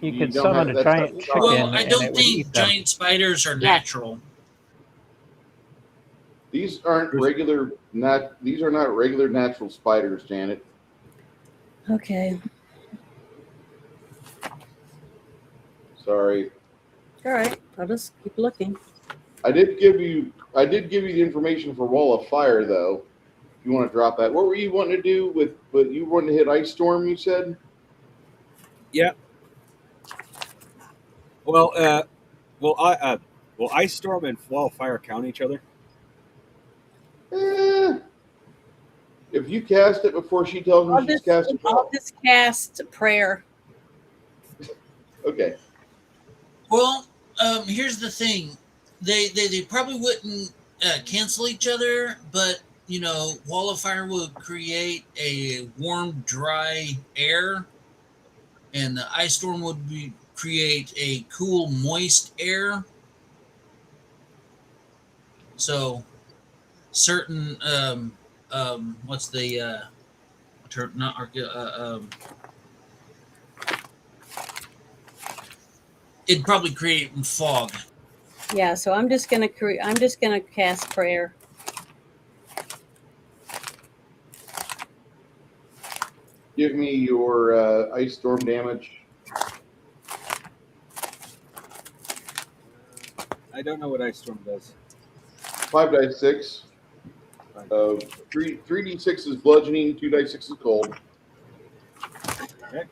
you You could don't summon have- a that's giant not- chicken, Well, I and it don't would think eat them. giant spiders are Yeah. natural. These aren't regular. These are not regular natural spiders, Janet. Okay. Sorry. All right. I'll just keep looking. I did give you the information for Wall of Fire, though. If you want to drop that, what were you wanting to do with? But you wanted to hit Ice Storm, you said. Yeah. Well, Ice Storm and Wall of Fire count each other? If you cast it before she tells me she's casting, I'll just cast prayer. okay. Well, here's the thing. They probably wouldn't cancel each other, but you know, Wall of Fire would create a warm, dry air, and the Ice Storm would create a cool, moist air. So, certain what's the term? Not it'd probably create fog. Yeah. So I'm just gonna cast prayer. Give me your Ice Storm damage. I don't know what Ice Storm does. 5d6. 3d6 is bludgeoning. 2d6 is cold. Okay.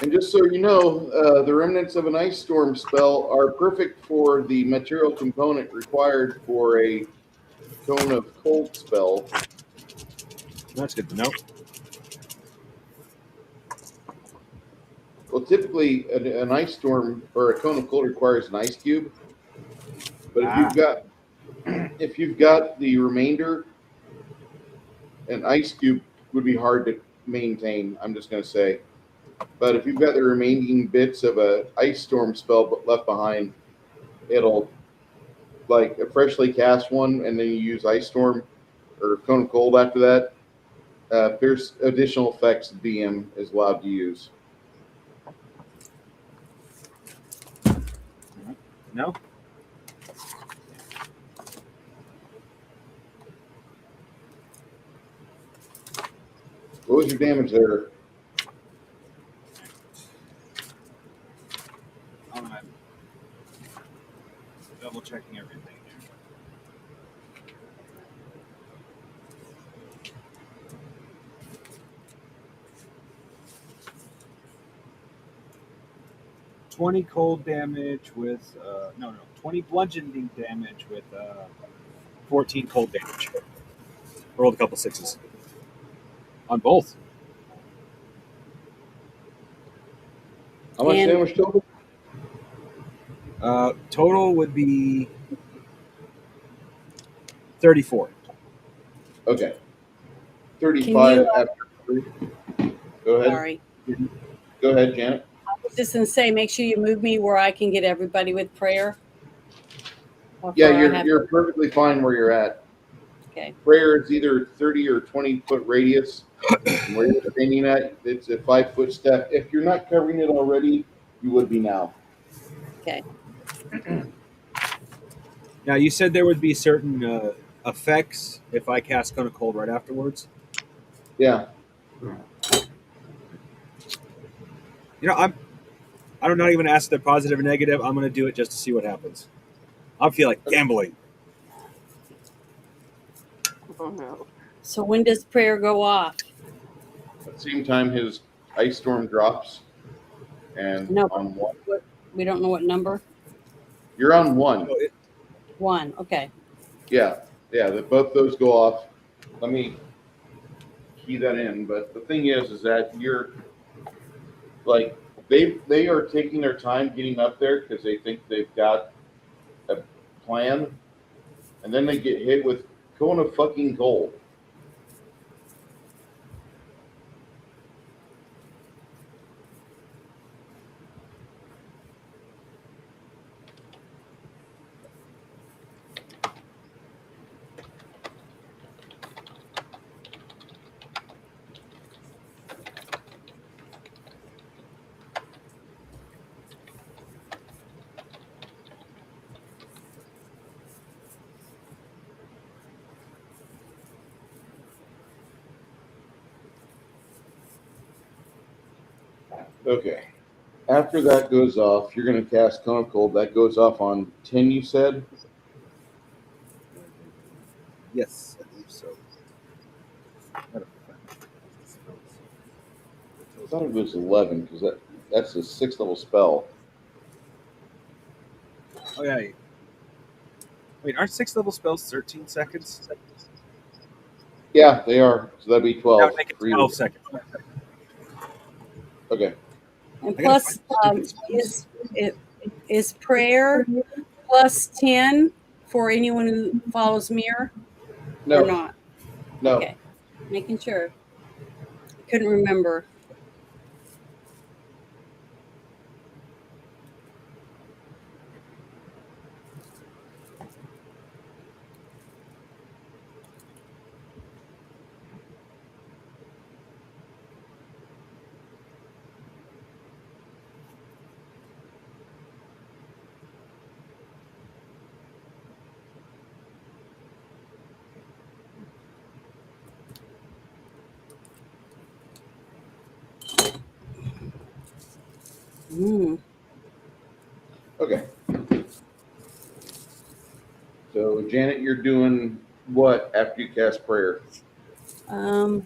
And just so you know, the remnants of an Ice Storm spell are perfect for the material component required for a Cone of Cold spell. That's good to know. Well, typically, an Ice Storm or a Cone of Cold requires an ice cube. But if you've got the remainder, an ice cube would be hard to maintain. I'm just going to say. But if you've got the remaining bits of a ice storm spell left behind, it'll like a freshly cast one, and then you use ice storm or cone of cold after that. There's additional effects the DM is allowed to use. No? What was your damage there? I'm double checking everything here. $20 cold damage with 20 bludgeoning damage with 14 cold damage. I rolled a couple sixes on both. How much And- damage total? Total would be 34. Okay. 35 Can you, after 3. Go ahead. Sorry. Go ahead, Janet. I was just going to say, make sure you move me where I can get everybody with prayer. Yeah, Before I have- you're perfectly fine where you're at. Okay. Prayer is either 30 or 20-foot radius. And where you're standing at, it's a 5-foot step. If you're not covering it already, you would be now. Okay. Now, you said there would be certain effects if I cast Cone of Cold right afterwards. Yeah. I'm not even ask the positive or negative. I'm going to do it just to see what happens. I feel like gambling. Oh no. So when does prayer go off? At the same time, his ice storm drops. And No. on 1. We don't know what number. You're on 1. 1. Okay. Yeah. Both those go off. Let me key that in. But the thing is that you're like they are taking their time getting up there because they think they've got a plan, and then they get hit with cone of fucking gold. Okay. After that goes off, you're going to cast Cone of Cold. That goes off on 10, you said? Yes, I believe so. I thought it was 11 because that's a 6th level spell. Oh, yeah. Wait, aren't 6th level spells 13 seconds? Yeah, they are. So that'd be 12. That would make it 12 seconds. Okay. And I gotta plus, find stupid is prayer plus 10 for anyone who follows mirror No. or not? No. Okay. Making sure. Couldn't remember. Okay. So, Janet, you're doing what after you cast prayer? And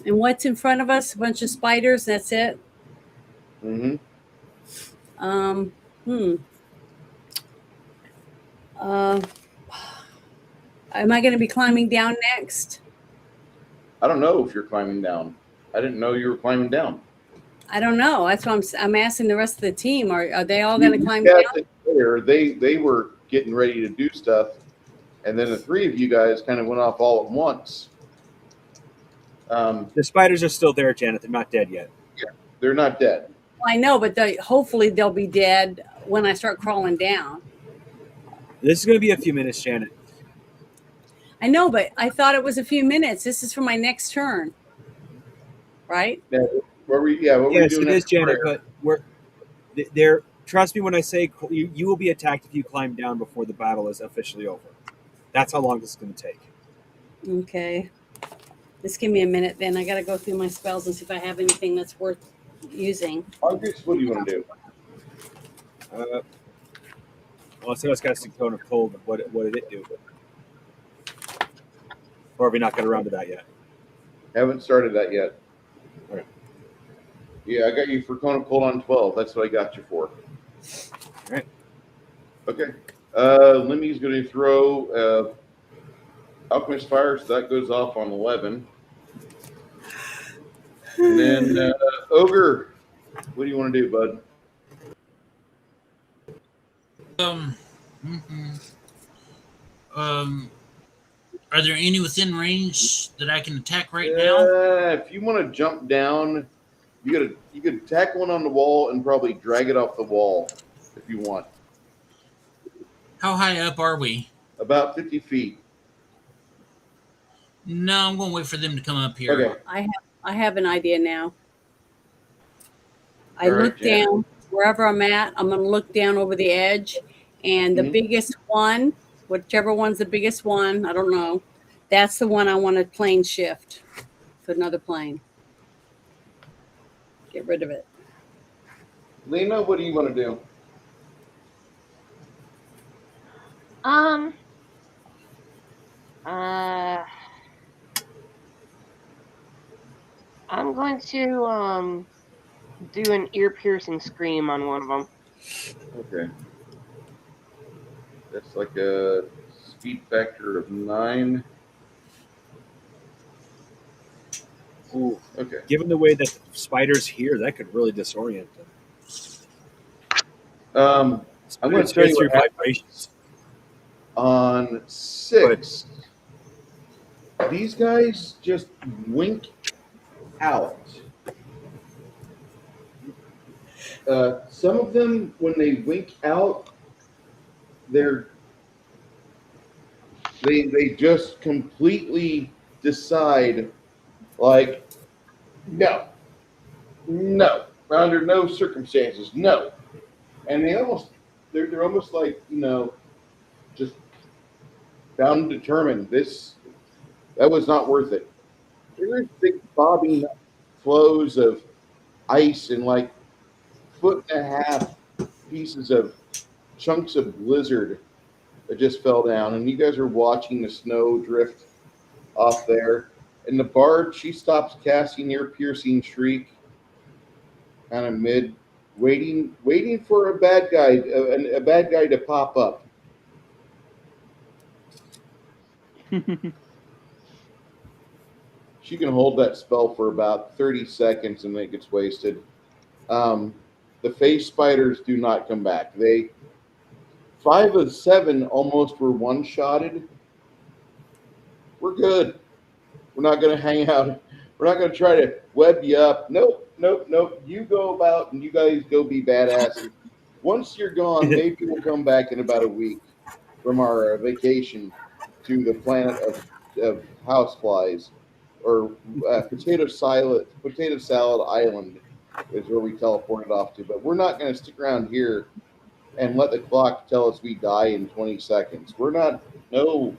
what's in front of us? A bunch of spiders. That's it. Mm-hmm. Am I going to be climbing down next? I don't know if you're climbing down. I didn't know you were climbing down. I don't know. That's why I'm asking the rest of the team. Are they all going to climb down? There, they were getting ready to do stuff, and then the 3 of you guys kind of went off all at once. The spiders are still there, Janet. They're not dead yet. They're not dead. I know, but hopefully they'll be dead when I start crawling down. This is going to be a few minutes, Janet. I know, but I thought it was a few minutes. This is for my next turn, right? Yeah, what were you Yes, doing? it is, after Janet, prayer? but there. Trust me when I say you will be attacked if you climb down before the battle is officially over. That's how long this is going to take. Okay. Just give me a minute then. I got to go through my spells and see if I have anything that's worth using. August, what do you want to do? Well, I said I was casting Cone of Cold, but what did it do? Or have we not got around to that yet? Haven't started that yet. All right. Yeah, I got you for Cone of Cold on 12. That's what I got you for. All right. Okay. Limmy's going to throw Alchemist Fire, so that goes off on 11. And then Ogre, what do you want to do, bud? Are there any within range that I can attack right now? If you want to jump down, you could tack one on the wall and probably drag it off the wall if you want. How high up are we? About 50 feet. No, I'm going to wait for them to come up here. Okay. I have an idea now. I All right, look Janet. down wherever I'm at. I'm going to look down over the edge, and the Mhm. biggest one, whichever one's the biggest one, I don't know. That's the one I want to plane shift to another plane. Get rid of it. Lena, what do you want to do? I'm going to do an ear-piercing scream on one of them. Okay. That's like a speed factor of 9. Ooh, okay. Given the way that the spider's here, that could really disorient them. I'm going to tell you through what happened. vibrations. On 6, these guys just wink out. Some of them, when they wink out, they just completely decide, like, no, under no circumstances, no. And they're almost like, just bound and determined. That was not worth it. There's big bobbing flows of ice and like 1.5 foot pieces of chunks of blizzard that just fell down. And you guys are watching the snow drift off there. And the bard, she stops casting ear-piercing shriek, kind of mid, waiting for a bad guy to pop up. She can hold that spell for about 30 seconds and then it gets wasted. The face spiders do not come back. 5 of 7 almost were one-shotted. We're good. We're not going to hang out. We're not going to try to web you up. Nope. You go about and you guys go be badasses. Once you're gone, maybe we'll come back in about a week from our vacation to the planet of houseflies, or potato salad island is where we teleported off to. But we're not going to stick around here and let the clock tell us we die in 20 seconds. We're not. No.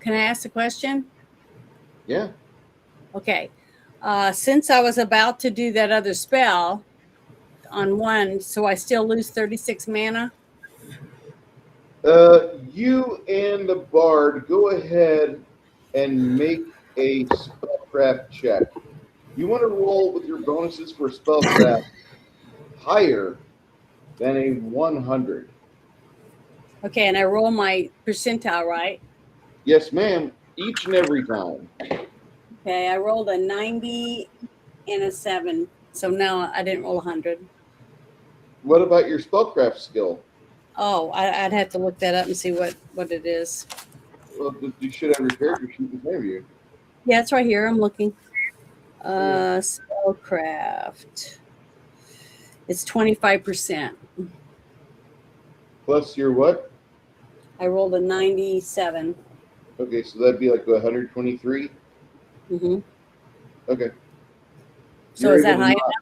Can I ask a question? Yeah. Okay. Since I was about to do that other spell on one, so I still lose 36 mana? You and the bard go ahead and make a spellcraft check. You want to roll with your bonuses for spellcraft higher than a 100. Okay, and I roll my percentile, right? Yes, ma'am. Each and every time. Okay, I rolled a 90 and a 7. So now I didn't roll 100. What about your spellcraft skill? Oh, I'd have to look that up and see what it is. Well, you should have repaired your sheet in front of you. Yeah, it's right here. I'm looking. Spellcraft. It's 25%. Plus your what? I rolled a 97. Okay, so that'd be like 123. Mm-hmm. Okay. So You're is that able to high not-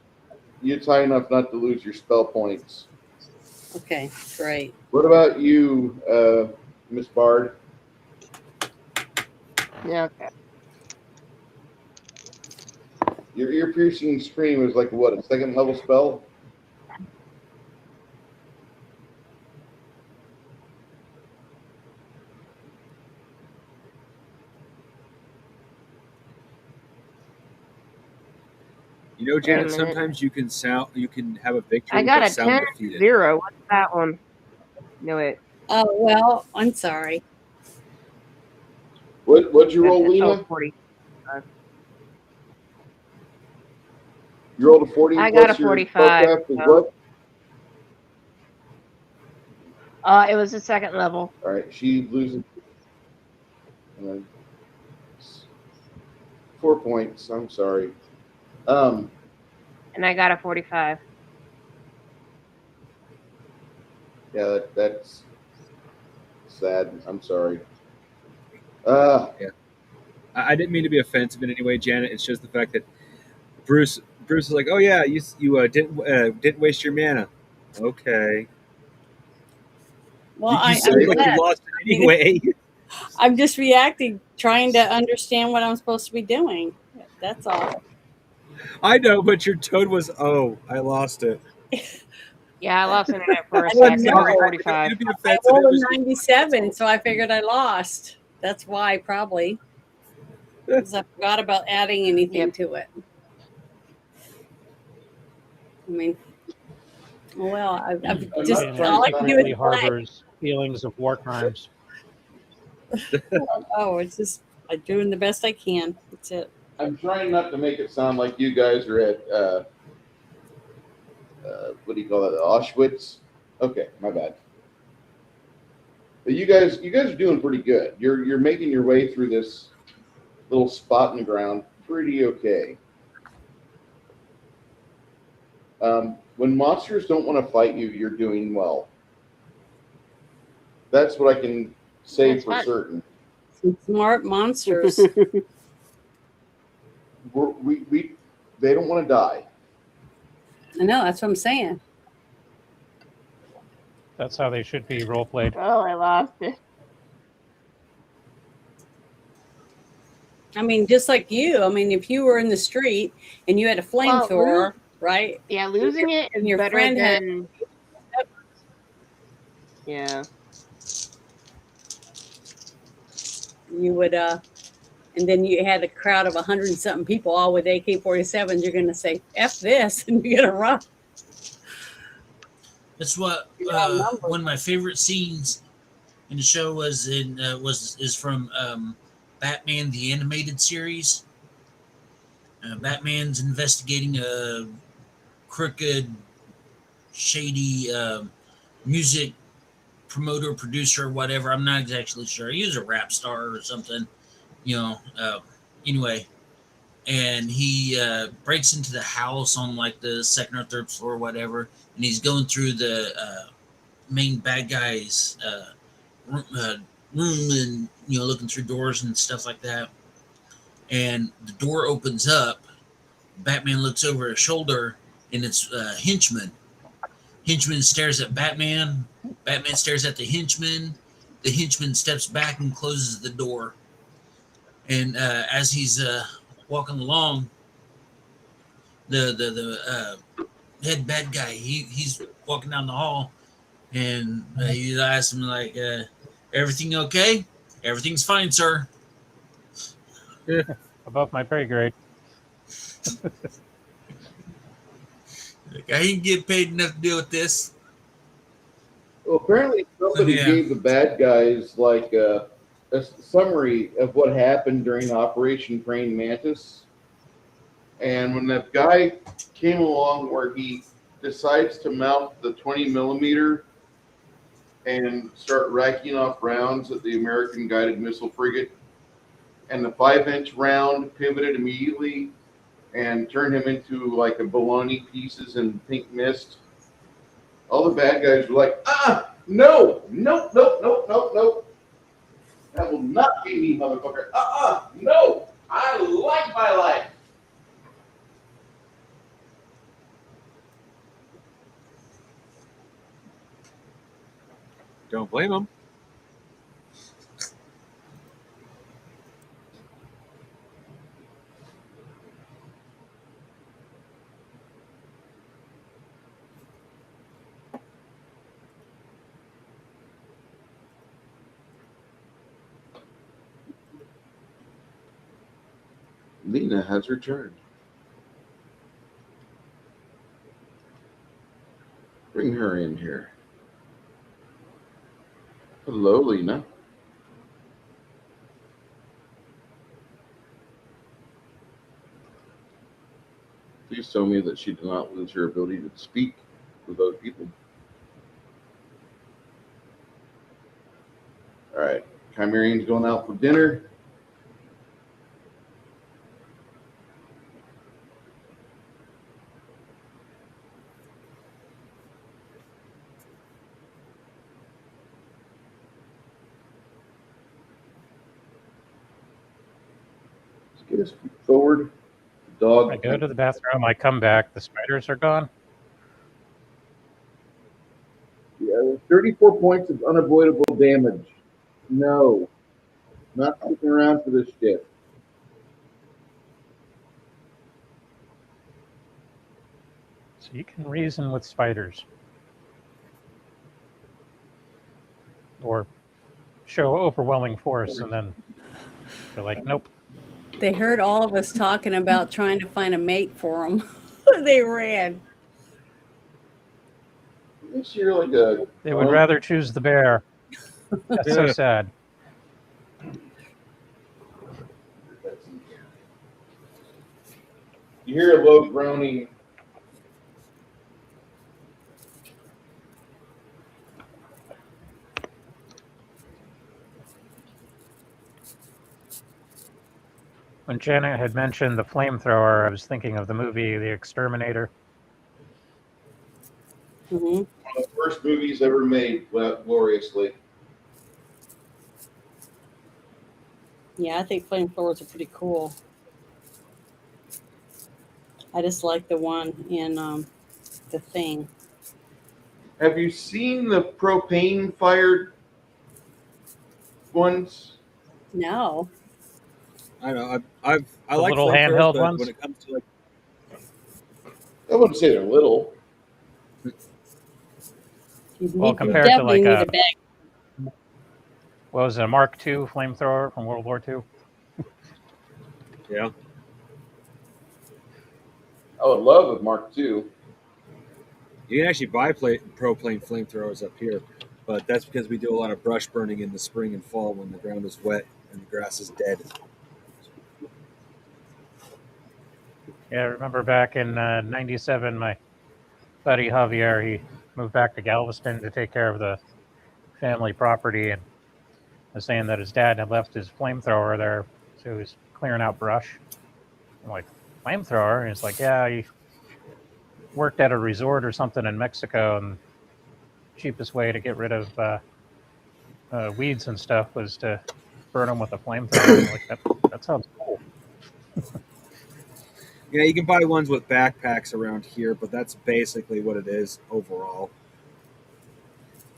It's high enough not to lose your spell points. enough? Okay, great. What about you, Miss Bard? Yeah, okay. Your ear-piercing scream is like what, a second level spell? You know, Janet, Wait a minute. sometimes you can have a victory I got but a sound 10 defeated. 0. What's that one? No, it. Oh, well, I'm sorry. What'd you roll, Oh, Lena? 40. You rolled a 40 I got plus a your 45, spellcraft is so- what? It was the second level. All right, she loses 4 points. I'm sorry. And I got a 45. Yeah, that's sad. I'm sorry. I didn't mean to be offensive in any way, Janet. It's just the fact that Bruce is like, oh yeah, you didn't waste your mana. Okay. Well, You I'm sound like you glad. lost it anyway. I'm just reacting, trying to understand what I'm supposed to be doing. That's all. I know, but your tone was, oh, I lost it. Yeah, I lost internet for a I second. didn't know. 45. It'd be I offensive. rolled It a was- 97, so I figured I lost. That's why, probably. Because I forgot about adding anything Yep. to it. I mean, well, I've just not all I can do Definitely is play. harbors feelings of war crimes. Oh, it's just I'm doing the best I can. That's it. I'm trying not to make it sound like you guys are at what do you call that? Auschwitz. Okay, my bad. But you guys are doing pretty good. You're making your way through this little spot in the ground pretty okay. When monsters don't want to fight you, you're doing well. That's what I can say That's for fun. certain. Some smart monsters. They don't want to die. I know, that's what I'm saying. That's how they should be role played. Oh, I lost it. I mean, just like you. I mean, if you were in the street and you had a flamethrower, right? Yeah, losing it is And your better friend had- than. Yeah. You would, and then you had a crowd of 100 and something people all with AK-47s. You're going to say, F this, and you're going to run. That's what one of my favorite scenes in the show is from Batman the Animated Series. Batman's investigating a crooked, shady music promoter, producer, whatever. I'm not exactly sure. He was a rap star or something, anyway. And he breaks into the house on like the second or third floor or whatever. And he's going through the main bad guy's room and, looking through doors and stuff like that. And the door opens up. Batman looks over his shoulder and it's Henchman. Henchman stares at Batman. Batman stares at the henchman. The henchman steps back and closes the door. And as he's walking along, the head bad guy, he's walking down the hall, and he asks him like, "Everything okay?" "Everything's fine, sir." Above my pay grade. Like, I ain't get paid enough to deal with this. Well, apparently somebody Yeah. gave the bad guys like a summary of what happened during Operation Praying Mantis. And when that guy came along where he decides to mount the 20 millimeter and start racking off rounds at the American guided missile frigate. And the 5-inch round pivoted immediately and turned him into like a bologna pieces and pink mist. All the bad guys were like, no, nope, nope, nope, nope, nope. That will not be me, motherfucker. No, I like my life. Don't blame him. Lena has returned. Bring her in here. Hello, Lena. Please tell me that she did not lose her ability to speak with other people. All right, Chimerian's going out for dinner. Let's get his feet forward. Dog. I go to the bathroom. I come back. The spiders are gone. Yeah, 34 points of unavoidable damage. No, not sticking around for this shit. So you can reason with spiders. Or show overwhelming force and then they're like, nope. They heard all of us talking about trying to find a mate for them. They ran. You're like a. They would rather choose the bear. That's so sad. You hear a low groaning. When Janet had mentioned the flamethrower, I was thinking of the movie The Exterminator. Mm-hmm. One of the first movies ever made gloriously. Yeah, I think flamethrowers are pretty cool. I just like the one in The Thing. Have you seen the propane fired ones? No. I don't know. I The like little flamethrowers, handheld but ones? when it comes to like, I wouldn't say they're little. Well, You compared to definitely like need a bag. what was it, a Mark II flamethrower from World War II? yeah, I would love a Mark II. you can actually buy propane flamethrowers up here, but that's because we do a lot of brush burning in the spring and fall when the ground is wet and the grass is dead. Yeah, I remember back in '97, my buddy Javier, he moved back to Galveston to take care of the family property and was saying that his dad had left his flamethrower there, so he was clearing out brush. I'm like, flamethrower? And he's like, yeah, he worked at a resort or something in Mexico, and cheapest way to get rid of weeds and stuff was to burn them with a flamethrower. I'm like, that sounds cool. Yeah, you can buy ones with backpacks around here, but that's basically what it is overall.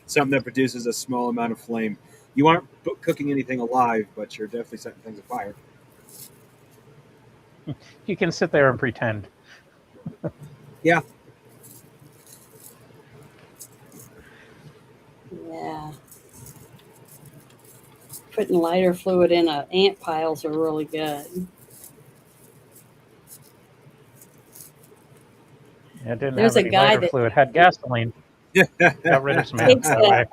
Something that produces a small amount of flame. You aren't cooking anything alive, but you're definitely setting things afire. You can sit there and pretend. Yeah. Yeah. Putting lighter fluid in ant piles are really good. Yeah, it didn't There's have a any guy lighter that fluid. Had gasoline. Got rid of some ants takes that way.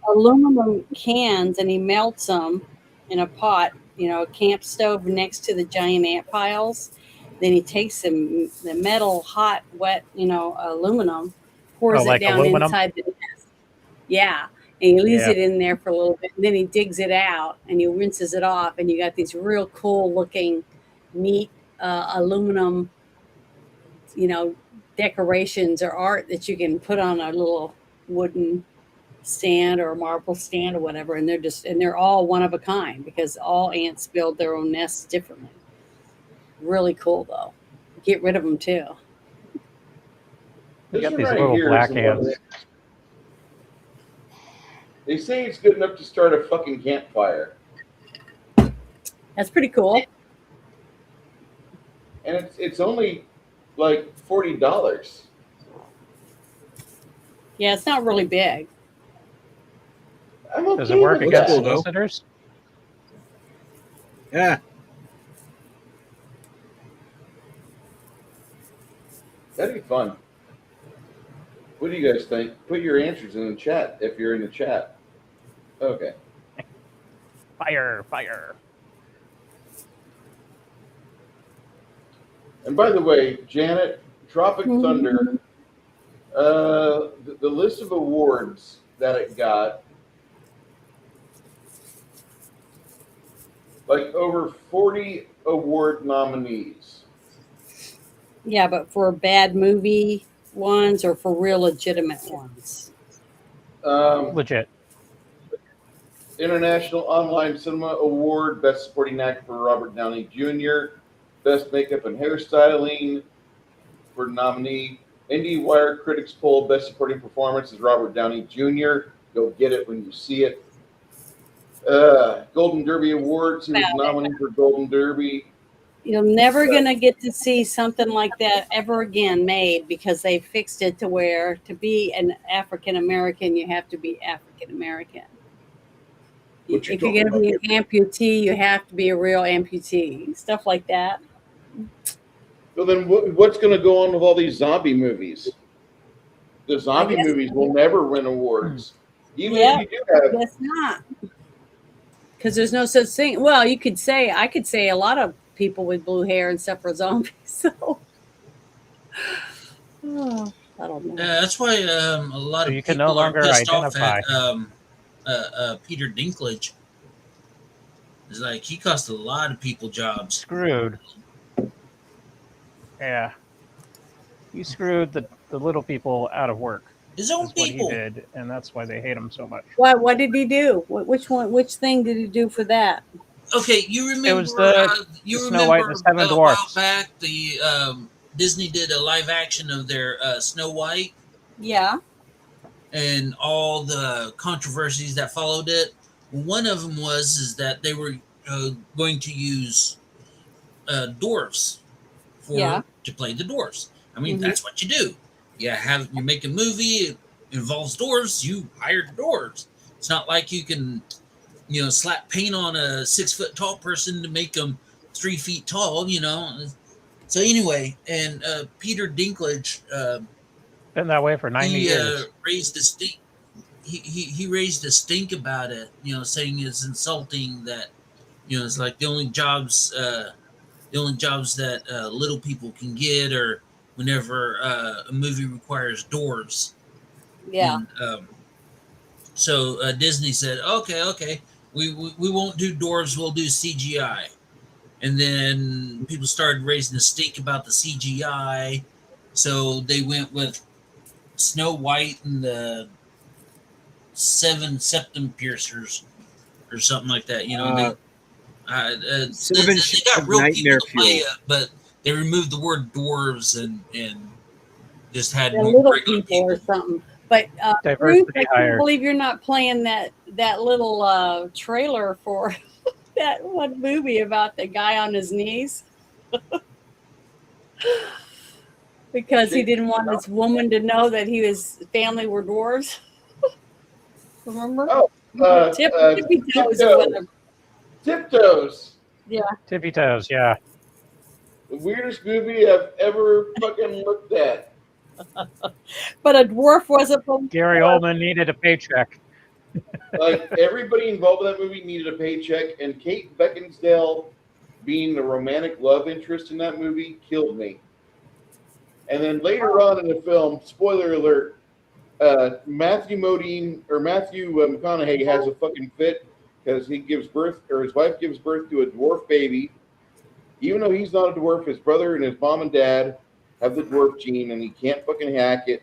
aluminum cans and he melts them in a pot, a camp stove next to the giant ant piles. Then he takes the metal, hot, wet, aluminum, pours Oh, like it down aluminum? inside the nest. Yeah. and he leaves Yeah. it in there for a little bit, and then he digs it out and he rinses it off, and you got these real cool looking, neat aluminum, decorations or art that you can put on a little wooden stand or a marble stand or whatever, and they're all one of a kind because all ants build their own nests differently. Really cool though. Get rid of them too. You This got one these right little here is black the one ants. that- They say it's good enough to start a fucking campfire, That's pretty cool. and it's only like $40. Yeah, it's not really big. I'm okay Does it work with against cool, that. though. solicitors? Yeah. That'd be fun. What do you guys think? Put your answers in the chat if you're in the chat. Okay. Fire, fire. And by the way, Janet, Tropic Mhm. Thunder, the list of awards that it got, like over 40 award nominees. Yeah, but for bad movie ones or for real legitimate ones? Legit. International Online Cinema Award, Best Supporting Actor for Robert Downey Jr., Best Makeup and Hairstyling for nominee. IndieWire Critics Poll, Best Supporting Performance is Robert Downey Jr. Go get it when you see it. Golden Derby Awards, he was nominated for Golden Derby. You're never going to get to see something like that ever again made because they fixed it to where to be an African American, you have to be African American. What you If you're going to talking be an amputee, you have to be a real amputee. Stuff like that. So then what's going to go on with all these zombie movies? The zombie guess- movies will never win awards. Even Yeah. if you do have Guess not. Because there's no such thing. Well, I could say a lot of people with blue hair and stuff are zombies. So, I don't know. That's why a lot So of you can people no are longer pissed identify. off at Peter Dinklage. It's like he cost a lot of people jobs. Screwed. Yeah. He screwed the little people out of work. His own That's what he people. did, and that's why they hate him so much. What did he do? Which thing did he do for that? Okay, you remember? It was the Snow White and the Seven a while Dwarfs. back, the Disney did a live action of their Snow White Yeah. and all the controversies that followed it. One of them is that they were going to use dwarves to play the dwarves. I mean, that's what you do. You make a movie, it involves dwarves, you hire dwarves. It's not like you can, slap paint on a 6 foot tall person to make them 3 feet tall, So anyway, and Peter Dinklage, Been that way for 90 he years. raised a stink. He raised a stink about it, saying it's insulting that, it's like the only jobs that little people can get are whenever a movie requires dwarves. Yeah. And, so Disney said, okay, we won't do dwarves, we'll do CGI. And then people started raising a stink about the CGI, so they went with Snow White and the 7 septum piercers or something like that. They got real people to play it, but they removed the word dwarves and just had little regular people or something. But Ruth, I can't believe you're not playing that little trailer for that one movie about the guy on his knees. Because he didn't want his woman to know that his family were dwarves. Remember? Oh, Tippy Toes or whatever. Tiptoes. Yeah. Tippy Toes, yeah. The weirdest movie I've ever fucking looked at. But a dwarf wasn't from Gary Oldman needed a paycheck. Like, everybody involved in that movie needed a paycheck, and Kate Beckinsale being the romantic love interest in that movie killed me. And then later on in the film, spoiler alert, Matthew McConaughey has a fucking fit because he gives birth, or his wife gives birth to a dwarf baby. Even though he's not a dwarf, his brother and his mom and dad have the dwarf gene, and he can't fucking hack it.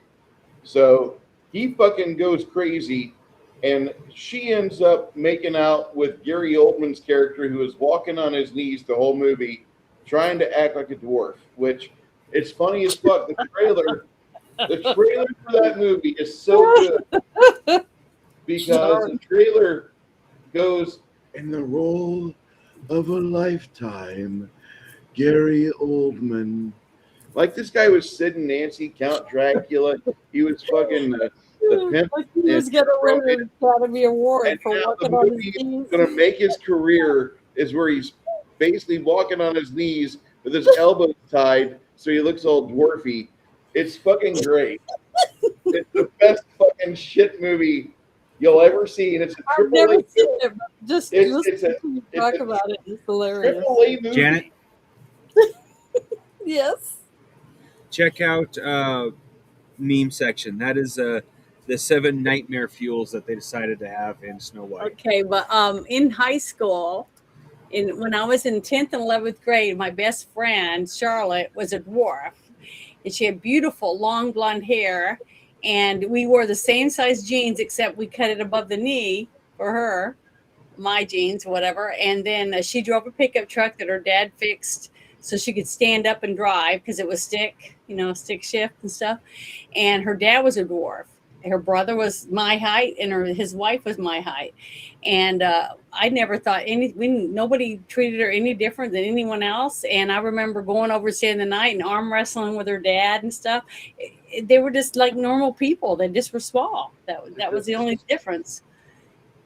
So he fucking goes crazy, and she ends up making out with Gary Oldman's character, who is walking on his knees the whole movie, trying to act like a dwarf. Which it's funny as fuck. The trailer for that movie is so good because the trailer goes, in the role of a lifetime, Gary Oldman. Like, this guy was Sid and Nancy, Count Dracula. He was fucking the pimp. Like he was going to win an Academy Award for walking on his knees. Going to make his career is where he's basically walking on his knees with his elbows tied so he looks all dwarfy. It's fucking great. It's the best fucking shit movie you'll ever see, and it's a I've never AAA seen it, but just it's talk about it. It's hilarious. AAA movie. Janet, Yes. check out meme section. That is the 7 nightmare fuels that they decided to have in Snow White. Okay, but in high school, when I was in 10th and 11th grade, my best friend Charlotte was a dwarf, and she had beautiful long blonde hair, and we wore the same size jeans except we cut it above the knee for her, my jeans, whatever. And then she drove a pickup truck that her dad fixed so she could stand up and drive because it was stick shift and stuff. And her dad was a dwarf. Her brother was my height, and his wife was my height. And I never thought nobody treated her any different than anyone else. And I remember going over staying the night and arm wrestling with her dad and stuff. They were just like normal people. They just were small. That was the only difference.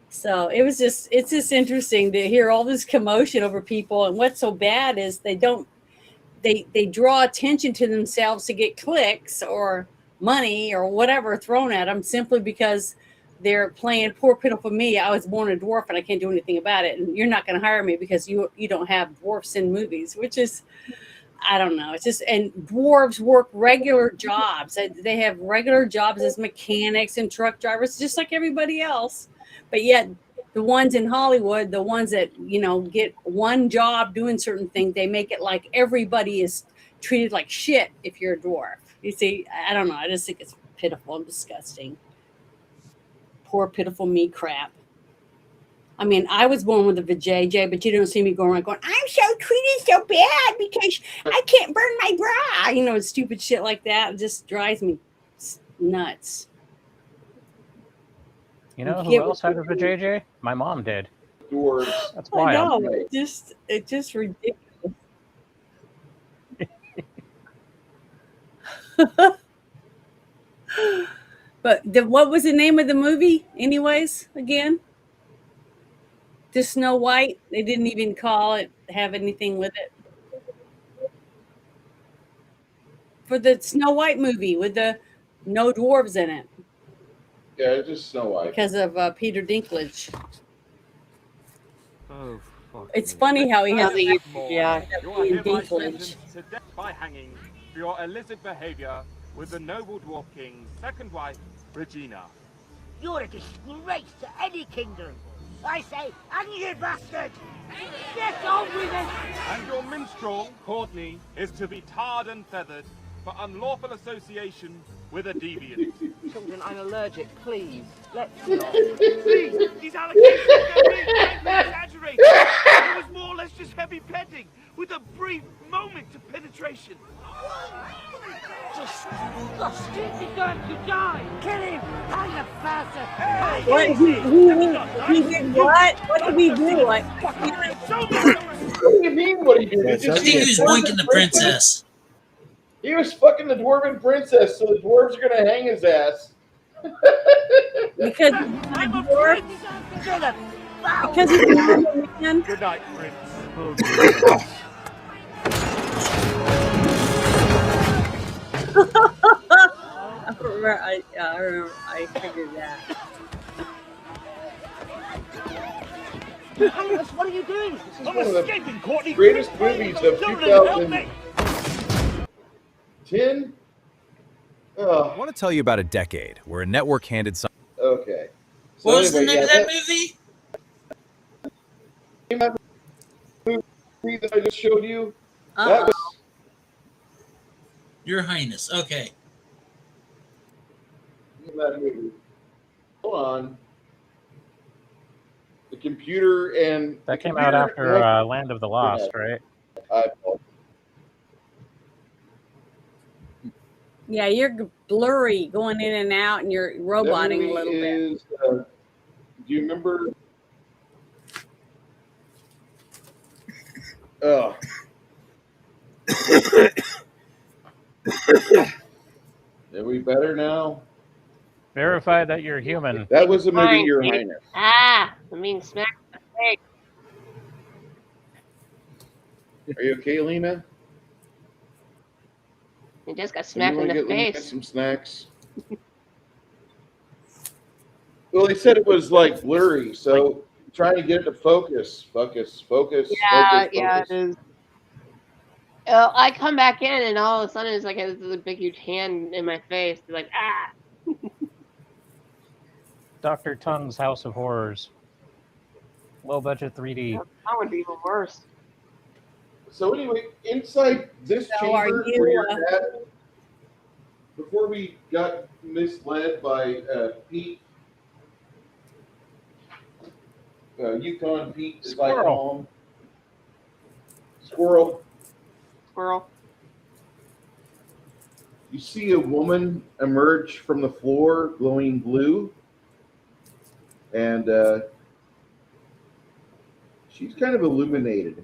So it's just interesting to hear all this commotion over people. And what's so bad is they draw attention to themselves to get clicks or money or whatever thrown at them simply because they're playing poor pitiful me. I was born a dwarf and I can't do anything about it, and you're not going to hire me because you don't have dwarfs in movies, which is, I don't know. It's just, and dwarves work regular jobs. They have regular jobs as mechanics and truck drivers, just like everybody else. But yet the ones in Hollywood, the ones that, get one job doing certain things, they make it like everybody is treated like shit if you're a dwarf. You see, I don't know. I just think it's pitiful and disgusting. Poor, pitiful me crap. I mean, I was born with a vajayjay, but you don't see me going around going, I'm so treated so bad because I can't burn my bra. Stupid shit like that. It just drives me nuts. You know who else had a vajayjay? My mom did. Dwarves. That's wild. I know. It's just ridiculous. But what was the name of the movie anyways again? The Snow White. They didn't even have anything with it. For the Snow White movie with the no dwarves in it. Yeah, it's just Snow White. Because of Peter Dinklage. Oh, fuck. It's funny how he has Yeah. You are hereby Dinklage. sentenced to death by hanging for your illicit behavior with the noble dwarf king's second wife, Regina. You're a disgrace to any kingdom. I say, hang you bastard! Get on with it! And your minstrel, Courtney, is to be tarred and feathered for unlawful association with a deviant. Children, I'm allergic. Please, let's not. Please, these allegations are being frankly exaggerated. It was more or less just heavy petting with a brief moment of penetration. Disgusting! Deserve to die! Kill him! Hang the bastard! What? He did what? What did he do? Like, What do you mean? What do you do? Yeah, Did you I sounds see think he the was dwarven boinking the princess. He was fucking the dwarven princess, so the dwarves are gonna hang his ass. because I'm a dwarf, prince. Kill him! because he's a normal man. Good night, Prince. I figured that. What are you doing? This is I'm one of the escaping, Courtney. greatest movies of Children, help me. 2010. I Oh, want to tell you about a decade where a network handed some. okay. So What was the anyway, name yeah, of that movie? movie that I just showed you, that Uh-oh. was Your Highness. Okay. that movie. Hold on. The computer and That the came out computer after had Land of the Lost, right? Yeah, you're blurry going in and out, and you're that roboting movie a little bit. is. Do you remember? Oh. Are we better now? Verify that you're human. That was a movie, Fine, Your Pete. Highness. Ah, I'm being smacked in the face. Are you okay, Lena? You just got You smacked want in to the get Lena face. some snacks? Well, they said it was like blurry, so trying to get it to focus. Yeah, it is. I come back in and all of a sudden it's like a big huge hand in my face. Like, ah. Dr. Tongue's House of Horrors. Low budget 3D. That would be even worse. So anyway, inside this So are chamber you, where you're at, before we got misled by Pete, Yukon Pete, as I call him, Squirrel. You see a woman emerge from the floor, glowing blue, and she's kind of illuminated.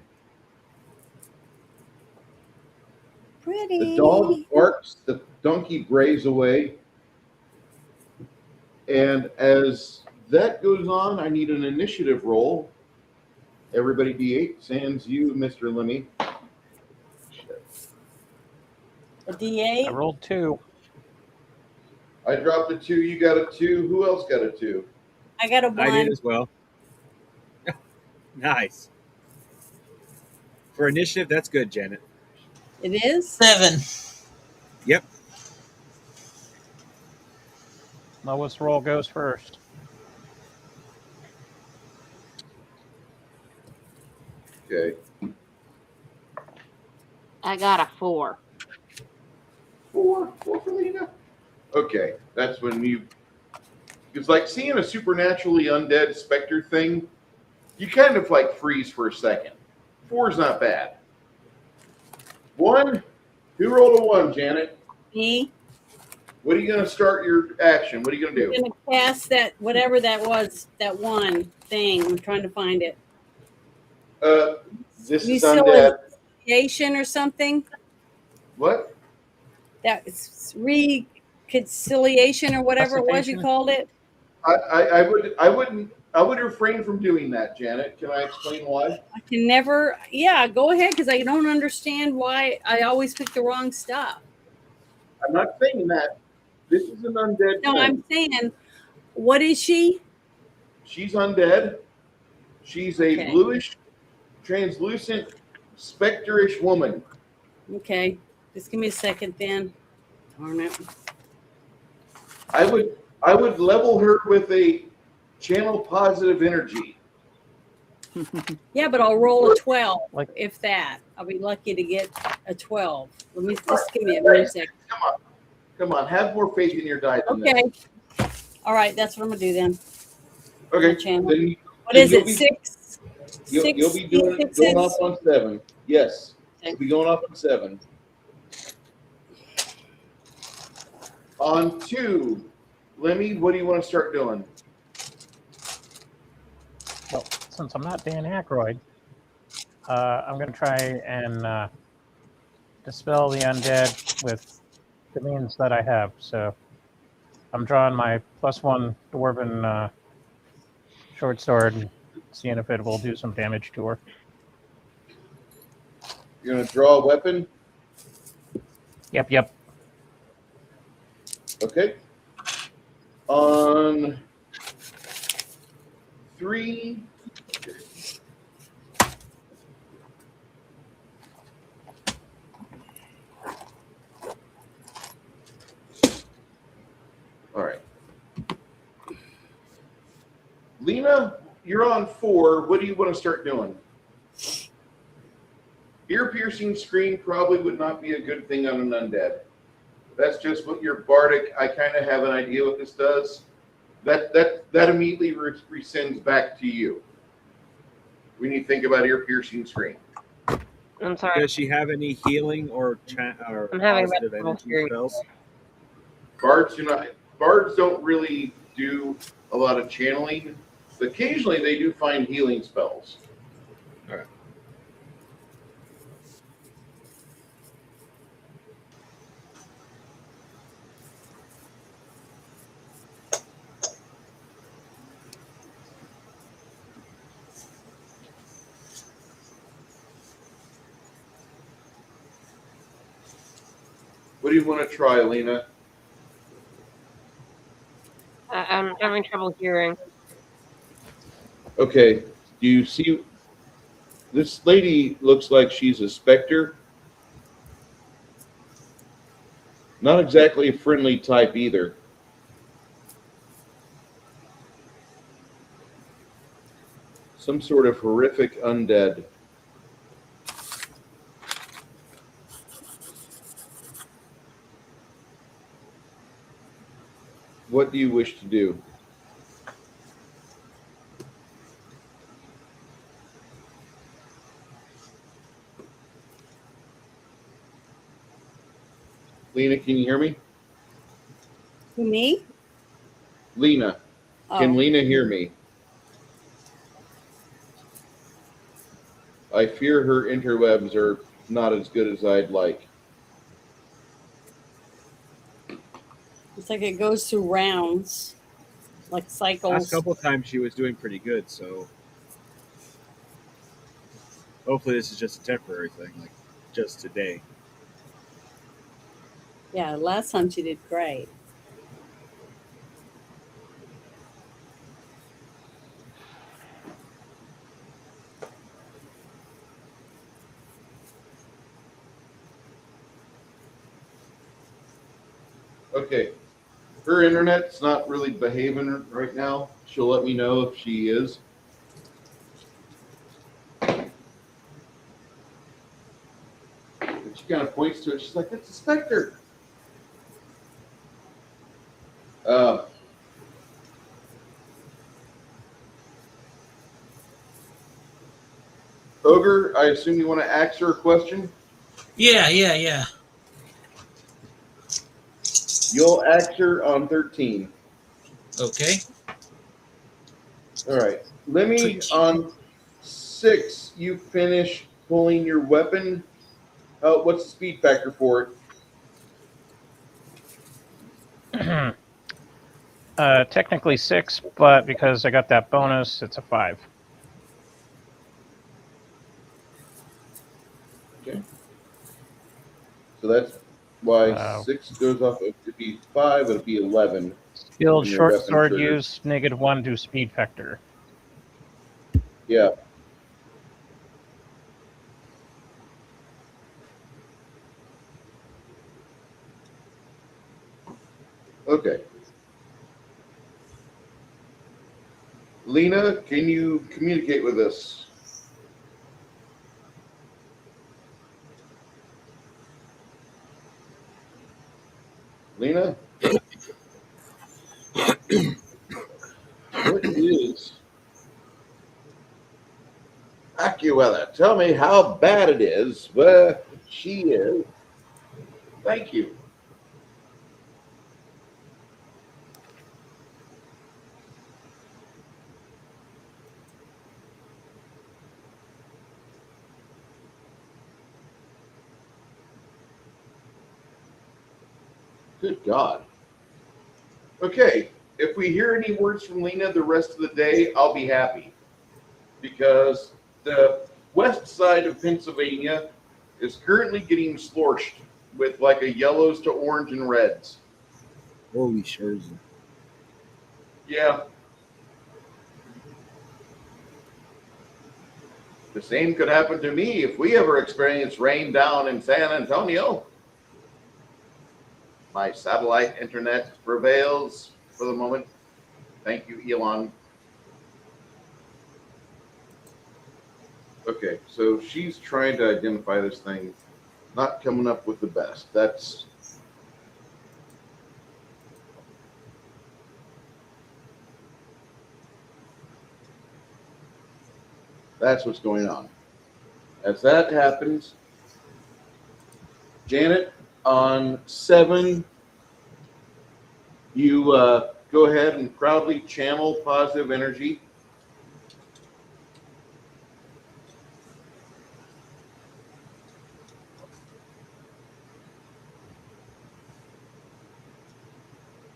Pretty. The dog barks, the donkey brays away, and as that goes on, I need an initiative roll. Everybody D8, sans you, Mr. Lemmy. A D8? I rolled 2. I dropped a 2, you got a 2. Who else got a 2? I got a 1. I did as well. Nice. For initiative, that's good, Janet. It is? 7. Yep. Lowest roll goes first. Okay. I got a 4. 4 for Lena. Okay, that's when you. It's like seeing a supernaturally undead specter thing. You kind of like freeze for a second. 4 is not bad. 1. Who rolled a 1, Janet? Me. What are you going to start your action? What are you going to I'm do? going to cast that, whatever that was, that one thing. I'm trying to find it. This is undead. Reconciliation or something? What? That's reconciliation or whatever it was you Recitation? called it. I would refrain from doing that, Janet. Can I explain why? I can never. Yeah, go ahead, because I don't understand why I always pick the wrong stuff. I'm not saying that. This is an undead No, thing. I'm saying, what is she? She's undead. She's a Okay. bluish, translucent, specterish woman. Okay, just give me a second then. Darn it. I would level her with a channel positive energy. Yeah, but I'll roll a 12, Like- if that. I'll be lucky to get a 12. Let me just give me a minute second. Come on, have more faith in your die than Okay. All right, that's what I'm gonna do then. that. Okay. Channel. Then What then is you'll it? be- 6? You'll be going off on 7. Yes. You'll be going off on 7. On 2, Lemmy, what do you want to start doing? Well, since I'm not Dan Aykroyd, I'm going to try and dispel the undead with the means that I have. So I'm drawing my +1 dwarven short sword and seeing if it will do some damage to her. You're going to draw a weapon? Yep. Okay. On 3. Lena, you're on 4. What do you want to start doing? Ear piercing screen probably would not be a good thing on an undead. That's just what your bardic. I kind of have an idea what this does. That immediately rescinds back to you. We need to think about ear piercing screen. I'm sorry. Does she have any healing or I'm having positive trouble energy hearing. spells? Bards do not. Bards don't really do a lot of channeling. Occasionally, they do find healing spells. All right. What do you want to try, Lena? I'm having trouble hearing. Okay. Do you see? This lady looks like she's a specter. Not exactly a friendly type either. Some sort of horrific undead. What do you wish to do? Lena, can you hear me? Who, me? Lena, can Oh. Lena hear me? I fear her interwebs are not as good as I'd like. It's like it goes through rounds, like Last cycles. couple of times she was doing pretty good, so hopefully this is just a temporary thing, like just today. Yeah, last time she did great. Okay. Her internet's not really behaving right now. She'll let me know if she is. But she kind of points to it. She's like, "It's a specter." Ogre, I assume you want to ask her a question? Yeah. You'll ask her on 13. Okay. All right. Let me, on 6, you finish pulling your weapon. What's the speed factor for it? Technically 6, but because I got that bonus, it's a 5. Okay. So that's why 6 goes off. It would be 5. It would be 11. Skilled when your short weapon sword triggers. use, -1 to speed factor. Yeah. Okay. Lena, can you communicate with us? Lena? What is AccuWeather? Tell me how bad it is where she is. Thank you. Good God. Okay, if we hear any words from Lena the rest of the day, I'll be happy. Because the west side of Pennsylvania is currently getting sloshed with like a yellows to orange and reds. Holy shiz. Yeah. The same could happen to me if we ever experience rain down in San Antonio. My satellite internet prevails for the moment. Thank you, Elon. Okay, so she's trying to identify this thing, not coming up with the best. That's what's going on. As that happens, Janet, on 7, you go ahead and proudly channel positive energy.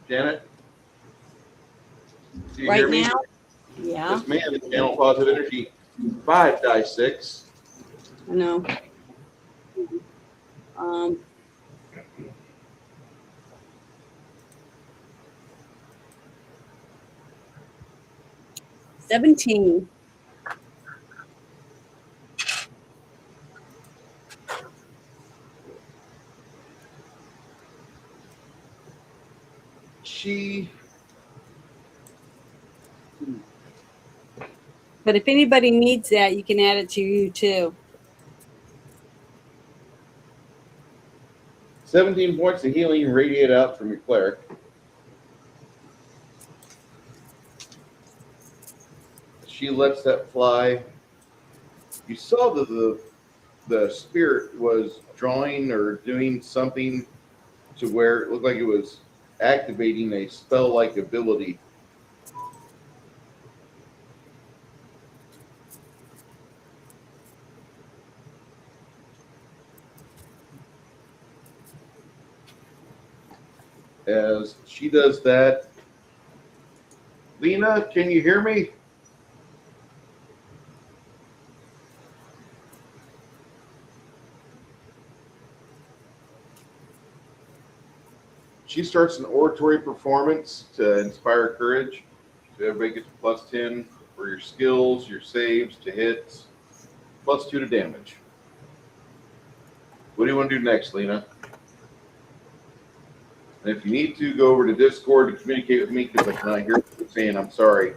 Janet, do you Right hear me? now? Yeah, This man is channel positive energy. 5 die 6. I know. 17. But if anybody needs that, you can add it to you too. 17 points of healing radiate out from your cleric. She lets that fly. You saw that the spirit was drawing or doing something to where it looked like it was activating a spell-like ability. As she does that, Lena, can you hear me? She starts an oratory performance to inspire courage. So everybody gets +10 for your skills, your saves, to hits, +2 to damage. What do you want to do next, Lena? And if you need to, go over to Discord to communicate with me because I cannot hear what you're saying. I'm sorry.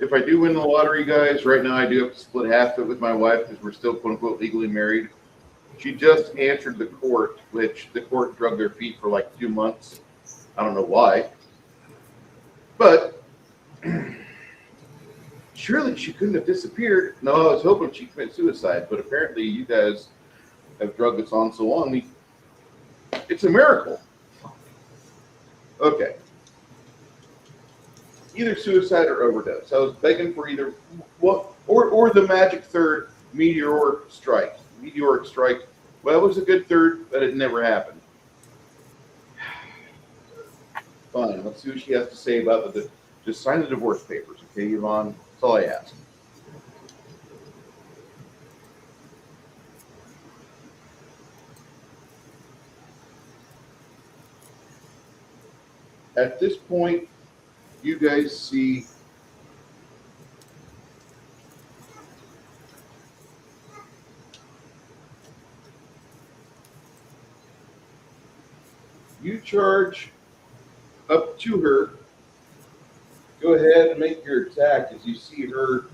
If I do win the lottery, guys, right now I do have to split half of it with my wife because we're still quote-unquote legally married. She just answered the court, which the court drug their feet for like 2 months. I don't know why. But surely she couldn't have disappeared. No, I was hoping she committed suicide, but apparently you guys have drugged us on so long. It's a miracle. Okay. Either suicide or overdose. I was begging for either what or the magic third, meteoric strike. Meteoric strike. Well, it was a good third, but it never happened. Fine. Let's see what she has to say about the. Just sign the divorce papers, okay, Yvonne? That's all I ask. At this point, you guys see you charge up to her. Go ahead and make your attack as you see her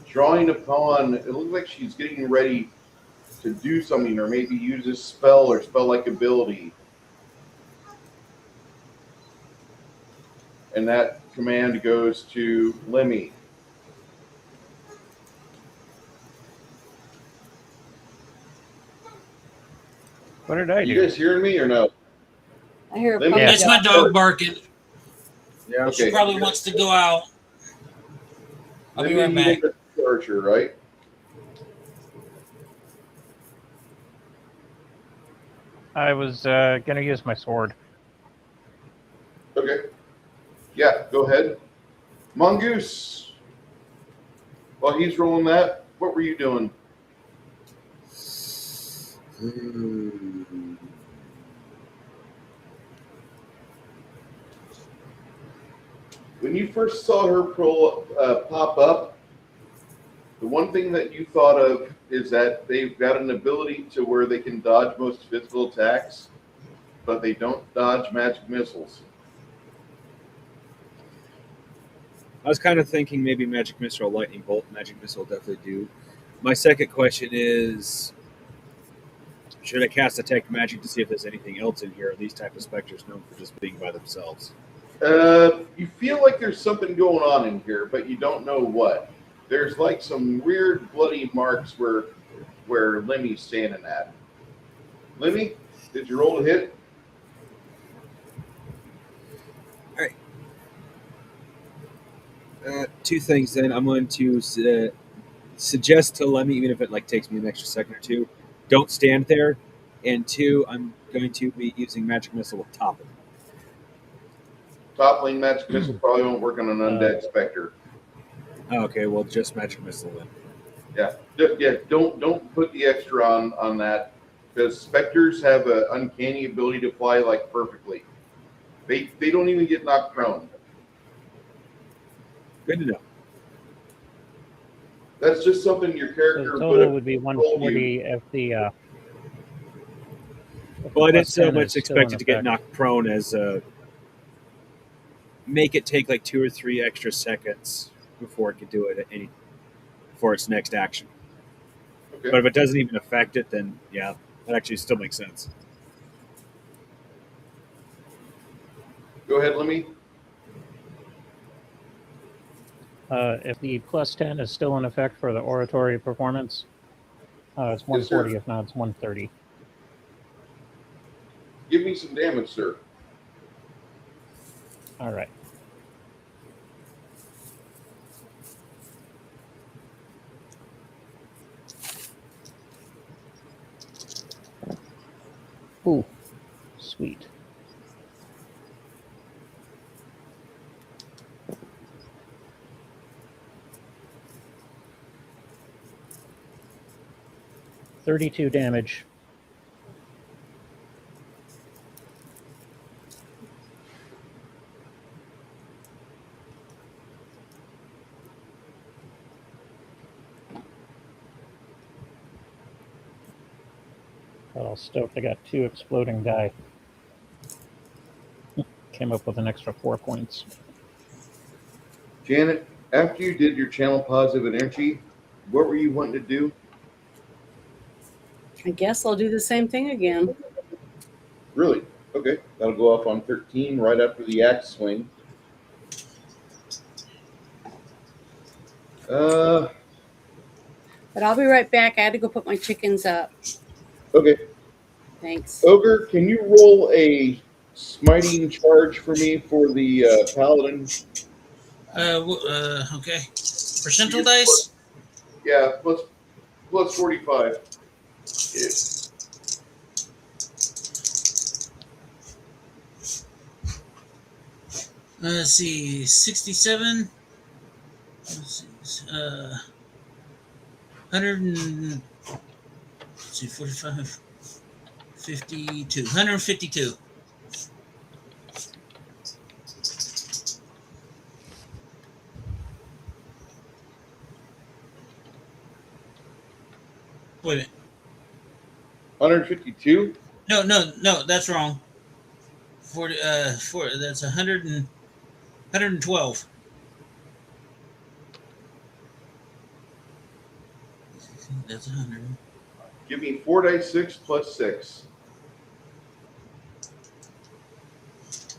drawing upon. It looks like she's getting ready to do something or maybe use a spell or spell-like ability. And that command goes to Lemmy. What did I do? You guys hearing me or no? I hear a Lemmy, puppy That's my dog barking. Yeah, She okay. probably wants to go out. I'll be right back. Archer, right? I was going to use my sword. Okay. Yeah, go ahead. Mongoose. While he's rolling that, what were you doing? When you first saw her pop up, the one thing that you thought of is that they've got an ability to where they can dodge most physical attacks, but they don't dodge magic missiles. I was kind of thinking maybe Magic Missile or Lightning Bolt. Magic Missile will definitely do. My second question is, should I cast Detect Magic to see if there's anything else in here? Are these type of specters known for just being by themselves? You feel like there's something going on in here, but you don't know what. There's like some weird bloody marks where Lemmy's standing at. Lemmy, did you roll a hit? All right. Two things then. I'm going to suggest to Lemmy, even if it like takes me an extra second or two, don't stand there. And two, I'm going to be using Magic Missile with Toppling. Toppling Magic Missile probably won't work on an undead specter. Okay, well, just Magic Missile then. Yeah. Don't put the extra on that, because specters have an uncanny ability to fly like perfectly. They don't even get knocked prone. Good to know. That's just something your character The total would be 140 if the. Well, I didn't so much expect it to get knocked prone as make it take like 2 or 3 extra seconds before it could do it for its next action. Okay. But if it doesn't even affect it, then yeah, that actually still makes sense. Go ahead, Lemmy. If the +10 is still in effect for the oratory performance, it's 140. Yes, if not, it's 130. Give me some damage, sir. All right. Ooh, sweet. $32 damage. All stoked. I got 2 exploding die. Came up with an extra 4 points. Janet, after you did your channel positive energy, what were you wanting to do? I guess I'll do the same thing again. Really? Okay. That'll go up on 13 right after the axe swing. But I'll be right back. I had to go put my chickens up. Okay. Thanks. Ogre, can you roll a smiting charge for me for the paladin? Okay. Percentile dice? Yeah, plus 45. Yeah. Let's see, 67. Let's see, 100 and, let's see, 45, 52, 152. Wait a minute. 152? No, that's wrong. 40, that's 100 and 112. That's 100. Give me 4 dice 6 plus 6.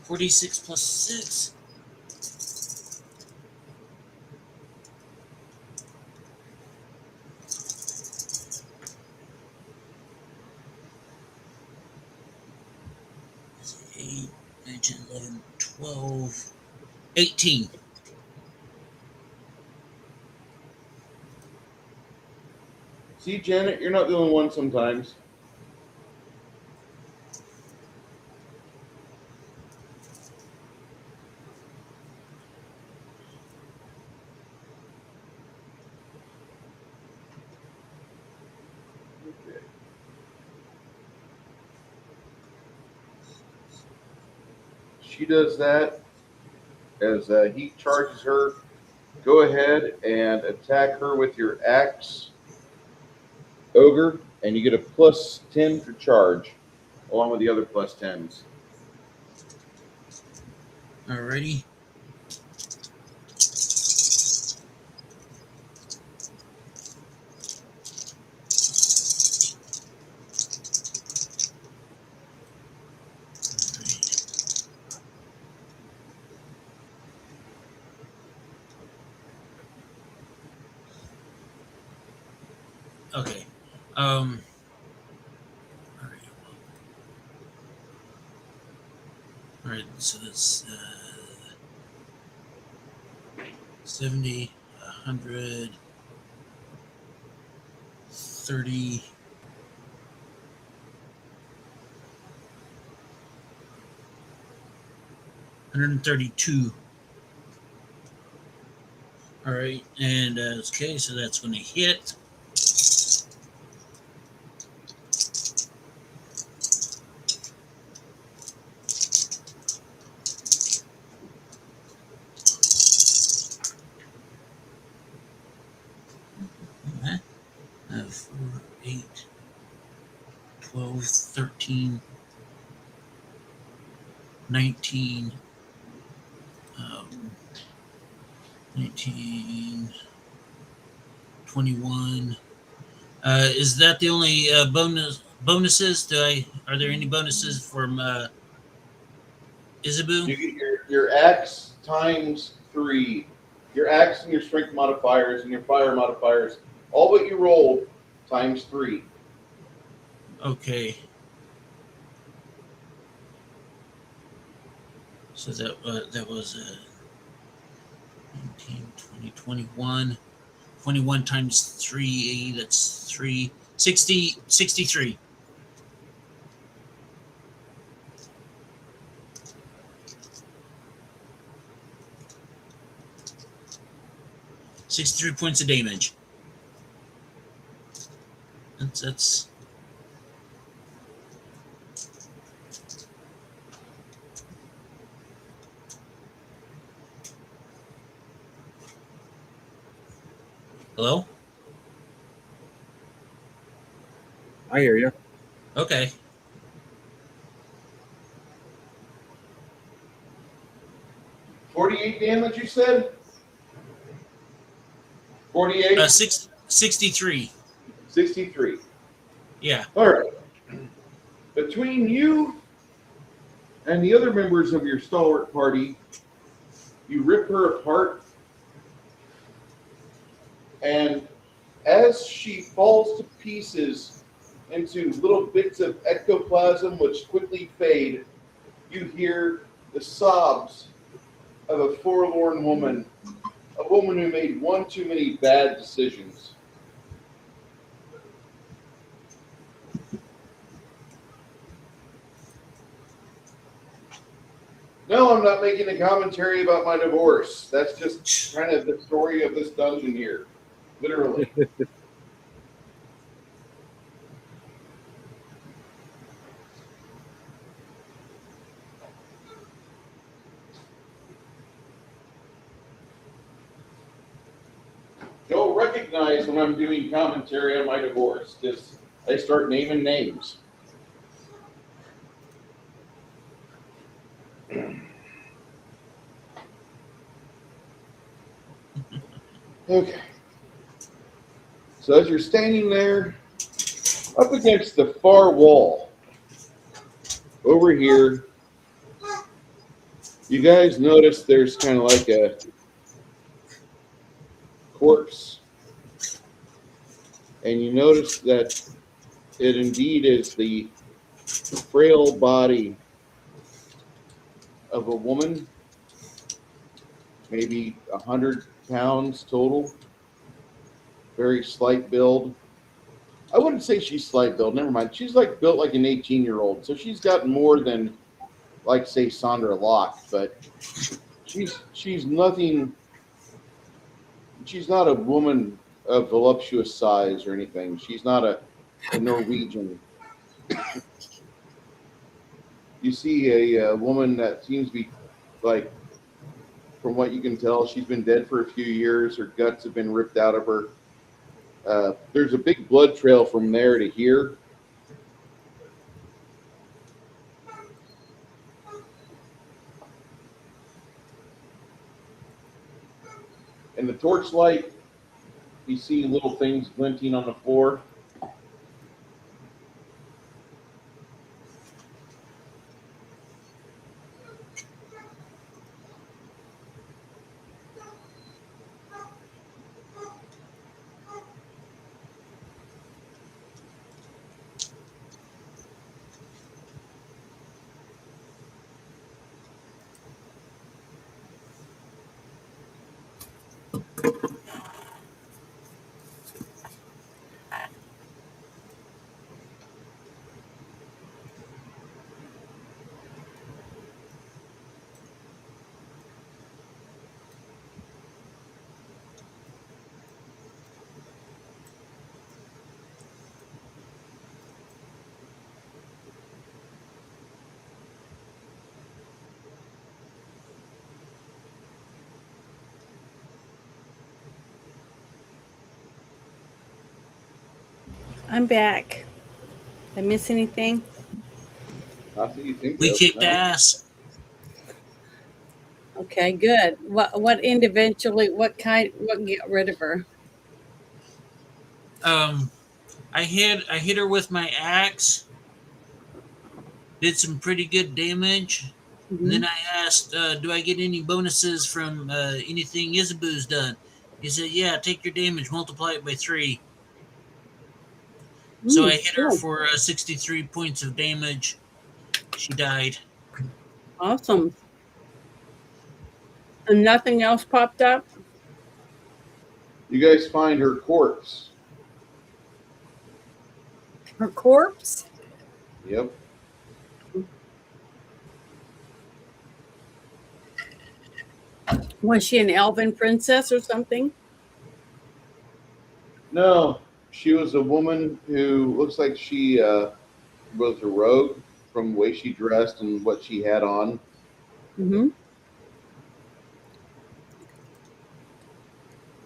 46 plus 6. That's 8, 9, 10, 11, 12, 18. See, Janet, you're not the only one sometimes. Okay. She does that. As he charges her, go ahead and attack her with your axe, Ogre, and you get a plus 10 for charge, along with the other plus 10s. Alrighty. Okay. All right. All right. So that's 70, 100, 30. 132. All right, and okay, so that's when they hit. Uh, 4, 8, 12, 13, 19, 19, 21. Is that the only bonuses? Are there any bonuses from Isabu? You get your X times 3, your X and your strength modifiers and your fire modifiers, all what you rolled times 3. Okay. So that was 19, 20, 21. 21 times 3, that's 3, 60, 63. 63 points of damage. That's hello? I hear you. Okay. $48 damage, you said? 48? 63. 63. Yeah. All right. Between you and the other members of your stalwart party, you rip her apart, and as she falls to pieces into little bits of ectoplasm which quickly fade, you hear the sobs of a forlorn woman, a woman who made one too many bad decisions. No, I'm not making a commentary about my divorce. That's just kind of the story of this dungeon here. Literally. You'll recognize when I'm doing commentary on my divorce because I start naming names. Okay. So as you're standing there, up against the far wall, over here, you guys notice there's kind of like a corpse, and you notice that it indeed is the frail body of a woman, maybe 100 pounds total, very slight build. I wouldn't say she's slight build, never mind. She's like built like an 18-year-old, so she's got more than, like, say, Sandra Locke, but she's nothing. She's not a woman of voluptuous size or anything. She's not a Norwegian. You see a woman that seems to be, like, from what you can tell, she's been dead for a few years. Her guts have been ripped out of her. There's a big blood trail from there to here. In the torchlight, you see little things glinting on the floor. I'm back. Did I miss anything? Not that you think We of. kicked No. ass. Okay, good. What individually? What get rid of her? I hit her with my axe. Did some pretty good damage. And then I asked, do I get any bonuses from anything Isabu's done? He said, yeah, take your damage, multiply it by 3. So I hit her Cool. for 63 points of damage. She died. Awesome. And nothing else popped up? You guys find her corpse. Her corpse? Yep. Was she an elven princess or something? No, she was a woman who looks like she was a rogue from the way she dressed and what she had on. Mm-hmm.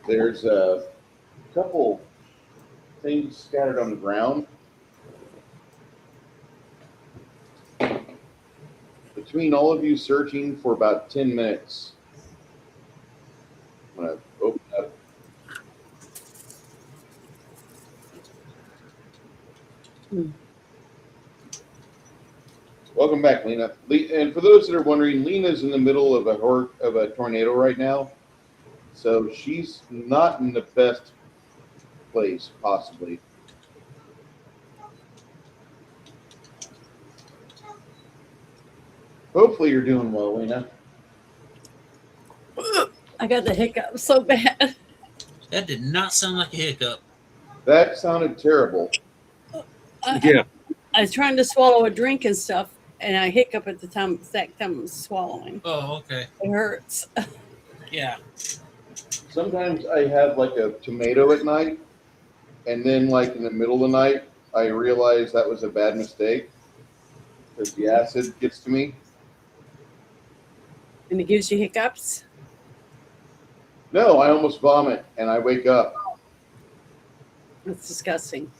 There's a couple things scattered on the ground. Between all of you searching for about 10 minutes, I'm going to open up. Welcome back, Lena. And for those that are wondering, Lena's in the middle of a tornado right now, so she's not in the best place, possibly. Hopefully you're doing well, Lena. I got the hiccup so bad. That did not sound like a hiccup. That sounded terrible. Yeah. I was trying to swallow a drink and stuff, and I hiccup at the exact time I was swallowing. Oh, okay. It hurts. Yeah. Sometimes I have like a tomato at night, and then like in the middle of the night, I realize that was a bad mistake because the acid gets to me. And it gives you hiccups? No, I almost vomit and I wake up. That's disgusting.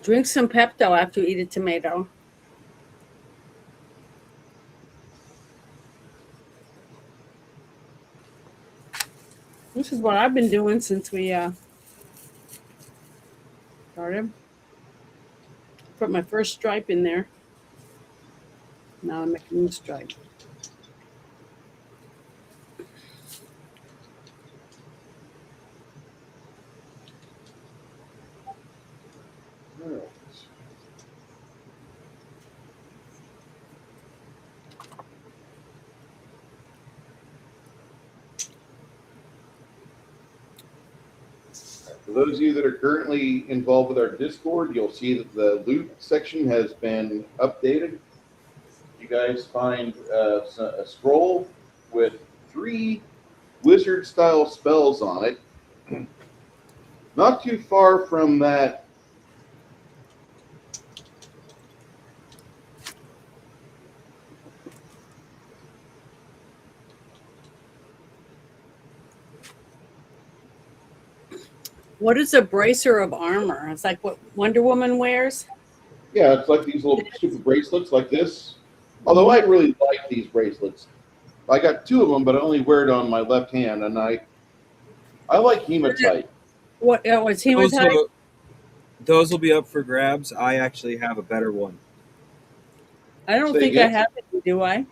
Drink some Pepto after you eat a tomato. This is what I've been doing since we started. Put my first stripe in there. Now I'm making a new stripe. For those of you that are currently involved with our Discord, you'll see that the loot section has been updated. You guys find a scroll with 3 wizard-style spells on it. Not too far from that. What is a bracer of armor? It's like what Wonder Woman wears? Yeah, it's like these little stupid bracelets like this. Although I really like these bracelets. I got 2 of them, but I only wear it on my left hand, and I like hematite. What? What's hematite? Those will be up for grabs. I actually have a better one. I don't think I have it, do I?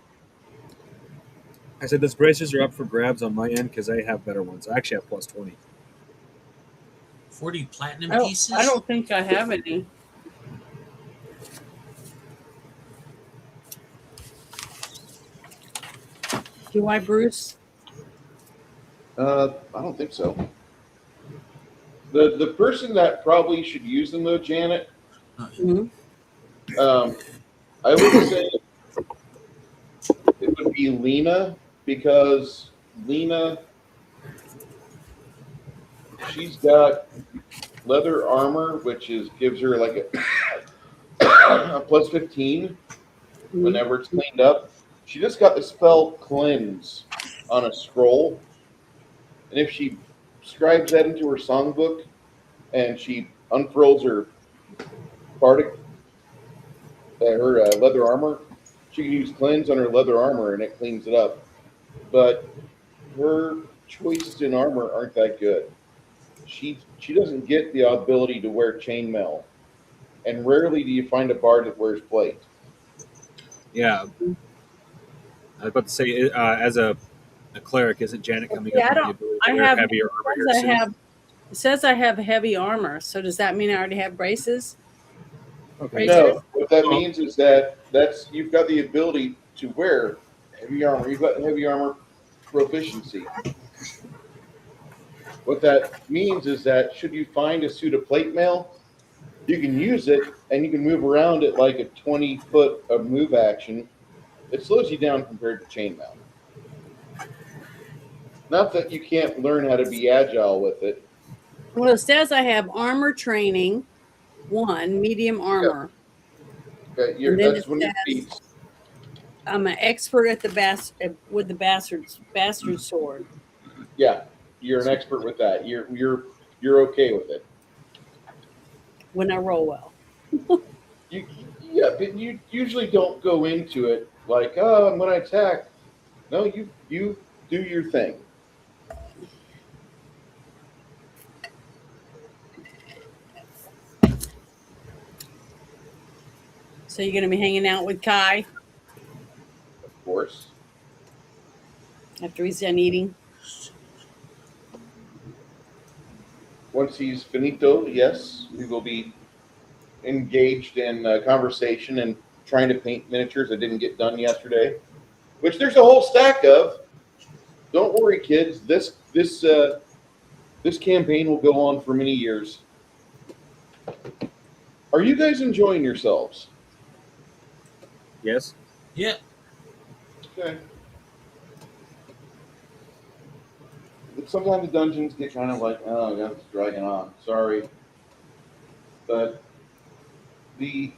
I said those braces are up for grabs on my end because I have better ones. I actually have plus 20. 40 platinum pieces? I don't think I have any. Do I, Bruce? I don't think so. The person that probably should use them though, Janet, Mhm. I would say it would be Lena, because Lena, she's got leather armor, which gives her like a plus 15 whenever it's cleaned up. She just got the spell cleanse on a scroll, and if she scribes that into her songbook and she unfurls her bardic, her leather armor, she can use cleanse on her leather armor and it cleans it up. But her choices in armor aren't that good. She doesn't get the ability to wear chainmail, and rarely do you find a bard that wears plate. Yeah, I was about to say, as a cleric, isn't Janet coming Yeah, up I with the don't. ability I to wear have. heavier armor here I soon? have. It says I have heavy armor. So does that mean I already have braces? Okay. No, what that means is that's you've got the ability to wear heavy armor. You've got heavy armor proficiency. What that means is that should you find a suit of plate mail, you can use it and you can move around at like a 20-foot of move action. It slows you down compared to chainmail. Not that you can't learn how to be agile with it. Well, it says I have armor training 1, medium armor. And then That's it one of your says feats. I'm an expert at with the bastard sword. Yeah, you're an expert with that. You're okay with it. When I roll well. But you usually don't go into it like, oh, I'm going to attack. No, you do your thing. So you're gonna be hanging out with Kai Of course. after he's done eating. Once he's finito, yes, we will be engaged in conversation and trying to paint miniatures that didn't get done yesterday, which there's a whole stack of. Don't worry, kids. This campaign will go on for many years. Are you guys enjoying yourselves? Yes. Yeah. Okay. Sometimes the dungeons get kind of like, oh, yeah, it's dragging on. Sorry. But the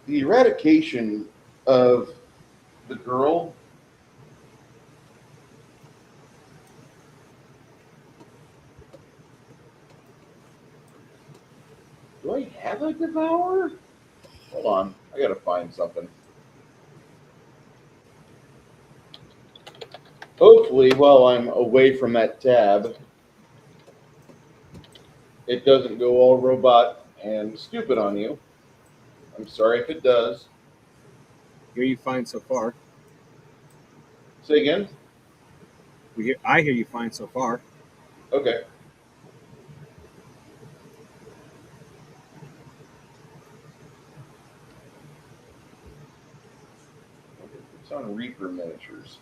eradication of the girl do I have a devourer? Hold on, I gotta find something. Hopefully, while I'm away from that tab, it doesn't go all robot and stupid on you. I'm sorry if it does. Hear you fine so far. Say again? I hear you fine so far. Okay. It's on Reaper miniatures.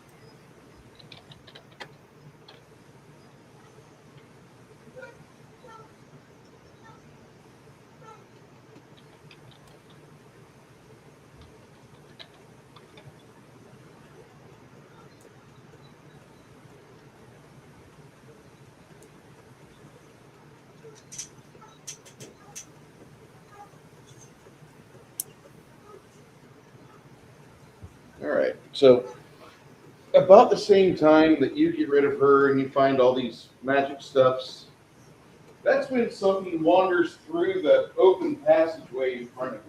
All right. So about the same time that you get rid of her and you find all these magic stuffs, that's when something wanders through the open passageway in front of you.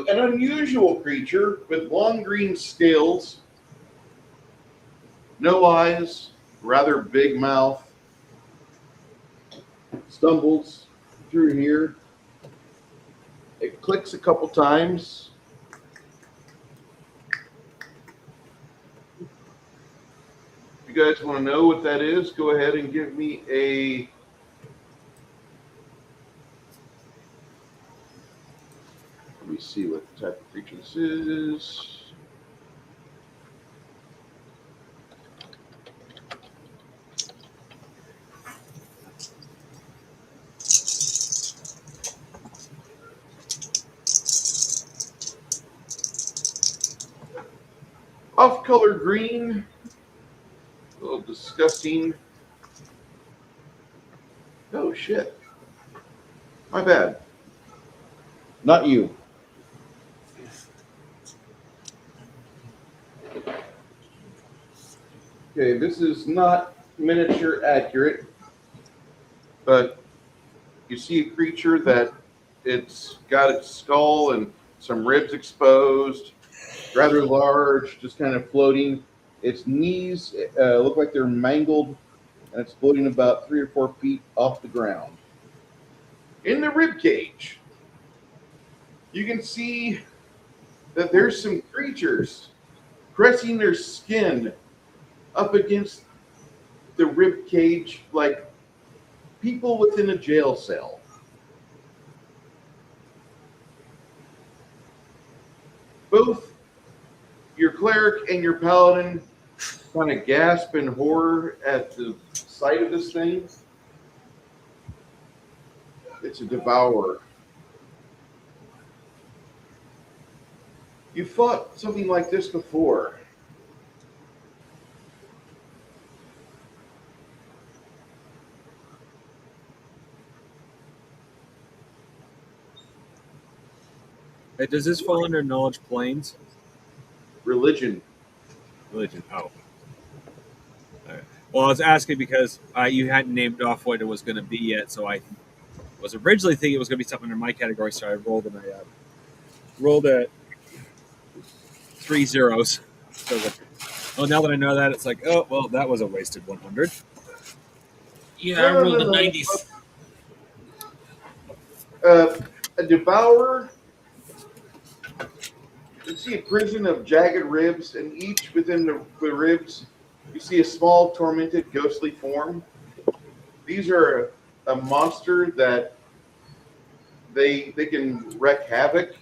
An unusual creature with long green scales, no eyes, rather big mouth, stumbles through here. It clicks a couple times. guys want to know what that is, go ahead and give me a... Let me see what type of creature this is. Off-color green. A little disgusting. Oh, shit. My bad. Not you. Okay, this is not miniature accurate, but you see a creature that it's got its skull and some ribs exposed, rather large, just kind of floating. Its knees look like they're mangled, and it's floating about 3 or 4 feet off the ground. In the rib cage, you can see that there's some creatures pressing their skin up against the rib cage like people within a jail cell. Both your cleric and your paladin kind of gasp in horror at the sight of this thing. It's a devourer. You fought something like this before. Hey, does this fall under knowledge planes? Religion. Religion. Oh. All right. Well, I was asking because you hadn't named off what it was going to be yet, so I was originally thinking it was going to be something under my category, so I rolled and I rolled 3 zeros. So well, now that I know that, it's like, oh, well, that was a wasted 100. Yeah, I rolled a 90. A devourer. You see a prison of jagged ribs, and each within the ribs, you see a small, tormented, ghostly form. These are a monster that they can wreak havoc.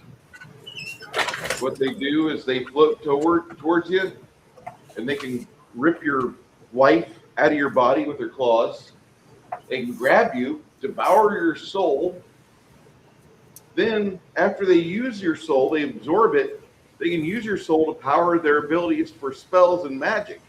What they do is they float towards you, and they can rip your life out of your body with their claws. They can grab you, devour your soul. Then, after they use your soul, they absorb it. They can use your soul to power their abilities for spells and magic.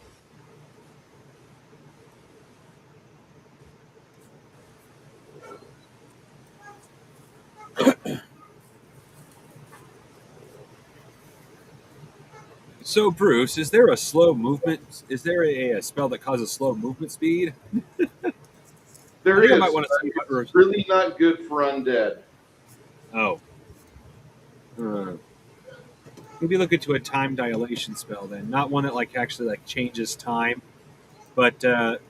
So, Bruce, is there a slow movement? Is there a spell that causes slow movement speed? There is. I might want to see it's really not good for undead. Oh. Maybe look into a time dilation spell then. Not one that actually changes time, but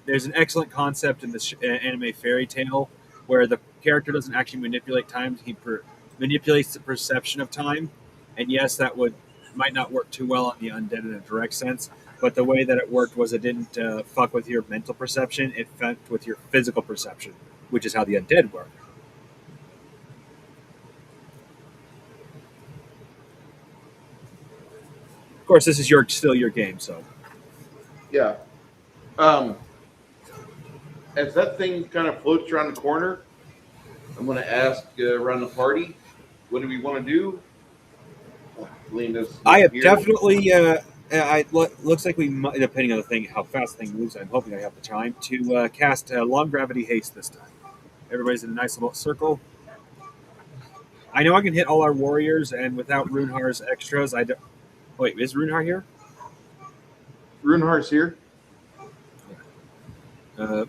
there's an excellent concept in this anime fairy tale where the character doesn't actually manipulate time; he manipulates the perception of time. And yes, that might not work too well on the undead in a direct sense, but the way that it worked was it didn't fuck with your mental perception; it fucked with your physical perception, which is how the undead work. Of course, this is still your game, so. Yeah. As that thing kind of floats around the corner, I'm going to ask around the party, what do we want to do? I have definitely. Looks like we might, depending on the thing, how fast the thing moves. I'm hoping I have the time to cast long gravity haste this time. Everybody's in a nice little circle. I know I can hit all our warriors, and without Runehar's extras, I don't. Wait, is Runehar here? Runehar's here. No,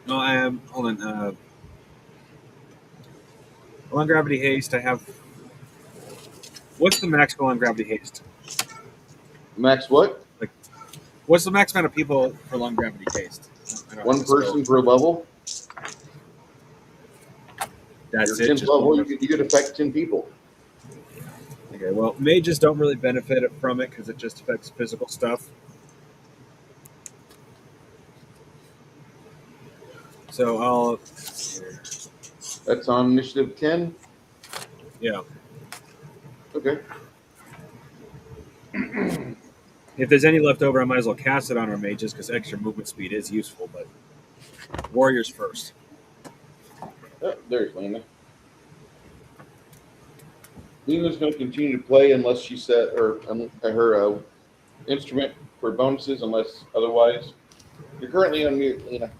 I am. Hold on. Long gravity haste. I have. What's the max for long gravity haste? Max what? What's the max amount of people for long gravity haste? One person per level. That's Your it. 10th level, you could affect 10 people. Okay, well, mages don't really benefit from it because it just affects physical stuff. So I'll. That's on initiative 10. Yeah. Okay. If there's any left over, I might as well cast it on our mages because extra movement speed is useful. But warriors first. Oh, there's Lena. Lena's going to continue to play unless she set her instrument for bonuses, unless otherwise. You're currently on mute, Lena.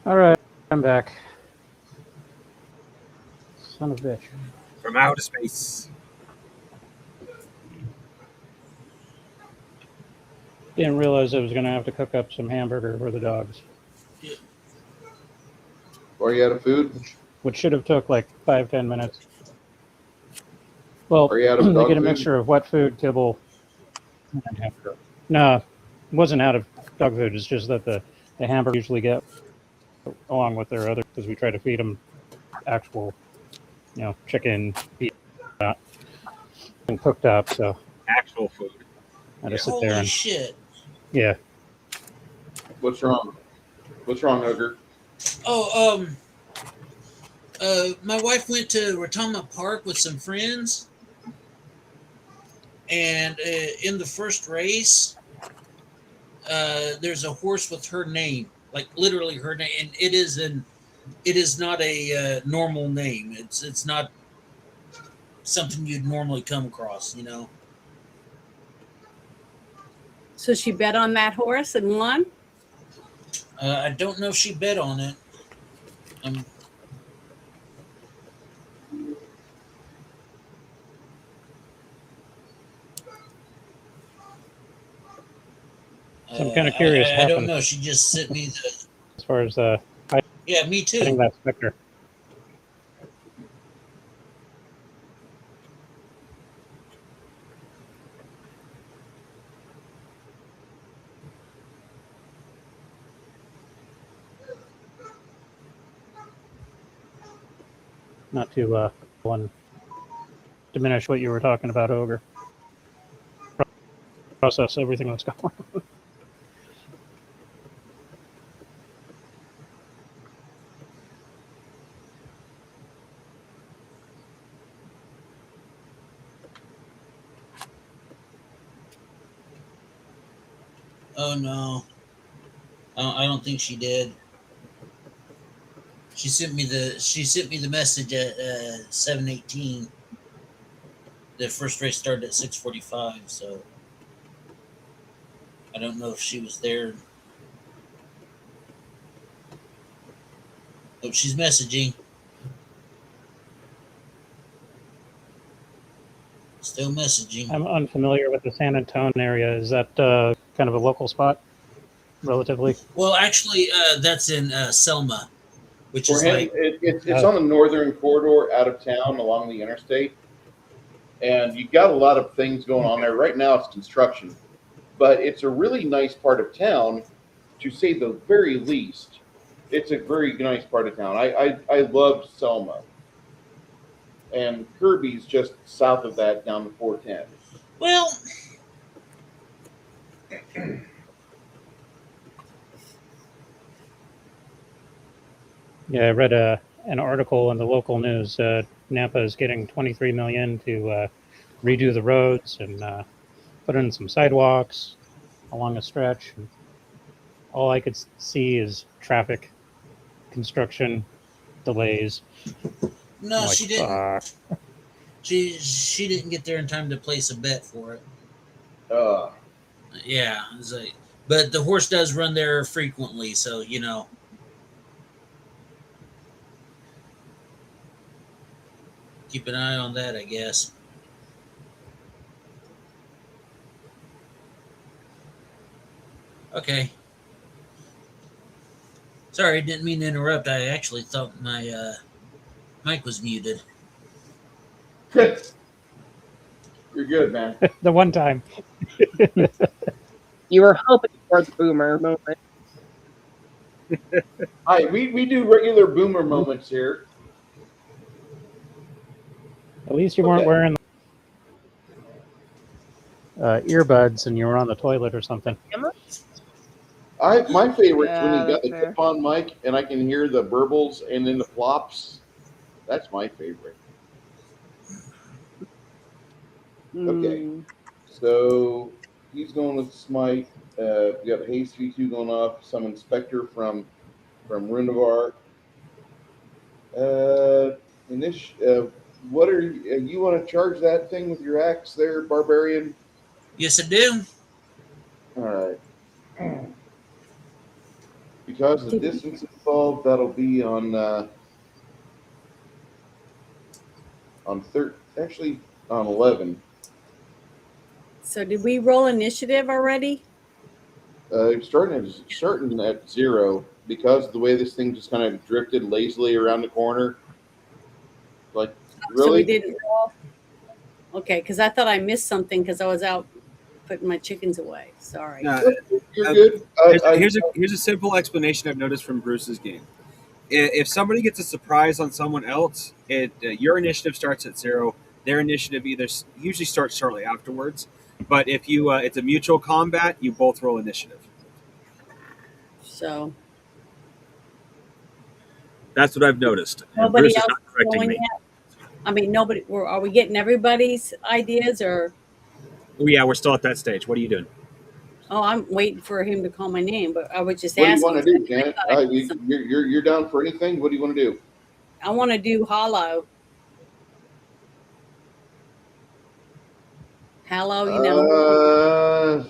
All right, I'm back. Son of a bitch. From outer space. Didn't realize I was going to have to cook up some hamburger for the dogs. Are you out of food? Which should have took like 5-10 minutes. Well, Are you out of they dog get a food? mixture of wet food, kibble, and hamburger. No, it wasn't out of dog food. It's just that the hamburger usually get along with their other, because we try to feed them actual, chicken, beef, and cooked up. So actual food. I just sit Holy there and shit. yeah. What's wrong? What's wrong, Ogre? Oh, my wife went to Rotama Park with some friends, and in the first race, there's a horse with her name, like literally her name, and it is not a normal name. It's not something you'd normally come across, So she bet on that horse and won? I don't know if she bet on it. So I'm kind of curious. I don't know. She just sent me the. As far as Yeah, me too. getting that specter. Not to diminish what you were talking about, Ogre. Process everything that's going on. Oh no, I don't think she did. She sent me the message at 7:18. The first race started at 6:45, so I don't know if she was there. Oh, she's messaging. Still messaging. I'm unfamiliar with the San Antonio area. Is that kind of a local spot, relatively? Well, actually, that's in Selma, which For is him, like it's on the northern corridor out of town along the interstate. And you got a lot of things going on there. Right now it's construction. But it's a really nice part of town, to say the very least. It's a very nice part of town. I love Selma. And Kirby's just south of that down to 410. Well, Yeah, I read an article in the local news. Napa is getting $23 million to redo the roads and put in some sidewalks along a stretch. And all I could see is traffic, construction, delays. no, Like, she didn't. fuck. She didn't get there in time to place a bet for it. Yeah, it's like, but the horse does run there frequently, so keep an eye on that, I guess. Okay. Sorry, didn't mean to interrupt. I actually thought my mic was muted. You're good, man. The one time. You were hoping for the boomer moment. Hi, we do regular boomer moments here. At least you weren't wearing. At earbuds and you were on the toilet or something. My favorite's when Yeah, you got that's the fair. clip-on mic and I can hear the burbles and then the plops. That's my favorite. Okay, so he's going with Smite. We got Haste V2 going off. Some Inspector from Runavar. And this, what are you want to charge that thing with your axe there, Barbarian? Yes, I do. All right. Because the distance involved, that'll be on actually on 11. So did we roll initiative already? Starting at 0 because of the way this thing just kind of drifted lazily around the corner. Like, really? So we didn't roll? Okay, because I thought I missed something because I was out putting my chickens away. Sorry. You're good. Here's a simple explanation I've noticed from Bruce's game. If somebody gets a surprise on someone else, your initiative starts at 0. Their initiative usually starts shortly afterwards. But if it's a mutual combat, you both roll initiative. So that's what I've noticed. And nobody Bruce is else not correcting going me. yet? I mean, nobody. Are we getting everybody's ideas or? Oh yeah, we're still at that stage. What are you doing? Oh, I'm waiting for him to call my name, but I was just What do you asking. want to do, Janet? You're down for anything? What do you want to do? I want to do hollow. Hollow, you know.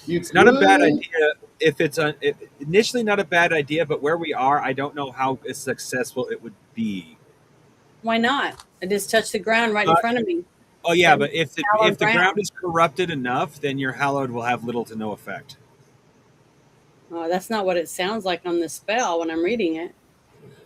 It's not a bad idea. If it's initially not a bad idea, but where we are, I don't know how successful it would be. Why not? I just touched the ground right in front of me. Oh yeah, but if the ground is corrupted enough, then your hallowed will have little to no effect. Oh, that's not what it sounds like on the spell when I'm reading it.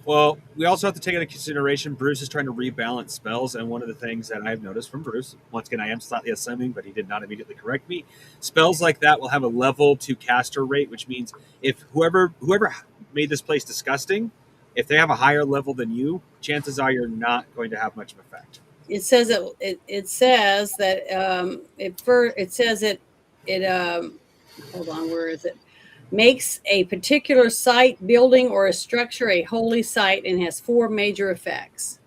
Well, we also have to take into consideration Bruce is trying to rebalance spells, and one of the things that I've noticed from Bruce, once again, I am slightly assuming, but he did not immediately correct me, spells like that will have a level to caster rate, which means if whoever made this place disgusting, if they have a higher level than you, chances are you're not going to have much of effect. It says it says that it says it hold on, where is it? Makes a particular site, building, or a structure a holy site and has 4 major effects.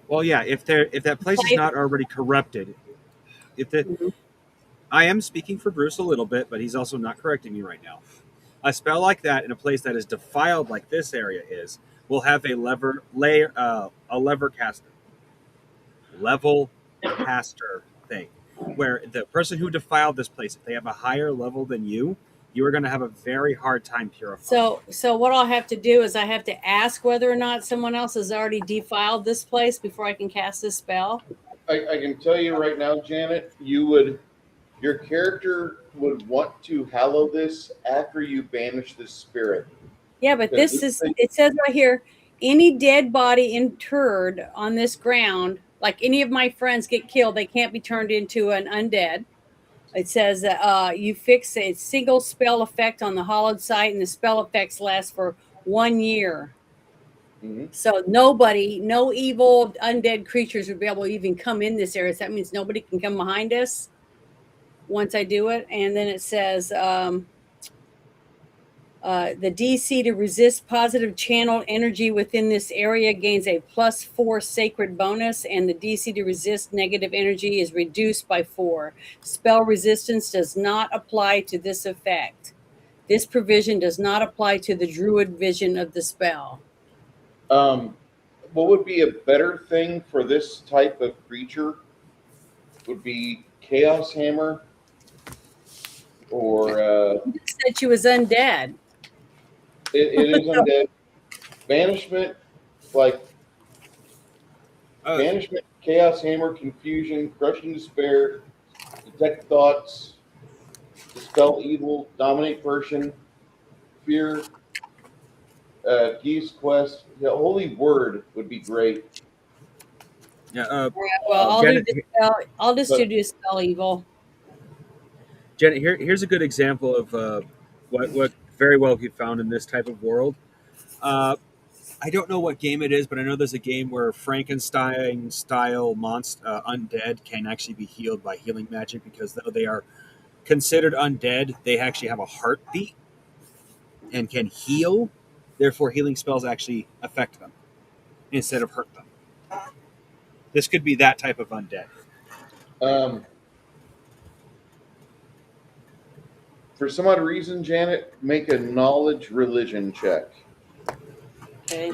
Well, yeah, if that place is not already corrupted, I am speaking for Bruce a little bit, but he's also not correcting me right now. A spell like that in a place that is defiled like this area will have a level caster thing, where the person who defiled this place, if they have a higher level than you are going to have a very hard time purifying. So what I'll have to do is I have to ask whether or not someone else has already defiled this place before I can cast this spell. I can tell you right now, Janet, your character would want to hallow this after you banish this spirit. Yeah, but it says right here, any dead body interred on this ground, like any of my friends get killed, they can't be turned into an undead. It says you fix a single spell effect on the hollowed site, and the spell effects last for 1 year. Mm-hmm. So no evil undead creatures would be able to even come in this area. So that means nobody can come behind us once I do it. And then it says the DC to resist positive channel energy within this area gains a +4 sacred bonus, and the DC to resist negative energy is reduced by 4. Spell resistance does not apply to this effect. This provision does not apply to the druid vision of the spell. What would be a better thing for this type of creature would be Chaos Hammer or You said she was undead. It is undead. Banishment, Banishment, Chaos Hammer, Confusion, Crushing Despair, Detect Thoughts, Dispel Evil, Dominate Person, Fear, Geese Quest. The Holy Word would be great. Yeah. Well, I'll just do Dispel Evil. Janet, here's a good example of what very well could be found in this type of world. I don't know what game it is, but I know there's a game where Frankenstein-style monster undead can actually be healed by healing magic, because though they are considered undead, they actually have a heartbeat and can heal. Therefore, healing spells actually affect them instead of hurt them. This could be that type of undead. For some odd reason, Janet, make a knowledge religion check. Okay.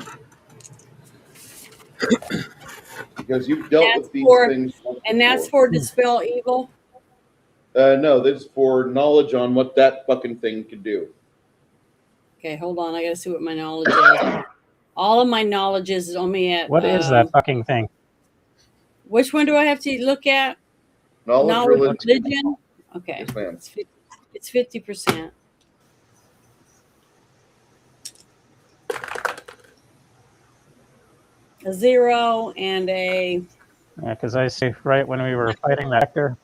Because you've dealt That's with these for- things. And that's for dispel evil? No, this is for knowledge on what that fucking thing could do. Okay, hold on. I gotta see what my knowledge is. All of my knowledge is only at. What is that fucking thing? Which one do I have to look at? Knowledge religion? Okay. Yes, ma'am. It's 50%. A 0 and a. Yeah, because I see right when we were fighting that actor.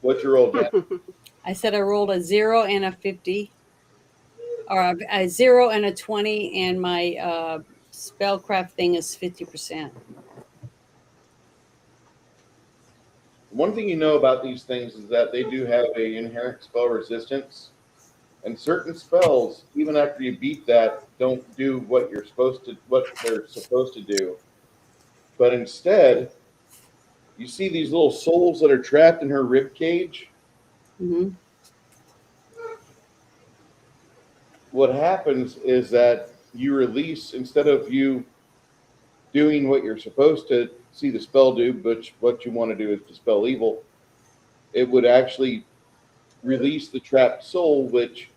What's your roll, Janet? I said I rolled a 0 and a 50, or a 0 and a 20, and my spellcraft thing is 50%. One thing you know about these things is that they do have a inherent spell resistance, and certain spells, even after you beat that, don't do what they're supposed to do. But instead, you see these little souls that are trapped in her rib cage. Mm-hmm. What happens is that you release, instead of you doing what you're supposed to see the spell do, but what you want to do is dispel evil, it would actually release the trapped soul, which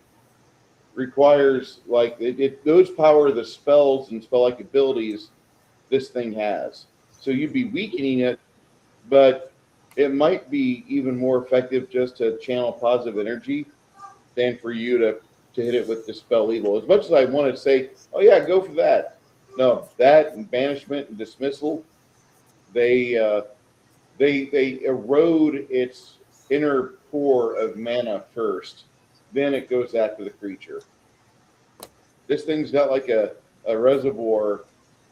requires, like, those power the spells and spell-like abilities this thing has. So you'd be weakening it, but it might be even more effective just to channel positive energy than for you to hit it with dispel evil. As much as I want to say, oh yeah, go for that. No, that and banishment and dismissal, they erode its inner core of mana first. Then it goes after the creature. This thing's got like a reservoir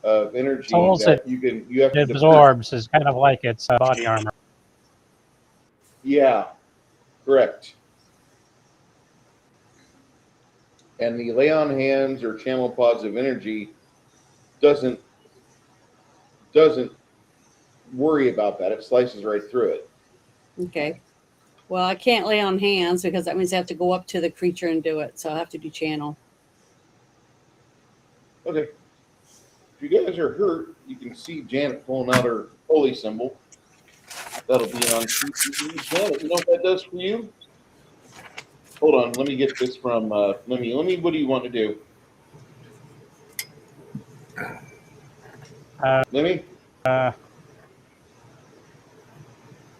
of energy Souls that you have to absorbs is kind of like its body armor. Yeah, correct. And the lay on hands or channel positive energy doesn't worry about that. It slices right through it. Okay. Well, I can't lay on hands because that means I have to go up to the creature and do it. So I'll have to do channel. Okay. If you guys are hurt, you can see Janet pulling out her holy symbol. That'll be on CCTV. Janet, you know what that does for you? Hold on, let me get this from. Let me. What do you want to do? Let me. I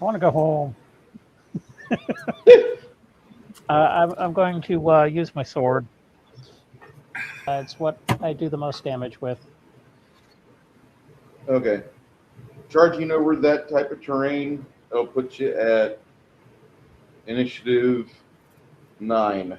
want to go home. I'm going to use my sword. It's what I do the most damage with. Okay. Charging over that type of terrain, it'll put you at initiative 9.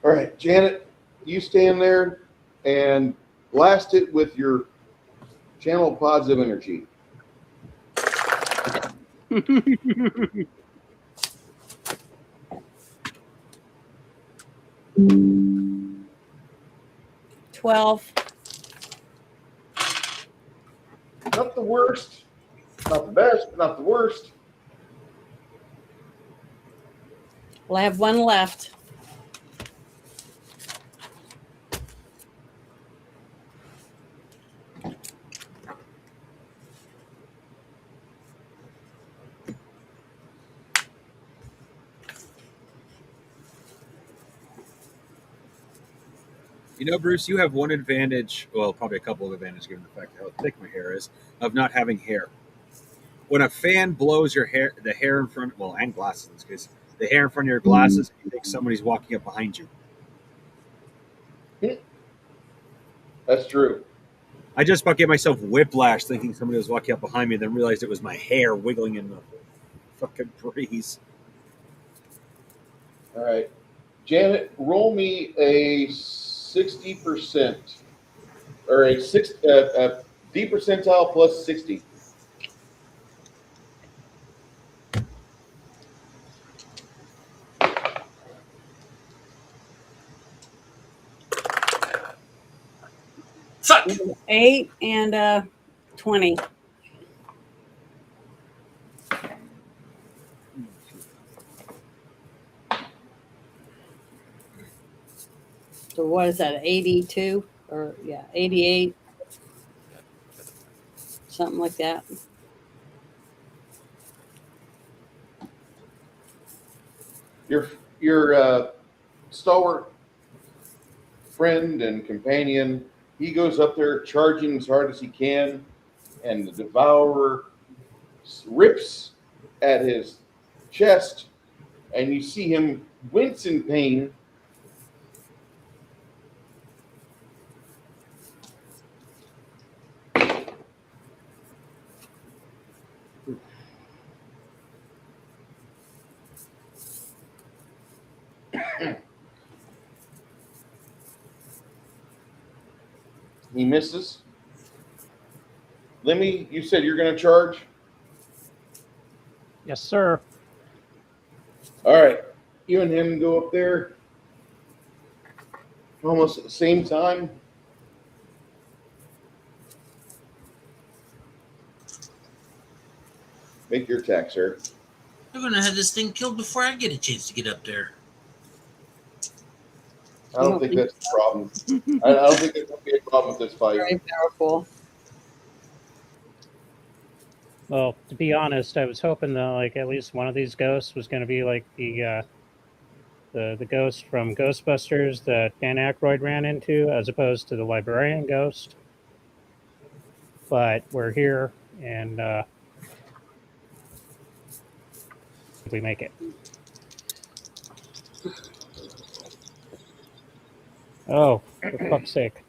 All right, Janet, you stand there and blast it with your channel positive energy. $12. Not the worst, not the best, but not the worst. Well, I have one left. You know, Bruce, you have one advantage, well, probably a couple of advantages given the fact how thick my hair is, of not having hair. When a fan blows your hair, the hair in front, well, and glasses in this case, the hair in front of your glasses, you think somebody's walking up behind you. That's true. I just about gave myself whiplash thinking somebody was walking up behind me, then realized it was my hair wiggling in the fucking breeze. All right. Janet, roll me a 60% or a D percentile plus 60. Fuck. 8 and 20. So what is that? 82 or 88, something like that. Your stalwart friend and companion, he goes up there charging as hard as he can, and the devourer rips at his chest, and you see him wince in pain. He misses. Lemmy, you said you're going to charge? Yes, sir. All right. You and him go up there almost at the same time. Make your attack, sir. I'm gonna have this thing killed before I get a chance to get up there. I don't think that's a problem. I don't think there's going to be a problem with this fight. Very powerful. Well, to be honest, I was hoping that like at least one of these ghosts was going to be like the ghost from Ghostbusters that Dan Aykroyd ran into, as opposed to the librarian ghost. But we're here, and we make it. Oh, for fuck's sake!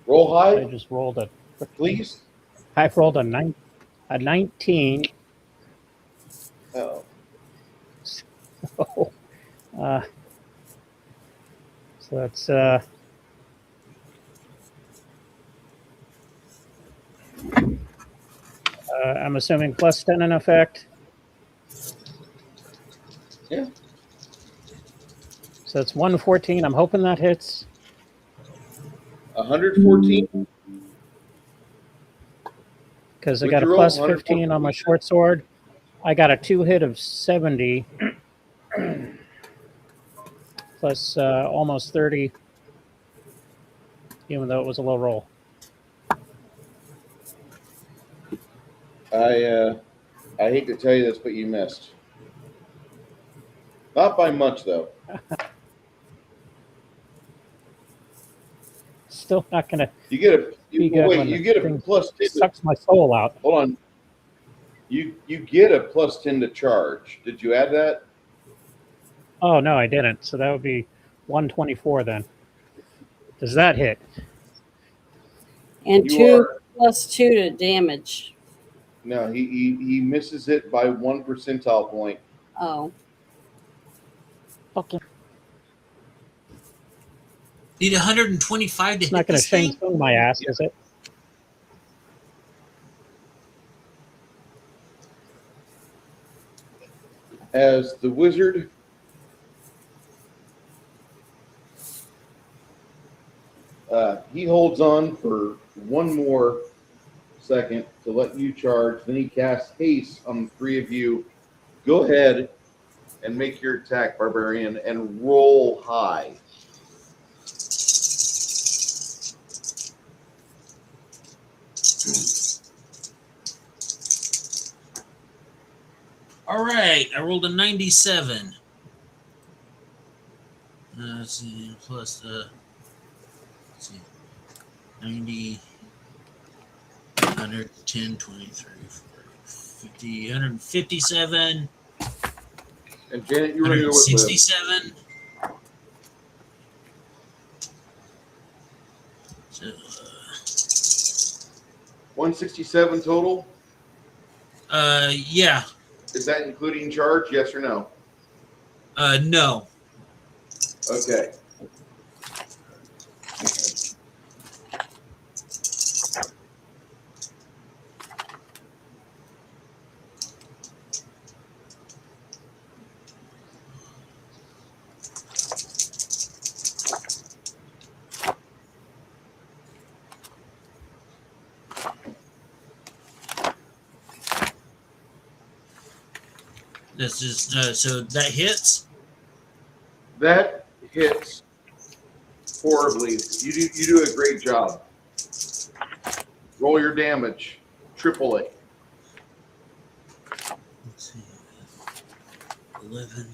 Roll high. I just rolled a. Please. I've rolled a 19. Oh. So, so that's I'm assuming plus 10 in effect. Yeah. So it's 114. I'm hoping that hits. 114. Because I got a plus 15 on my short sword. I got a 2-hit of 70. Plus almost 30. Even though it was a low roll. I hate to tell you this, but you missed. Not by much, though. Still not gonna. You get a you get a plus 10. Sucks my soul out. Hold on. You get a plus 10 to charge. Did you add that? Oh no, I didn't. So that would be 124 then. Does that hit? And 2 plus 2 to damage. No, he misses it by 1 percentile point. Oh. Okay. Need 125 to It's not hit going to this thing? Shang Tsung my ass, is it? As the wizard he holds on for one more second to let you charge. Then he casts haste on the 3 of you. Go ahead and make your attack, Barbarian, and roll high. All right, I rolled a 97. Let's see, plus let's see, 90, 110, 23, 40, 50, 157. And Janet, you were going to go with 167. 167 total. Yeah. Is that including charge? Yes or no? No. Okay. This is so that hits. That hits horribly. You do a great job. Roll your damage. Triple it. Let's see. 11,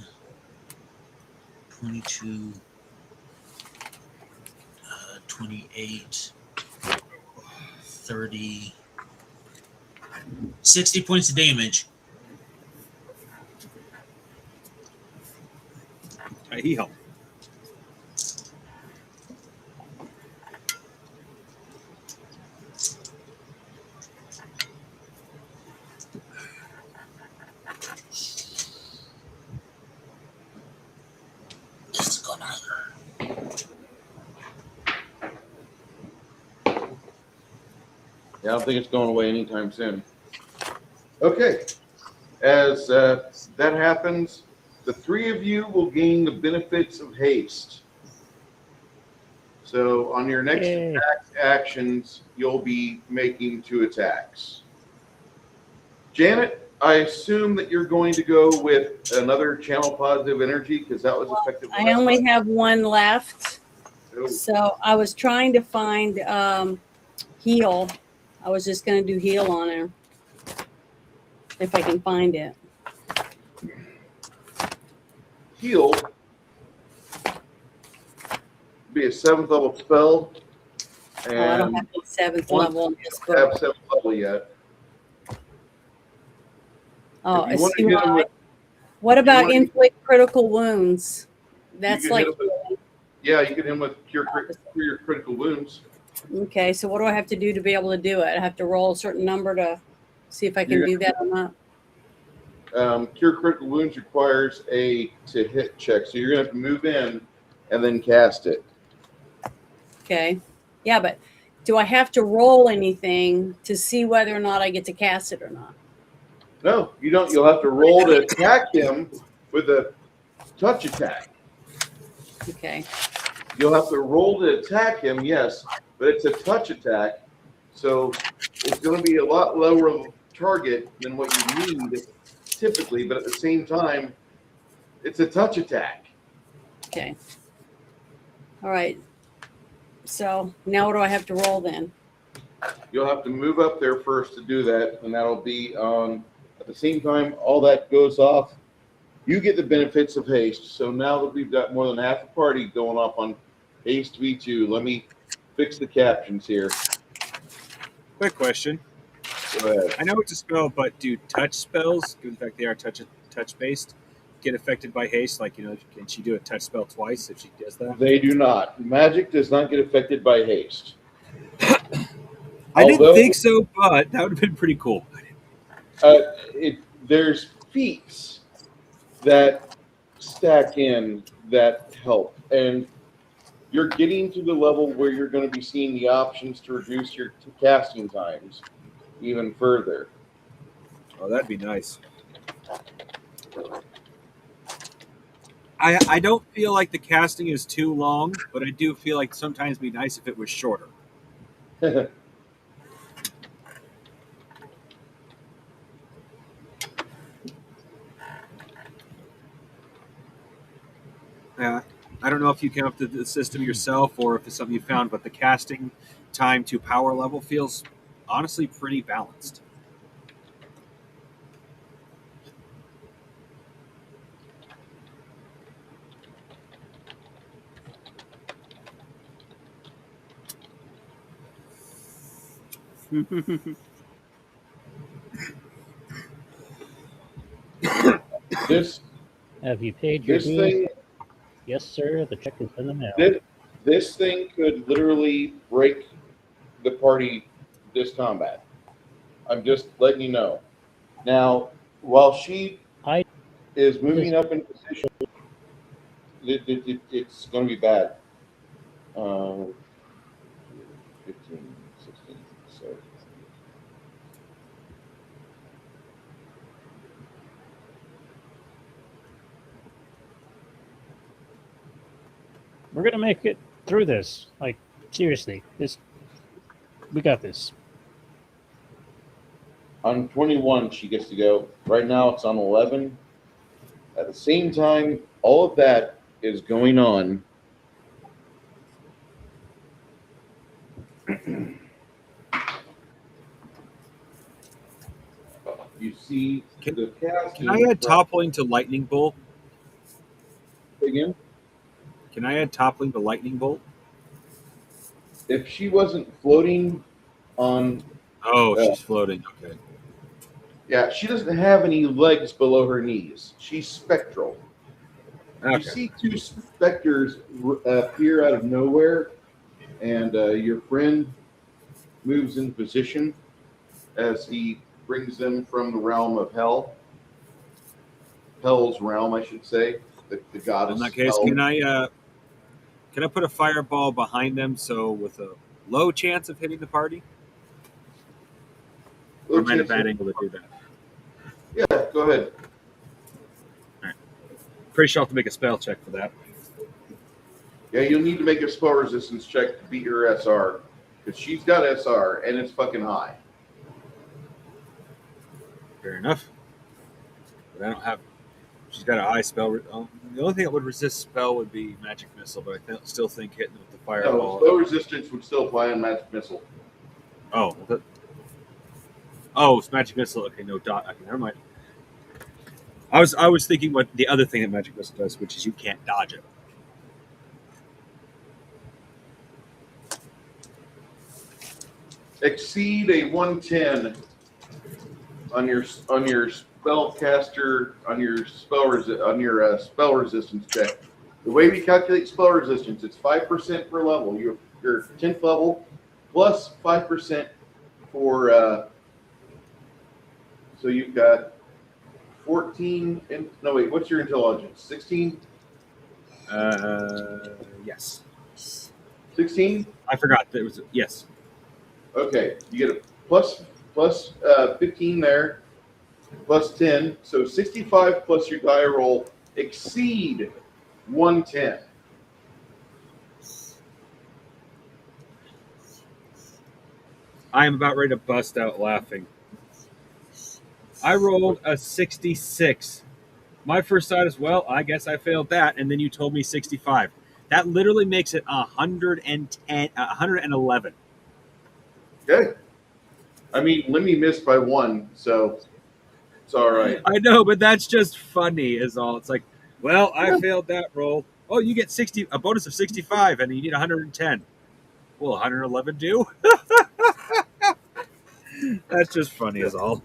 22, 28, 30, 60 points of damage. He helped. It's gonna hurt. Yeah, I don't think it's going away anytime soon. Okay. As that happens, the three of you will gain the benefits of haste. So on your next actions, you'll be making 2 attacks. Janet, I assume that you're going to go with another channel positive energy because that was effective. I only have one left. Oh. So I was trying to find heal. I was just going to do heal on her. If I can find it. Heal be a 7th level spell. And I don't have the 7th level in this don't have book. 7th level yet. Oh, If you want to hit him with- what about want to- inflict critical wounds? That's can like, hit him with- yeah, you can hit him with cure your critical wounds. okay, so what do I have to do to be able to do it? I have to roll a certain number to see if I can You're do that or not. Cure critical wounds requires a to hit check, so you're gonna have to move in and then cast it. Okay. Yeah, but do I have to roll anything to see whether or not I get to cast it or not? No, you don't. You'll have to roll to attack him with a touch attack. Okay. You'll have to roll to attack him, yes, but it's a touch attack, so it's going to be a lot lower of a target than what you need typically, but at the same time, it's a touch attack. Okay. All right. So now what do I have to roll then? You'll have to move up there first to do that, and that'll be at the same time all that goes off. You get the benefits of haste. So now that we've got more than half the party going off on haste V2, let me fix the captions here. Quick question. Go ahead. I know it's a spell, but do touch spells, given the fact they are touch based, get affected by haste? Like, can she do a touch spell twice if she does that? They do not. Magic does not get affected by haste. I didn't think so, but that would have been pretty cool. There's feats that stack in that help, and you're getting to the level where you're going to be seeing the options to reduce your casting times even further. Oh, that'd be nice. I don't feel like the casting is too long, but I do feel like sometimes it'd be nice if it was shorter. I don't know if you came up with the system yourself or if it's something you found, but the casting time to power level feels honestly pretty balanced. Have you paid your this dues? thing, Yes, sir. The check is in the mail. this thing could literally break the party this combat. I'm just letting you know. Now, while she I is moving up in position, it's going to be bad. 15, 16, so. We're gonna make it through this. Like seriously, we got this. On 21, she gets to go. Right now, it's on 11. At the same time, all of that is going on. You see the cast. Can I add toppling to lightning bolt? Again? Can I add toppling to lightning bolt? If she wasn't floating on. Oh, she's floating. Okay. Yeah, she doesn't have any legs below her knees. She's spectral. Okay. You see two specters appear out of nowhere, and your friend moves in position as he brings them from the realm of hell. Hell's realm, I should say. The goddess. In that case, hell. can I put a fireball behind them so with a low chance of hitting the party? Or am I at a bad angle to do that? Yeah, go ahead. All right. Pretty sure I'll have to make a spell check for that. Yeah, you'll need to make a spell resistance check to beat her SR. Because she's got SR, and it's fucking high. Fair enough. But I don't have... She's got a high spell... the only thing that would resist spell would be magic missile, but I still think hitting with the fireball... No, spell resistance would still apply on magic missile. Oh, it's magic missile. Okay, no dot. Okay, never mind. I was thinking what the other thing that magic missile does, which is you can't dodge it. Exceed a 110 on your spellcaster on your spell resistance check. The way we calculate spell resistance, it's 5% per level. Your 10th level plus 5% for. So you've got 14. No wait, what's your intelligence? 16. Yes. 16. I forgot that it was yes. Okay, you get a plus 15 there, plus 10, so 65 plus your die roll exceed 110. I am about ready to bust out laughing. I rolled a 66. My first thought is, well, I guess I failed that, and then you told me 65. That literally makes it 111. Okay. I mean, Lemmy missed by 1, so it's all right. I know, but that's just funny is all. It's like, well, I failed that roll. Oh, you get a bonus of 65, and you need 110. Will 111 do? That's just funny is all.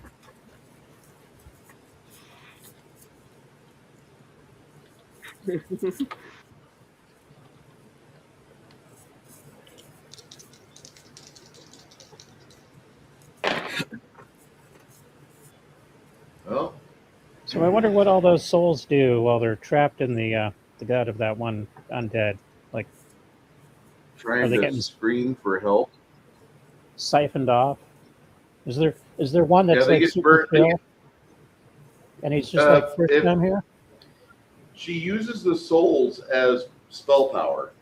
Well, So I wonder what all those souls do while they're trapped in the gut of that one undead. Like, trying they to getting scream for help. siphoned off? Is there one that's they like get super burnt. chill? And he's just like first time here? She uses the souls as spell power.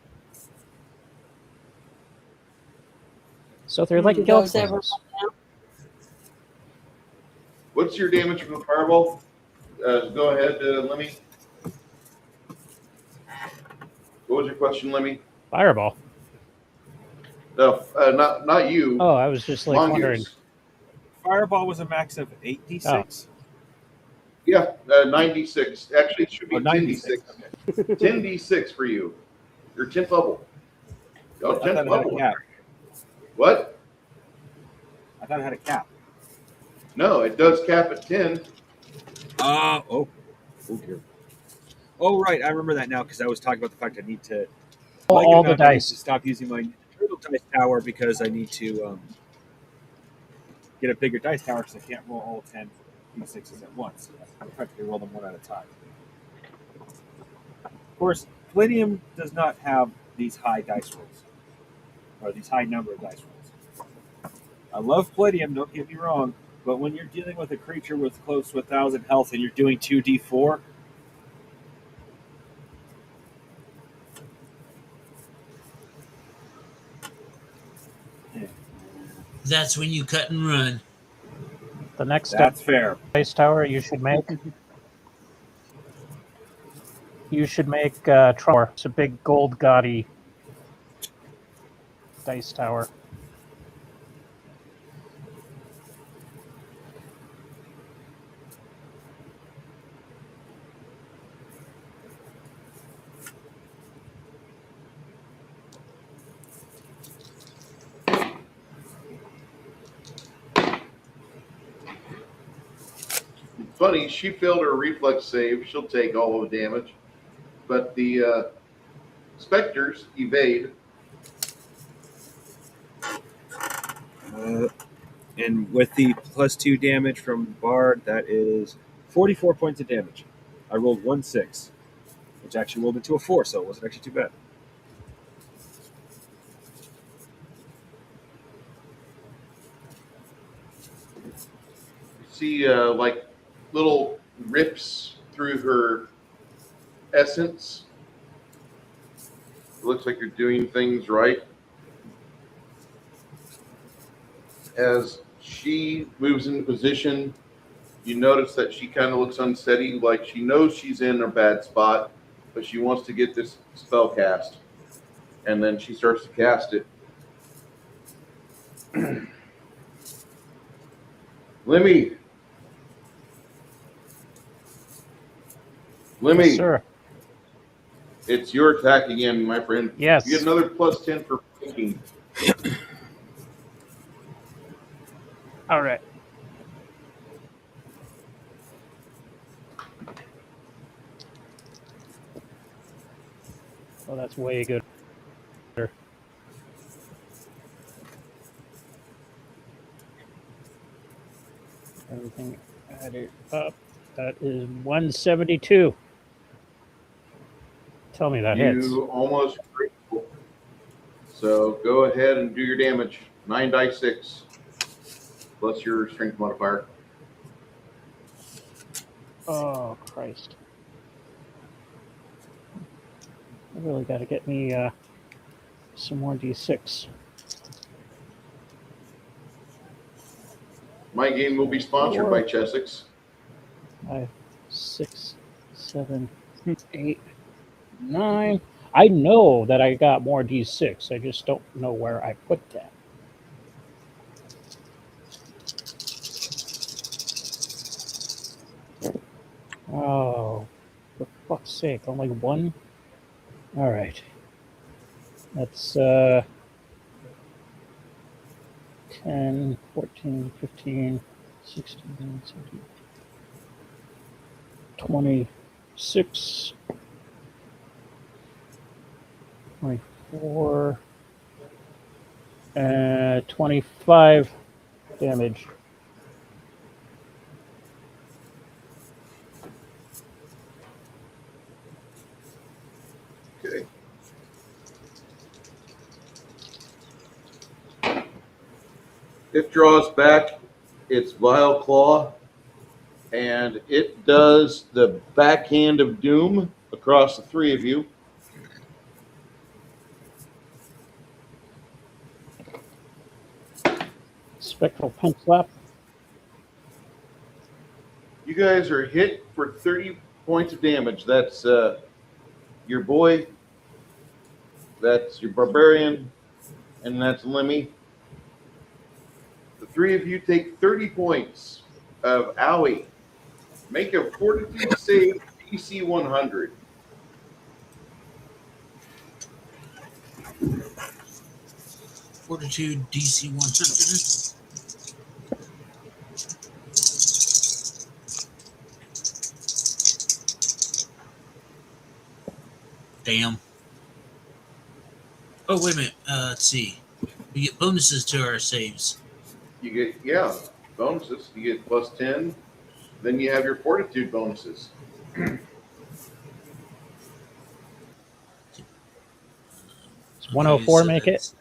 So they're like Those guild ever- souls. What's your damage from the fireball? Go ahead, Lemmy. What was your question, Lemmy? Fireball. No, not you. Oh, I was just like wondering. Mongoose. Fireball was a max of 8d6. Yeah, 96. Actually, it should be 96. 10d6. 10d6 for you. Your 10th level. Oh, I thought 10th it had a level. cap. What? I thought it had a cap. No, it does cap at 10. Oh dear. Oh, right. I remember that now because I was talking about the fact I need to. All the I need dice. to stop using my turtle dice tower because I need to get a bigger dice tower because I can't roll all 10 d6s at once. I practically roll them one at a time. Of course, Palladium does not have these high dice rolls, or these high number of dice rolls. I love Palladium, don't get me wrong, but when you're dealing with a creature with close to 1,000 health and you're doing 2d4, That's when you cut and run. The next that's fair. dice tower you should make. You should make Trumor. It's a big gold gaudy dice tower. Funny, she failed her reflex save. She'll take all of the damage. But the specters evade. And with the +2 damage from Bard, that is 44 points of damage. I rolled 1-6, which actually rolled into a 4, so it wasn't actually too bad. See like little rips through her essence. It looks like you're doing things right. As she moves into position, you notice that she kind of looks unsteady, like she knows she's in a bad spot, but she wants to get this spell cast. And then she starts to cast it. Lemmy. Yes, sir. It's your attack again, my friend. Yes. You get another +10 for flanking. All right. Well, that's way good. Everything added up. That is 172. Tell me that hits. You almost critical. So go ahead and do your damage. 9d6 plus your strength modifier. Oh, Christ. I really got to get me some more D6. My game will be sponsored by Chessex. 5, 6, 7, 8, 9. I know that I got more D6. I just don't know where I put that. Oh, for fuck's sake, only one? All right. That's 10, 14, 15, 16, 17, 26, 24, and 25 damage. Okay. It draws back its vile claw, and it does the backhand of doom across the three of you. Spectral pen slap. You guys are hit for 30 points of damage. That's your boy, that's your barbarian, and that's Lemmy. The three of you take 30 points of owie. Make a fortitude save DC 100. Fortitude DC 100. Damn. Oh, wait a minute. Let's see. We get bonuses to our saves. You get, yeah. bonuses. You get plus 10. Then you have your fortitude bonuses. Does 104 make it?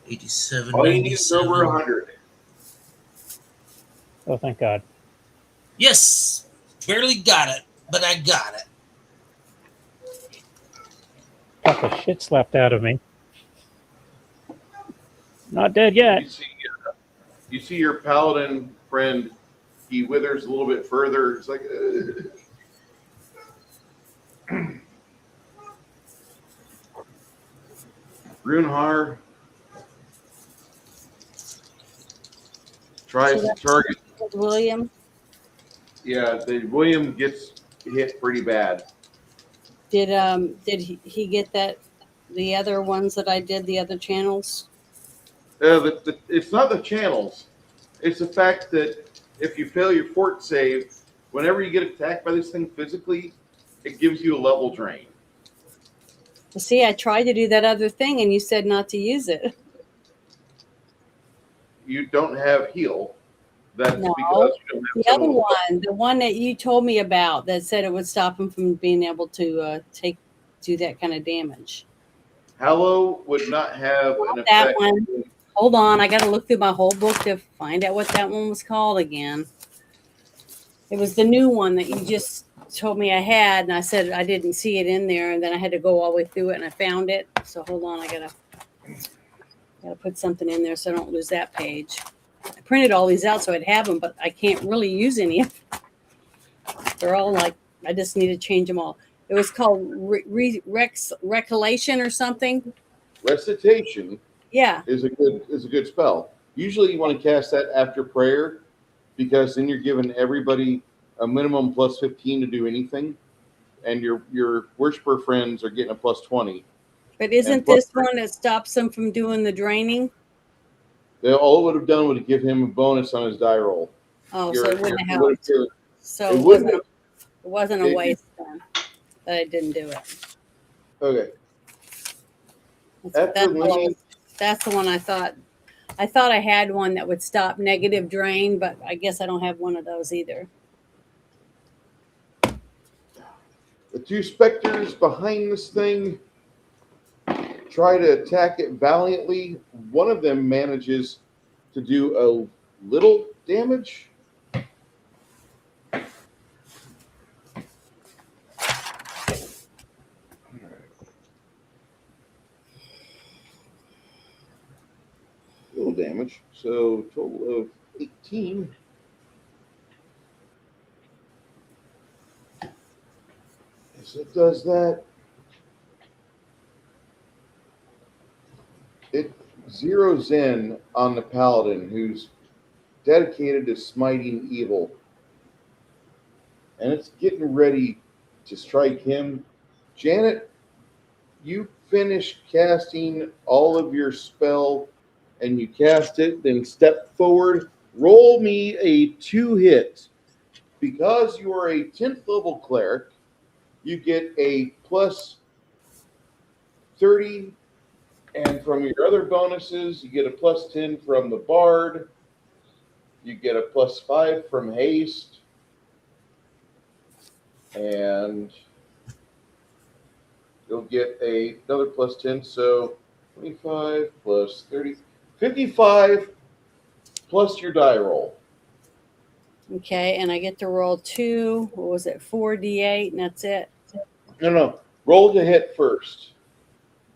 87, All you need is over 97. 100. Oh, thank God. Yes, barely got it, but I got it. Got the shit slapped out of me. Not dead yet. You see your paladin friend, he withers a little bit further. It's like, Runehar tries to target. William. Yeah, William gets hit pretty bad. Did he get that? The other ones that I did, the other channels. It's not the channels. It's the fact that if you fail your fort save, whenever you get attacked by this thing physically, it gives you a level drain. See, I tried to do that other thing, and you said not to use it. You don't have heal. That's No, because you don't have the other some one, the one that you told me about, that said it would stop him from being able to do that kind of damage. Hallow would not have an effect. That one. Hold on, I got to look through my whole book to find out what that one was called again. It was the new one that you just told me I had, and I said I didn't see it in there, and then I had to go all the way through it, and I found it. So hold on, I gotta put something in there so I don't lose that page. I printed all these out so I'd have them, but I can't really use any of them. They're all like, I just need to change them all. It was called Recollection or something. Recitation. Yeah. Is a good spell. Usually you want to cast that after prayer, because then you're giving everybody a minimum plus 15 to do anything, and your worshiper friends are getting a plus 20. But isn't this one that stops them from doing the draining? All it would have done would give him a bonus on his die roll. Oh, so it wouldn't have helped. So it wasn't a waste then that I didn't do it. Okay. That's the one I thought. I thought I had one that would stop negative drain, but I guess I don't have one of those either. The two specters behind this thing try to attack it valiantly. One of them manages to do a little damage. Little damage. So total of 18. As it does that, it zeroes in on the paladin who's dedicated to smiting evil. And it's getting ready to strike him. Janet, you finish casting all of your spell and you cast it, then step forward. Roll me a 2-hit. Because you are a 10th level cleric, you get a plus 30, and from your other bonuses, you get a plus 10 from the bard. You get a plus 5 from haste. And you'll get another plus 10, so 25 plus 30, 55 plus your die roll. Okay, and I get to roll 2, what was it, 4d8, and that's it? No. Roll to hit first.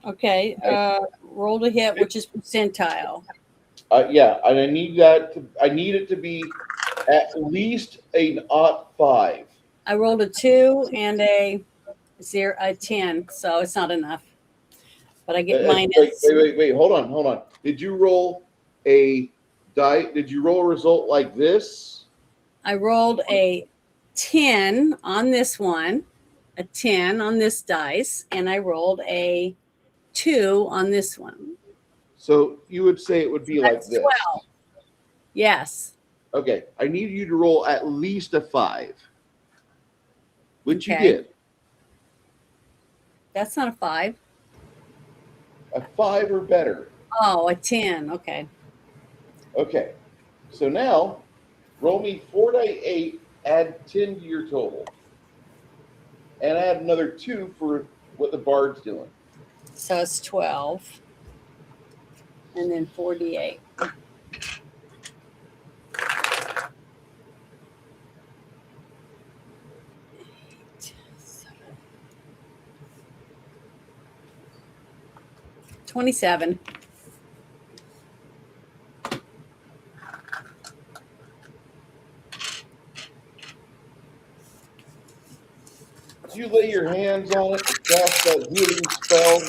Okay, roll to hit, which is percentile. Yeah, and I need it to be at least an 5. I rolled a 2 and a 10, so it's not enough. But I get minus. Wait, hold on. Did you roll a die? Did you roll a result like this? I rolled a 10 on this one, a 10 on this dice, and I rolled a 2 on this one. So you would say it would be like this. 12. Yes. Okay, I need you to roll at least a 5, which you did. That's not a 5. A 5 or better. Oh, a 10. Okay. Okay. So now, roll me 4d8, add 10 to your total, and add another 2 for what the bard's doing. So it's 12. And then 48. $27. As you lay your hands on it to cast that healing spell,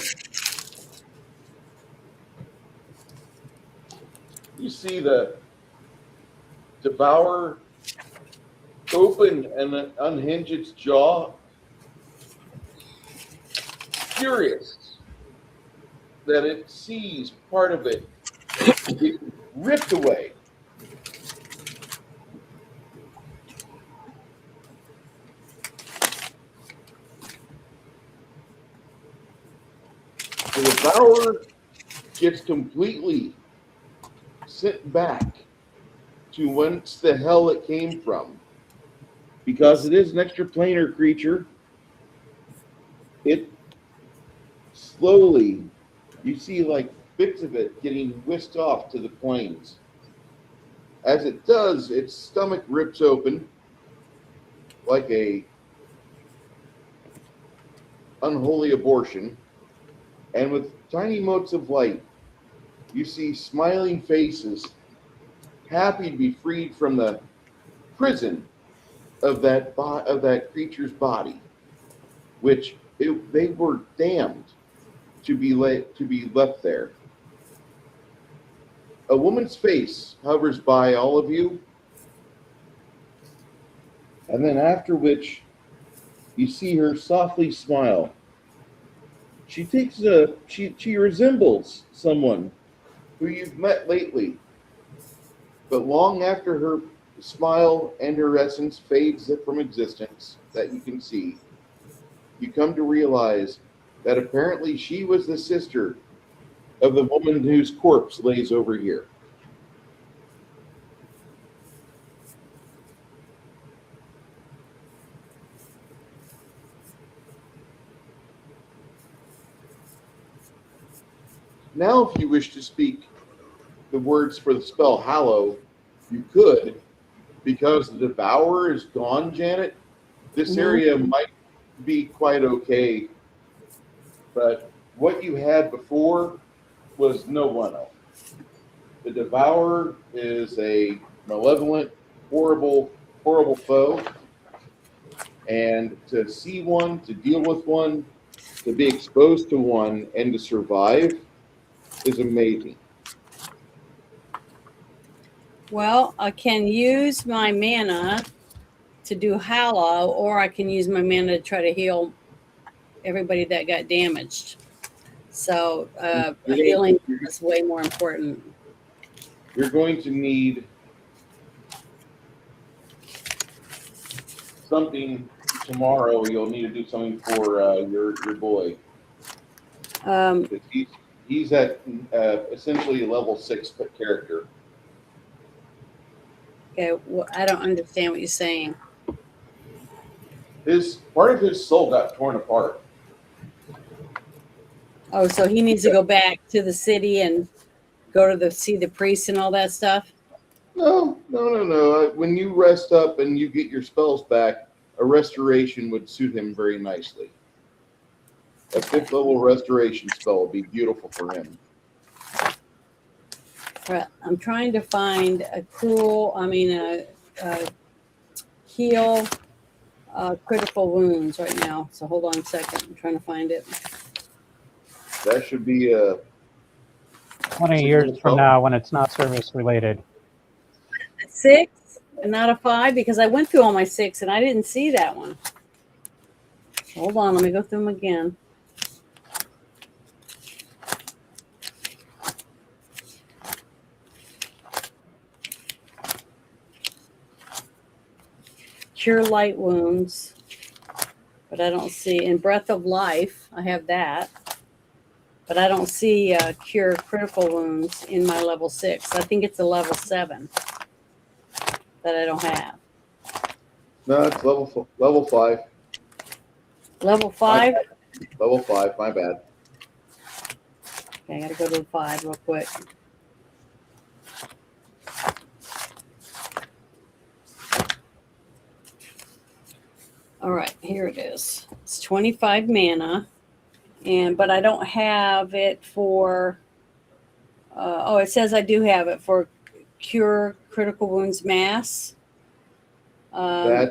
you see the devourer open and unhinge its jaw, furious that it sees part of it get ripped away. The devourer gets completely sent back to whence the hell it came from. Because it is an extraplanar creature, it slowly, you see like bits of it getting whisked off to the plains. As it does, its stomach rips open like a unholy abortion, and with tiny motes of light, you see smiling faces, happy to be freed from the prison of that creature's body, which they were damned to be left there. A woman's face hovers by all of you, and then after which you see her softly smile. She resembles someone who you've met lately, but long after her smile and her essence fades from existence that you can see, you come to realize that apparently she was the sister of the woman whose corpse lays over here. Now, if you wish to speak the words for the spell Hallow, you could. Because the Devourer is gone, Janet, this area might be quite okay. But what you had before was no bueno. The Devourer is a malevolent, horrible, horrible foe. And to see one, to deal with one, to be exposed to one, and to survive is amazing. Well, I can use my mana to do Hallow, or I can use my mana to try to heal everybody that got damaged. So healing is way more important. You're going to need something tomorrow. You'll need to do something for your boy. He's at essentially a level 6 character. Okay, well, I don't understand what you're saying. Part of his soul got torn apart. Oh, so he needs to go back to the city and go to see the priest and all that stuff? No. When you rest up and you get your spells back, a restoration would suit him very nicely. A 5th level restoration spell would be beautiful for him. Right. I'm trying to find heal critical wounds right now. So hold on a second. I'm trying to find it. That should be 20 years from now when it's not service related. 6 and not a 5 because I went through all my 6 and I didn't see that one. Hold on, let me go through them again. Cure light wounds, but I don't see. In Breath of Life, I have that, but I don't see cure critical wounds in my level 6. I think it's a level 7. that I don't have? No, it's level 5. Level 5? Level 5. My bad. Okay, I gotta go to the 5 real quick. All right, here it is. It's 25 mana, but I don't have it for. It says I do have it for cure critical wounds mass. No.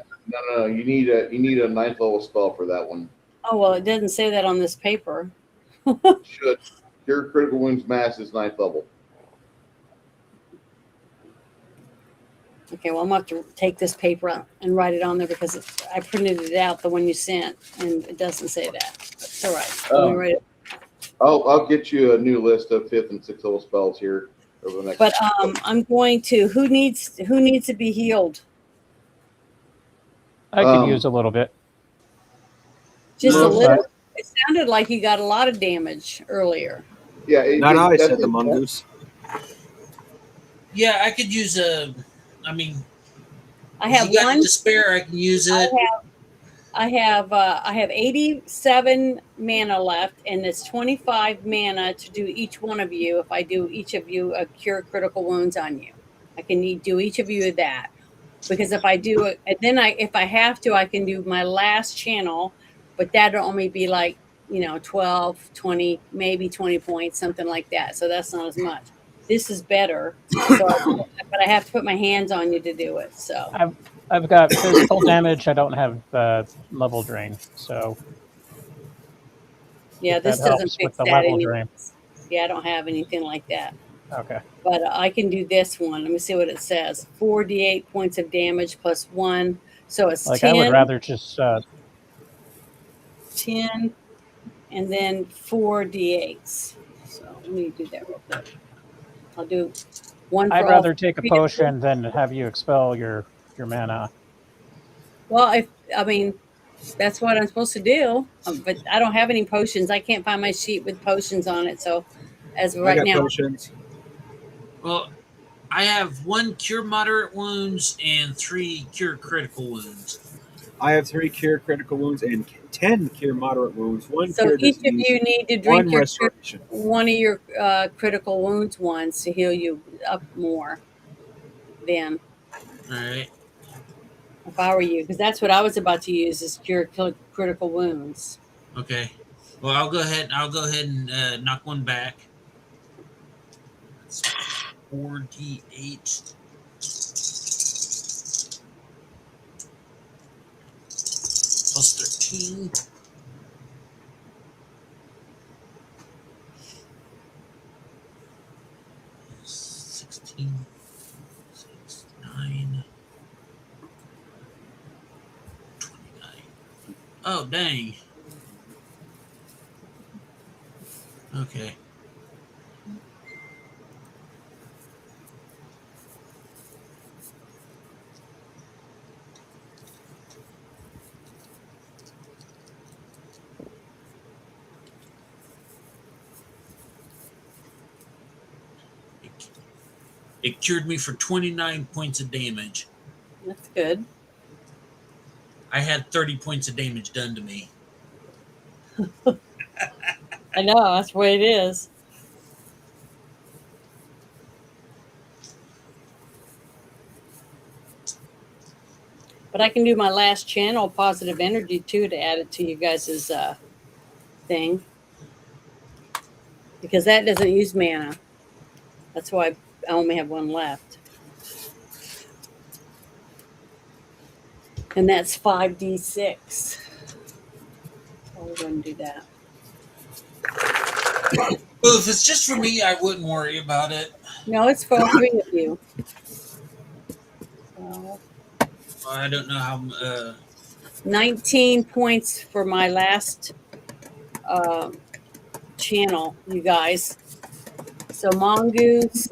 You need a 9th level spell for that one. Oh well, it doesn't say that on this paper. Should cure critical wounds mass is 9th level. Okay, well I'm gonna have to take this paper out and write it on there because I printed it out, the one you sent, and it doesn't say that. It's all right. Let me write it. I'll get you a new list of 5th and 6th level spells here over the next. But I'm going to. Who needs to be healed? I could use a little bit. Just a little. It sounded like you got a lot of damage earlier. Yeah, I said the mongoose. Yeah, I could use I have one to spare. I can use it. I have 87 mana left, and it's 25 mana to do each one of you. If I do each of you a cure critical wounds on you, I can do each of you that. Because if I do it, and then if I have to, I can do my last channel, but that'll only be like 12, 20, maybe 20 points, something like that. So that's not as much. This is better, but I have to put my hands on you to do it. So I've got physical damage. I don't have level drain. So yeah, this doesn't fix the that level drain. Yeah, I don't have anything like that. Okay. But I can do this one. Let me see what it says. 4d8 points of damage plus 1. So it's 10. I would rather just 10 and then 4d8s. So let me do that real quick. I'll do one. I'd rather take a potion than have you expel your mana. Well, that's what I'm supposed to do. But I don't have any potions. I can't find my sheet with potions on it. So as of right now. Potions. Well, I have 1 cure moderate wounds and 3 cure critical wounds. I have 3 cure critical wounds and 10 cure moderate wounds. 1 so cure each disease, of you need to drink 1 restoration. one of your critical wounds once to heal you up more. Then, all right. If I were you, because that's what I was about to use is cure critical wounds. Okay. Well, I'll go ahead and knock one back. That's 4d8 plus 13. Oh, dang. Okay. It cured me for 29 points of damage. That's good. I had 30 points of damage done to me. I know, that's the way it is. But I can do my last channel, positive energy, too, to add it to you guys' thing. Because that doesn't use mana. That's why I only have 1 left. And that's 5d6. So we're going to do that. Well, if it's just for me, I wouldn't worry about it. No, it's for all 3 of you. So, I don't know how... 19 points for my last channel, you guys. So Mongoose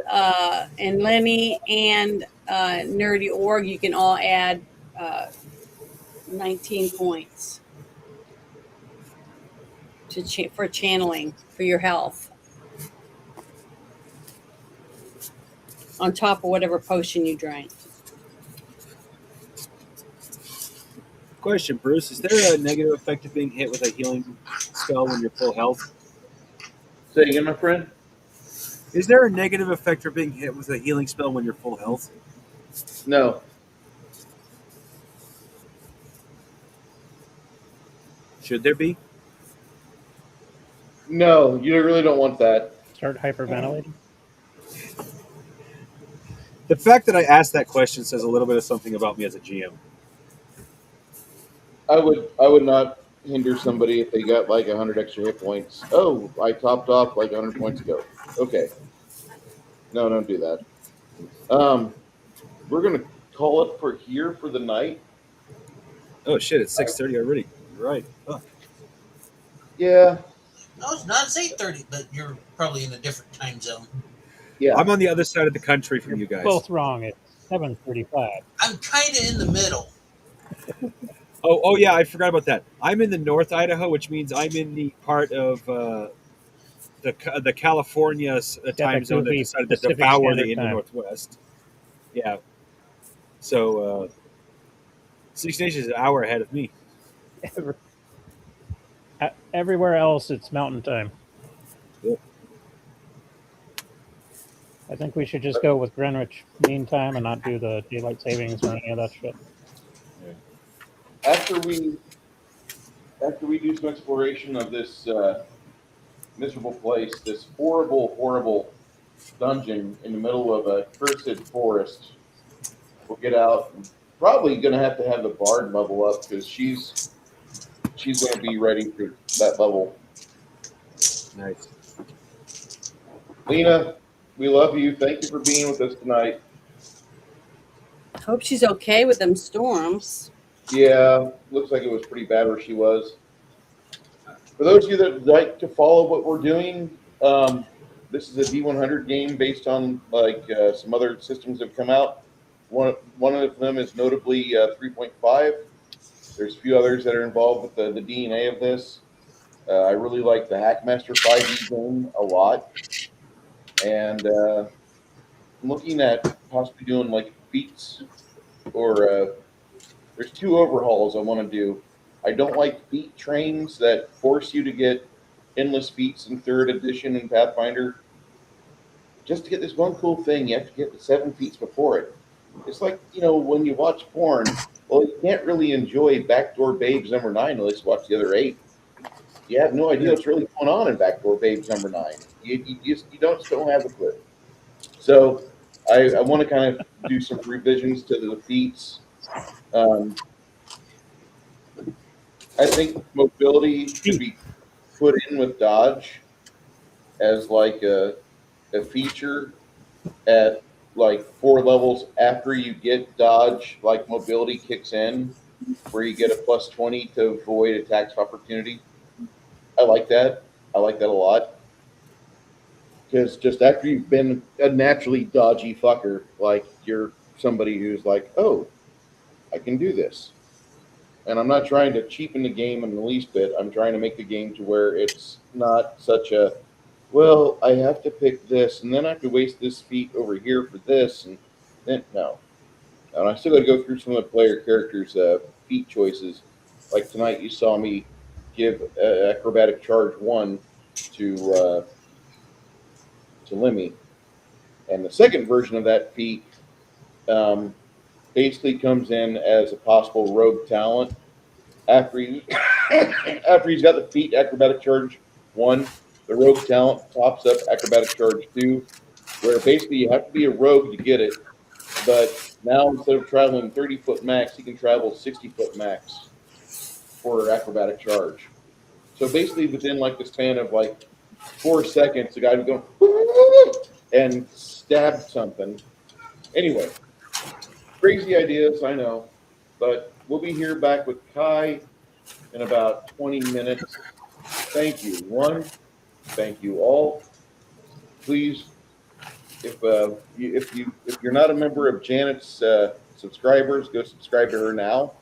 and Lenny and Nerdy Org, you can all add 19 points for channeling for your health. On top of whatever potion you drank. Question, Bruce: is there a negative effect of being hit with a healing spell when you're full health? Say again, my friend. Is there a negative effect for being hit with a healing spell when you're full health? No. Should there be? No, you really don't want that. Start hyperventilating. The fact that I asked that question says a little bit of something about me as a GM. I would not hinder somebody if they got like 100 extra hit points. Oh, I topped off like 100 points ago. Okay. No, don't do that. We're gonna call it for here for the night. Oh shit! It's 6:30 already. You're right. Fuck. Yeah. No, it's not. It's 8:30, but you're probably in a different time zone. Yeah. I'm on the other side of the country from you guys. Both wrong. It's 7:35. I'm kind of in the middle. Oh yeah, I forgot about that. I'm in the North Idaho, which means I'm in the part of the California time zone that decided to Pacific devour Standard the Indian Time. Northwest. Yeah. So Six Nations is an hour ahead of me. Everywhere else, it's mountain time. Yep. I think we should just go with Greenwich Mean Time and not do the daylight savings or any of that shit. After we do some exploration of this miserable place, this horrible dungeon in the middle of a cursed forest, we'll get out. Probably going to have the bard level up because she's going to be ready for that level. Nice. Lena, we love you. Thank you for being with us tonight. Hope she's okay with them storms. Yeah, looks like it was pretty bad where she was. For those of you that like to follow what we're doing, this is a D100 game based on some other systems that have come out. One of them is notably 3.5. There's a few others that are involved with the DNA of this. I really like the Hackmaster 5e game a lot. And I'm looking at possibly doing like feats or there's 2 overhauls I want to do. I don't like feat trains that force you to get endless feats in 3rd edition in Pathfinder. Just to get this one cool thing, you have to get the 7 feats before it. It's like, when you watch porn, well, you can't really enjoy Backdoor Babes number 9 unless you watch the other 8. You have no idea what's really going on in Backdoor Babes number 9. You don't have a clue. So I want to kind of do some revisions to the feats. I think mobility should be put in with dodge as like a feature at like 4 levels after you get dodge, like mobility kicks in, where you get a plus 20 to avoid attacks of opportunity. I like that. I like that a lot. Because just after you've been a naturally dodgy fucker, like you're somebody who's like, oh, I can do this. And I'm not trying to cheapen the game in the least bit. I'm trying to make the game to where it's not such a, well, I have to pick this, and then I have to waste this feat over here for this, and then, no. And I still got to go through some of the player characters' feat choices. Like tonight, you saw me give Acrobatic Charge 1 to Lemmy. And the second version of that feat basically comes in as a possible rogue talent. After he's got the feat Acrobatic Charge 1, the rogue talent tops up Acrobatic Charge 2, where basically you have to be a rogue to get it. But now instead of traveling 30-foot max, he can travel 60-foot max for Acrobatic Charge. So basically within like the span of like 4 seconds, the guy would go and stab something. Anyway, crazy ideas, I know. But we'll be here back with Kai in about 20 minutes. Thank you, one. Thank you all. Please, if you're not a member of Janet's subscribers, go subscribe to her now.